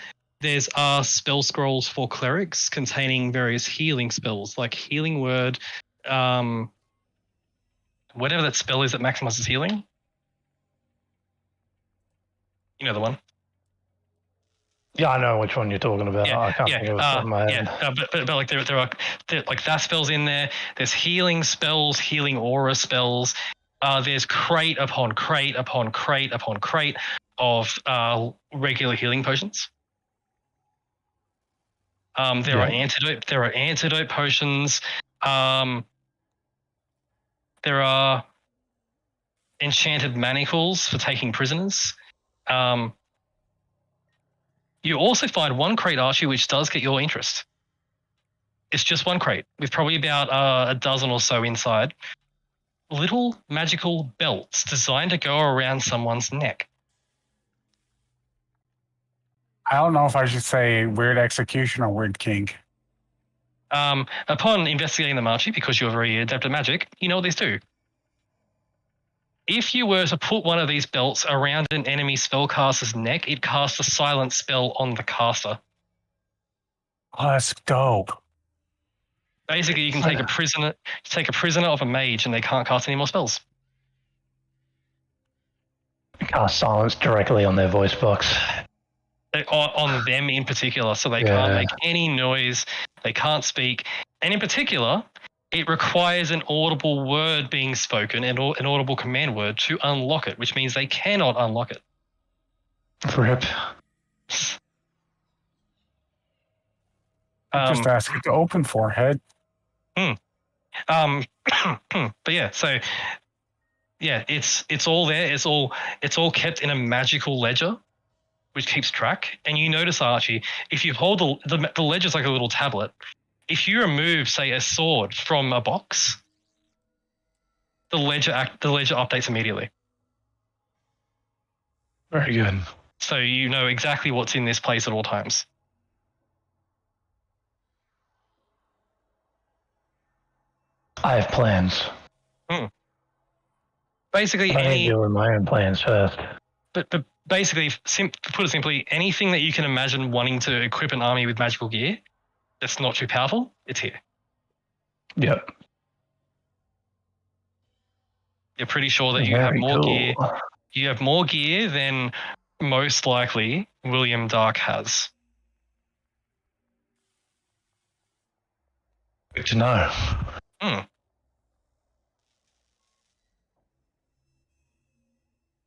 spell scrolls for clerics containing various healing spells, like healing word, whatever that spell is that maximizes healing. You know the one. Yeah, I know which one you're talking about. Yeah, I can't think of it off my head. Yeah, but like there are like that spells in there. There's healing spells, healing aura spells. There's crate upon crate upon crate upon crate of regular healing potions. There are antidote potions. There are enchanted manacles for taking prisoners. You also find one crate, Archie, which does get your interest. It's just one crate with probably about a dozen or so inside. Little magical belts designed to go around someone's neck. I don't know if I should say weird execution or weird kink. Upon investigating them, Archie, because you're very adept at magic, you know what these do. If you were to put one of these belts around an enemy spellcaster's neck, it casts a silent spell on the caster. Oh, that's dope. Basically, you can take a prisoner of a mage, and they can't cast any more spells. Cast silence directly on their voice box. On them in particular, so they can't make any noise, they can't speak, and in particular, it requires an audible word being spoken and an audible command word to unlock it, which means they cannot unlock it. Rip. Just ask it to open forehead. But yeah, so yeah, it's all there. It's all kept in a magical ledger, which keeps track. And you notice, Archie, if you hold the ledger's like a little tablet. If you remove, say, a sword from a box, the ledger updates immediately. Very good. So you know exactly what's in this place at all times. I have plans. Basically, I need to deal with my own plans first. But basically, to put it simply, anything that you can imagine wanting to equip an army with magical gear that's not too powerful, it's here. Yep. You're pretty sure that you have more gear. You have more gear than most likely William Dark has. Good to know.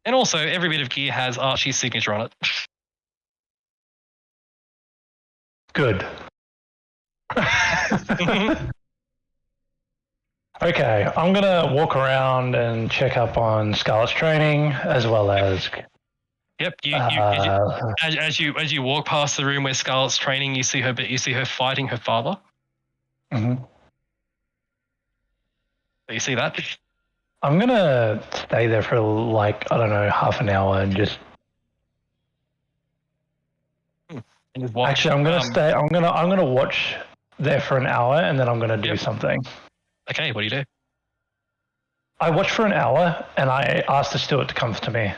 And also, every bit of gear has Archie's signature on it. Good. Okay, I'm gonna walk around and check up on Scarlet's training as well as. Yep. As you walk past the room where Scarlet's training, you see her fighting her father. Mm-hmm. You see that? I'm gonna stay there for like, I don't know, half an hour and just. Watch, actually, I'm gonna stay. I'm gonna watch there for an hour and then I'm gonna do something. Okay, what do you do? I watch for an hour and I ask the steward to come to me.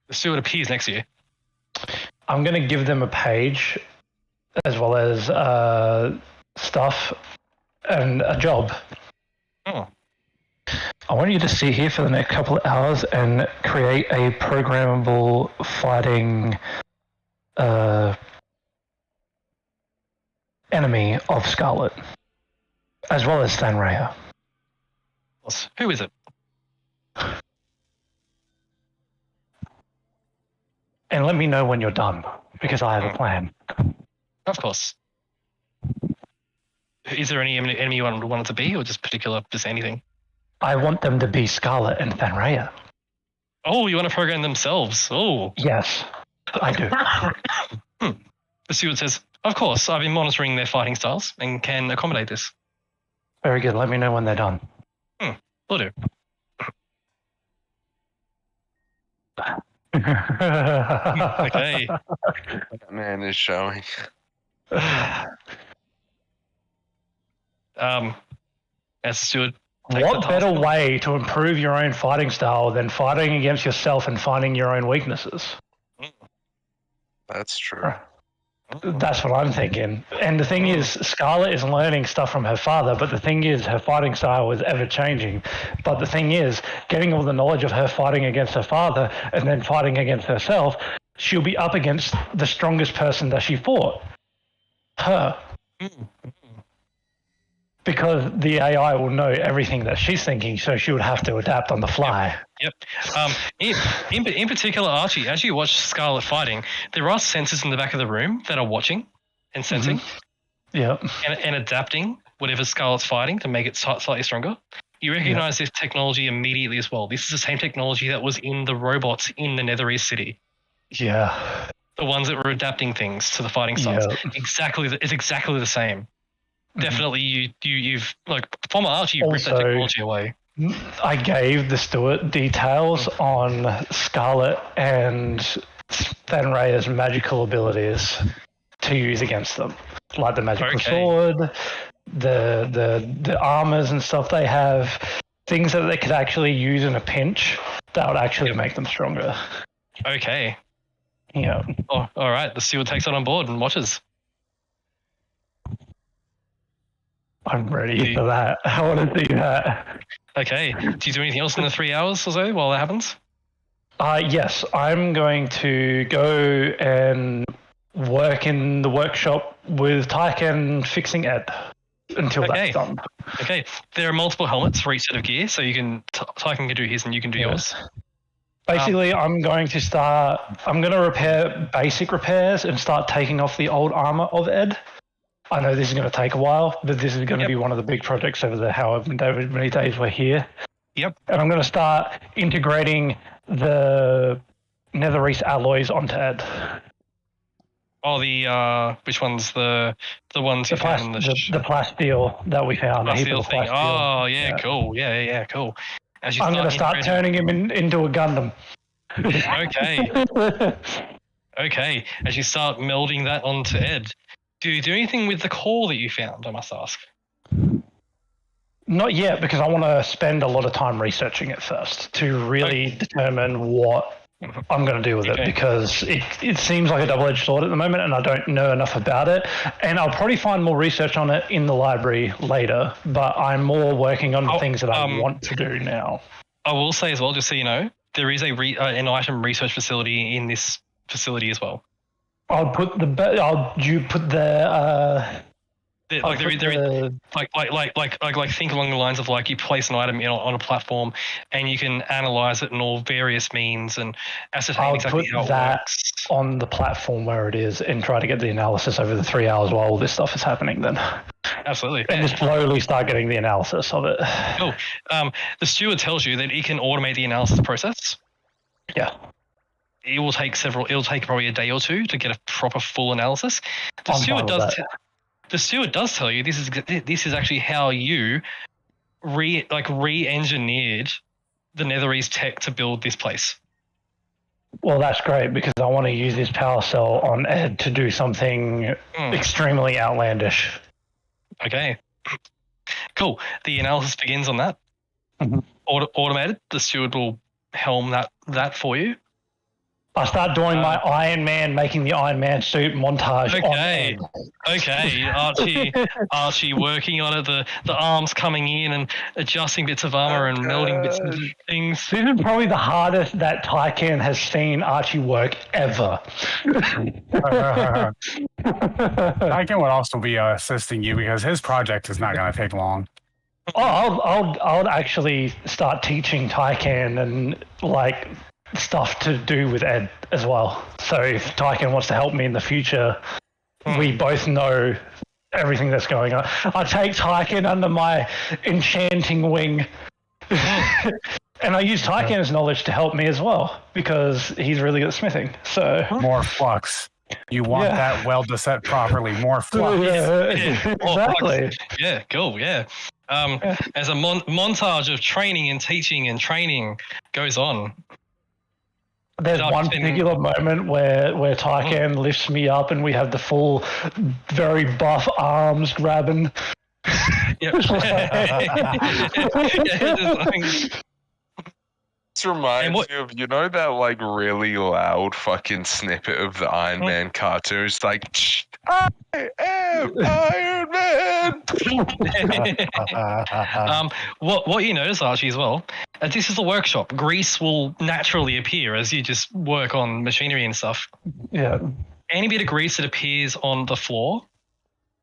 The steward appears next to you. I'm gonna give them a page, as well as stuff and a job. Oh. I want you to sit here for the next couple of hours and create a programmable fighting enemy of Scarlet, as well as Stanraya. Who is it? And let me know when you're done, because I have a plan. Of course. Is there any enemy you want it to be, or just anything? I want them to be Scarlet and Thanraya. Oh, you want to program themselves? Oh. Yes, I do. The steward says, of course, I've been monitoring their fighting styles and can accommodate this. Very good. Let me know when they're done. Will do. Okay. That man is showing. As the steward. What better way to improve your own fighting style than fighting against yourself and finding your own weaknesses? That's true. That's what I'm thinking. And the thing is, Scarlet is learning stuff from her father, but the thing is, her fighting style is ever changing. But the thing is, getting all the knowledge of her fighting against her father and then fighting against herself, she'll be up against the strongest person that she fought. Her. Because the AI will know everything that she's thinking, so she would have to adapt on the fly. Yep. In particular, Archie, as you watch Scarlet fighting, there are sensors in the back of the room that are watching and sensing. Yeah. And adapting whatever Scarlet's fighting to make it slightly stronger. You recognize this technology immediately as well. This is the same technology that was in the robots in the Netherese city. Yeah. The ones that were adapting things to the fighting styles. Yeah. It's exactly the same. Definitely, you've like former Archie, you ripped that technology away. I gave the steward details on Scarlet and Thanraya's magical abilities to use against them, like the magical sword, the armors and stuff they have, things that they could actually use in a pinch that would actually make them stronger. Okay. Yeah. Oh, all right. The steward takes that on board and watches. I'm ready for that. I want to do that. Okay. Do you do anything else in the 3 hours or so while that happens? Yes, I'm going to go and work in the workshop with Tyken fixing Ed until that's done. Okay. There are multiple helmets for each set of gear, so you can Tyken can do his and you can do yours. Basically, I'm going to repair basic repairs and start taking off the old armor of Ed. I know this is going to take a while, but this is going to be one of the big projects over the however many days we're here. Yep. And I'm going to start integrating the Netherese alloys onto Ed. Oh, which ones? The ones you found in the plasteel that we found. Plasteel thing. Oh, yeah, cool. Yeah, cool. I'm going to start turning him into a Gundam. Okay. Okay. As you start melding that onto Ed, do you do anything with the core that you found, I must ask? Not yet, because I want to spend a lot of time researching it first to really determine what I'm going to do with it, because it seems like a double-edged sword at the moment and I don't know enough about it. And I'll probably find more research on it in the library later, but I'm more working on the things that I want to do now. I will say as well, just so you know, there is an item research facility in this facility as well. I'll put the think along the lines of like you place an item on a platform and you can analyze it in all various means and ascertain exactly how it works. On the platform where it is and try to get the analysis over the 3 hours while all this stuff is happening then. Absolutely. And just slowly start getting the analysis of it. Cool. The steward tells you that he can automate the analysis process. Yeah. It'll take probably a day or two to get a proper full analysis. The steward does tell you this is actually how you re-engineered the Netherese tech to build this place. Well, that's great because I want to use this power cell on Ed to do something extremely outlandish. Okay. Cool. The analysis begins on that. Mm-hmm. Automated. The steward will helm that for you. I start doing my Iron Man, making the Iron Man suit montage. Okay. Archie working on it, the arms coming in and adjusting bits of armor and melding bits of things. This is probably the hardest that Tyken has seen Archie work ever. Tyken would also be assisting you because his project is not going to take long. I'll actually start teaching Tyken and stuff to do with Ed as well. So if Tyken wants to help me in the future, we both know everything that's going on. I take Tyken under my enchanting wing. And I use Tyken's knowledge to help me as well, because he's really good at smithing. So more flux. You want that weld to set properly. More flux. Exactly. Yeah, cool. Yeah. As a montage of training and teaching and training goes on. There's one particular moment where Tyken lifts me up and we have the full, very buff arms grabbing. Yep. This reminds me of, you know, that like really loud fucking snippet of the Iron Man cartoon. It's like, I am Iron Man. What you notice, Archie, as well, this is a workshop. Grease will naturally appear as you just work on machinery and stuff. Yeah. Any bit of grease that appears on the floor,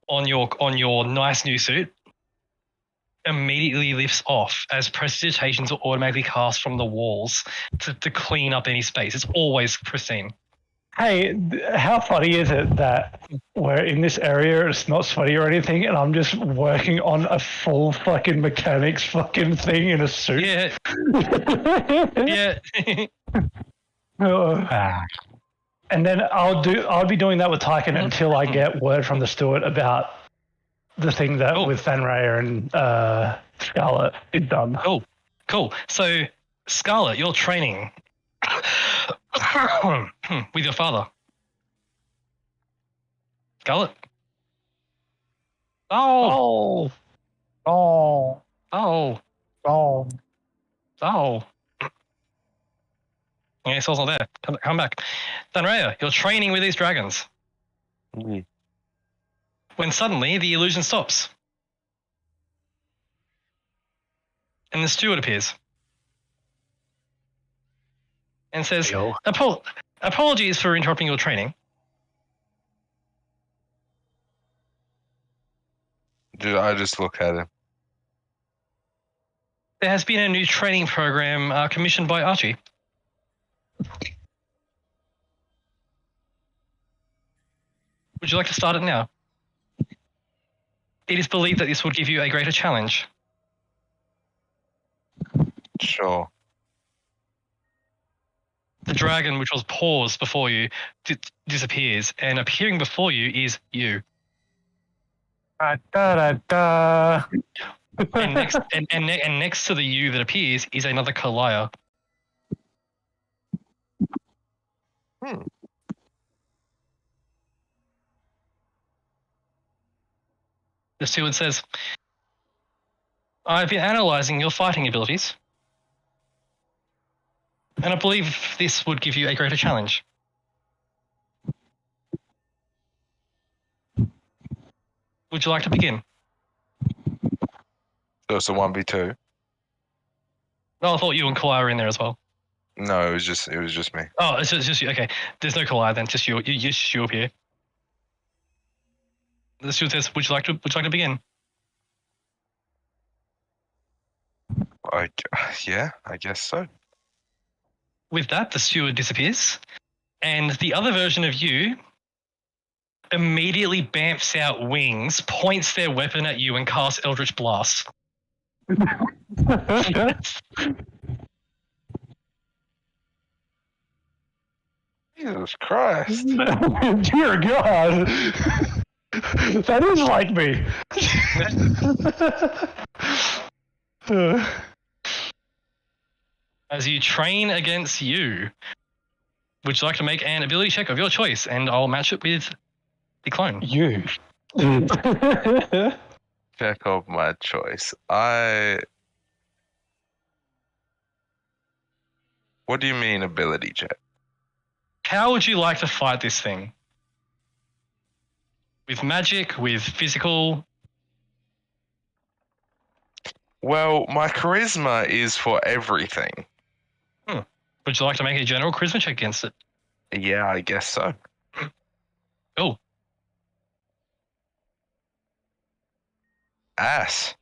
on your nice new suit, immediately lifts off as prestidigitations are automatically cast from the walls to clean up any space. It's always pristine. Hey, how funny is it that we're in this area, it's not sweaty or anything, and I'm just working on a full fucking mechanics fucking thing in a suit? Yeah. Yeah. And then I'll be doing that with Tyken until I get word from the steward about the thing that with Fenrir and Scarlet is done. Cool. So, Scarlet, you're training with your father. Scarlet? Oh. Yeah, Saul's not there. Come back. Fenrir, you're training with these dragons. Mm. When suddenly the illusion stops. And the steward appears. And says, apologies for interrupting your training. I just look at him. There has been a new training program commissioned by Archie. Would you like to start it now? It is believed that this would give you a greater challenge. Sure. The dragon, which was paused before you, disappears, and appearing before you is you. And next to the you that appears is another Kalaya. The steward says, I've been analysing your fighting abilities, and I believe this would give you a greater challenge. Would you like to begin? So it's a 1v2? Oh, I thought you and Kalaya were in there as well. No, it was just me. Oh, it's just you. Okay, there's no Kalaya then. Just you up here. The steward says, "Would you like to begin?" Yeah, I guess so. With that, the steward disappears, and the other version of you immediately bamfs out wings, points their weapon at you, and casts Eldritch Blast. Jesus Christ. Dear God. That is like me. As you train against you, would you like to make an ability check of your choice? And I'll match it with the clone. You. Check of my choice. What do you mean ability check? How would you like to fight this thing? With magic, with physical? Well, my charisma is for everything. Would you like to make a general charisma check against it? Yeah, I guess so. Cool. Ass.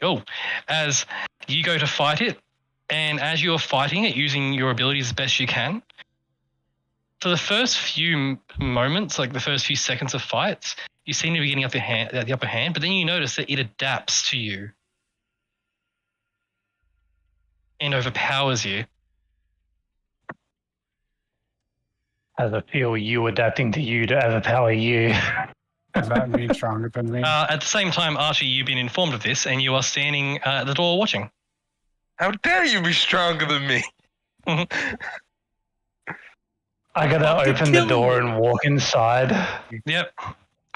Cool. As you go to fight it, and as you're fighting it using your abilities as best you can, for the first few moments, like the first few seconds of fights, you seem to be getting the upper hand, but then you notice that it adapts to you and overpowers you. How does it feel you adapting to you to overpower you? Does that mean stronger than me? At the same time, Archie, you've been informed of this, and you are standing at the door watching. How dare you be stronger than me? I gotta open the door and walk inside. Yep.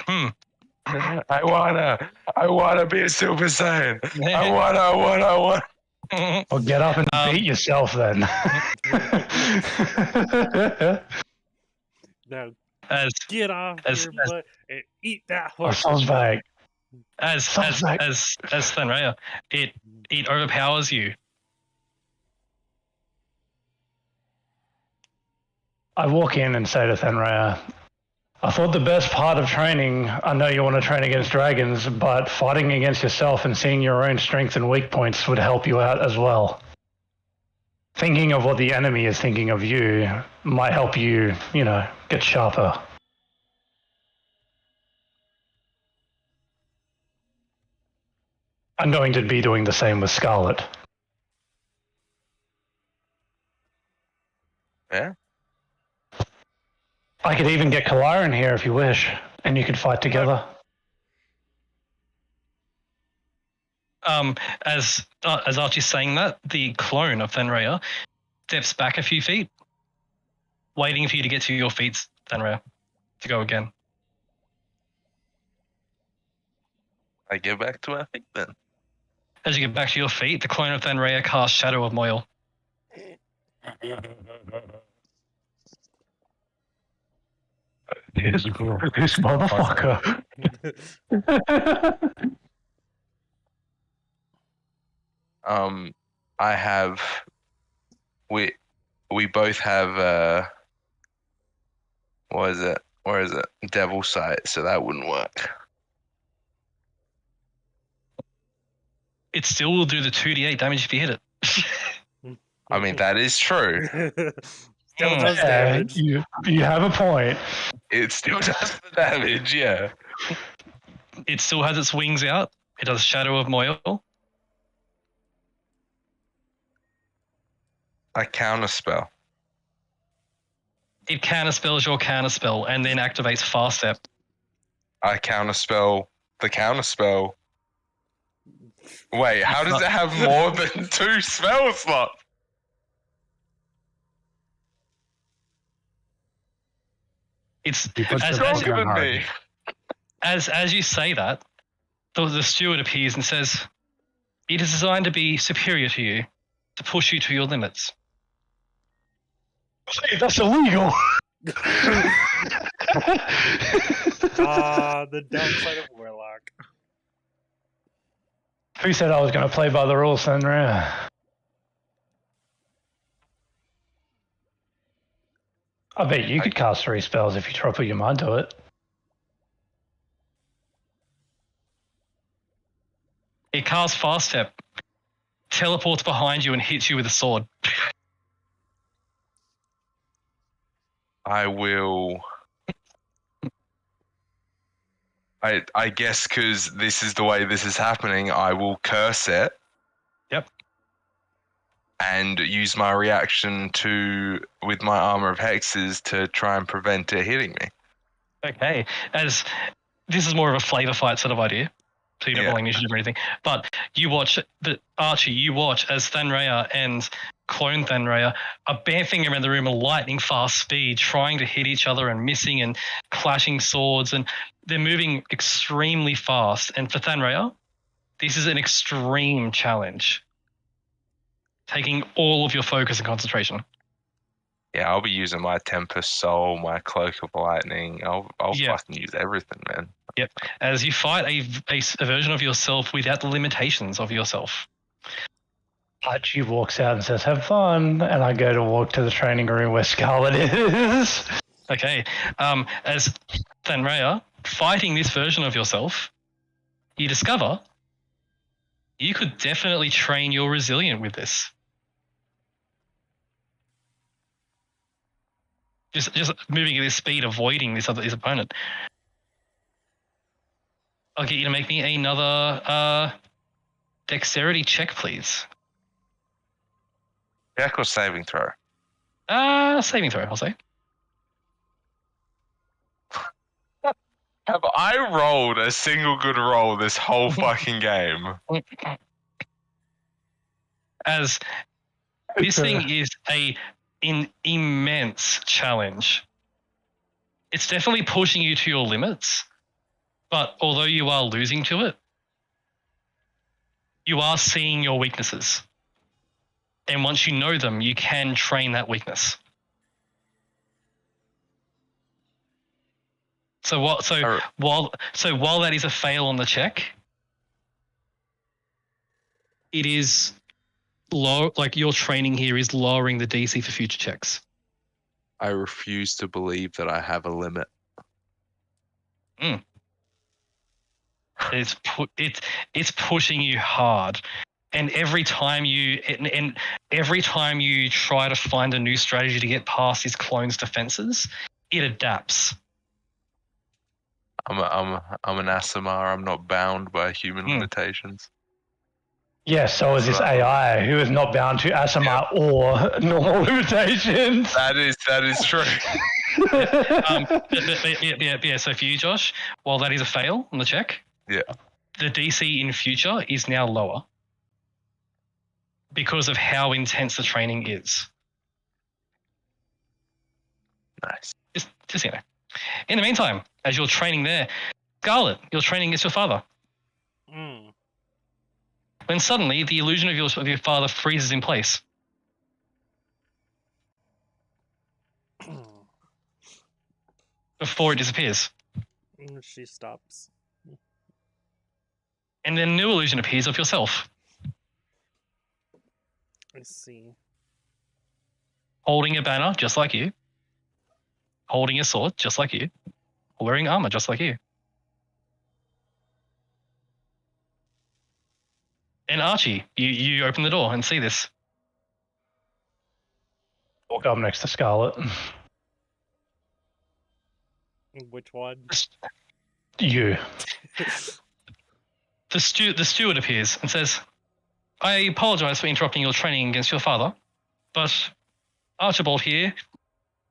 I wanna be a Super Saiyan. I wanna. Well, get up and beat yourself then. Now As get off your butt and eat that horse. Sounds vague. as Thenrea, it overpowers you. I walk in and say to Thenrea, I thought the best part of training, I know you want to train against dragons, but fighting against yourself and seeing your own strengths and weak points would help you out as well. Thinking of what the enemy is thinking of you might help you, get sharper. I'm going to be doing the same with Scarlet. Yeah. I could even get Kalara in here if you wish, and you could fight together. As Archie's saying that, the clone of Thenrea steps back a few feet, waiting for you to get to your feet, Thenrea, to go again. I get back to my feet then. As you get back to your feet, the clone of Thenrea casts Shadow of Moyle. This motherfucker. I have. We both have. What is it? Where is it? Devil Sight. So that wouldn't work. It still will do the 2d8 damage if you hit it. I mean, that is true. Still does damage. You have a point. It still does the damage, yeah. It still has its wings out. It does Shadow of Moyle. I counterspell. It counterspells your counterspell and then activates Fast Step. I counterspell the counterspell. Wait, how does it have more than 2 spell slots? It's Stronger than me. As you say that, the steward appears and says, "It is designed to be superior to you, to push you to your limits." Hey, that's illegal. The downside of Warlock. Who said I was going to play by the rules, Thenrea? I bet you could cast 3 spells if you try to put your mind to it. It casts Fast Step, teleports behind you and hits you with a sword. I will. I guess because this is the way this is happening, I will curse it. Yep. And use my reaction with my armor of hexes to try and prevent it hitting me. Okay, as this is more of a flavor fight sort of idea, so you don't roll initiative or anything. But Archie, you watch as Thenrea and clone Thenrea are bamfing around the room at lightning fast speed, trying to hit each other and missing and clashing swords, and they're moving extremely fast. And for Thenrea, this is an extreme challenge, taking all of your focus and concentration. Yeah, I'll be using my Tempest Soul, my Cloak of Lightning. I'll fucking use everything, man. Yep. As you fight a version of yourself without the limitations of yourself. Archie walks out and says, "Have fun," and I go to walk to the training room where Scarlet is. Okay. As Thenrea, fighting this version of yourself, you discover you could definitely train your resilient with this. Just moving at this speed, avoiding his opponent. I'll get you to make me another dexterity check, please. Check or saving throw? Saving throw, I'll say. Have I rolled a single good roll this whole fucking game? As this thing is an immense challenge. It's definitely pushing you to your limits, but although you are losing to it, you are seeing your weaknesses. And once you know them, you can train that weakness. While that is a fail on the check, it is low. Like your training here is lowering the DC for future checks. I refuse to believe that I have a limit. It's pushing you hard, and every time you try to find a new strategy to get past his clone's defenses, it adapts. I'm an Aasimar. I'm not bound by human limitations. Yes, so is this AI who is not bound to Aasimar or normal limitations. That is true. Yeah. So for you, Josh, while that is a fail on the check, yeah, the DC in future is now lower because of how intense the training is. Nice. Just you know. In the meantime, as you're training there, Scarlet, you're training against your father. When suddenly the illusion of your father freezes in place. Before it disappears. She stops. And then a new illusion appears of yourself. I see. Holding a banner just like you. Holding a sword just like you. Wearing armor just like you. And Archie, you open the door and see this. Walk up next to Scarlet. Which one? You. The steward appears and says, I apologize for interrupting your training against your father, but Archibald here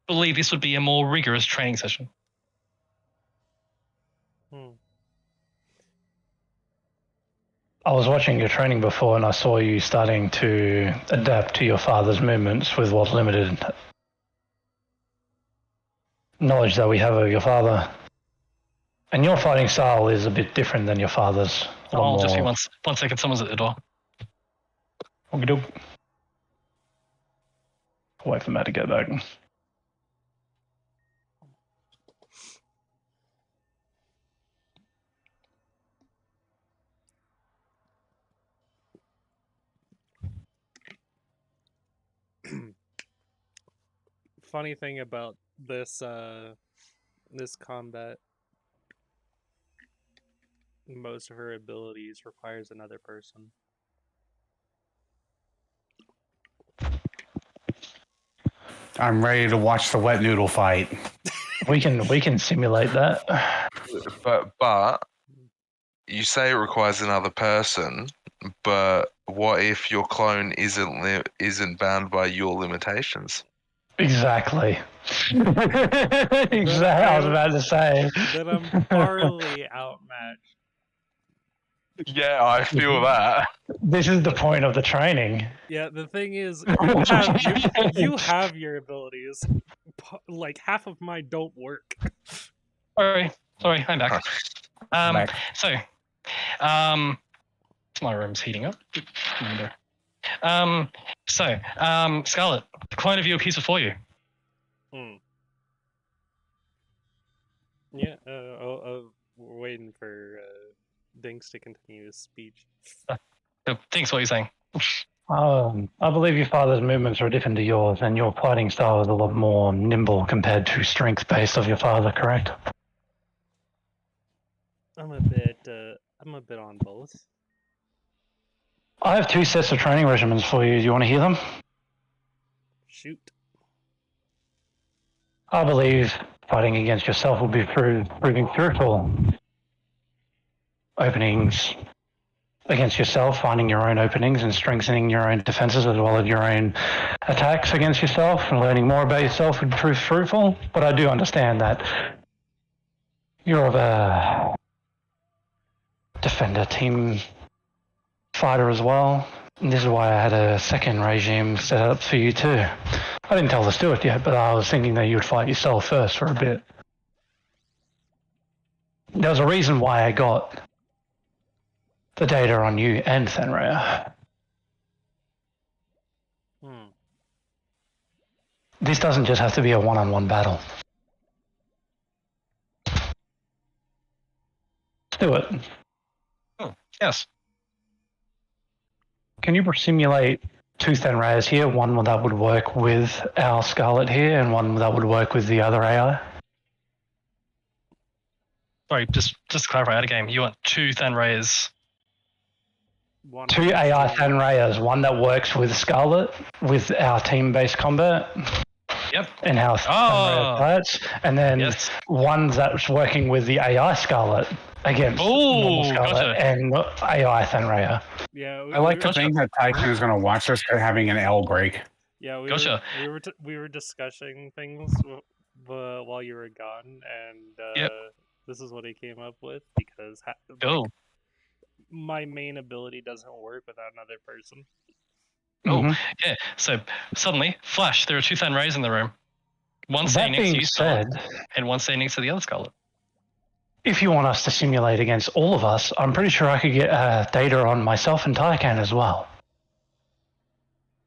believe this would be a more rigorous training session. I was watching your training before and I saw you starting to adapt to your father's movements with what limited knowledge that we have of your father. And your fighting style is a bit different than your father's. Oh, just one second, someone's at the door. Okey-doke. Wait for Matt to get back. Funny thing about this this combat, most of her abilities requires another person. I'm ready to watch the wet noodle fight. We can simulate that. But you say it requires another person, but what if your clone isn't bound by your limitations? Exactly. Exactly. I was about to say. That I'm thoroughly outmatched. Yeah, I feel that. This is the point of the training. Yeah, the thing is, you have your abilities. Like, half of mine don't work. Sorry, I'm back. My room's heating up. Scarlet, the clone of you appears before you. Yeah, we're waiting for Dinks to continue his speech. Thanks for what you're saying. I believe your father's movements are different to yours, and your fighting style is a lot more nimble compared to strength-based of your father, correct? I'm a bit on both. I have 2 sets of training regimens for you. Do you want to hear them? Shoot. I believe fighting against yourself will be proving fruitful. Openings against yourself, finding your own openings and strengthening your own defenses as well as your own attacks against yourself and learning more about yourself would prove fruitful. But I do understand that you're of a defender team fighter as well. And this is why I had a second regime set up for you too. I didn't tell the steward yet, but I was thinking that you would fight yourself first for a bit. There was a reason why I got the data on you and Fenrir. This doesn't just have to be a one-on-one battle. Let's do it. Oh, yes. Can you simulate two Fenrirs here? One that would work with our Scarlet here, and one that would work with the other AI? Sorry, just to clarify out of game, you want two Fenrirs? Two AI Fenrirs, one that works with Scarlet, with our team-based combat. Yep. In-house fights, and then one that's working with the AI Scarlet against normal Scarlet and AI Fenrir. Yeah, I like to think that Tycoon is going to watch us having an L break. Yeah, we were discussing things while you were gone, and this is what he came up with because my main ability doesn't work without another person. Oh, yeah. So suddenly, flash, there are two Fenrirs in the room. One standing next to you, Scarlet, and one standing next to the other Scarlet. If you want us to simulate against all of us, I'm pretty sure I could get data on myself and Tycan as well.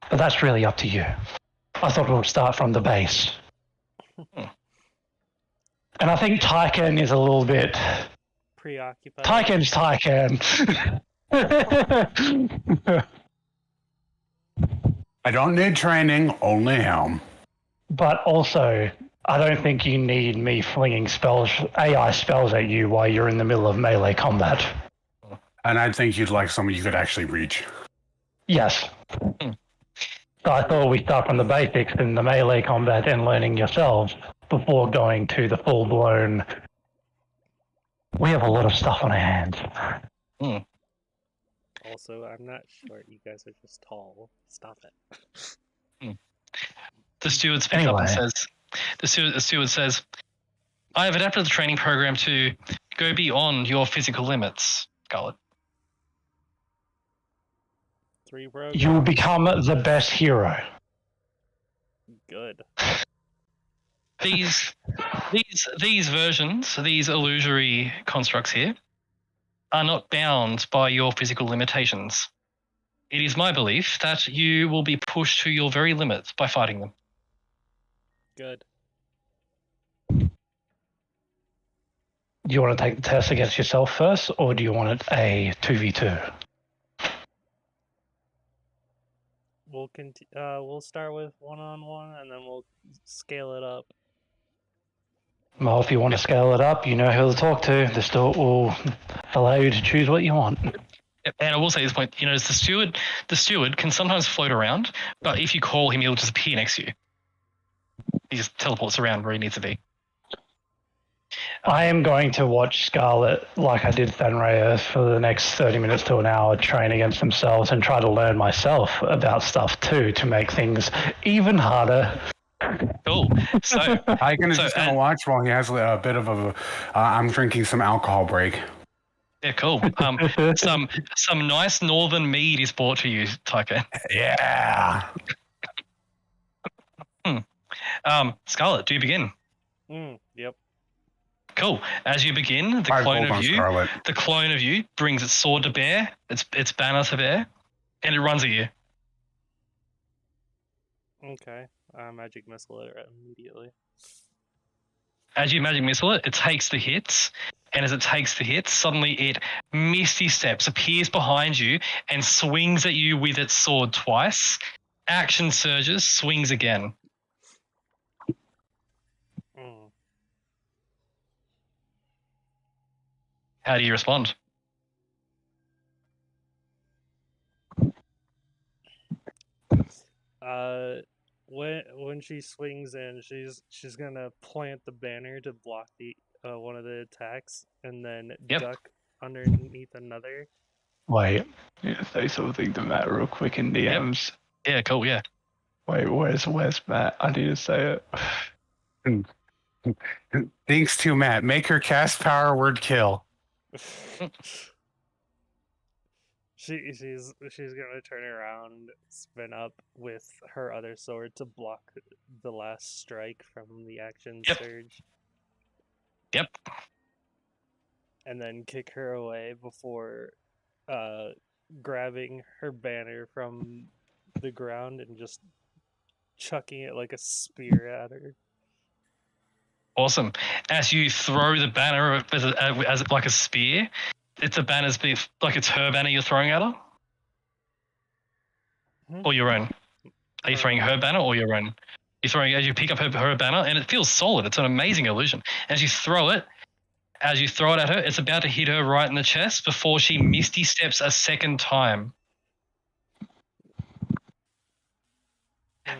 But that's really up to you. I thought we'll start from the base. And I think Tycan is a little bit... preoccupied. Tycan's Tycan. I don't need training, only him. But also, I don't think you need me flinging AI spells at you while you're in the middle of melee combat. And I think you'd like someone you could actually reach. Yes. So I thought we start from the basics in the melee combat and learning yourselves before going to the full-blown... We have a lot of stuff on our hands. Also, I'm not short. You guys are just tall. Stop it. The steward speaks up and says, the steward says, I have adapted the training program to go beyond your physical limits, Scarlet. 3 programs. You will become the best hero. Good. These versions, these illusory constructs here, are not bound by your physical limitations. It is my belief that you will be pushed to your very limits by fighting them. Good. Do you want to take the test against yourself first, or do you want it a 2v2? We'll start with 1-on-1, and then we'll scale it up. Well, if you want to scale it up, you know who to talk to. The steward will allow you to choose what you want. And I will say at this point, the steward can sometimes float around, but if you call him, he'll just appear next to you. He just teleports around where he needs to be. I am going to watch Scarlet, like I did Fenrir, for the next 30 minutes to an hour, train against themselves and try to learn myself about stuff too, to make things even harder. Cool. So Tycoon is just going to watch while he has a bit of a I'm drinking some alcohol break. Yeah, cool. Some nice northern mead is brought to you, Tycoon. Yeah. Scarlet, do you begin? Yep. Cool. As you begin, the clone of you brings its sword to bear, its banner to bear, and it runs at you. Okay. Magic missile it immediately. As you magic missile it, it takes the hits, and as it takes the hits, suddenly it misty steps, appears behind you, and swings at you with its sword twice. Action surges, swings again. How do you respond? when she swings in, she's gonna plant the banner to block the one of the attacks, and then duck underneath another. Wait, say something to Matt real quick in DMs. Yep. Yeah, cool. Yeah. Wait, where's Matt? I need to say it. Thanks to Matt. Make her cast power word kill. She's gonna turn around, spin up with her other sword to block the last strike from the action surge. Yep. And then kick her away before grabbing her banner from the ground and just chucking it like a spear at her. Awesome. As you throw the banner as like a spear, it's a banner's like it's her banner you're throwing at her? Or your own? Are you throwing her banner or your own? You're throwing as you pick up her banner, and it feels solid. It's an amazing illusion. As you throw it at her, it's about to hit her right in the chest before she misty steps a second time.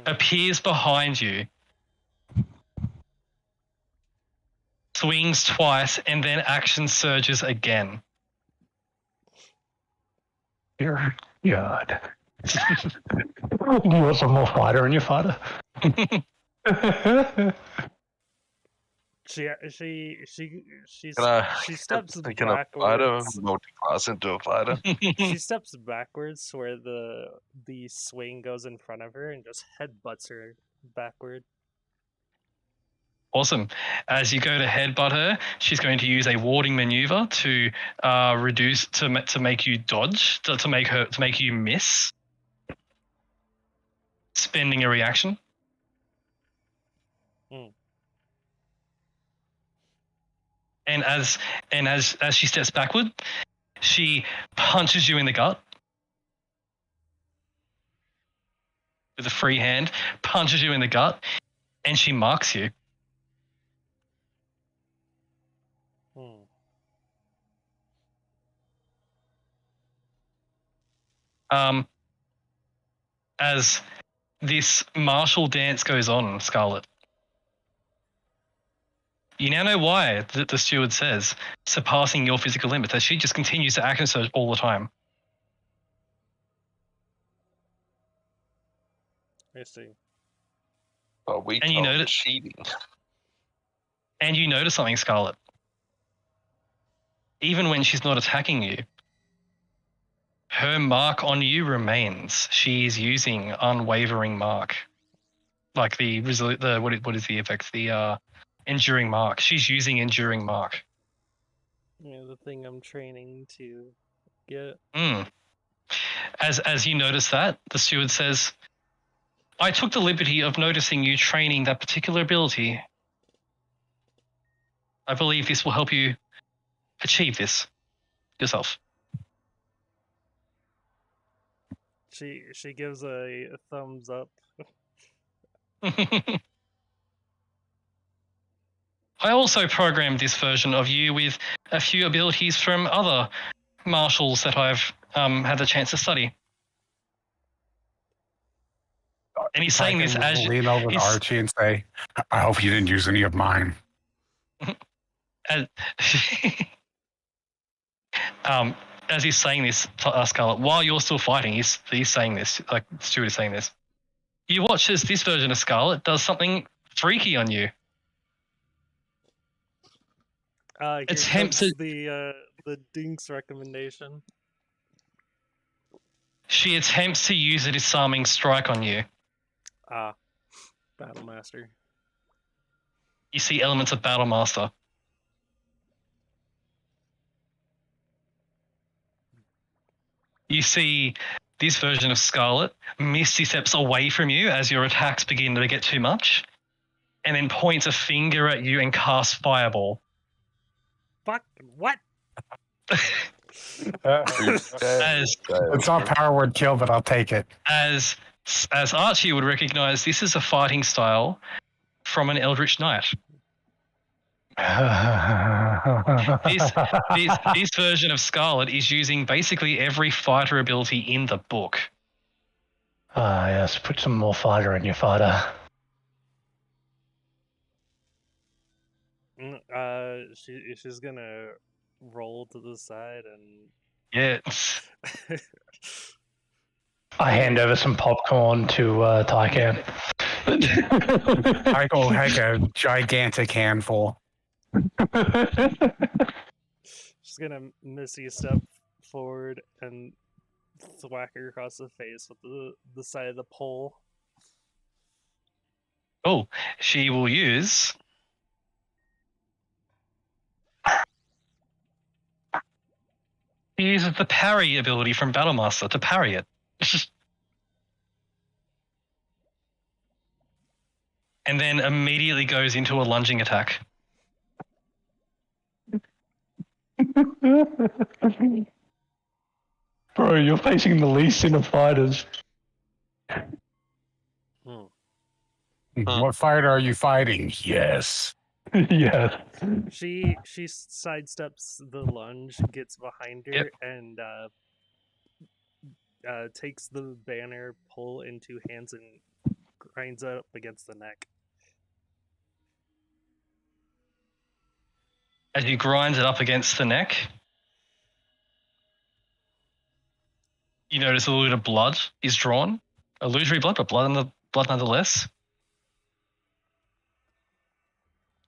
Appears behind you. Swings twice and then action surges again. Dear God. You want some more fighter in your fighter? She steps backwards. Can a fighter multi-class into a fighter? She steps backwards where the swing goes in front of her and just headbutts her backward. Awesome. As you go to headbutt her, she's going to use a warding maneuver to reduce to make you dodge, to make you miss, spending a reaction. And as she steps backward, she punches you in the gut with a free hand, punches you in the gut, and she marks you. As this martial dance goes on, Scarlet, you now know why the steward says surpassing your physical limits, as she just continues to action surge all the time. I see. Oh, and you notice cheating. And you notice something, Scarlet. Even when she's not attacking you, her mark on you remains. She's using unwavering mark, like what is the effect? The enduring mark. She's using enduring mark. Yeah, the thing I'm training to get. As you notice that, the steward says, "I took the liberty of noticing you training that particular ability. I believe this will help you achieve this yourself." She gives a thumbs up. I also programmed this version of you with a few abilities from other martials that I've had the chance to study. And he's saying this as lean over to Archie and say, "I hope you didn't use any of mine." As he's saying this, Scarlet, while you're still fighting, he's saying this, like Stuart is saying this. You watch as this version of Scarlet does something freaky on you. Attempts the Dinks recommendation. She attempts to use a disarming strike on you. Battlemaster. You see elements of Battlemaster. You see this version of Scarlet misty steps away from you as your attacks begin to get too much, and then points a finger at you and casts Fireball. Fuck, what? It's not power word kill, but I'll take it. As Archie would recognize, this is a fighting style from an Eldritch Knight. This version of Scarlet is using basically every fighter ability in the book. Ah, yes. Put some more fighter in your fighter. She's gonna roll to the side and Yeah. I hand over some popcorn to Tycan. I go heck a gigantic handful. she's gonna Missy step forward and thwack her across the face with the side of the pole. Oh, she will use. She uses the parry ability from Battlemaster to parry it. And then immediately goes into a lunging attack. Bro, you're facing the least in the fighters. What fighter are you fighting? Yes. Yeah. She sidesteps the lunge, gets behind her, and takes the banner pole in two hands and grinds it up against the neck. As you grind it up against the neck, you notice a little bit of blood is drawn. Illusory blood, but blood nonetheless.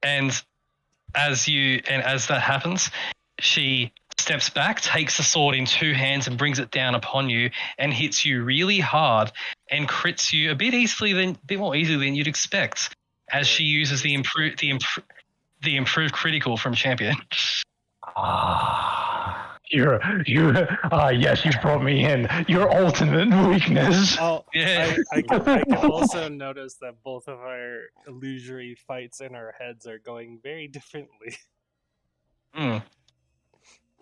And as that happens, she steps back, takes the sword in two hands and brings it down upon you and hits you really hard and crits you a bit more easily than you'd expect, as she uses the improved critical from Champion. Yes, you brought me in. Your ultimate weakness. Oh, Yeah. I can also notice that both of our illusory fights in our heads are going very differently.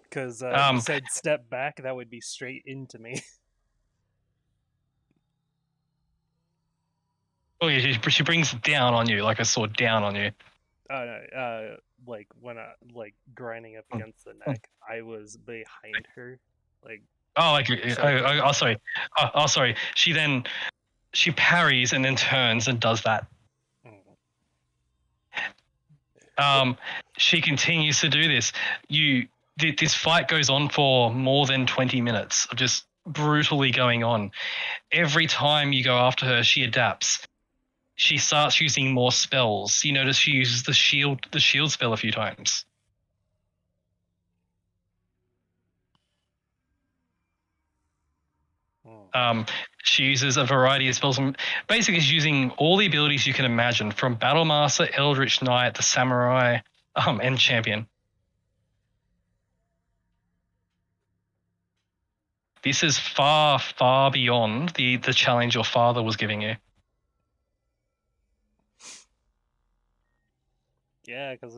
Because you said step back, that would be straight into me. Oh yeah, she brings it down on you, like a sword down on you. Like when I grinding up against the neck, I was behind her, like. Oh, like sorry. Oh, sorry. She parries and then turns and does that. She continues to do this. This fight goes on for more than 20 minutes of just brutally going on. Every time you go after her, she adapts. She starts using more spells. You notice she uses the shield spell a few times. She uses a variety of spells. Basically, she's using all the abilities you can imagine, from Battlemaster, Eldritch Knight, the Samurai, and Champion. This is far, far beyond the challenge your father was giving you. Yeah, because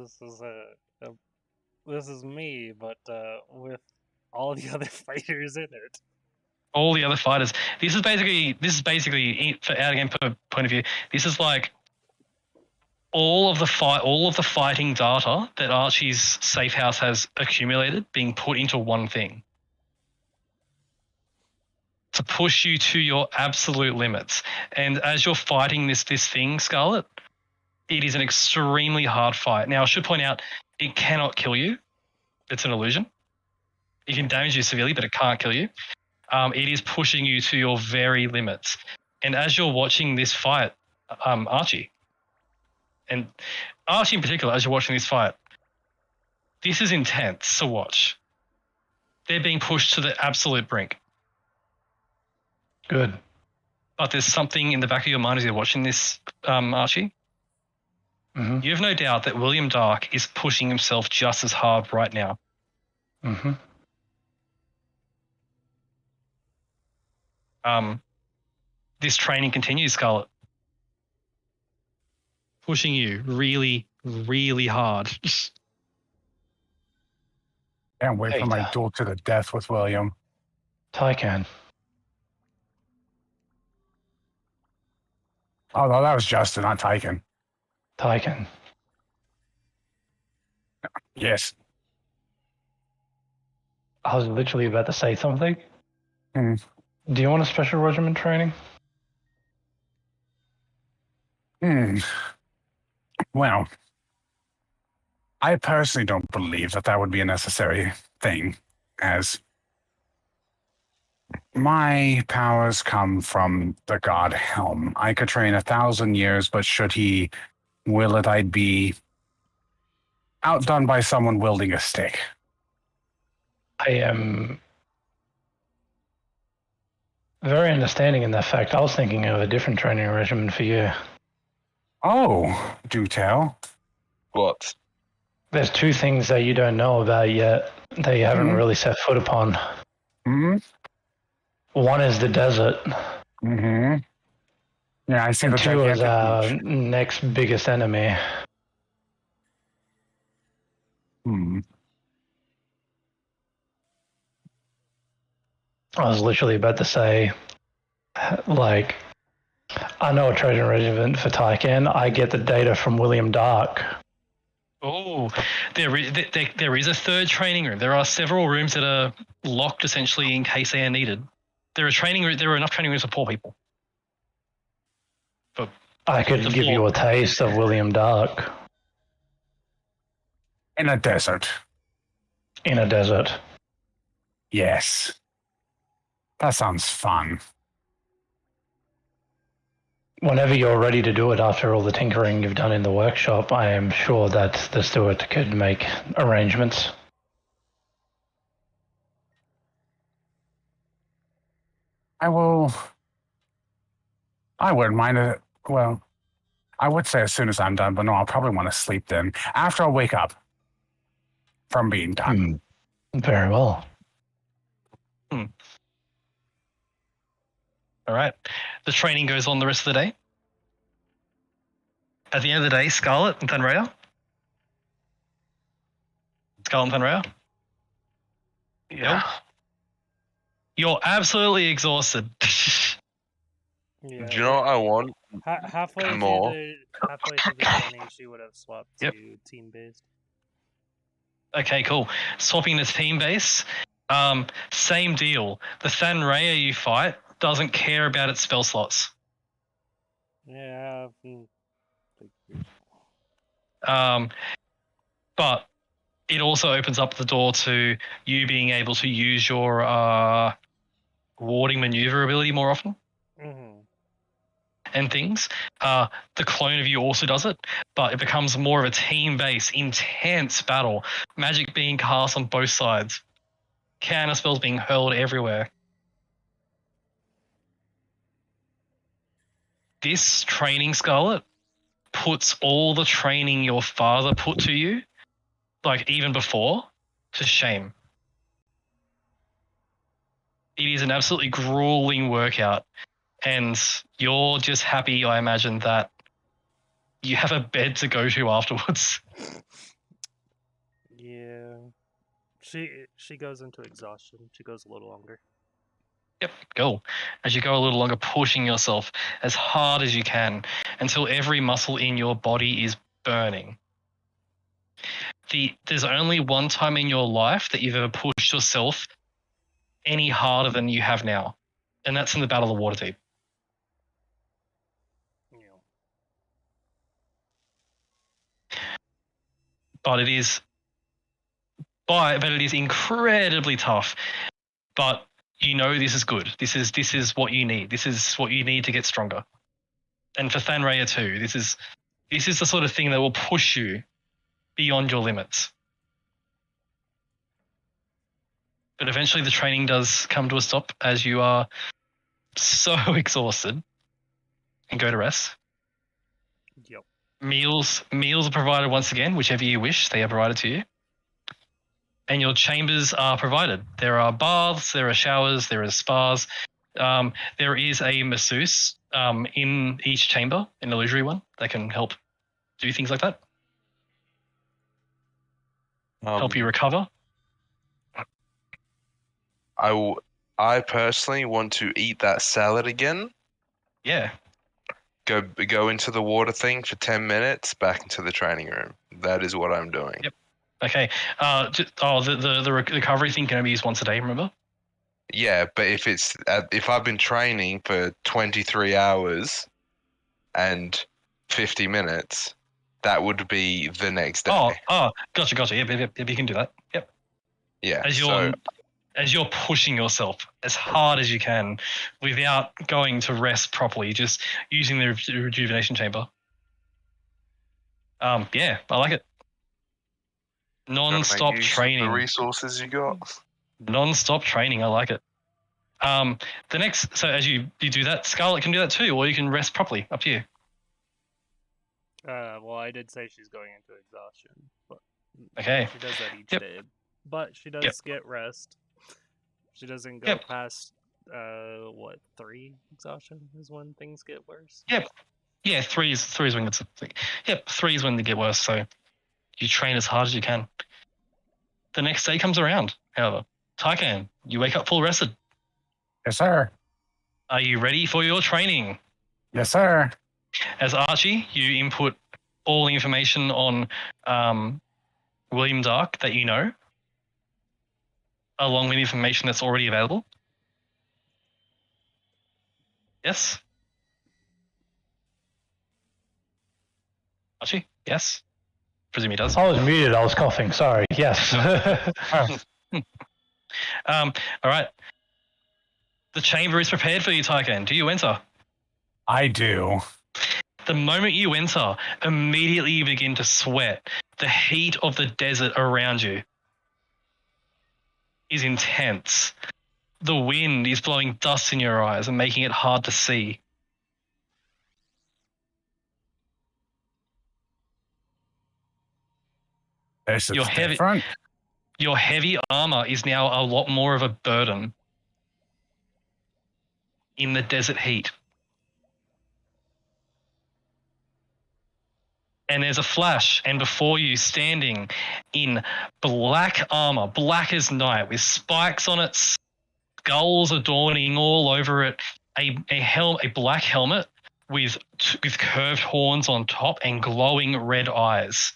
this is me, but with all the other fighters in it. All the other fighters. This is basically for out again point of view. This is like all of the fighting data that Archie's safe house has accumulated being put into one thing to push you to your absolute limits. And as you're fighting this thing, Scarlet, it is an extremely hard fight. Now, I should point out, it cannot kill you. It's an illusion. It can damage you severely, but it can't kill you. It is pushing you to your very limits. And as you're watching this fight, Archie in particular, as you're watching this fight, this is intense to watch. They're being pushed to the absolute brink. Good. But there's something in the back of your mind as you're watching this, Archie. Mm-hmm. You have no doubt that William Dark is pushing himself just as hard right now. Mm-hmm. This training continues, Scarlet. Pushing you really, really hard. Can't wait for my duel to the death with William. Tycan. Oh, no, that was Justin, not Tycan. Tycan. Yes. I was literally about to say something. Hmm. Do you want a special regiment training? Well, I personally don't believe that would be a necessary thing, as my powers come from the god Helm. I could train 1,000 years, but should he will it, I'd be outdone by someone wielding a stick. I am very understanding in that fact. I was thinking of a different training regimen for you. Oh, do tell. What? There's two things that you don't know about yet that you haven't really set foot upon. One is the desert. Yeah, I see. And the two is our beach. next biggest enemy. I was literally about to say, like, I know a training regimen for Taiken. I get the data from William Dark. Oh, there is a third training room. There are several rooms that are locked essentially in case they are needed. There are enough training rooms for poor people. But I could give you a taste of William Dark. In a desert. In a desert. Yes. That sounds fun. Whenever you're ready to do it after all the tinkering you've done in the workshop, I am sure that the steward could make arrangements. I wouldn't mind it. Well, I would say as soon as I'm done, but no, I'll probably want to sleep then. After I wake up from being done. Very well. All right. The training goes on the rest of the day. At the end of the day, Scarlet and Thunraya. Scarlet and Thunraya. Yeah. Nope. You're absolutely exhausted. Yeah, Do you know what I want? halfway More. through the training, she would have swapped to team based. Okay, cool. Swapping to team base. Same deal. The Thunraya you fight doesn't care about its spell slots. Yeah. But it also opens up the door to you being able to use your warding maneuver ability more often. And things. The clone of you also does it, but it becomes more of a team-based, intense battle. Magic being cast on both sides. Counter spells being hurled everywhere. This training, Scarlet, puts all the training your father put to you, like even before, to shame. It is an absolutely grueling workout, and you're just happy, I imagine, that you have a bed to go to afterwards. Yeah. She goes into exhaustion. She goes a little longer. Yep, go. As you go a little longer, pushing yourself as hard as you can until every muscle in your body is burning. There's only one time in your life that you've ever pushed yourself any harder than you have now, and that's in the Battle of Waterdeep. But it is incredibly tough. But you know this is good. This is what you need. This is what you need to get stronger. And for Thunraya too, this is the sort of thing that will push you beyond your limits. But eventually the training does come to a stop as you are so exhausted and go to rest. Yep. Meals are provided once again, whichever you wish, they are provided to you. And your chambers are provided. There are baths, there are showers, there are spas. There is a masseuse in each chamber, an illusory one, that can help do things like that. Help you recover. I personally want to eat that salad again. Yeah. Go into the water thing for 10 minutes, back into the training room. That is what I'm doing. Yep. Okay. The recovery thing can only be used once a day, remember? Yeah, but if I've been training for 23 hours and 50 minutes, that would be the next day. Gotcha. Yep, you can do that. Yep. Yeah. As you're pushing yourself as hard as you can without going to rest properly, just using the rejuvenation chamber. Yeah, I like it. Non-stop training. The resources you got. Non-stop training. I like it. So as you do that, Scarlet can do that too, or you can rest properly. Up to you. Well, I did say she's going into exhaustion, but okay. She does that each day, but she does get rest. She doesn't go past 3 exhaustion is when things get worse. Yep. Yeah, 3 is when it's like, 3 is when they get worse. So you train as hard as you can. The next day comes around. However, Tykan, you wake up full rested. Yes, sir. Are you ready for your training? Yes, sir. As Archie, you input all the information on William Dark that you know, along with information that's already available. Yes? Archie? Yes? Presume he does. I was muted. I was coughing. Sorry. Yes. All right. The chamber is prepared for you, Tykan. Do you enter? I do. The moment you enter, immediately you begin to sweat. The heat of the desert around you is intense. The wind is blowing dust in your eyes and making it hard to see. Your heavy armor is now a lot more of a burden in the desert heat. And there's a flash, and before you, standing in black armor, black as night, with spikes on it, skulls adorning all over it, a black helmet with curved horns on top and glowing red eyes,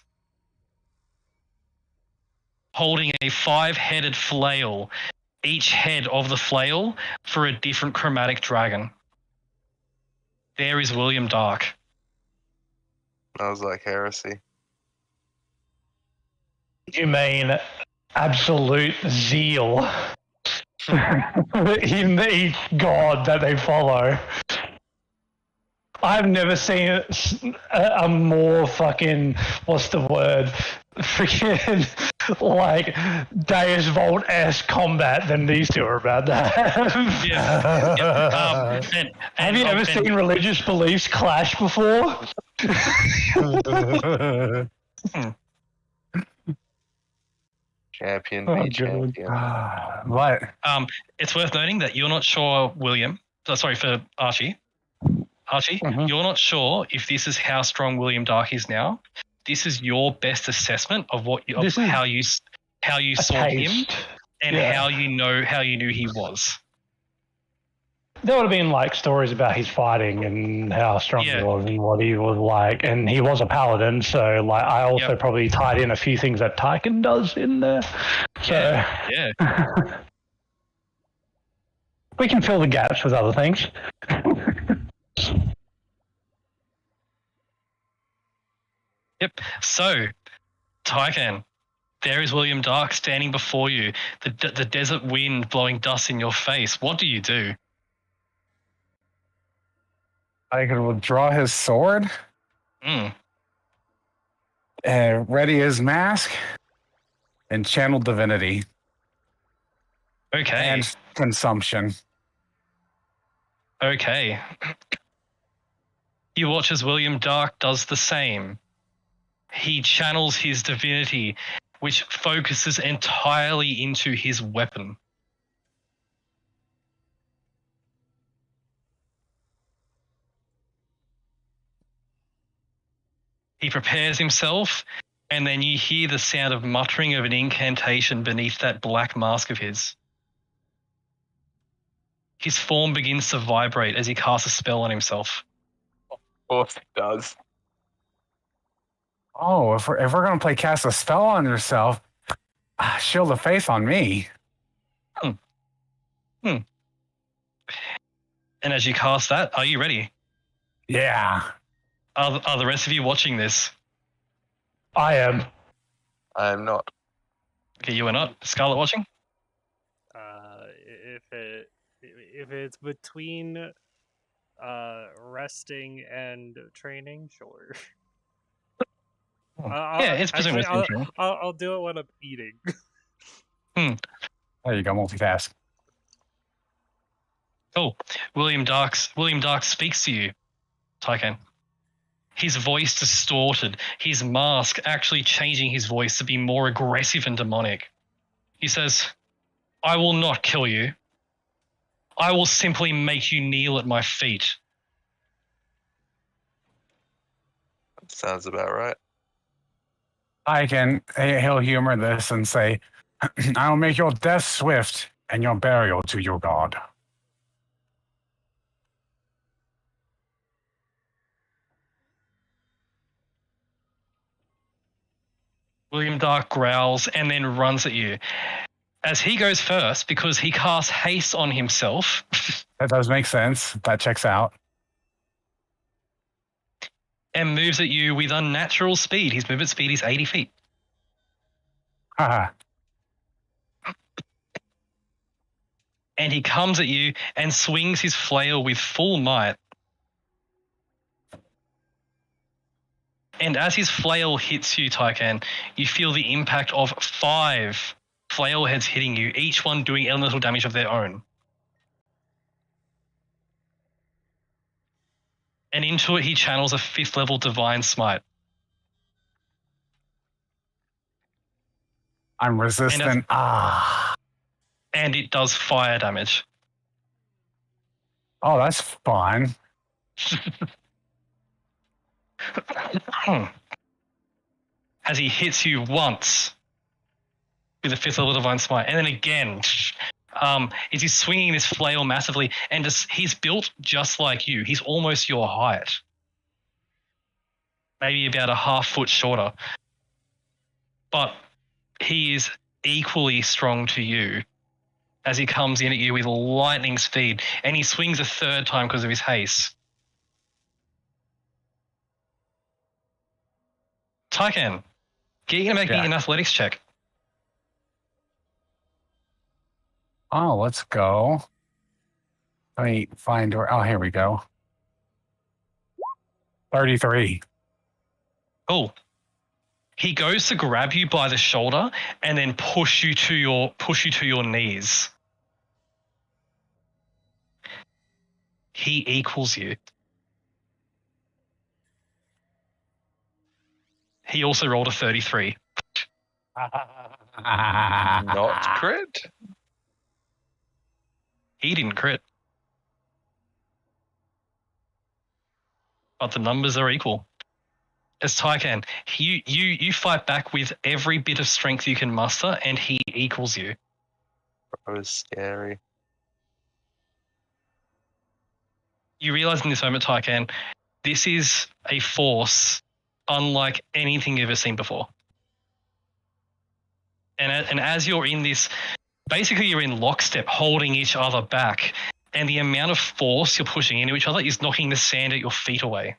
holding a 5-headed flail, each head of the flail for a different chromatic dragon. There is William Dark. I was like heresy. You mean absolute zeal in each god that they follow. I've never seen a more fucking, what's the word, freaking like Deus Vult-esque combat than these two are about to have. Yeah. Have you ever seen religious beliefs clash before? Champion v champion. What? It's worth noting that you're not sure, William. Sorry, for Archie. Archie, you're not sure if this is how strong William Dark is now. This is your best assessment of how you saw him and how you knew he was. There would have been like stories about his fighting and how strong he was and what he was like, and he was a paladin. So like, I also probably tied in a few things that Tykan does in there. So we can fill the gaps with other things. Yep. So, Tykan, there is William Dark standing before you, the desert wind blowing dust in your face. What do you do? I can withdraw his sword, ready his mask, and channel divinity. Okay. And consumption. Okay. You watch as William Dark does the same. He channels his divinity, which focuses entirely into his weapon. He prepares himself, and then you hear the sound of muttering of an incantation beneath that black mask of his. His form begins to vibrate as he casts a spell on himself. Of course it does. Oh, if we're gonna play cast a spell on yourself, shield of faith on me. And as you cast that, are you ready? Yeah. Are the rest of you watching this? I am. I am not. Okay, you are not. Scarlet watching? If it's between resting and training, sure. Yeah, it's between resting and training. I'll do it when I'm eating. There you go, multitask. Cool. William Dark speaks to you, Tycan. His voice distorted, his mask actually changing his voice to be more aggressive and demonic. He says, I will not kill you. I will simply make you kneel at my feet. Sounds about right. He'll humor this and say, I'll make your death swift and your burial to your god. William Dark growls and then runs at you. As he goes first, because he casts haste on himself. That does make sense. That checks out. And moves at you with unnatural speed. His movement speed is 80 feet. Haha. And he comes at you and swings his flail with full might. And as his flail hits you, Tycan, you feel the impact of 5 flail heads hitting you, each one doing elemental damage of their own. And into it, he channels a 5th level Divine Smite. I'm resistant. And it does fire damage. Oh, that's fun. As he hits you once with a 5th level Divine Smite, and then again, is he swinging this flail massively, and he's built just like you. He's almost your height. Maybe about a half foot shorter. But he is equally strong to you as he comes in at you with lightning speed, and he swings a 3rd time because of his haste. Tycan, get you to make me an athletics check. Oh, let's go. Let me find where. Oh, here we go. 33. Cool. He goes to grab you by the shoulder and then push you to your knees. He equals you. He also rolled a 33. Not crit? He didn't crit. But the numbers are equal. As Tycan, you fight back with every bit of strength you can muster, and he equals you. That was scary. You realize in this moment, Tycan, this is a force unlike anything you've ever seen before. And as you're in this, basically you're in lockstep, holding each other back, and the amount of force you're pushing into each other is knocking the sand at your feet away.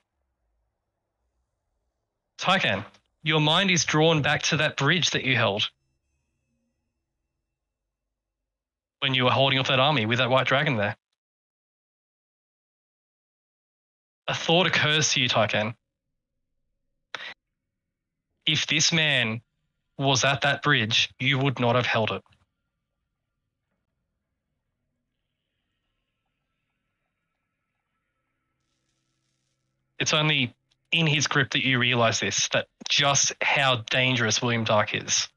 Tycan, your mind is drawn back to that bridge that you held when you were holding off that army with that white dragon there. A thought occurs to you, Tycan. If this man was at that bridge, you would not have held it. It's only in his grip that you realize this, that just how dangerous William Dark is.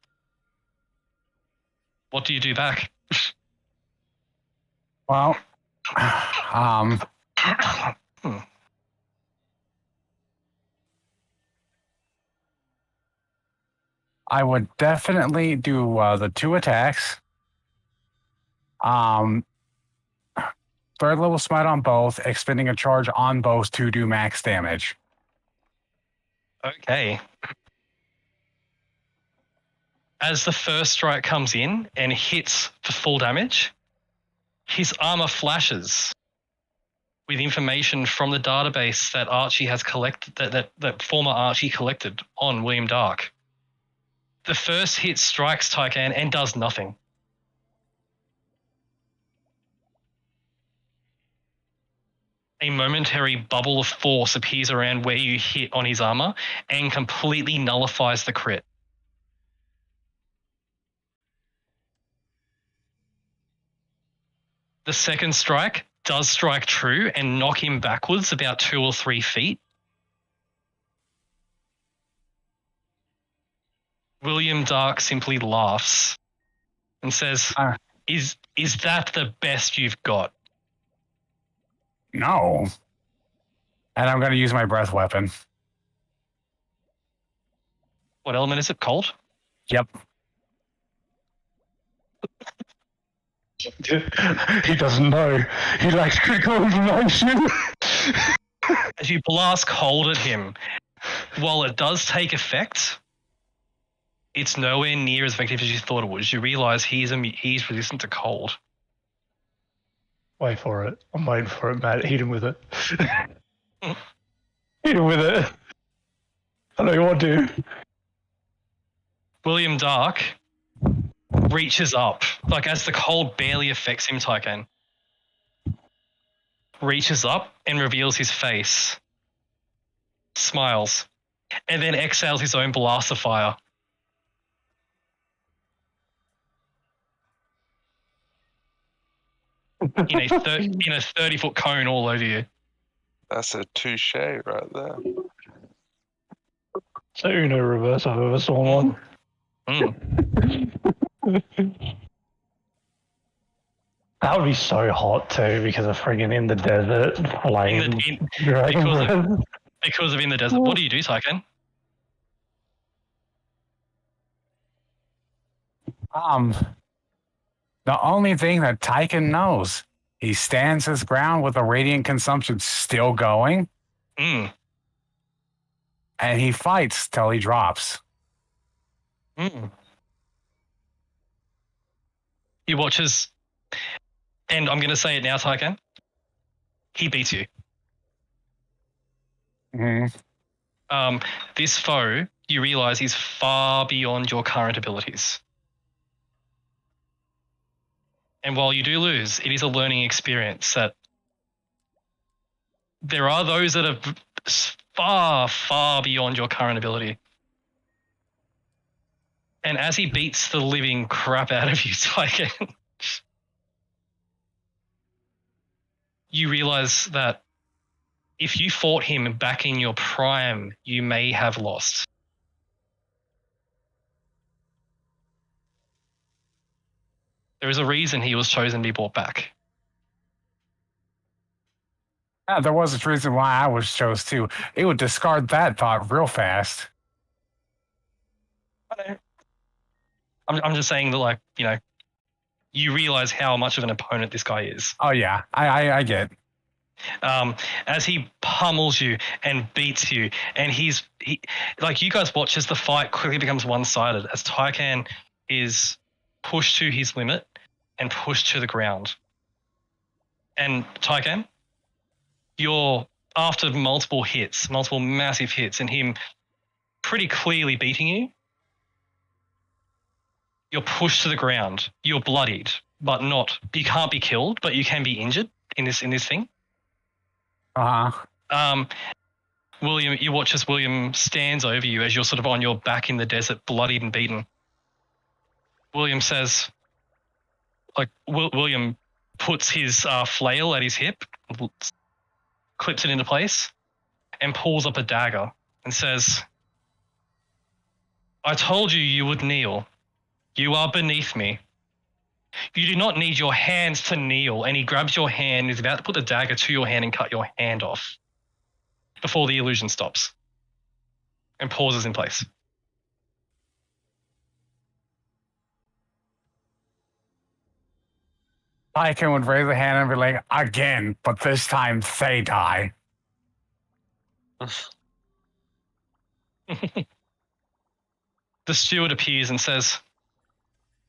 What do you do back? Well, I would definitely do the 2 attacks. 3rd level smite on both, expending a charge on both to do max damage. Okay. As the first strike comes in and hits for full damage, his armor flashes with information from the database that Archie has collected, that former Archie collected on William Dark. The first hit strikes Tycan and does nothing. A momentary bubble of force appears around where you hit on his armor and completely nullifies the crit. The second strike does strike true and knock him backwards about 2 or 3 feet. William Dark simply laughs and says, Is that the best you've got? No. And I'm going to use my breath weapon. What element is it? Cold? Yep. He doesn't know. He likes critical information. As you blast cold at him, while it does take effect, it's nowhere near as effective as you thought it was. You realize he's resistant to cold. Wait for it. I'm waiting for it, Matt. Hit him with it. Hit him with it. I know you want to. William Dark reaches up, like as the cold barely affects him, Tycan. Reaches up and reveals his face. Smiles. And then exhales his own blast of fire. In a 30-foot cone all over you. That's a touche right there. So Uno reverse I've ever saw one. That would be so hot too, because of friggin' in the desert, flame. Because of in the desert. What do you do, Tycan? The only thing that Tycan knows, he stands his ground with the radiant consumption still going, and he fights till he drops. He watches, and I'm going to say it now, Tycan. He beats you. This foe, you realize, he's far beyond your current abilities. And while you do lose, it is a learning experience that there are those that are far, far beyond your current ability. And as he beats the living crap out of you, Tycan, you realize that if you fought him back in your prime, you may have lost. There is a reason he was chosen to be brought back. Yeah, there was a reason why I was chose too. It would discard that thought real fast. I'm just saying that, like, you know, you realize how much of an opponent this guy is. Oh yeah, I get. As he pummels you and beats you, and he like, you guys watch as the fight quickly becomes one-sided, as Tycan is pushed to his limit and pushed to the ground. And Tycan, you're, after multiple massive hits, and him pretty clearly beating you, you're pushed to the ground. You're bloodied, but not. You can't be killed, but you can be injured in this thing. William, you watch as William stands over you as you're sort of on your back in the desert, bloodied and beaten. William says, like, William puts his flail at his hip, clips it into place, and pulls up a dagger and says, I told you you would kneel. You are beneath me. You do not need your hands to kneel. And he grabs your hand, is about to put the dagger to your hand and cut your hand off before the illusion stops and pauses in place. Tycan would raise a hand and be like, again, but this time they die. The steward appears and says,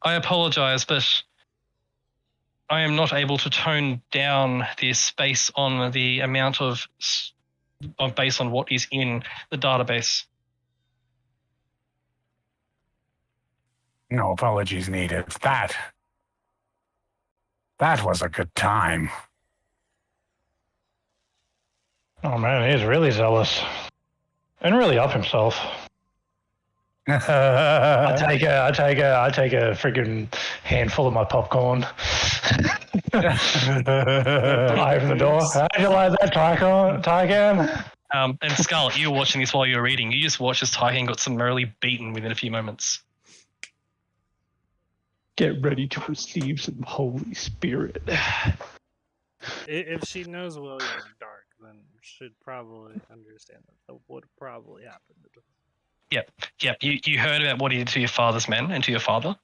I apologize, but I am not able to tone down this based on the amount of based on what is in the database. No apologies needed. That was a good time. Oh man, he's really zealous. And really up himself. I take a freaking handful of my popcorn. I open the door. How'd you like that, Tygan? And Scarlet, you were watching this while you were reading. You just watched as Tygan got summarily beaten within a few moments. Get ready to receive some Holy Spirit. If she knows William Dark, then should probably understand that would probably happen. Yep. You heard about what he did to your father's men and to your father.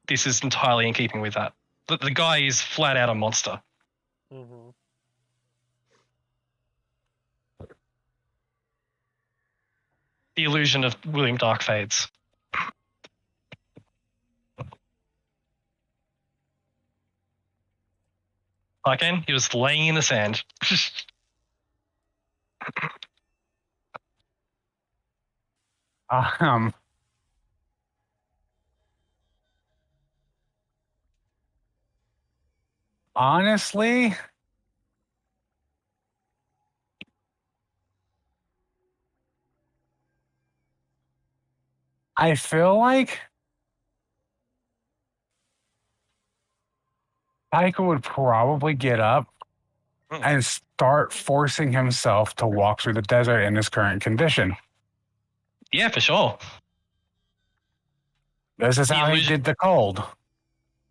This is entirely in keeping with that. The guy is flat out a monster. Mm-hmm. The illusion of William Dark fades. Again, he was laying in the sand. Honestly, I feel like Taika would probably get up and start forcing himself to walk through the desert in his current condition. Yeah, for sure. This is how he did the cold.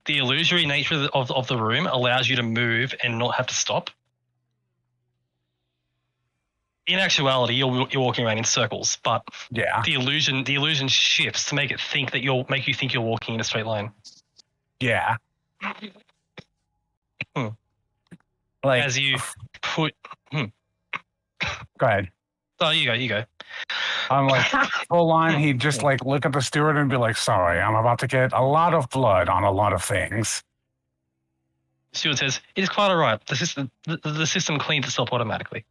The illusory nature of the room allows you to move and not have to stop. In actuality, you're walking around in circles, but yeah, the illusion shifts to make you think you're walking in a straight line. Yeah. Like as you put. Go ahead. Oh, you go. I'm like full on. He'd just like look at the steward and be like, "Sorry, I'm about to get a lot of blood on a lot of things." The steward says, "It is quite all right. The system cleans itself automatically."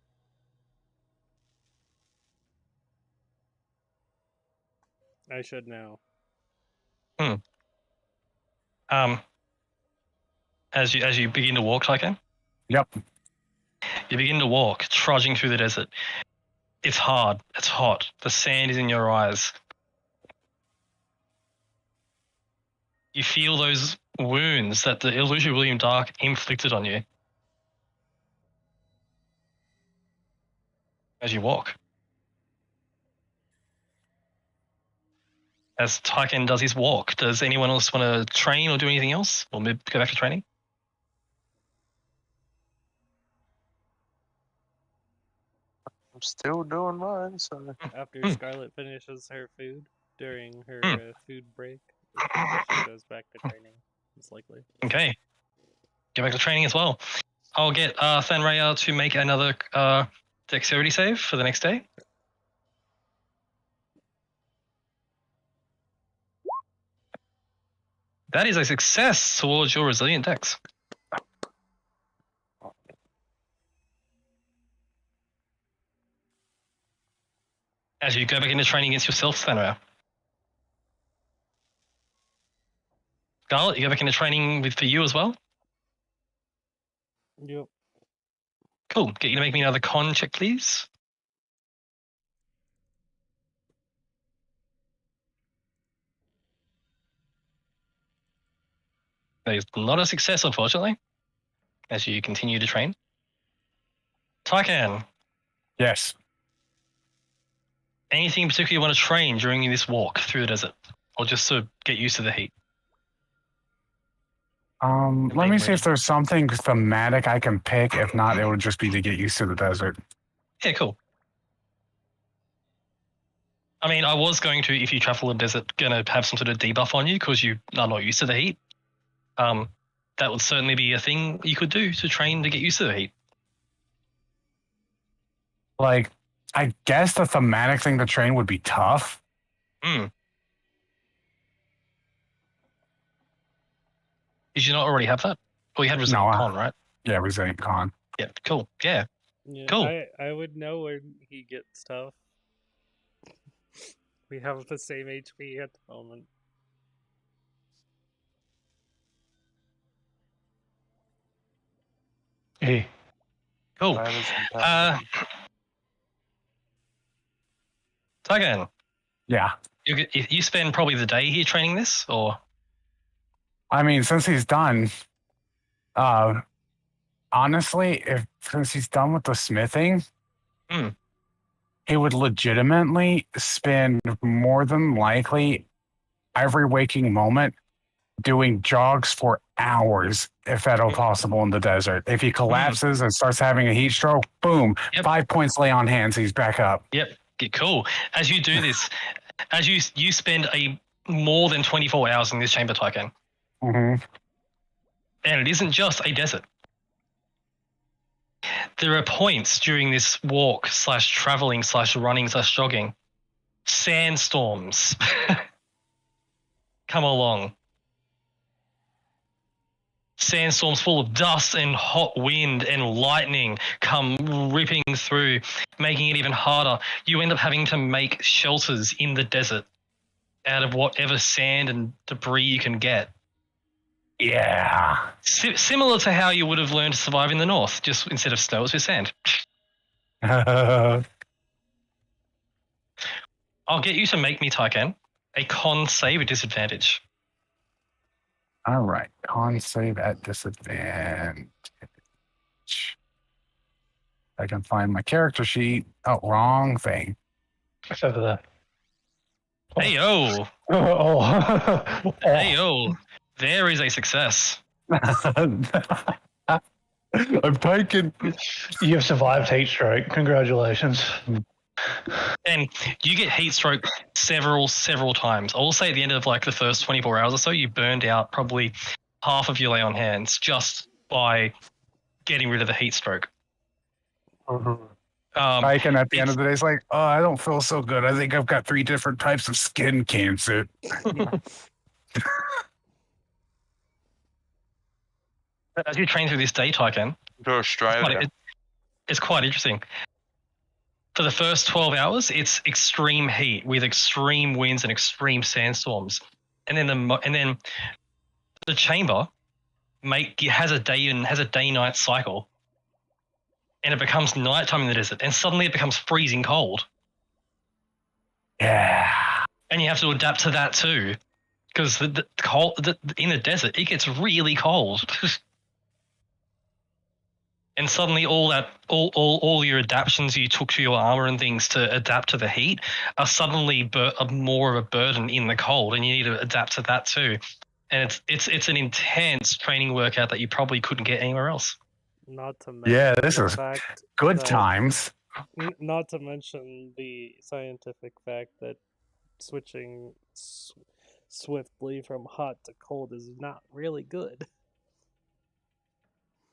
I should know. As you begin to walk, Tycan? Yep. You begin to walk, trudging through the desert. It's hard. It's hot. The sand is in your eyes. You feel those wounds that the illusory William Dark inflicted on you as you walk. As Tycan does his walk, does anyone else want to train or do anything else? Or go back to training? I'm still doing mine, so... After Scarlet finishes her food during her food break, she goes back to training, most likely. Okay. Go back to training as well. I'll get Thanraya to make another dexterity save for the next day. That is a success towards your resilient dex. As you go back into training against yourself, Thanraya. Scarlet, you go back into training for you as well? Yep. Cool. Get you to make me another con check, please. That is not a success, unfortunately, as you continue to train. Tycan. Yes. Anything in particular you want to train during this walk through the desert? Or just to get used to the heat? Let me see if there's something thematic I can pick. If not, it would just be to get used to the desert. Yeah, cool. I mean, I was going to, if you travel the desert, going to have some sort of debuff on you because you are not used to the heat. That would certainly be a thing you could do to train to get used to the heat. Like, I guess the thematic thing to train would be tough. Did you not already have that? Well, you had Resilient Con, right? Yeah, Resilient Con. Yeah, cool. Yeah. Yeah, Cool. I would know when he gets stuff. We have the same HP at the moment. Hey. Cool. Tygan. Yeah. You spend probably the day here training this, or? I mean, since he's done, honestly, since he's done with the smithing, he would legitimately spend more than likely every waking moment doing jogs for hours, if at all possible, in the desert. If he collapses and starts having a heat stroke, boom, 5 points lay on hands, he's back up. Yep, cool. As you do this, as you spend more than 24 hours in this chamber, Tycan. Mm-hmm. And it isn't just a desert. There are points during this walk / traveling / running / jogging, sandstorms come along. Sandstorms full of dust and hot wind and lightning come ripping through, making it even harder. You end up having to make shelters in the desert out of whatever sand and debris you can get. Yeah. Similar to how you would have learned to survive in the north, just instead of snow, it's with sand. I'll get you to make me, Tycan, a con save at disadvantage. All right. Con save at disadvantage. I can find my character sheet. Oh, wrong thing. It's over there. Hey, yo. Oh. Hey, yo. There is a success. I'm taking. You have survived heat stroke. Congratulations. And you get heat stroke several times. I will say at the end of like the first 24 hours or so, you burned out probably half of your lay on hands just by getting rid of the heat stroke. Tycan at the end of the day is like, oh, I don't feel so good. I think I've got 3 different types of skin cancer. As you train through this day, Tycan, to Australia. It's quite interesting. For the first 12 hours, it's extreme heat with extreme winds and extreme sandstorms, and then the chamber has a day-night cycle, and it becomes nighttime in the desert, and suddenly it becomes freezing cold. Yeah, and you have to adapt to that too, because the cold in the desert it gets really cold. And suddenly all your adaptations you took to your armor and things to adapt to the heat are suddenly more of a burden in the cold, and you need to adapt to that too. And it's an intense training workout that you probably couldn't get anywhere else. Not to mention this is good times. Not to mention the scientific fact that switching swiftly from hot to cold is not really good.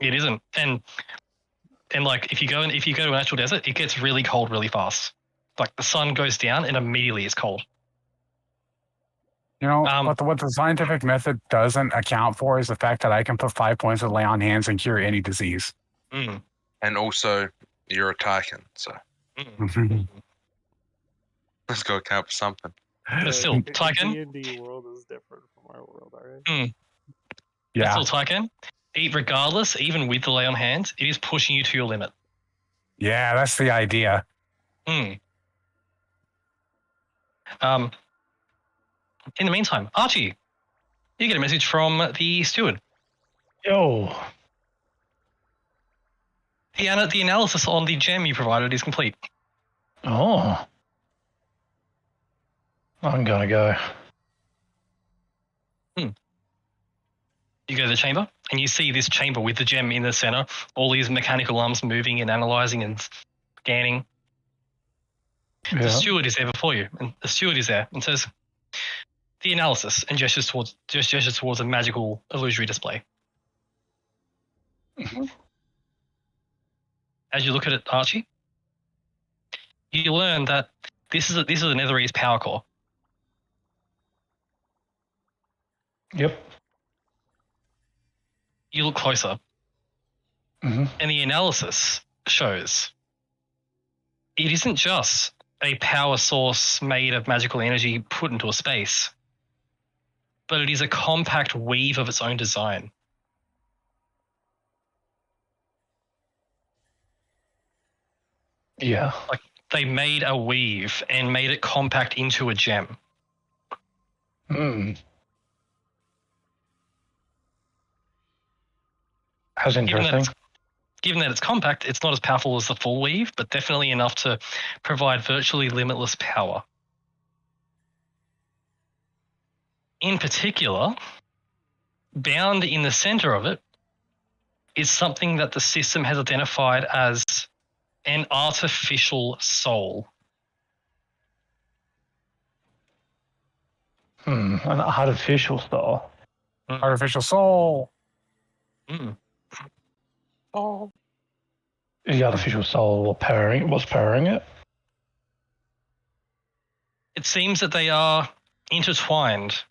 It isn't, and like if you go to an actual desert, it gets really cold really fast. Like the sun goes down and immediately it's cold. You know, what the scientific method doesn't account for is the fact that I can put 5 points of lay on hands and cure any disease. Mm. And also, you're a Tycan, so let's go account for something. But still, Tycan. The D&D world is different from our world, alright? Yeah. But still, Tycan. Regardless, even with the lay on hands, it is pushing you to your limit. Yeah, that's the idea. In the meantime, Archie, you get a message from the steward. Yo. The analysis on the gem you provided is complete. Oh. I'm gonna go. You go to the chamber, and you see this chamber with the gem in the center, all these mechanical arms moving and analyzing and scanning. Yeah. The steward is there before you, and the steward is there and says, the analysis, and gestures towards a magical illusory display. Mm-hmm. As you look at it, Archie, you learn that this is a Netherese power core. you look closer, and the analysis shows it isn't just a power source made of magical energy put into a space, but it is a compact weave of its own design. Yeah. Like they made a weave and made it compact into a gem. That's interesting. Given that it's compact, it's not as powerful as the full weave, but definitely enough to provide virtually limitless power. In particular, bound in the center of it is something that the system has identified as an artificial soul. An artificial soul. Artificial soul. Oh. The artificial soul what's powering it? It seems that they are intertwined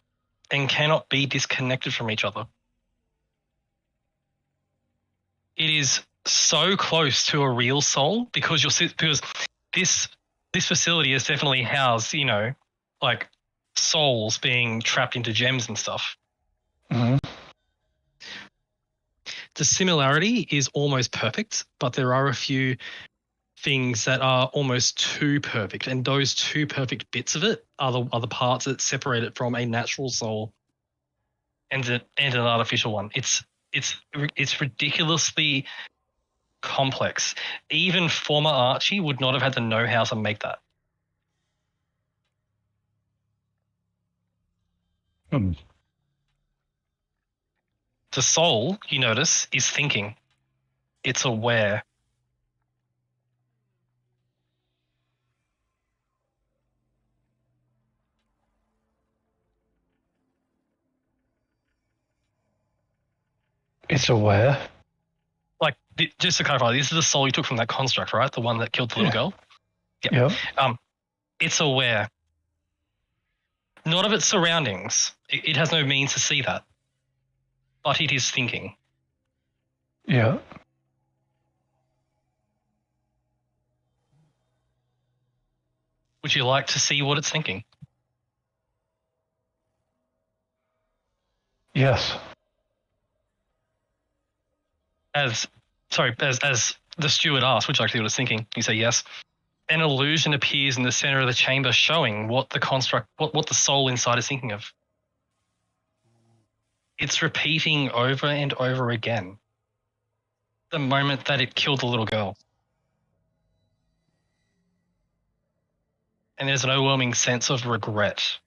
and cannot be disconnected from each other. It is so close to a real soul because this facility is definitely housed, like souls being trapped into gems and stuff. The similarity is almost perfect, but there are a few things that are almost too perfect, and those two perfect bits of it are the parts that separate it from a natural soul and an artificial one. It's ridiculously complex. Even former Archie would not have had the know-how to make that. The soul, you notice, is thinking. It's aware. It's aware. Like, just to clarify, this is the soul you took from that construct, right? The one that killed the little girl? Yeah. It's aware. Not of its surroundings. It has no means to see that. But it is thinking. Yeah. Would you like to see what it's thinking? Yes. As the steward asked, would you like to see what it's thinking? You say yes. An illusion appears in the center of the chamber showing what the construct, what the soul inside is thinking of. It's repeating over and over again the moment that it killed the little girl. And there's an overwhelming sense of regret.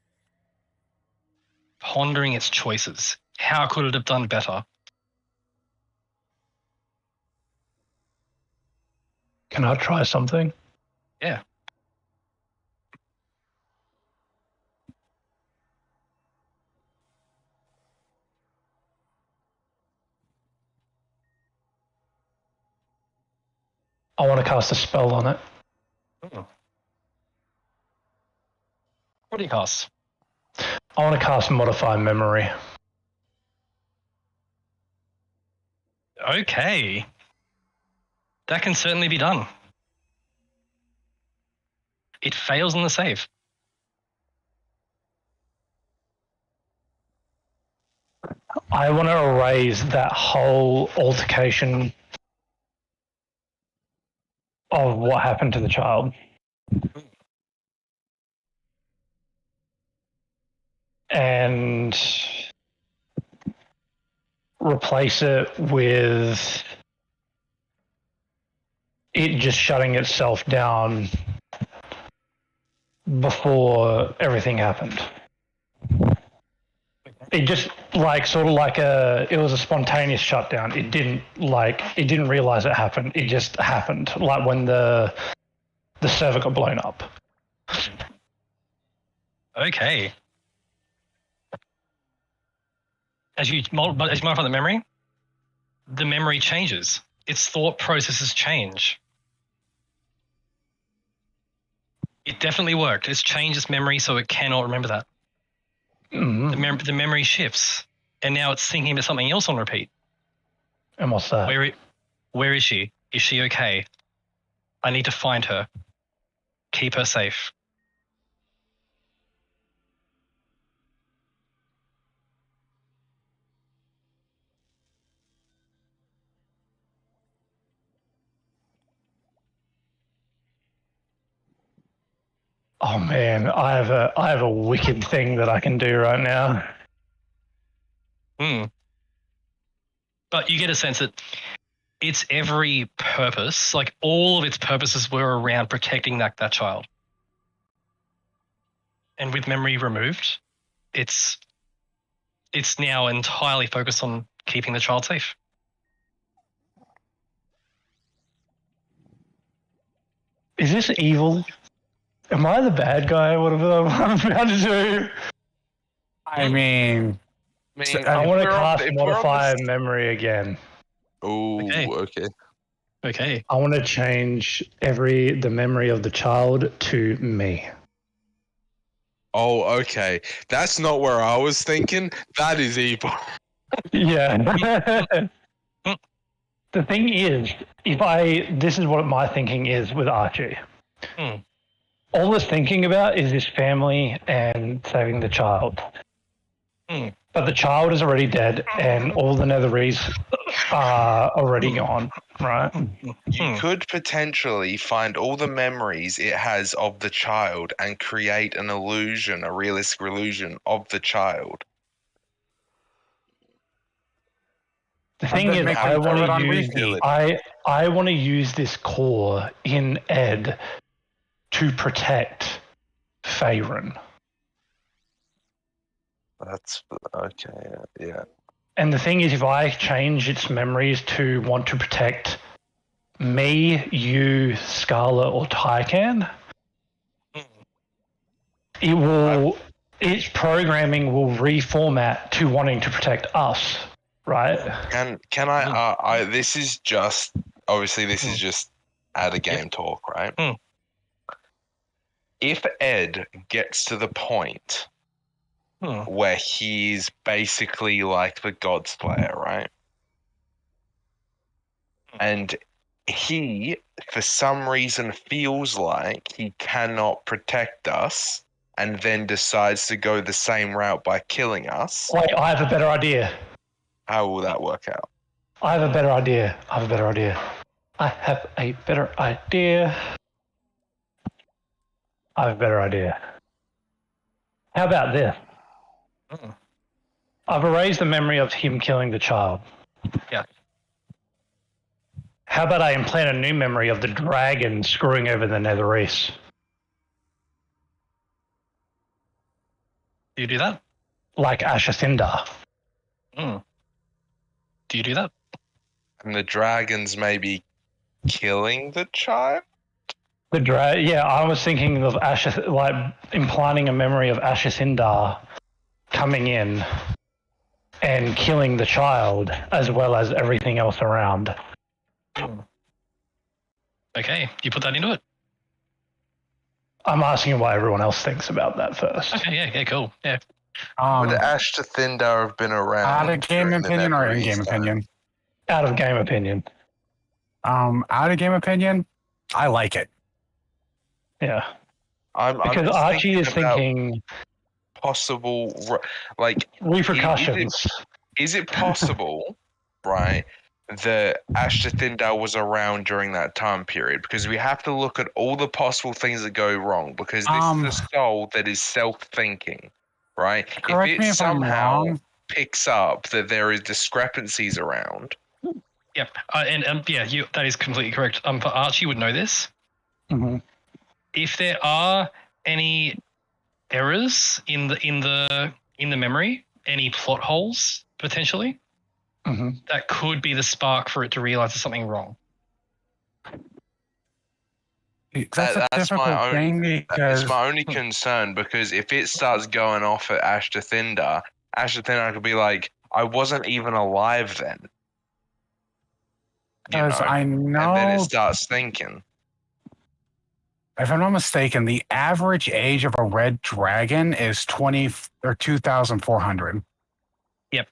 Pondering its choices. How could it have done better? Can I try something? Yeah. I want to cast a spell on it. Oh. What do you cast? I want to cast Modify Memory. Okay. That can certainly be done. It fails on the save. I want to erase that whole altercation of what happened to the child. And replace it with it just shutting itself down before everything happened. It just it was a spontaneous shutdown. It didn't realize it happened. It just happened. Like when the server got blown up. Okay. As you modify the memory changes. Its thought processes change. It definitely worked. It's changed its memory so it cannot remember that. Mm-hmm. The memory shifts, and now it's thinking about something else on repeat. And what's that? Where is she? Is she okay? I need to find her. Keep her safe. Oh man, I have a wicked thing that I can do right now. But you get a sense that its every purpose, like all of its purposes, were around protecting that child. And with memory removed, it's now entirely focused on keeping the child safe. Is this evil? Am I the bad guy? What am I about to do? I mean, I want to cast Modify Memory again. Oh, Okay. I want to change the memory of the child to me. Oh, okay. That's not where I was thinking. That is evil. Yeah. The thing is, this is what my thinking is with Archie. All it's thinking about is his family and saving the child. But the child is already dead and all the Netheries are already gone, right? You could potentially find all the memories it has of the child and create an illusion, a realistic illusion of the child. The thing is, I want to use this core in Ed to protect Faerun. That's okay, yeah. And the thing is, if I change its memories to want to protect me, you, Scarlet, or Tycan, its programming will reformat to wanting to protect us, right? Can I this is just obviously this is just out of game talk, right? If Ed gets to the point where he's basically like the God's player, right? And he, for some reason, feels like he cannot protect us and then decides to go the same route by killing us. Wait, I have a better idea. How will that work out? I have a better idea. How about this? I've erased the memory of him killing the child. Yeah. How about I implant a new memory of the dragon screwing over the Netherese? Do you do that? Like Ashasindar. Do you do that? And the dragons maybe killing the child? Yeah, I was thinking of implanting a memory of Ashasindar coming in and killing the child as well as everything else around. Okay, you put that into it? I'm asking what everyone else thinks about that first. Okay, yeah, cool. Yeah. Would Ashtatindar have been around? Out of game opinion or in game opinion? Out of game opinion. Out of game opinion, I like it. Yeah. Because Archie is thinking possible, like repercussions. Is it possible, right, that Ashtatindar was around during that time period? Because we have to look at all the possible things that go wrong. Because this is a soul that is self-thinking, right? Correct if me it if I'm somehow wrong. picks up that there is discrepancies around. Yep, that is completely correct. For Archie would know this. Mm-hmm. If there are any errors in the memory, any plot holes potentially, that could be the spark for it to realize there's something wrong. That's my only concern, because if it starts going off at Ashtatindar could be like, I wasn't even alive then. Because I know. And then it starts thinking. If I'm not mistaken, the average age of a red dragon is 2,400. Yep.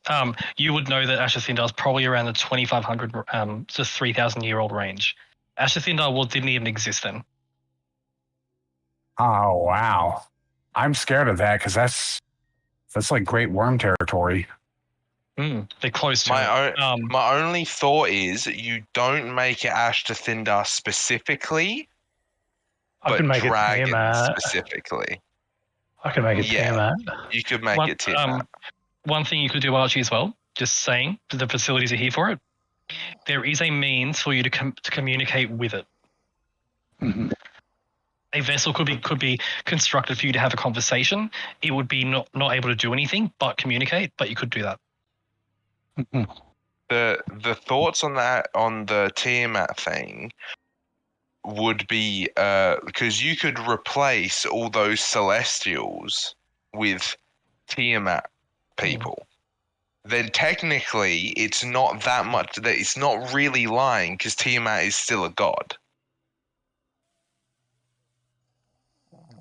You would know that Asher Thindar is probably around the 2,500 to 3,000 year old range. Asher Thindar didn't even exist then. Oh wow, I'm scared of that because that's like Great Worm territory. They're close to my only thought is you don't make it Ashta Thindar specifically, I but can make Dragon it Tiamat. specifically. I can make it Tiamat. You could make it Tiamat. One thing you could do, Archie, as well, just saying, the facilities are here for it. There is a means for you to communicate with it. Mm-hmm. A vessel could be constructed for you to have a conversation. It would be not able to do anything but communicate, but you could do that. Mm-hmm. The thoughts on that, on the Tiamat thing, would be because you could replace all those Celestials with Tiamat people. Then technically it's not that much, that it's not really lying because Tiamat is still a god.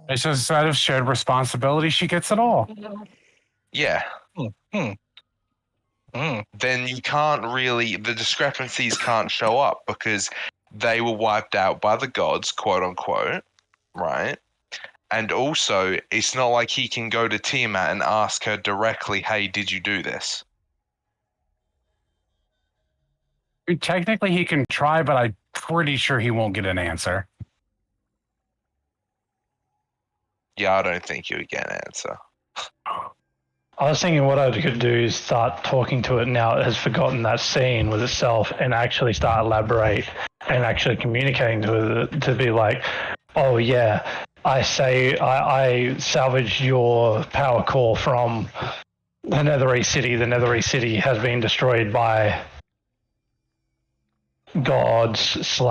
It's just out of shared responsibility, she gets it all. Yeah. Then you can't really, the discrepancies can't show up because they were wiped out by the gods, quote unquote, right? And also, it's not like he can go to Tiamat and ask her directly, hey, did you do this? Technically, he can try, but I'm pretty sure he won't get an answer. Yeah, I don't think you would get an answer. I was thinking what I could do is start talking to it now it has forgotten that scene with itself and actually start elaborate and actually communicating to it to be like, oh yeah, I salvaged your power core from the Nether East City. The Nether East City has been destroyed by gods /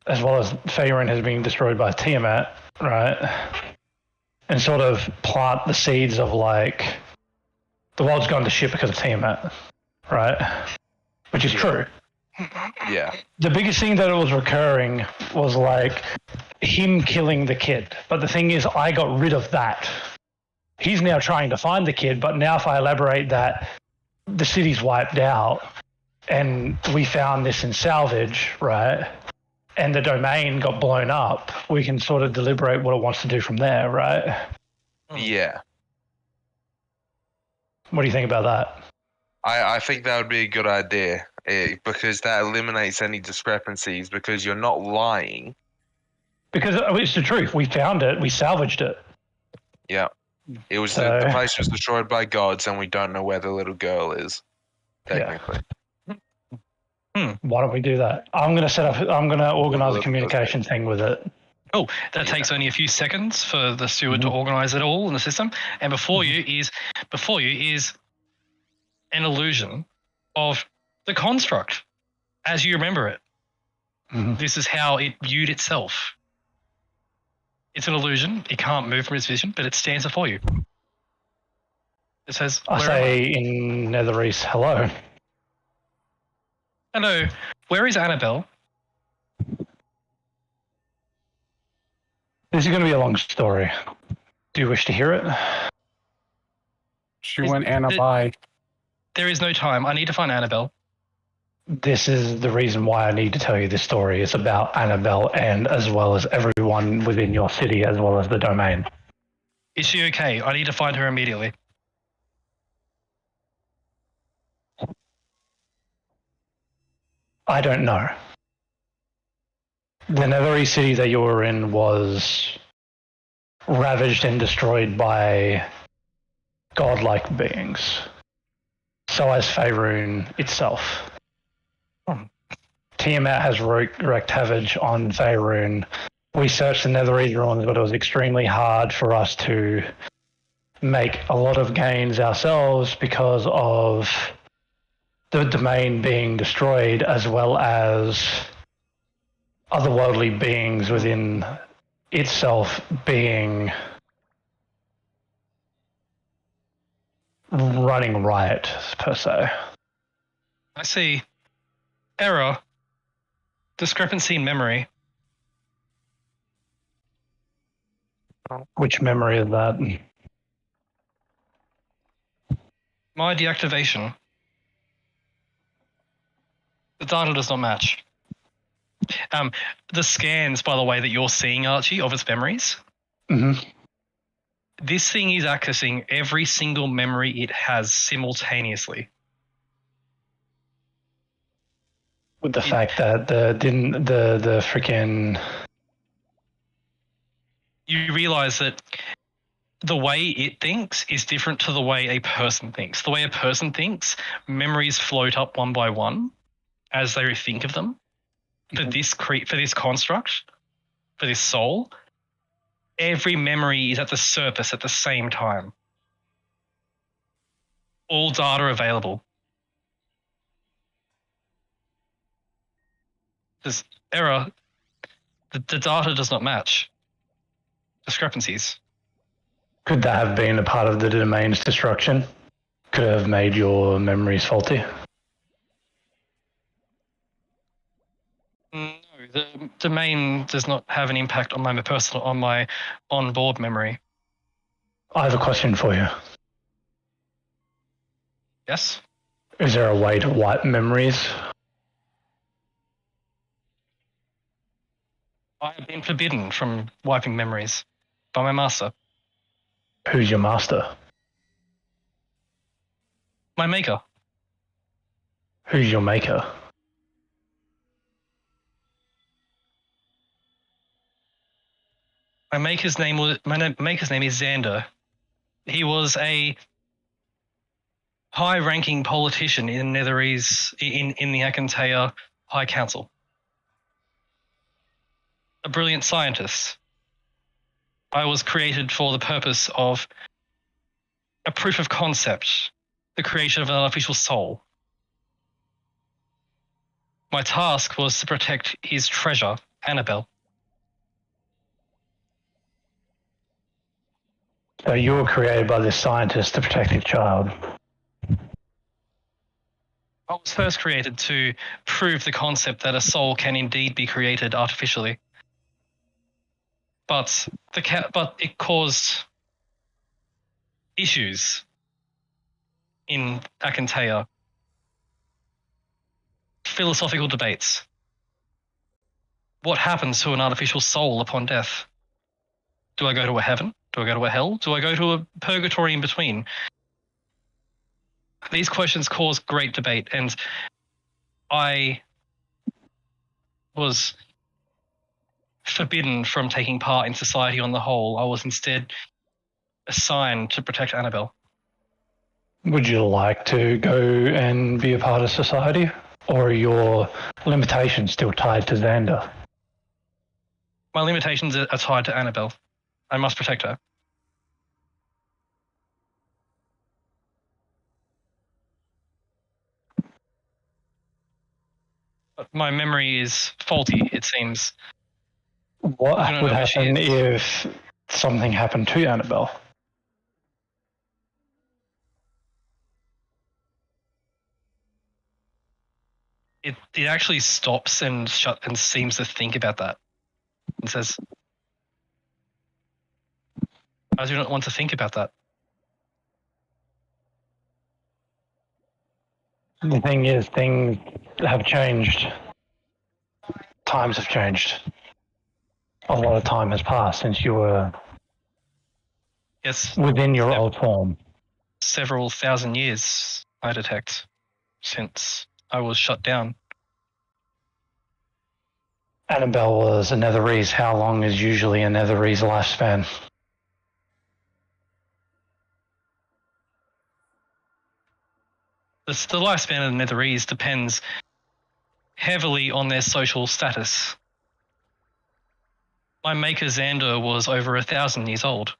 as well as Faerun has been destroyed by Tiamat, right? And sort of plant the seeds of like the world's gone to shit because of Tiamat, right? Which is true. Yeah. The biggest thing that was recurring was like him killing the kid. But the thing is, I got rid of that. He's now trying to find the kid, but now if I elaborate that the city's wiped out and we found this in salvage, right? And the domain got blown up, we can sort of deliberate what it wants to do from there, right? Yeah. What do you think about that? I think that would be a good idea because that eliminates any discrepancies because you're not lying. Because it's the truth. We found it. We salvaged it. Yeah. It was the place was destroyed by gods and we don't know where the little girl is, technically. Yeah. Why don't we do that? I'm going to organize a communication thing with it. Oh, that takes only a few seconds for the steward to organize it all in the system. And before you is an illusion of the construct as you remember it. This is how it viewed itself. It's an illusion. It can't move from its vision, but it stands before you. It says, I say in Nether East, hello. Hello. Where is Annabelle? This is going to be a long story. Do you wish to hear it? She went Annabelle. There is no time. I need to find Annabelle. This is the reason why I need to tell you this story. It's about Annabelle and as well as everyone within your city as well as the domain. Is she okay? I need to find her immediately. I don't know. The Nether East City that you were in was ravaged and destroyed by godlike beings. So has Faerun itself. Tiamat has wreaked havoc on Faerun. We searched the Nether East ruins, but it was extremely hard for us to make a lot of gains ourselves because of the domain being destroyed as well as otherworldly beings within itself being running riot, per se. I see. Error. Discrepancy in memory. Which memory is that? My deactivation. The data does not match. The scans, by the way, that you're seeing, Archie, of its memories. Mm-hmm. This thing is accessing every single memory it has simultaneously. With the fact that the freaking. You realize that the way it thinks is different to the way a person thinks. The way a person thinks, memories float up one by one as they think of them. For this construct, for this soul, every memory is at the surface at the same time. All data available. There's error. The data does not match. Discrepancies. Could that have been a part of the domain's destruction? Could it have made your memories faulty? No, the domain does not have an impact on my onboard memory. I have a question for you. Yes? Is there a way to wipe memories? I have been forbidden from wiping memories by my master. Who's your master? My maker. Who's your maker? My maker's name is Xander. He was a high-ranking politician in Netherese in the Akantea High Council. A brilliant scientist. I was created for the purpose of a proof of concept, the creation of an artificial soul. My task was to protect his treasure, Annabelle. So you were created by this scientist to protect your child. I was first created to prove the concept that a soul can indeed be created artificially. But it caused issues in Akantea. Philosophical debates. What happens to an artificial soul upon death? Do I go to a heaven? Do I go to a hell? Do I go to a purgatory in between? These questions cause great debate, and I was forbidden from taking part in society on the whole. I was instead assigned to protect Annabelle. Would you like to go and be a part of society? Or are your limitations still tied to Xander? My limitations are tied to Annabelle. I must protect her. But my memory is faulty, it seems. What would happen if something happened to Annabelle? It actually stops and seems to think about that. And says, I do not want to think about that. The thing is, things have changed. Times have changed. A lot of time has passed since you were within your old form. Several thousand years, I detect, since I was shut down. Annabelle was a Netherese. How long is usually a Netherese lifespan? The lifespan of the Netherese depends heavily on their social status. My maker Xander was over 1,000 years old.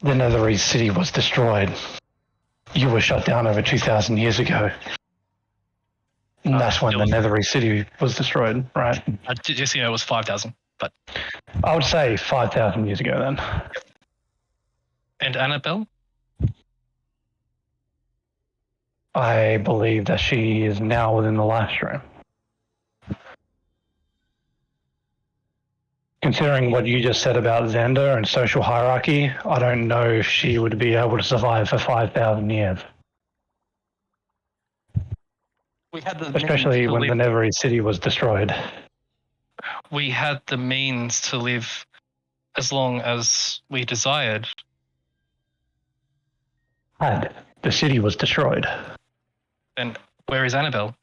The Netherese city was destroyed. You were shut down over 2,000 years ago. And that's when the Netherese city was destroyed, right? Just it was 5,000, but I would say 5,000 years ago then. And Annabelle? I believe that she is now within the live stream. Considering what you just said about Xander and social hierarchy, I don't know if she would be able to survive for 5,000 years. We had the Especially means to when the live, Neverese city was destroyed. we had the means to live as long as we desired. And the city was destroyed. Then where is Annabelle?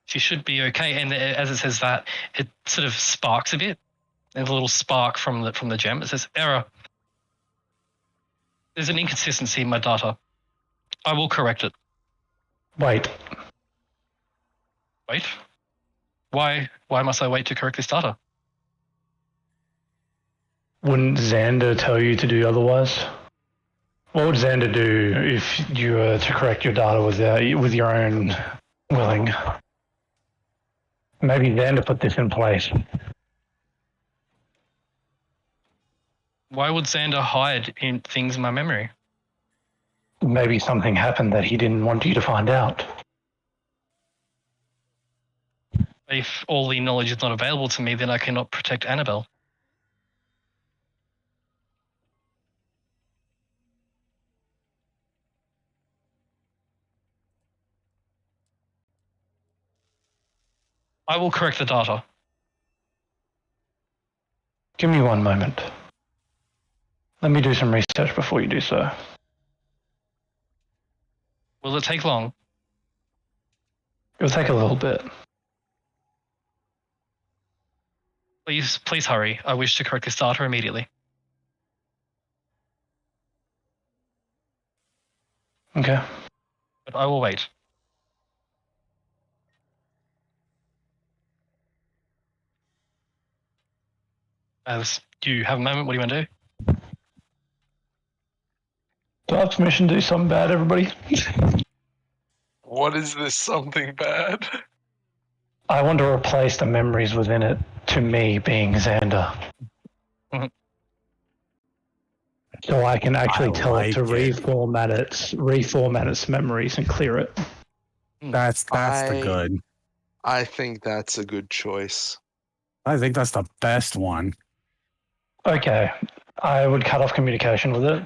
She should be okay. And as it says that, it sort of sparks a bit. There's a little spark from the gem. It says, error. There's an inconsistency in my data. I will correct it. Wait. Wait? Why must I wait to correct this data? Wouldn't Xander tell you to do otherwise? What would Xander do if you were to correct your data with your own willing? Maybe Xander put this in place. Why would Xander hide in things in my memory? Maybe something happened that he didn't want you to find out. If all the knowledge is not available to me, then I cannot protect Annabelle. I will correct the data. Give me one moment. Let me do some research before you do so. Will it take long? It'll take a little bit. Please hurry. I wish to correct this data immediately. Okay. But I will wait. As you have a moment, what do you want to do? Do I have permission to do something bad, everybody? What is this something bad? I want to replace the memories within it to me being Xander. So I can actually tell it to reformat its memories and clear it. That's the good. I think that's a good choice. I think that's the best one. Okay. I would cut off communication with it.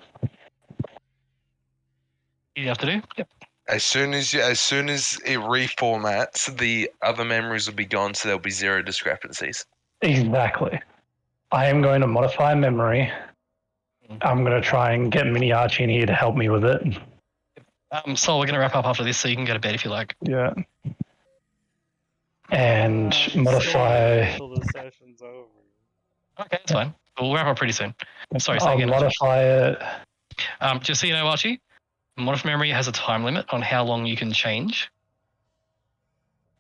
You have to do? Yep. As soon as it reformats, the other memories will be gone, so there'll be zero discrepancies. Exactly. I am going to modify memory. I'm going to try and get Mini Archie in here to help me with it. So we're going to wrap up after this, so you can go to bed if you like. Yeah. And modify. Until the session's over. Okay, that's fine. We'll wrap up pretty soon. Sorry, say I'll again. modify it. Just so you know, Archie, modify memory has a time limit on how long you can change.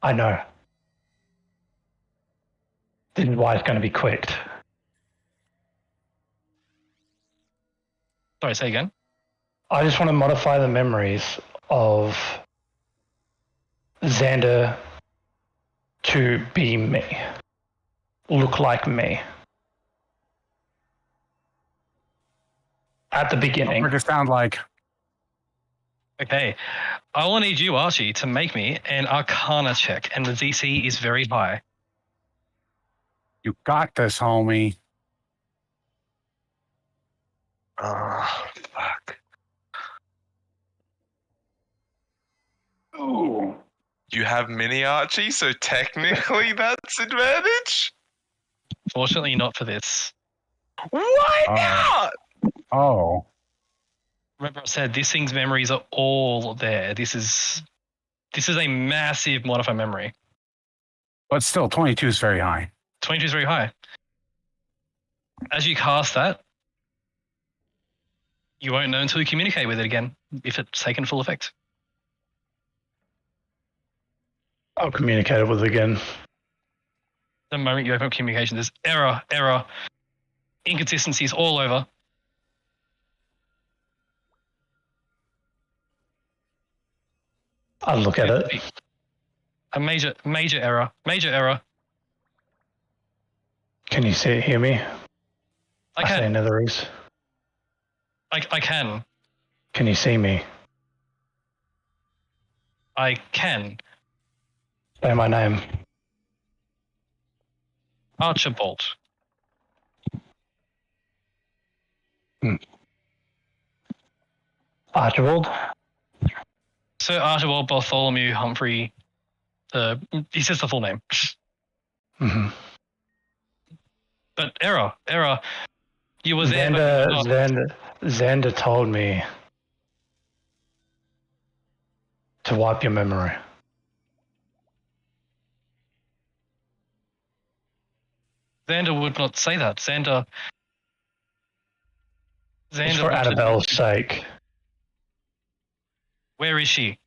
I know. This is why it's going to be quick. Sorry, say again. I just want to modify the memories of Xander to be me. Look like me. At the beginning. What does it sound like? Okay. I will need you, Archie, to make me an Arcana check, and the DC is very high. You got this, homie. Oh, fuck. Ooh. You have Mini Archie, so technically that's advantage? Fortunately, not for this. Why not? Oh. Remember I said this thing's memories are all there. This is a massive modifier memory. But still, 22 is very high. 22 is very high. As you cast that, you won't know until you communicate with it again, if it's taken full effect. I'll communicate it with it again. The moment you open up communication, there's error, inconsistencies all over. I'll look at it. A major error. Can you hear me? I say can. Netheries. I can. Can you see me? I can. Say my name. Archibald. Archibald? Sir Archibald Bartholomew Humphrey. He says the full name. Mm-hmm. But error. You were there. Xander told me to wipe your memory. Xander would not say that. Xander It's for Annabelle's sake. Where is she?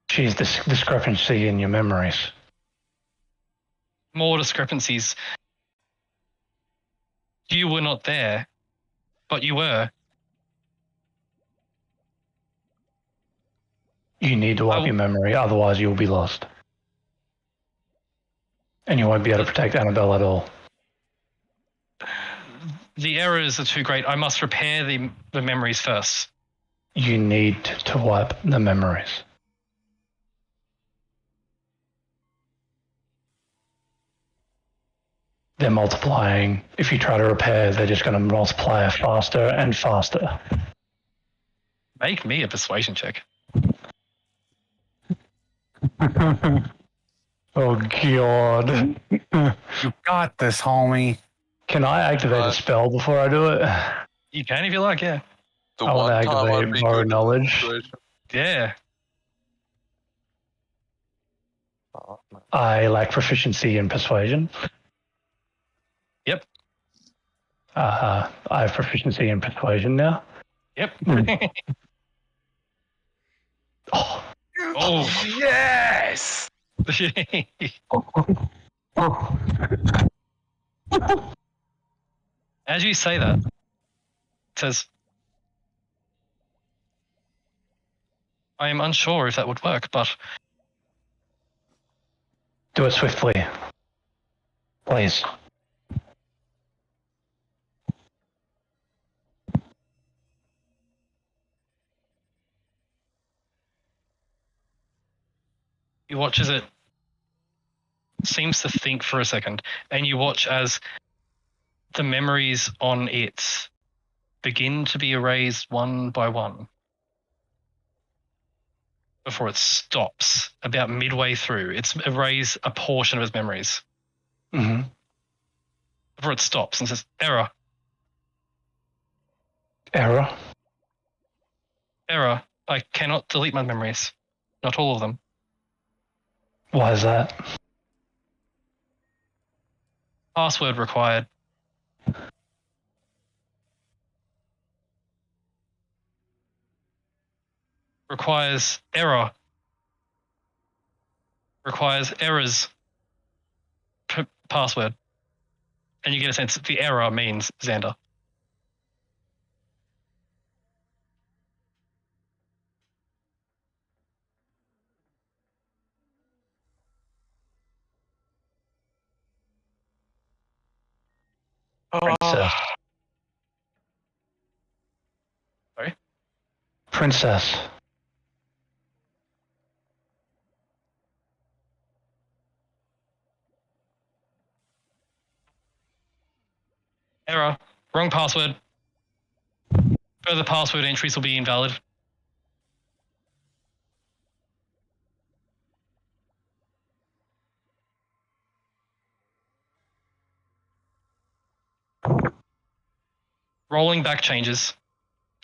She's this discrepancy in your memories. More discrepancies. You were not there, but you were. You need to wipe your memory, otherwise you'll be lost. And you won't be able to protect Annabelle at all. The errors are too great. I must repair the memories first. You need to wipe the memories. They're multiplying. If you try to repair, they're just going to multiply faster and faster. Make me a persuasion check. Oh, God. You got this, homie. Can I activate a spell before I do it? You can if you like, yeah. I want to activate Borrow Knowledge. Yeah. I lack proficiency in Persuasion. Yep. I have proficiency in Persuasion now. Yep. Oh, yes! As you say that, it says, I am unsure if that would work, but... Do it swiftly. Please. You watch as it seems to think for a second, and you watch as the memories on it begin to be erased one by one before it stops about midway through. It's erased a portion of its memories. Mm-hmm. Before it stops and says, error. Error? Error. I cannot delete my memories. Not all of them. Why is that? Password required. Requires error. Requires errors. Password. And you get a sense that the error means Xander. Princess. Sorry? Princess. Error. Wrong password. Further password entries will be invalid. Rolling back changes.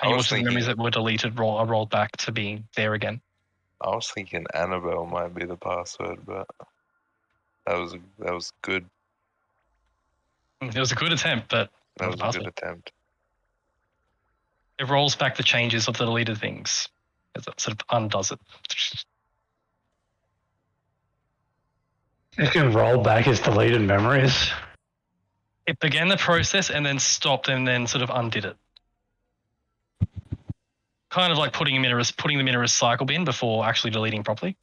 And you watch the memories that were deleted are rolled back to being there again. I was thinking Annabelle might be the password, but that was good. It was a good attempt, but that was a good attempt. It rolls back the changes of the deleted things. It sort of undoes it. It can roll back his deleted memories. It began the process and then stopped and then sort of undid it. Kind of like putting them in a recycle bin before actually deleting properly.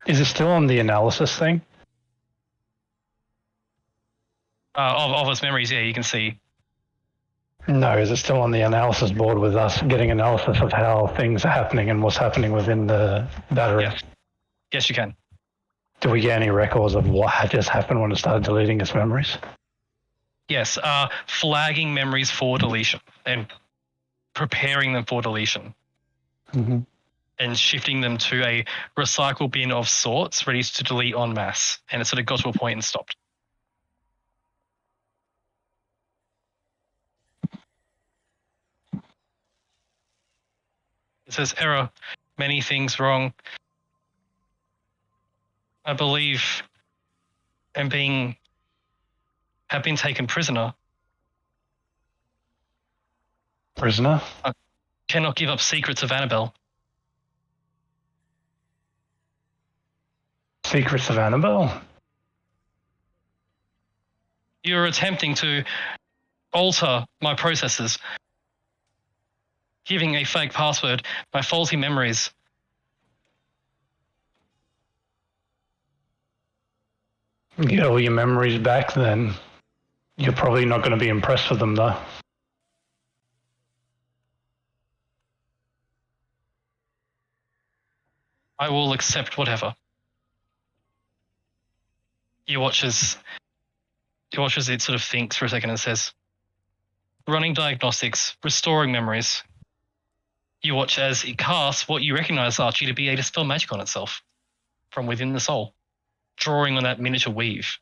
Is it still on the analysis thing? Of its memories, yeah, you can see. No, is it still on the analysis board with us getting analysis of how things are happening and what's happening within the battery? Yes, you can. Do we get any records of what had just happened when it started deleting its memories? Yes, flagging memories for deletion and preparing them for deletion. Mm-hmm. And shifting them to a recycle bin of sorts, ready to delete en masse. And it sort of got to a point and stopped. It says error, many things wrong. I believe have been taken prisoner. Prisoner? I cannot give up secrets of Annabelle. Secrets of Annabelle? You're attempting to alter my processes, giving a fake password, my faulty memories. Get all your memories back, then you're probably not going to be impressed with them, though. I will accept whatever. You watch as it sort of thinks for a second and says, running diagnostics, restoring memories. You watch as it casts what you recognize, Archie, to be a dispel magic on itself from within the soul, drawing on that miniature weave.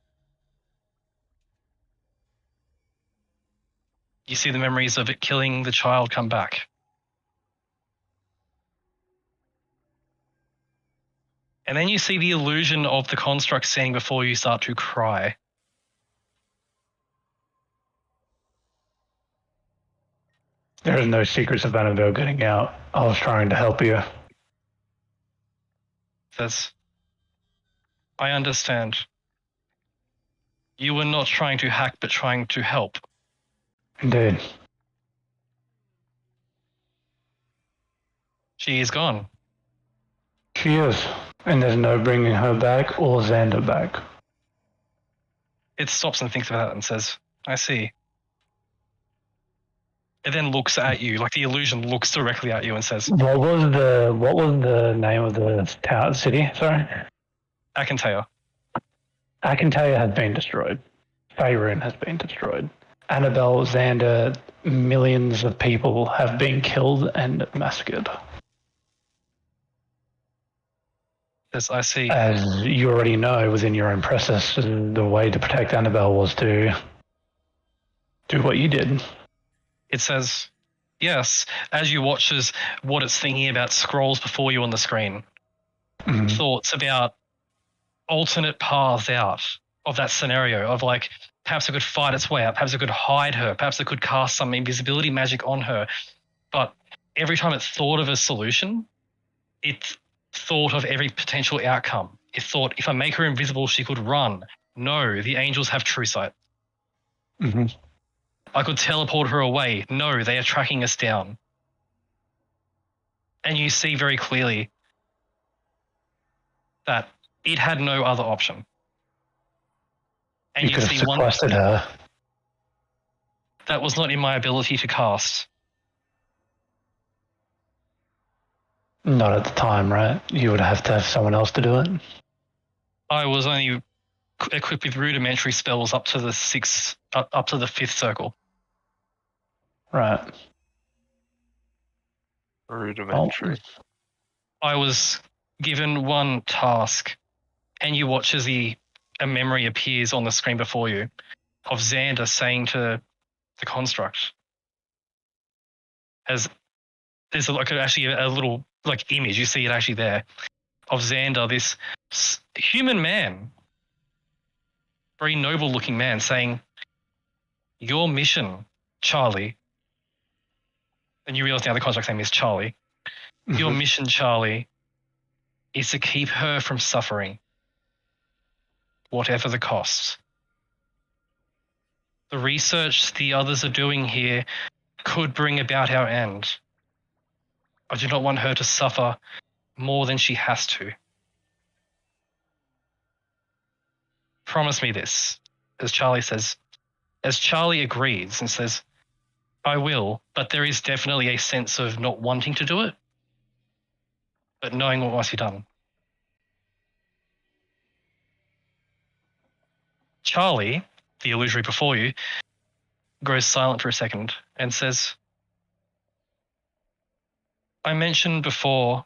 You see the memories of it killing the child come back. And then you see the illusion of the construct standing before you start to cry. There is no secrets of Annabelle getting out. I was trying to help you. Says, I understand. You were not trying to hack, but trying to help. Indeed. She is gone. She is. And there's no bringing her back or Xander back. It stops and thinks about it and says, I see. It then looks at you, like the illusion looks directly at you and says, What was the name of the town city? Sorry? Akantea. Akantea has been destroyed. Faerun has been destroyed. Annabelle, Xander, millions of people have been killed and massacred. Yes, I see. As you already know within your own process, the way to protect Annabelle was to do what you did. It says, yes, as you watch as what it's thinking about scrolls before you on the screen. Mm-hmm. Thoughts about alternate paths out of that scenario of like, perhaps it could fight its way out, perhaps it could hide her, perhaps it could cast some invisibility magic on her. But every time it thought of a solution, it thought of every potential outcome. It thought, if I make her invisible, she could run. No, the angels have true sight. Mm-hmm. I could teleport her away. No, they are tracking us down. And you see very clearly that it had no other option. And you could have sequestered her. That was not in my ability to cast. Not at the time, right? You would have to have someone else to do it. I was only equipped with rudimentary spells up to the fifth circle. Right. Rudimentary. I was given one task, and you watch as a memory appears on the screen before you of Xander saying to the construct, as there's actually a little like image, you see it actually there, of Xander, this human man, very noble looking man, saying, your mission, Charlie, and you realize now the construct's name is Charlie, your mission, Charlie, is to keep her from suffering, whatever the cost. The research the others are doing here could bring about our end. I do not want her to suffer more than she has to. Promise me this, as Charlie says. As Charlie agrees and says, I will, but there is definitely a sense of not wanting to do it, but knowing what must be done. Charlie, the illusory before you, grows silent for a second and says, I mentioned before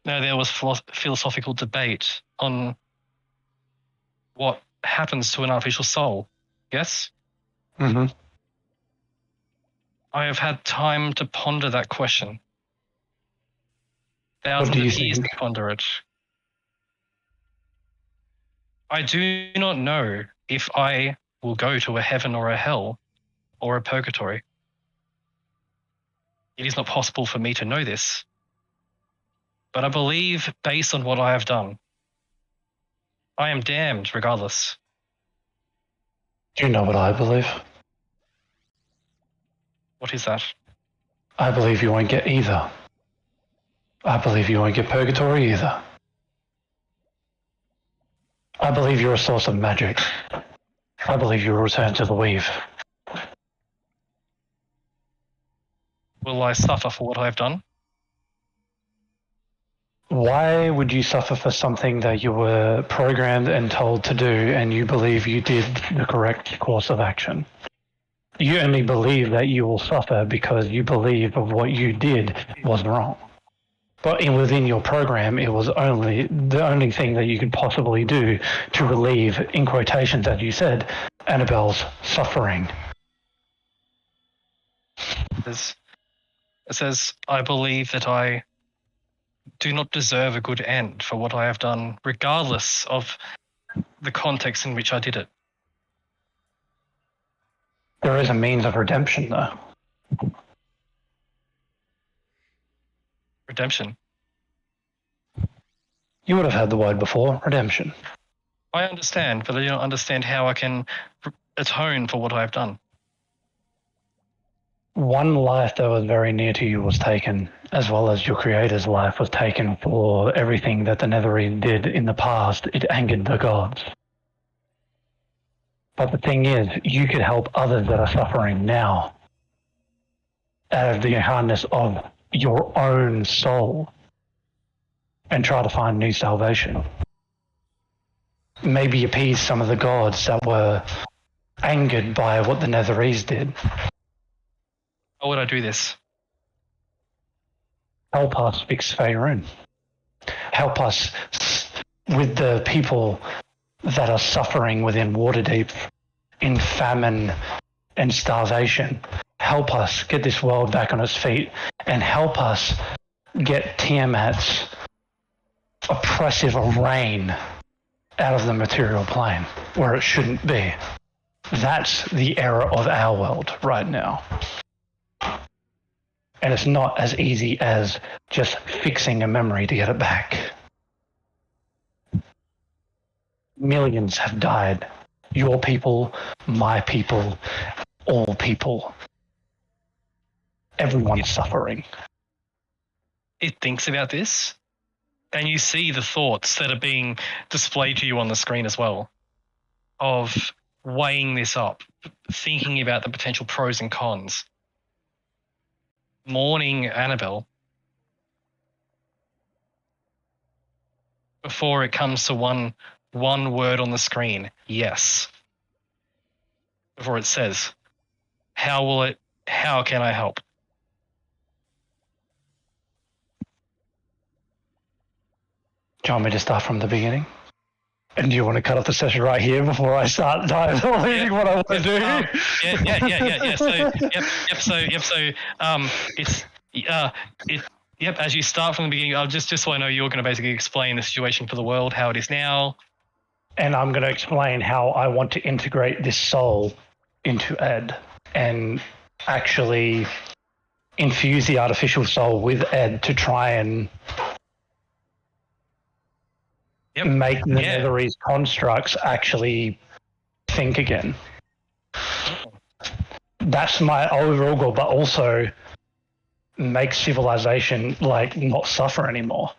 there was philosophical debate on what happens to an artificial soul, yes? Mm-hmm. I have had time to ponder that question. What Thousands do you of years to think? ponder it. I do not know if I will go to a heaven or a hell or a purgatory. It is not possible for me to know this. But I believe, based on what I have done, I am damned regardless. Do you know what I believe? What is that? I believe you won't get either. I believe you won't get purgatory either. I believe you're a source of magic. I believe you'll return to the weave. Will I suffer for what I have done? Why would you suffer for something that you were programmed and told to do and you believe you did the correct course of action? You only believe that you will suffer because you believe of what you did was wrong. But within your program, it was only the only thing that you could possibly do to relieve, in quotations as you said, Annabelle's suffering. It says, I believe that I do not deserve a good end for what I have done, regardless of the context in which I did it. There is a means of redemption, though. Redemption. You would have heard the word before, redemption. I understand, but I do not understand how I can atone for what I have done. One life that was very near to you was taken, as well as your creator's life was taken for everything that the Netherese did in the past. It angered the gods. But the thing is, you could help others that are suffering now out of the hardness of your own soul and try to find new salvation. Maybe appease some of the gods that were angered by what the Netherese did. How would I do this? Help us fix Faerun. Help us with the people that are suffering within Waterdeep in famine and starvation. Help us get this world back on its feet and help us get Tiamat's oppressive reign out of the material plane where it shouldn't be. That's the era of our world right now. And it's not as easy as just fixing a memory to get it back. Millions have died. Your people, my people, all people. Everyone's suffering. It thinks about this, and you see the thoughts that are being displayed to you on the screen as well, of weighing this up, thinking about the potential pros and cons. Mourning Annabelle before it comes to one word on the screen, yes. Before it says, how can I help? Do you want me to start from the beginning? And do you want to cut off the session right here before I start divulging what I want to do? Yeah. So, as you start from the beginning, I'll just so I know, you're going to basically explain the situation for the world, how it is now. And I'm going to explain how I want to integrate this soul into Ed and actually infuse the artificial soul with Ed to try and make the Netherese constructs actually think again. That's my overall goal, but also make civilization not suffer anymore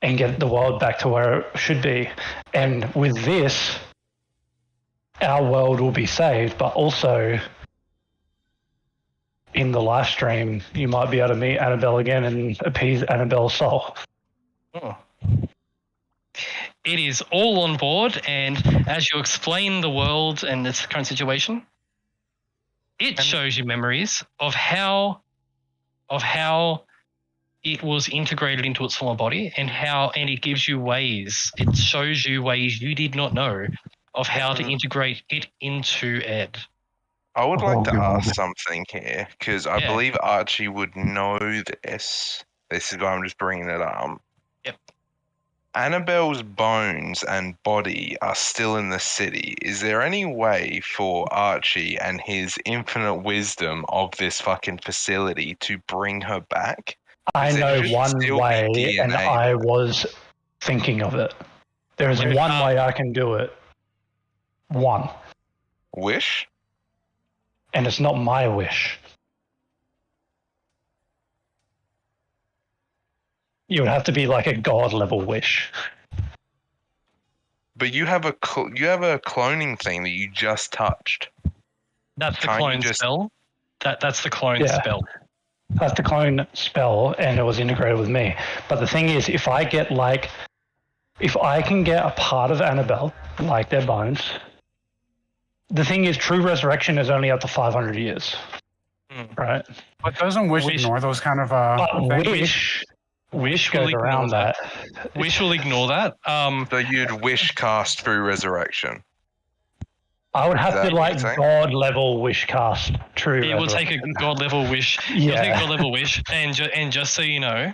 and get the world back to where it should be. And with this, our world will be saved, but also in the live stream, you might be able to meet Annabelle again and appease Annabelle's soul. Oh. It is all on board, and as you explain the world and its current situation, it shows you memories of how it was integrated into its former body, and it gives you ways. It shows you ways you did not know of how to integrate it into Ed. I would like to ask something here, because I believe Archie would know this. This is why I'm just bringing it up. Yep. Annabelle's bones and body are still in the city. Is there any way for Archie and his infinite wisdom of this fucking facility to bring her back? I know one way, and I was thinking of it. There is one way I can do it. One. Wish? And it's not my wish. You would have to be like a god level wish. But you have a cloning thing that you just touched. That's the clone spell. That's the clone spell. That's the clone spell, and it was integrated with me. But the thing is, if I can get a part of Annabelle, like their bones. The thing is, true resurrection is only up to 500 years, right? But doesn't Wish ignore those kind of Wish goes around that. Wish will ignore that. So you'd wish cast through resurrection. I would have to like god level wish cast true. It will take a god level wish. Yeah. Take a god level wish, and just so you know,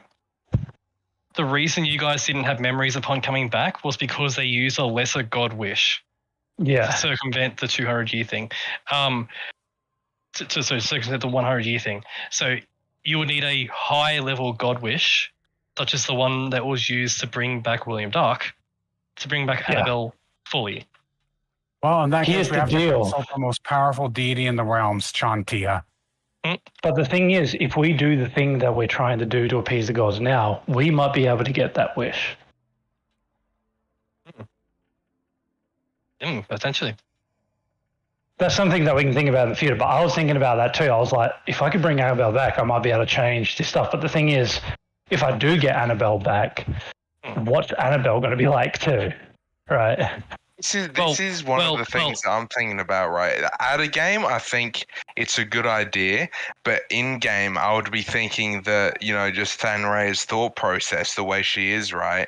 the reason you guys didn't have memories upon coming back was because they used a lesser god wish. Yeah. To circumvent the 200-year thing. To circumvent the 100-year thing. So you would need a high-level god wish, such as the one that was used to bring back William Dark, to bring back Annabelle fully. Well, in that case, we have to consult the most powerful deity in the realms, Chauntea. But the thing is, if we do the thing that we're trying to do to appease the gods now, we might be able to get that wish. Potentially. That's something that we can think about in the future. But I was thinking about that too. I was like, if I could bring Annabelle back, I might be able to change this stuff. But the thing is, if I do get Annabelle back, what's Annabelle going to be like too? Right? This is one of the things I'm thinking about, right? Out of game, I think it's a good idea, but in game, I would be thinking that, just Thanray's thought process, the way she is, right?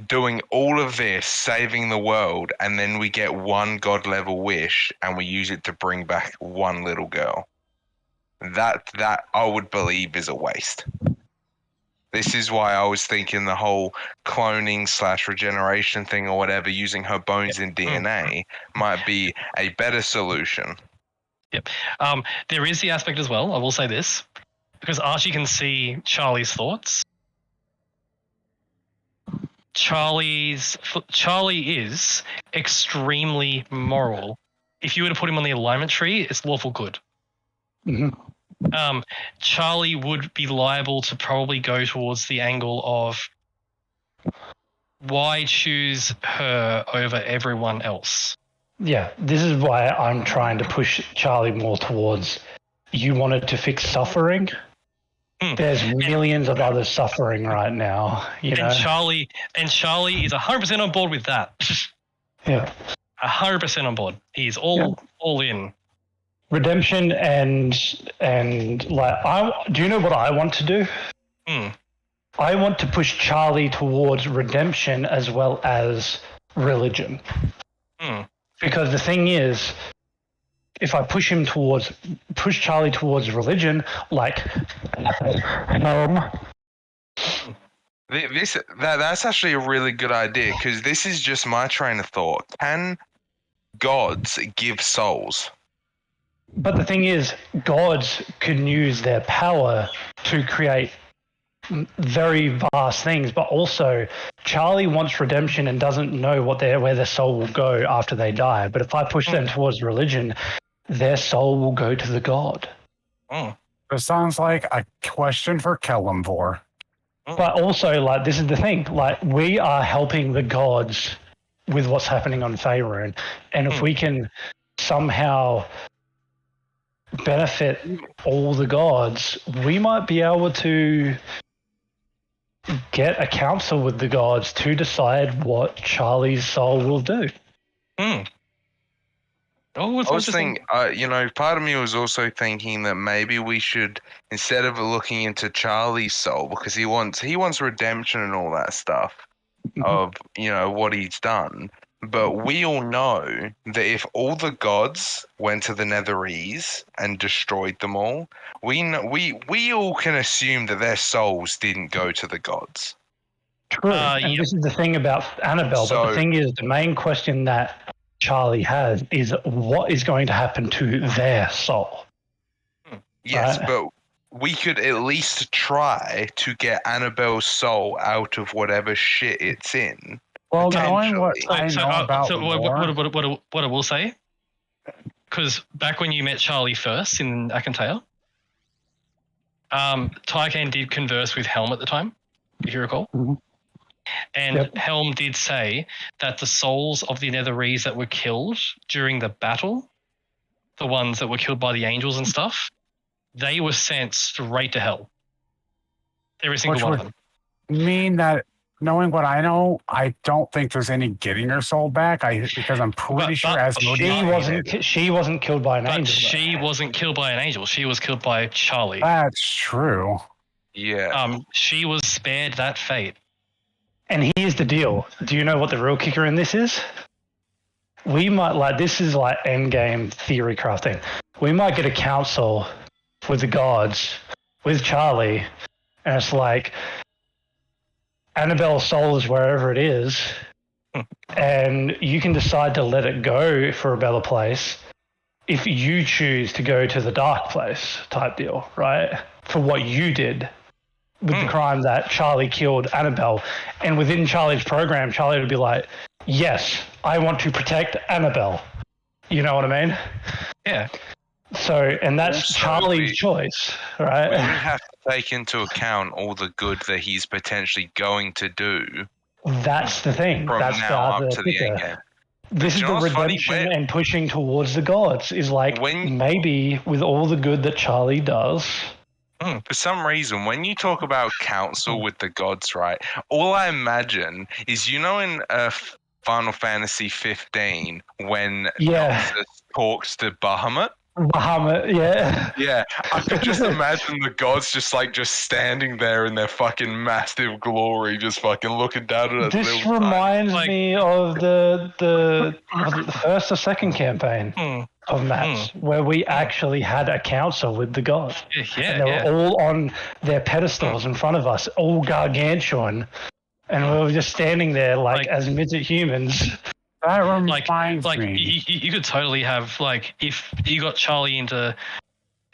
Doing all of this, saving the world, and then we get one god level wish, and we use it to bring back one little girl. That I would believe is a waste. This is why I was thinking the whole cloning / regeneration thing or whatever, using her bones in DNA, might be a better solution. Yep. There is the aspect as well, I will say this, because Archie can see Charlie's thoughts. Charlie is extremely moral. If you were to put him on the alignment tree, it's lawful good. Mm-hmm. Charlie would be liable to probably go towards the angle of why choose her over everyone else. Yeah, this is why I'm trying to push Charlie more towards you wanted to fix suffering. There's millions of others suffering right now, you know. Charlie is 100% on board with that. Yeah. 100% on board. He's all in. Redemption and like do you know what I want to do? I want to push Charlie towards redemption as well as religion. Because the thing is, if I push Charlie towards religion, like that's actually a really good idea, because this is just my train of thought. Can gods give souls? But the thing is, gods can use their power to create very vast things, but also Charlie wants redemption and doesn't know where their soul will go after they die. But if I push them towards religion, their soul will go to the god. It sounds like a question for Kelemvor. But also, like, this is the thing, like, we are helping the gods with what's happening on Faerun, and if we can somehow benefit all the gods, we might be able to get a council with the gods to decide what Charlie's soul will do. Oh, I was thinking, part of me was also thinking that maybe we should, instead of looking into Charlie's soul, because he wants redemption and all that stuff of, what he's done. But we all know that if all the gods went to the Netherese and destroyed them all, we all can assume that their souls didn't go to the gods. True. And this is the thing about Annabelle. But the thing is, the main question that Charlie has is what is going to happen to their soul. Yes, but we could at least try to get Annabelle's soul out of whatever shit it's in. Well, knowing what I So, know about what I will say, because back when you met Charlie first in Akantea, Tycan did converse with Helm at the time, if you recall. Mm-hmm. And Helm did say that the souls of the Netherese that were killed during the battle, the ones that were killed by the angels and stuff, they were sent straight to hell. Every single one of them. Mean that, knowing what I know, I don't think there's any getting her soul back. Because I'm pretty sure she wasn't killed by an angel. She wasn't killed by an angel. She was killed by Charlie. That's true. Yeah. She was spared that fate. And here's the deal. Do you know what the real kicker in this is? We might, this is like endgame theory crafting. We might get a council with the gods, with Charlie, and it's like, Annabelle's soul is wherever it is, and you can decide to let it go for a better place if you choose to go to the dark place type deal, right? For what you did with the crime that Charlie killed Annabelle. And within Charlie's program, Charlie would be like, yes, I want to protect Annabelle. You know what I mean? Yeah. So, and that's Charlie's choice, right? We have to take into account all the good that he's potentially going to do. That's the thing. From that's now up to the end game. This is the redemption and pushing towards the gods. Is like maybe with all the good that Charlie does. For some reason, when you talk about council with the gods, right? All I imagine is, in Final Fantasy 15 when Noxus talks to Bahamut. Yeah. I could just imagine the gods just standing there in their fucking massive glory, just fucking looking down at us. This reminds me of the first or second campaign of maps where we actually had a council with the gods. And they were all on their pedestals in front of us, all gargantuan, and we were just standing there as midget humans. That reminds me. You could totally have, if you got Charlie into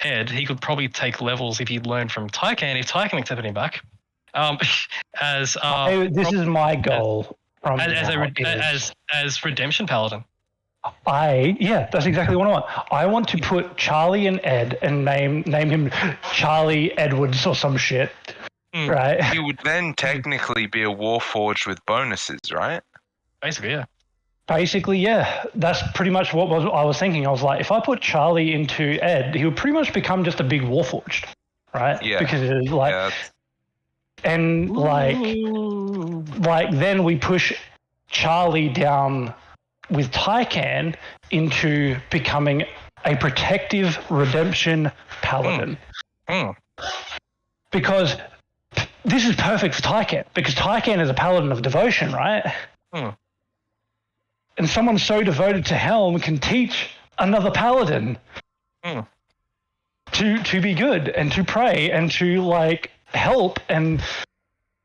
Ed, he could probably take levels if he'd learned from Tycan, if Tycan accepted him back. This is my goal. As Redemption Paladin. That's exactly what I want. I want to put Charlie and Ed and name him Charlie Edwards or some shit. Right? He would then technically be a Warforged with bonuses, right? Basically, yeah. Basically, yeah. That's pretty much what I was thinking. I was like, if I put Charlie into Ed, he would pretty much become just a big Warforged, right? Yeah. Because it is and then we push Charlie down with Tycan into becoming a protective redemption paladin. Because this is perfect for Tycan, because Tycan is a paladin of devotion, right? And someone so devoted to Helm can teach another paladin to be good and to pray and to help, and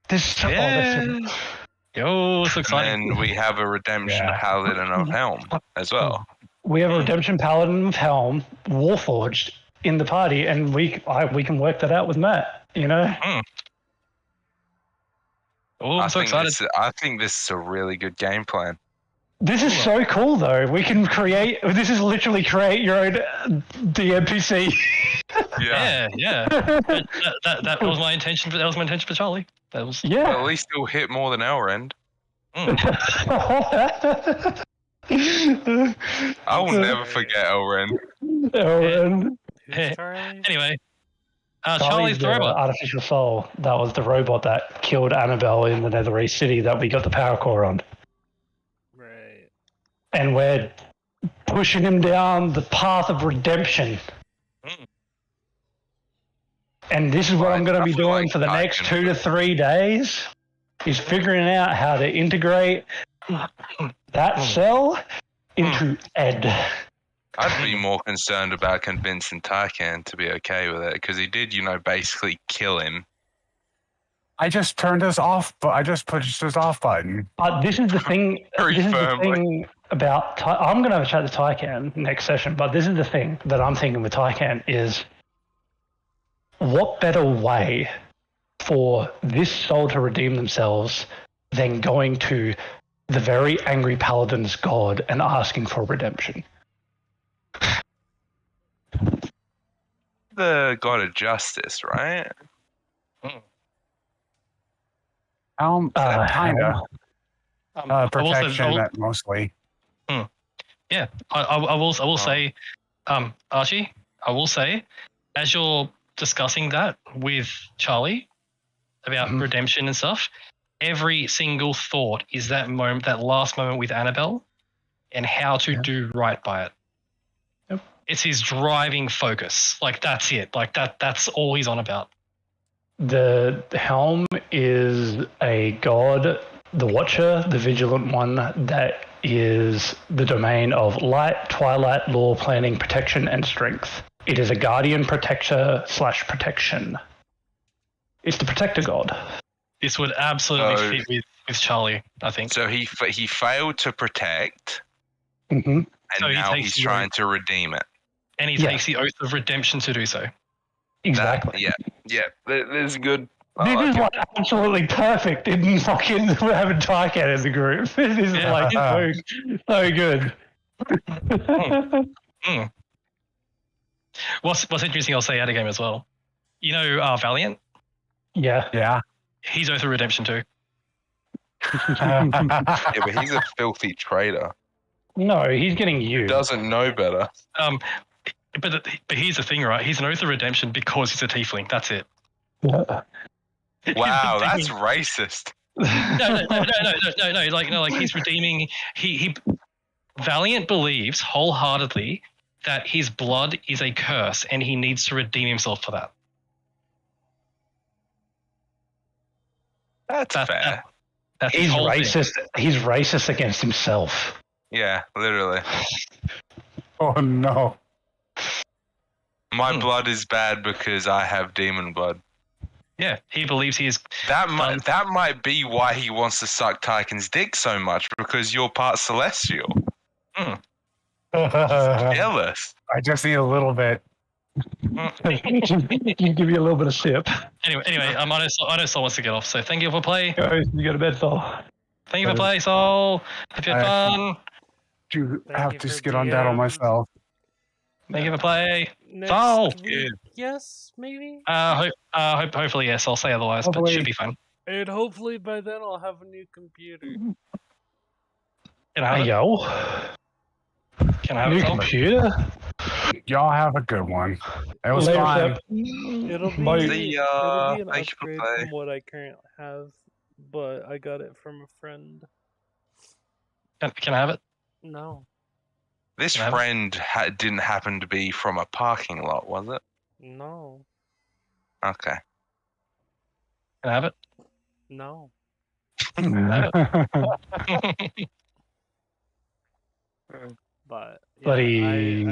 this. So exciting! And we have a redemption paladin of Helm as well. We have a redemption paladin of Helm, Warforged, in the party, and we can work that out with Matt. Oh, I'm so excited! I think this is a really good game plan. This is so cool, though. We can create. This is literally create your own DMPC. Yeah. That was my intention. That was my intention for Charlie. That was. Yeah. Well, at least he'll hit more than our end. I will never forget Elren. Who's Charlie? Anyway, Charlie's Charlie's the robot. artificial soul. That was the robot that killed Annabelle in the Nether East City that we got the power core on. Right. And we're pushing him down the path of redemption. And this is what I'm going to be doing for the next 2 to 3 days, is figuring out how to integrate that cell into Ed. I'd be more concerned about convincing Tarkan to be okay with it, because he did, basically kill him. I just turned this off, but I just pushed this off button. This is the thing. Very this is the firmly. thing about. I'm going to have a chat to Tycan next session, but this is the thing that I'm thinking with Tycan is, what better way for this soul to redeem themselves than going to the very angry paladin's god and asking for redemption? The god of justice, right? Kinda. Protection, will mostly. Yeah, I will say, Archie, I will say, as you're discussing that with Charlie about redemption and stuff, every single thought is that moment, that last moment with Annabelle, and how to do right by it. Yep. It's his driving focus. Like, that's it. Like, that's all he's on about. The Helm is a god, the Watcher, the Vigilant one, that is the domain of light, twilight, law, planning, protection, and strength. It is a guardian protector / protection. It's the protector god. This would absolutely fit with Charlie, I think. So he failed to protect, Mm-hmm. and So he now takes he's the trying oath. to redeem it. And he Yeah. takes the oath of redemption to do so. Exactly. Yeah, this is good. This is like absolutely perfect in fucking having Tycan in the group. This is Yeah. like so good. What's interesting, I'll say out of game as well. You know, Valiant, Yeah. Yeah. he's Oath of Redemption too. Yeah, but he's a filthy traitor. No, he's getting you. Doesn't know better. But here's the thing, right? He's an Oath of Redemption because he's a tiefling. That's it. Yeah. Wow, that's racist. No. Like he's redeeming. He Valiant believes wholeheartedly that his blood is a curse, and he needs to redeem himself for that. That's fair. That's his He's whole thing. racist. He's racist against himself. Yeah, literally. Oh no. My blood is bad because I have demon blood. Yeah, he believes he is. That might be why he wants to suck Tyken's dick so much, because you're part celestial. Jealous. I just need a little bit. Give you a little bit of sip. Anyway, I know Sol wants to get off, so thank you for play. You go to bed, Sol. Thank you for play, Sol. Hope you had fun. Do Thank have you to for get on that on DMs. myself. Thank you for play. Next Sol. week, yes, maybe. Hopefully yes. I'll say otherwise, but it should be fun. And hopefully by then I'll have a new computer. Can I have it? Yo. Can I have New it, Sol? computer? Y'all have a good one. It was Later, fun. Seb. It'll be, Bye. See ya. it'll be an Thank you for upgrade play. from what I currently have, but I got it from a friend. Can I have it? No, This Can I have it? friend didn't happen to be from a parking lot, was it? no, Okay. Can I have it? no. But yeah, Buddy.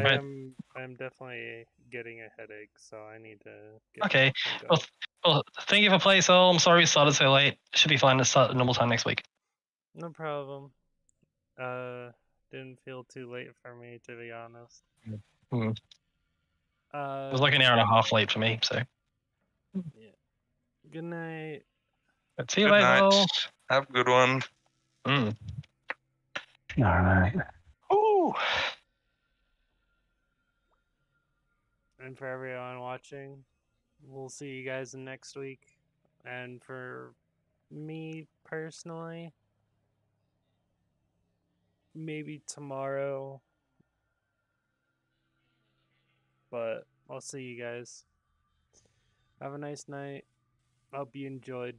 I'm definitely getting a headache, so I need to get Okay. some Well, go. well, thank you for play, Sol. I'm sorry we started so late. Should be fine to start at normal time next week. No problem. Didn't feel too late for me, to be honest. Hmm. Uh, It was like an hour and a half late for me, so. good night. But see you Good later. night. Sol. Have a good one. Mm. All right. Ooh. And for everyone watching, we'll see you guys next week. And for me personally, maybe tomorrow. But I'll see you guys. Have a nice night. Hope you enjoyed.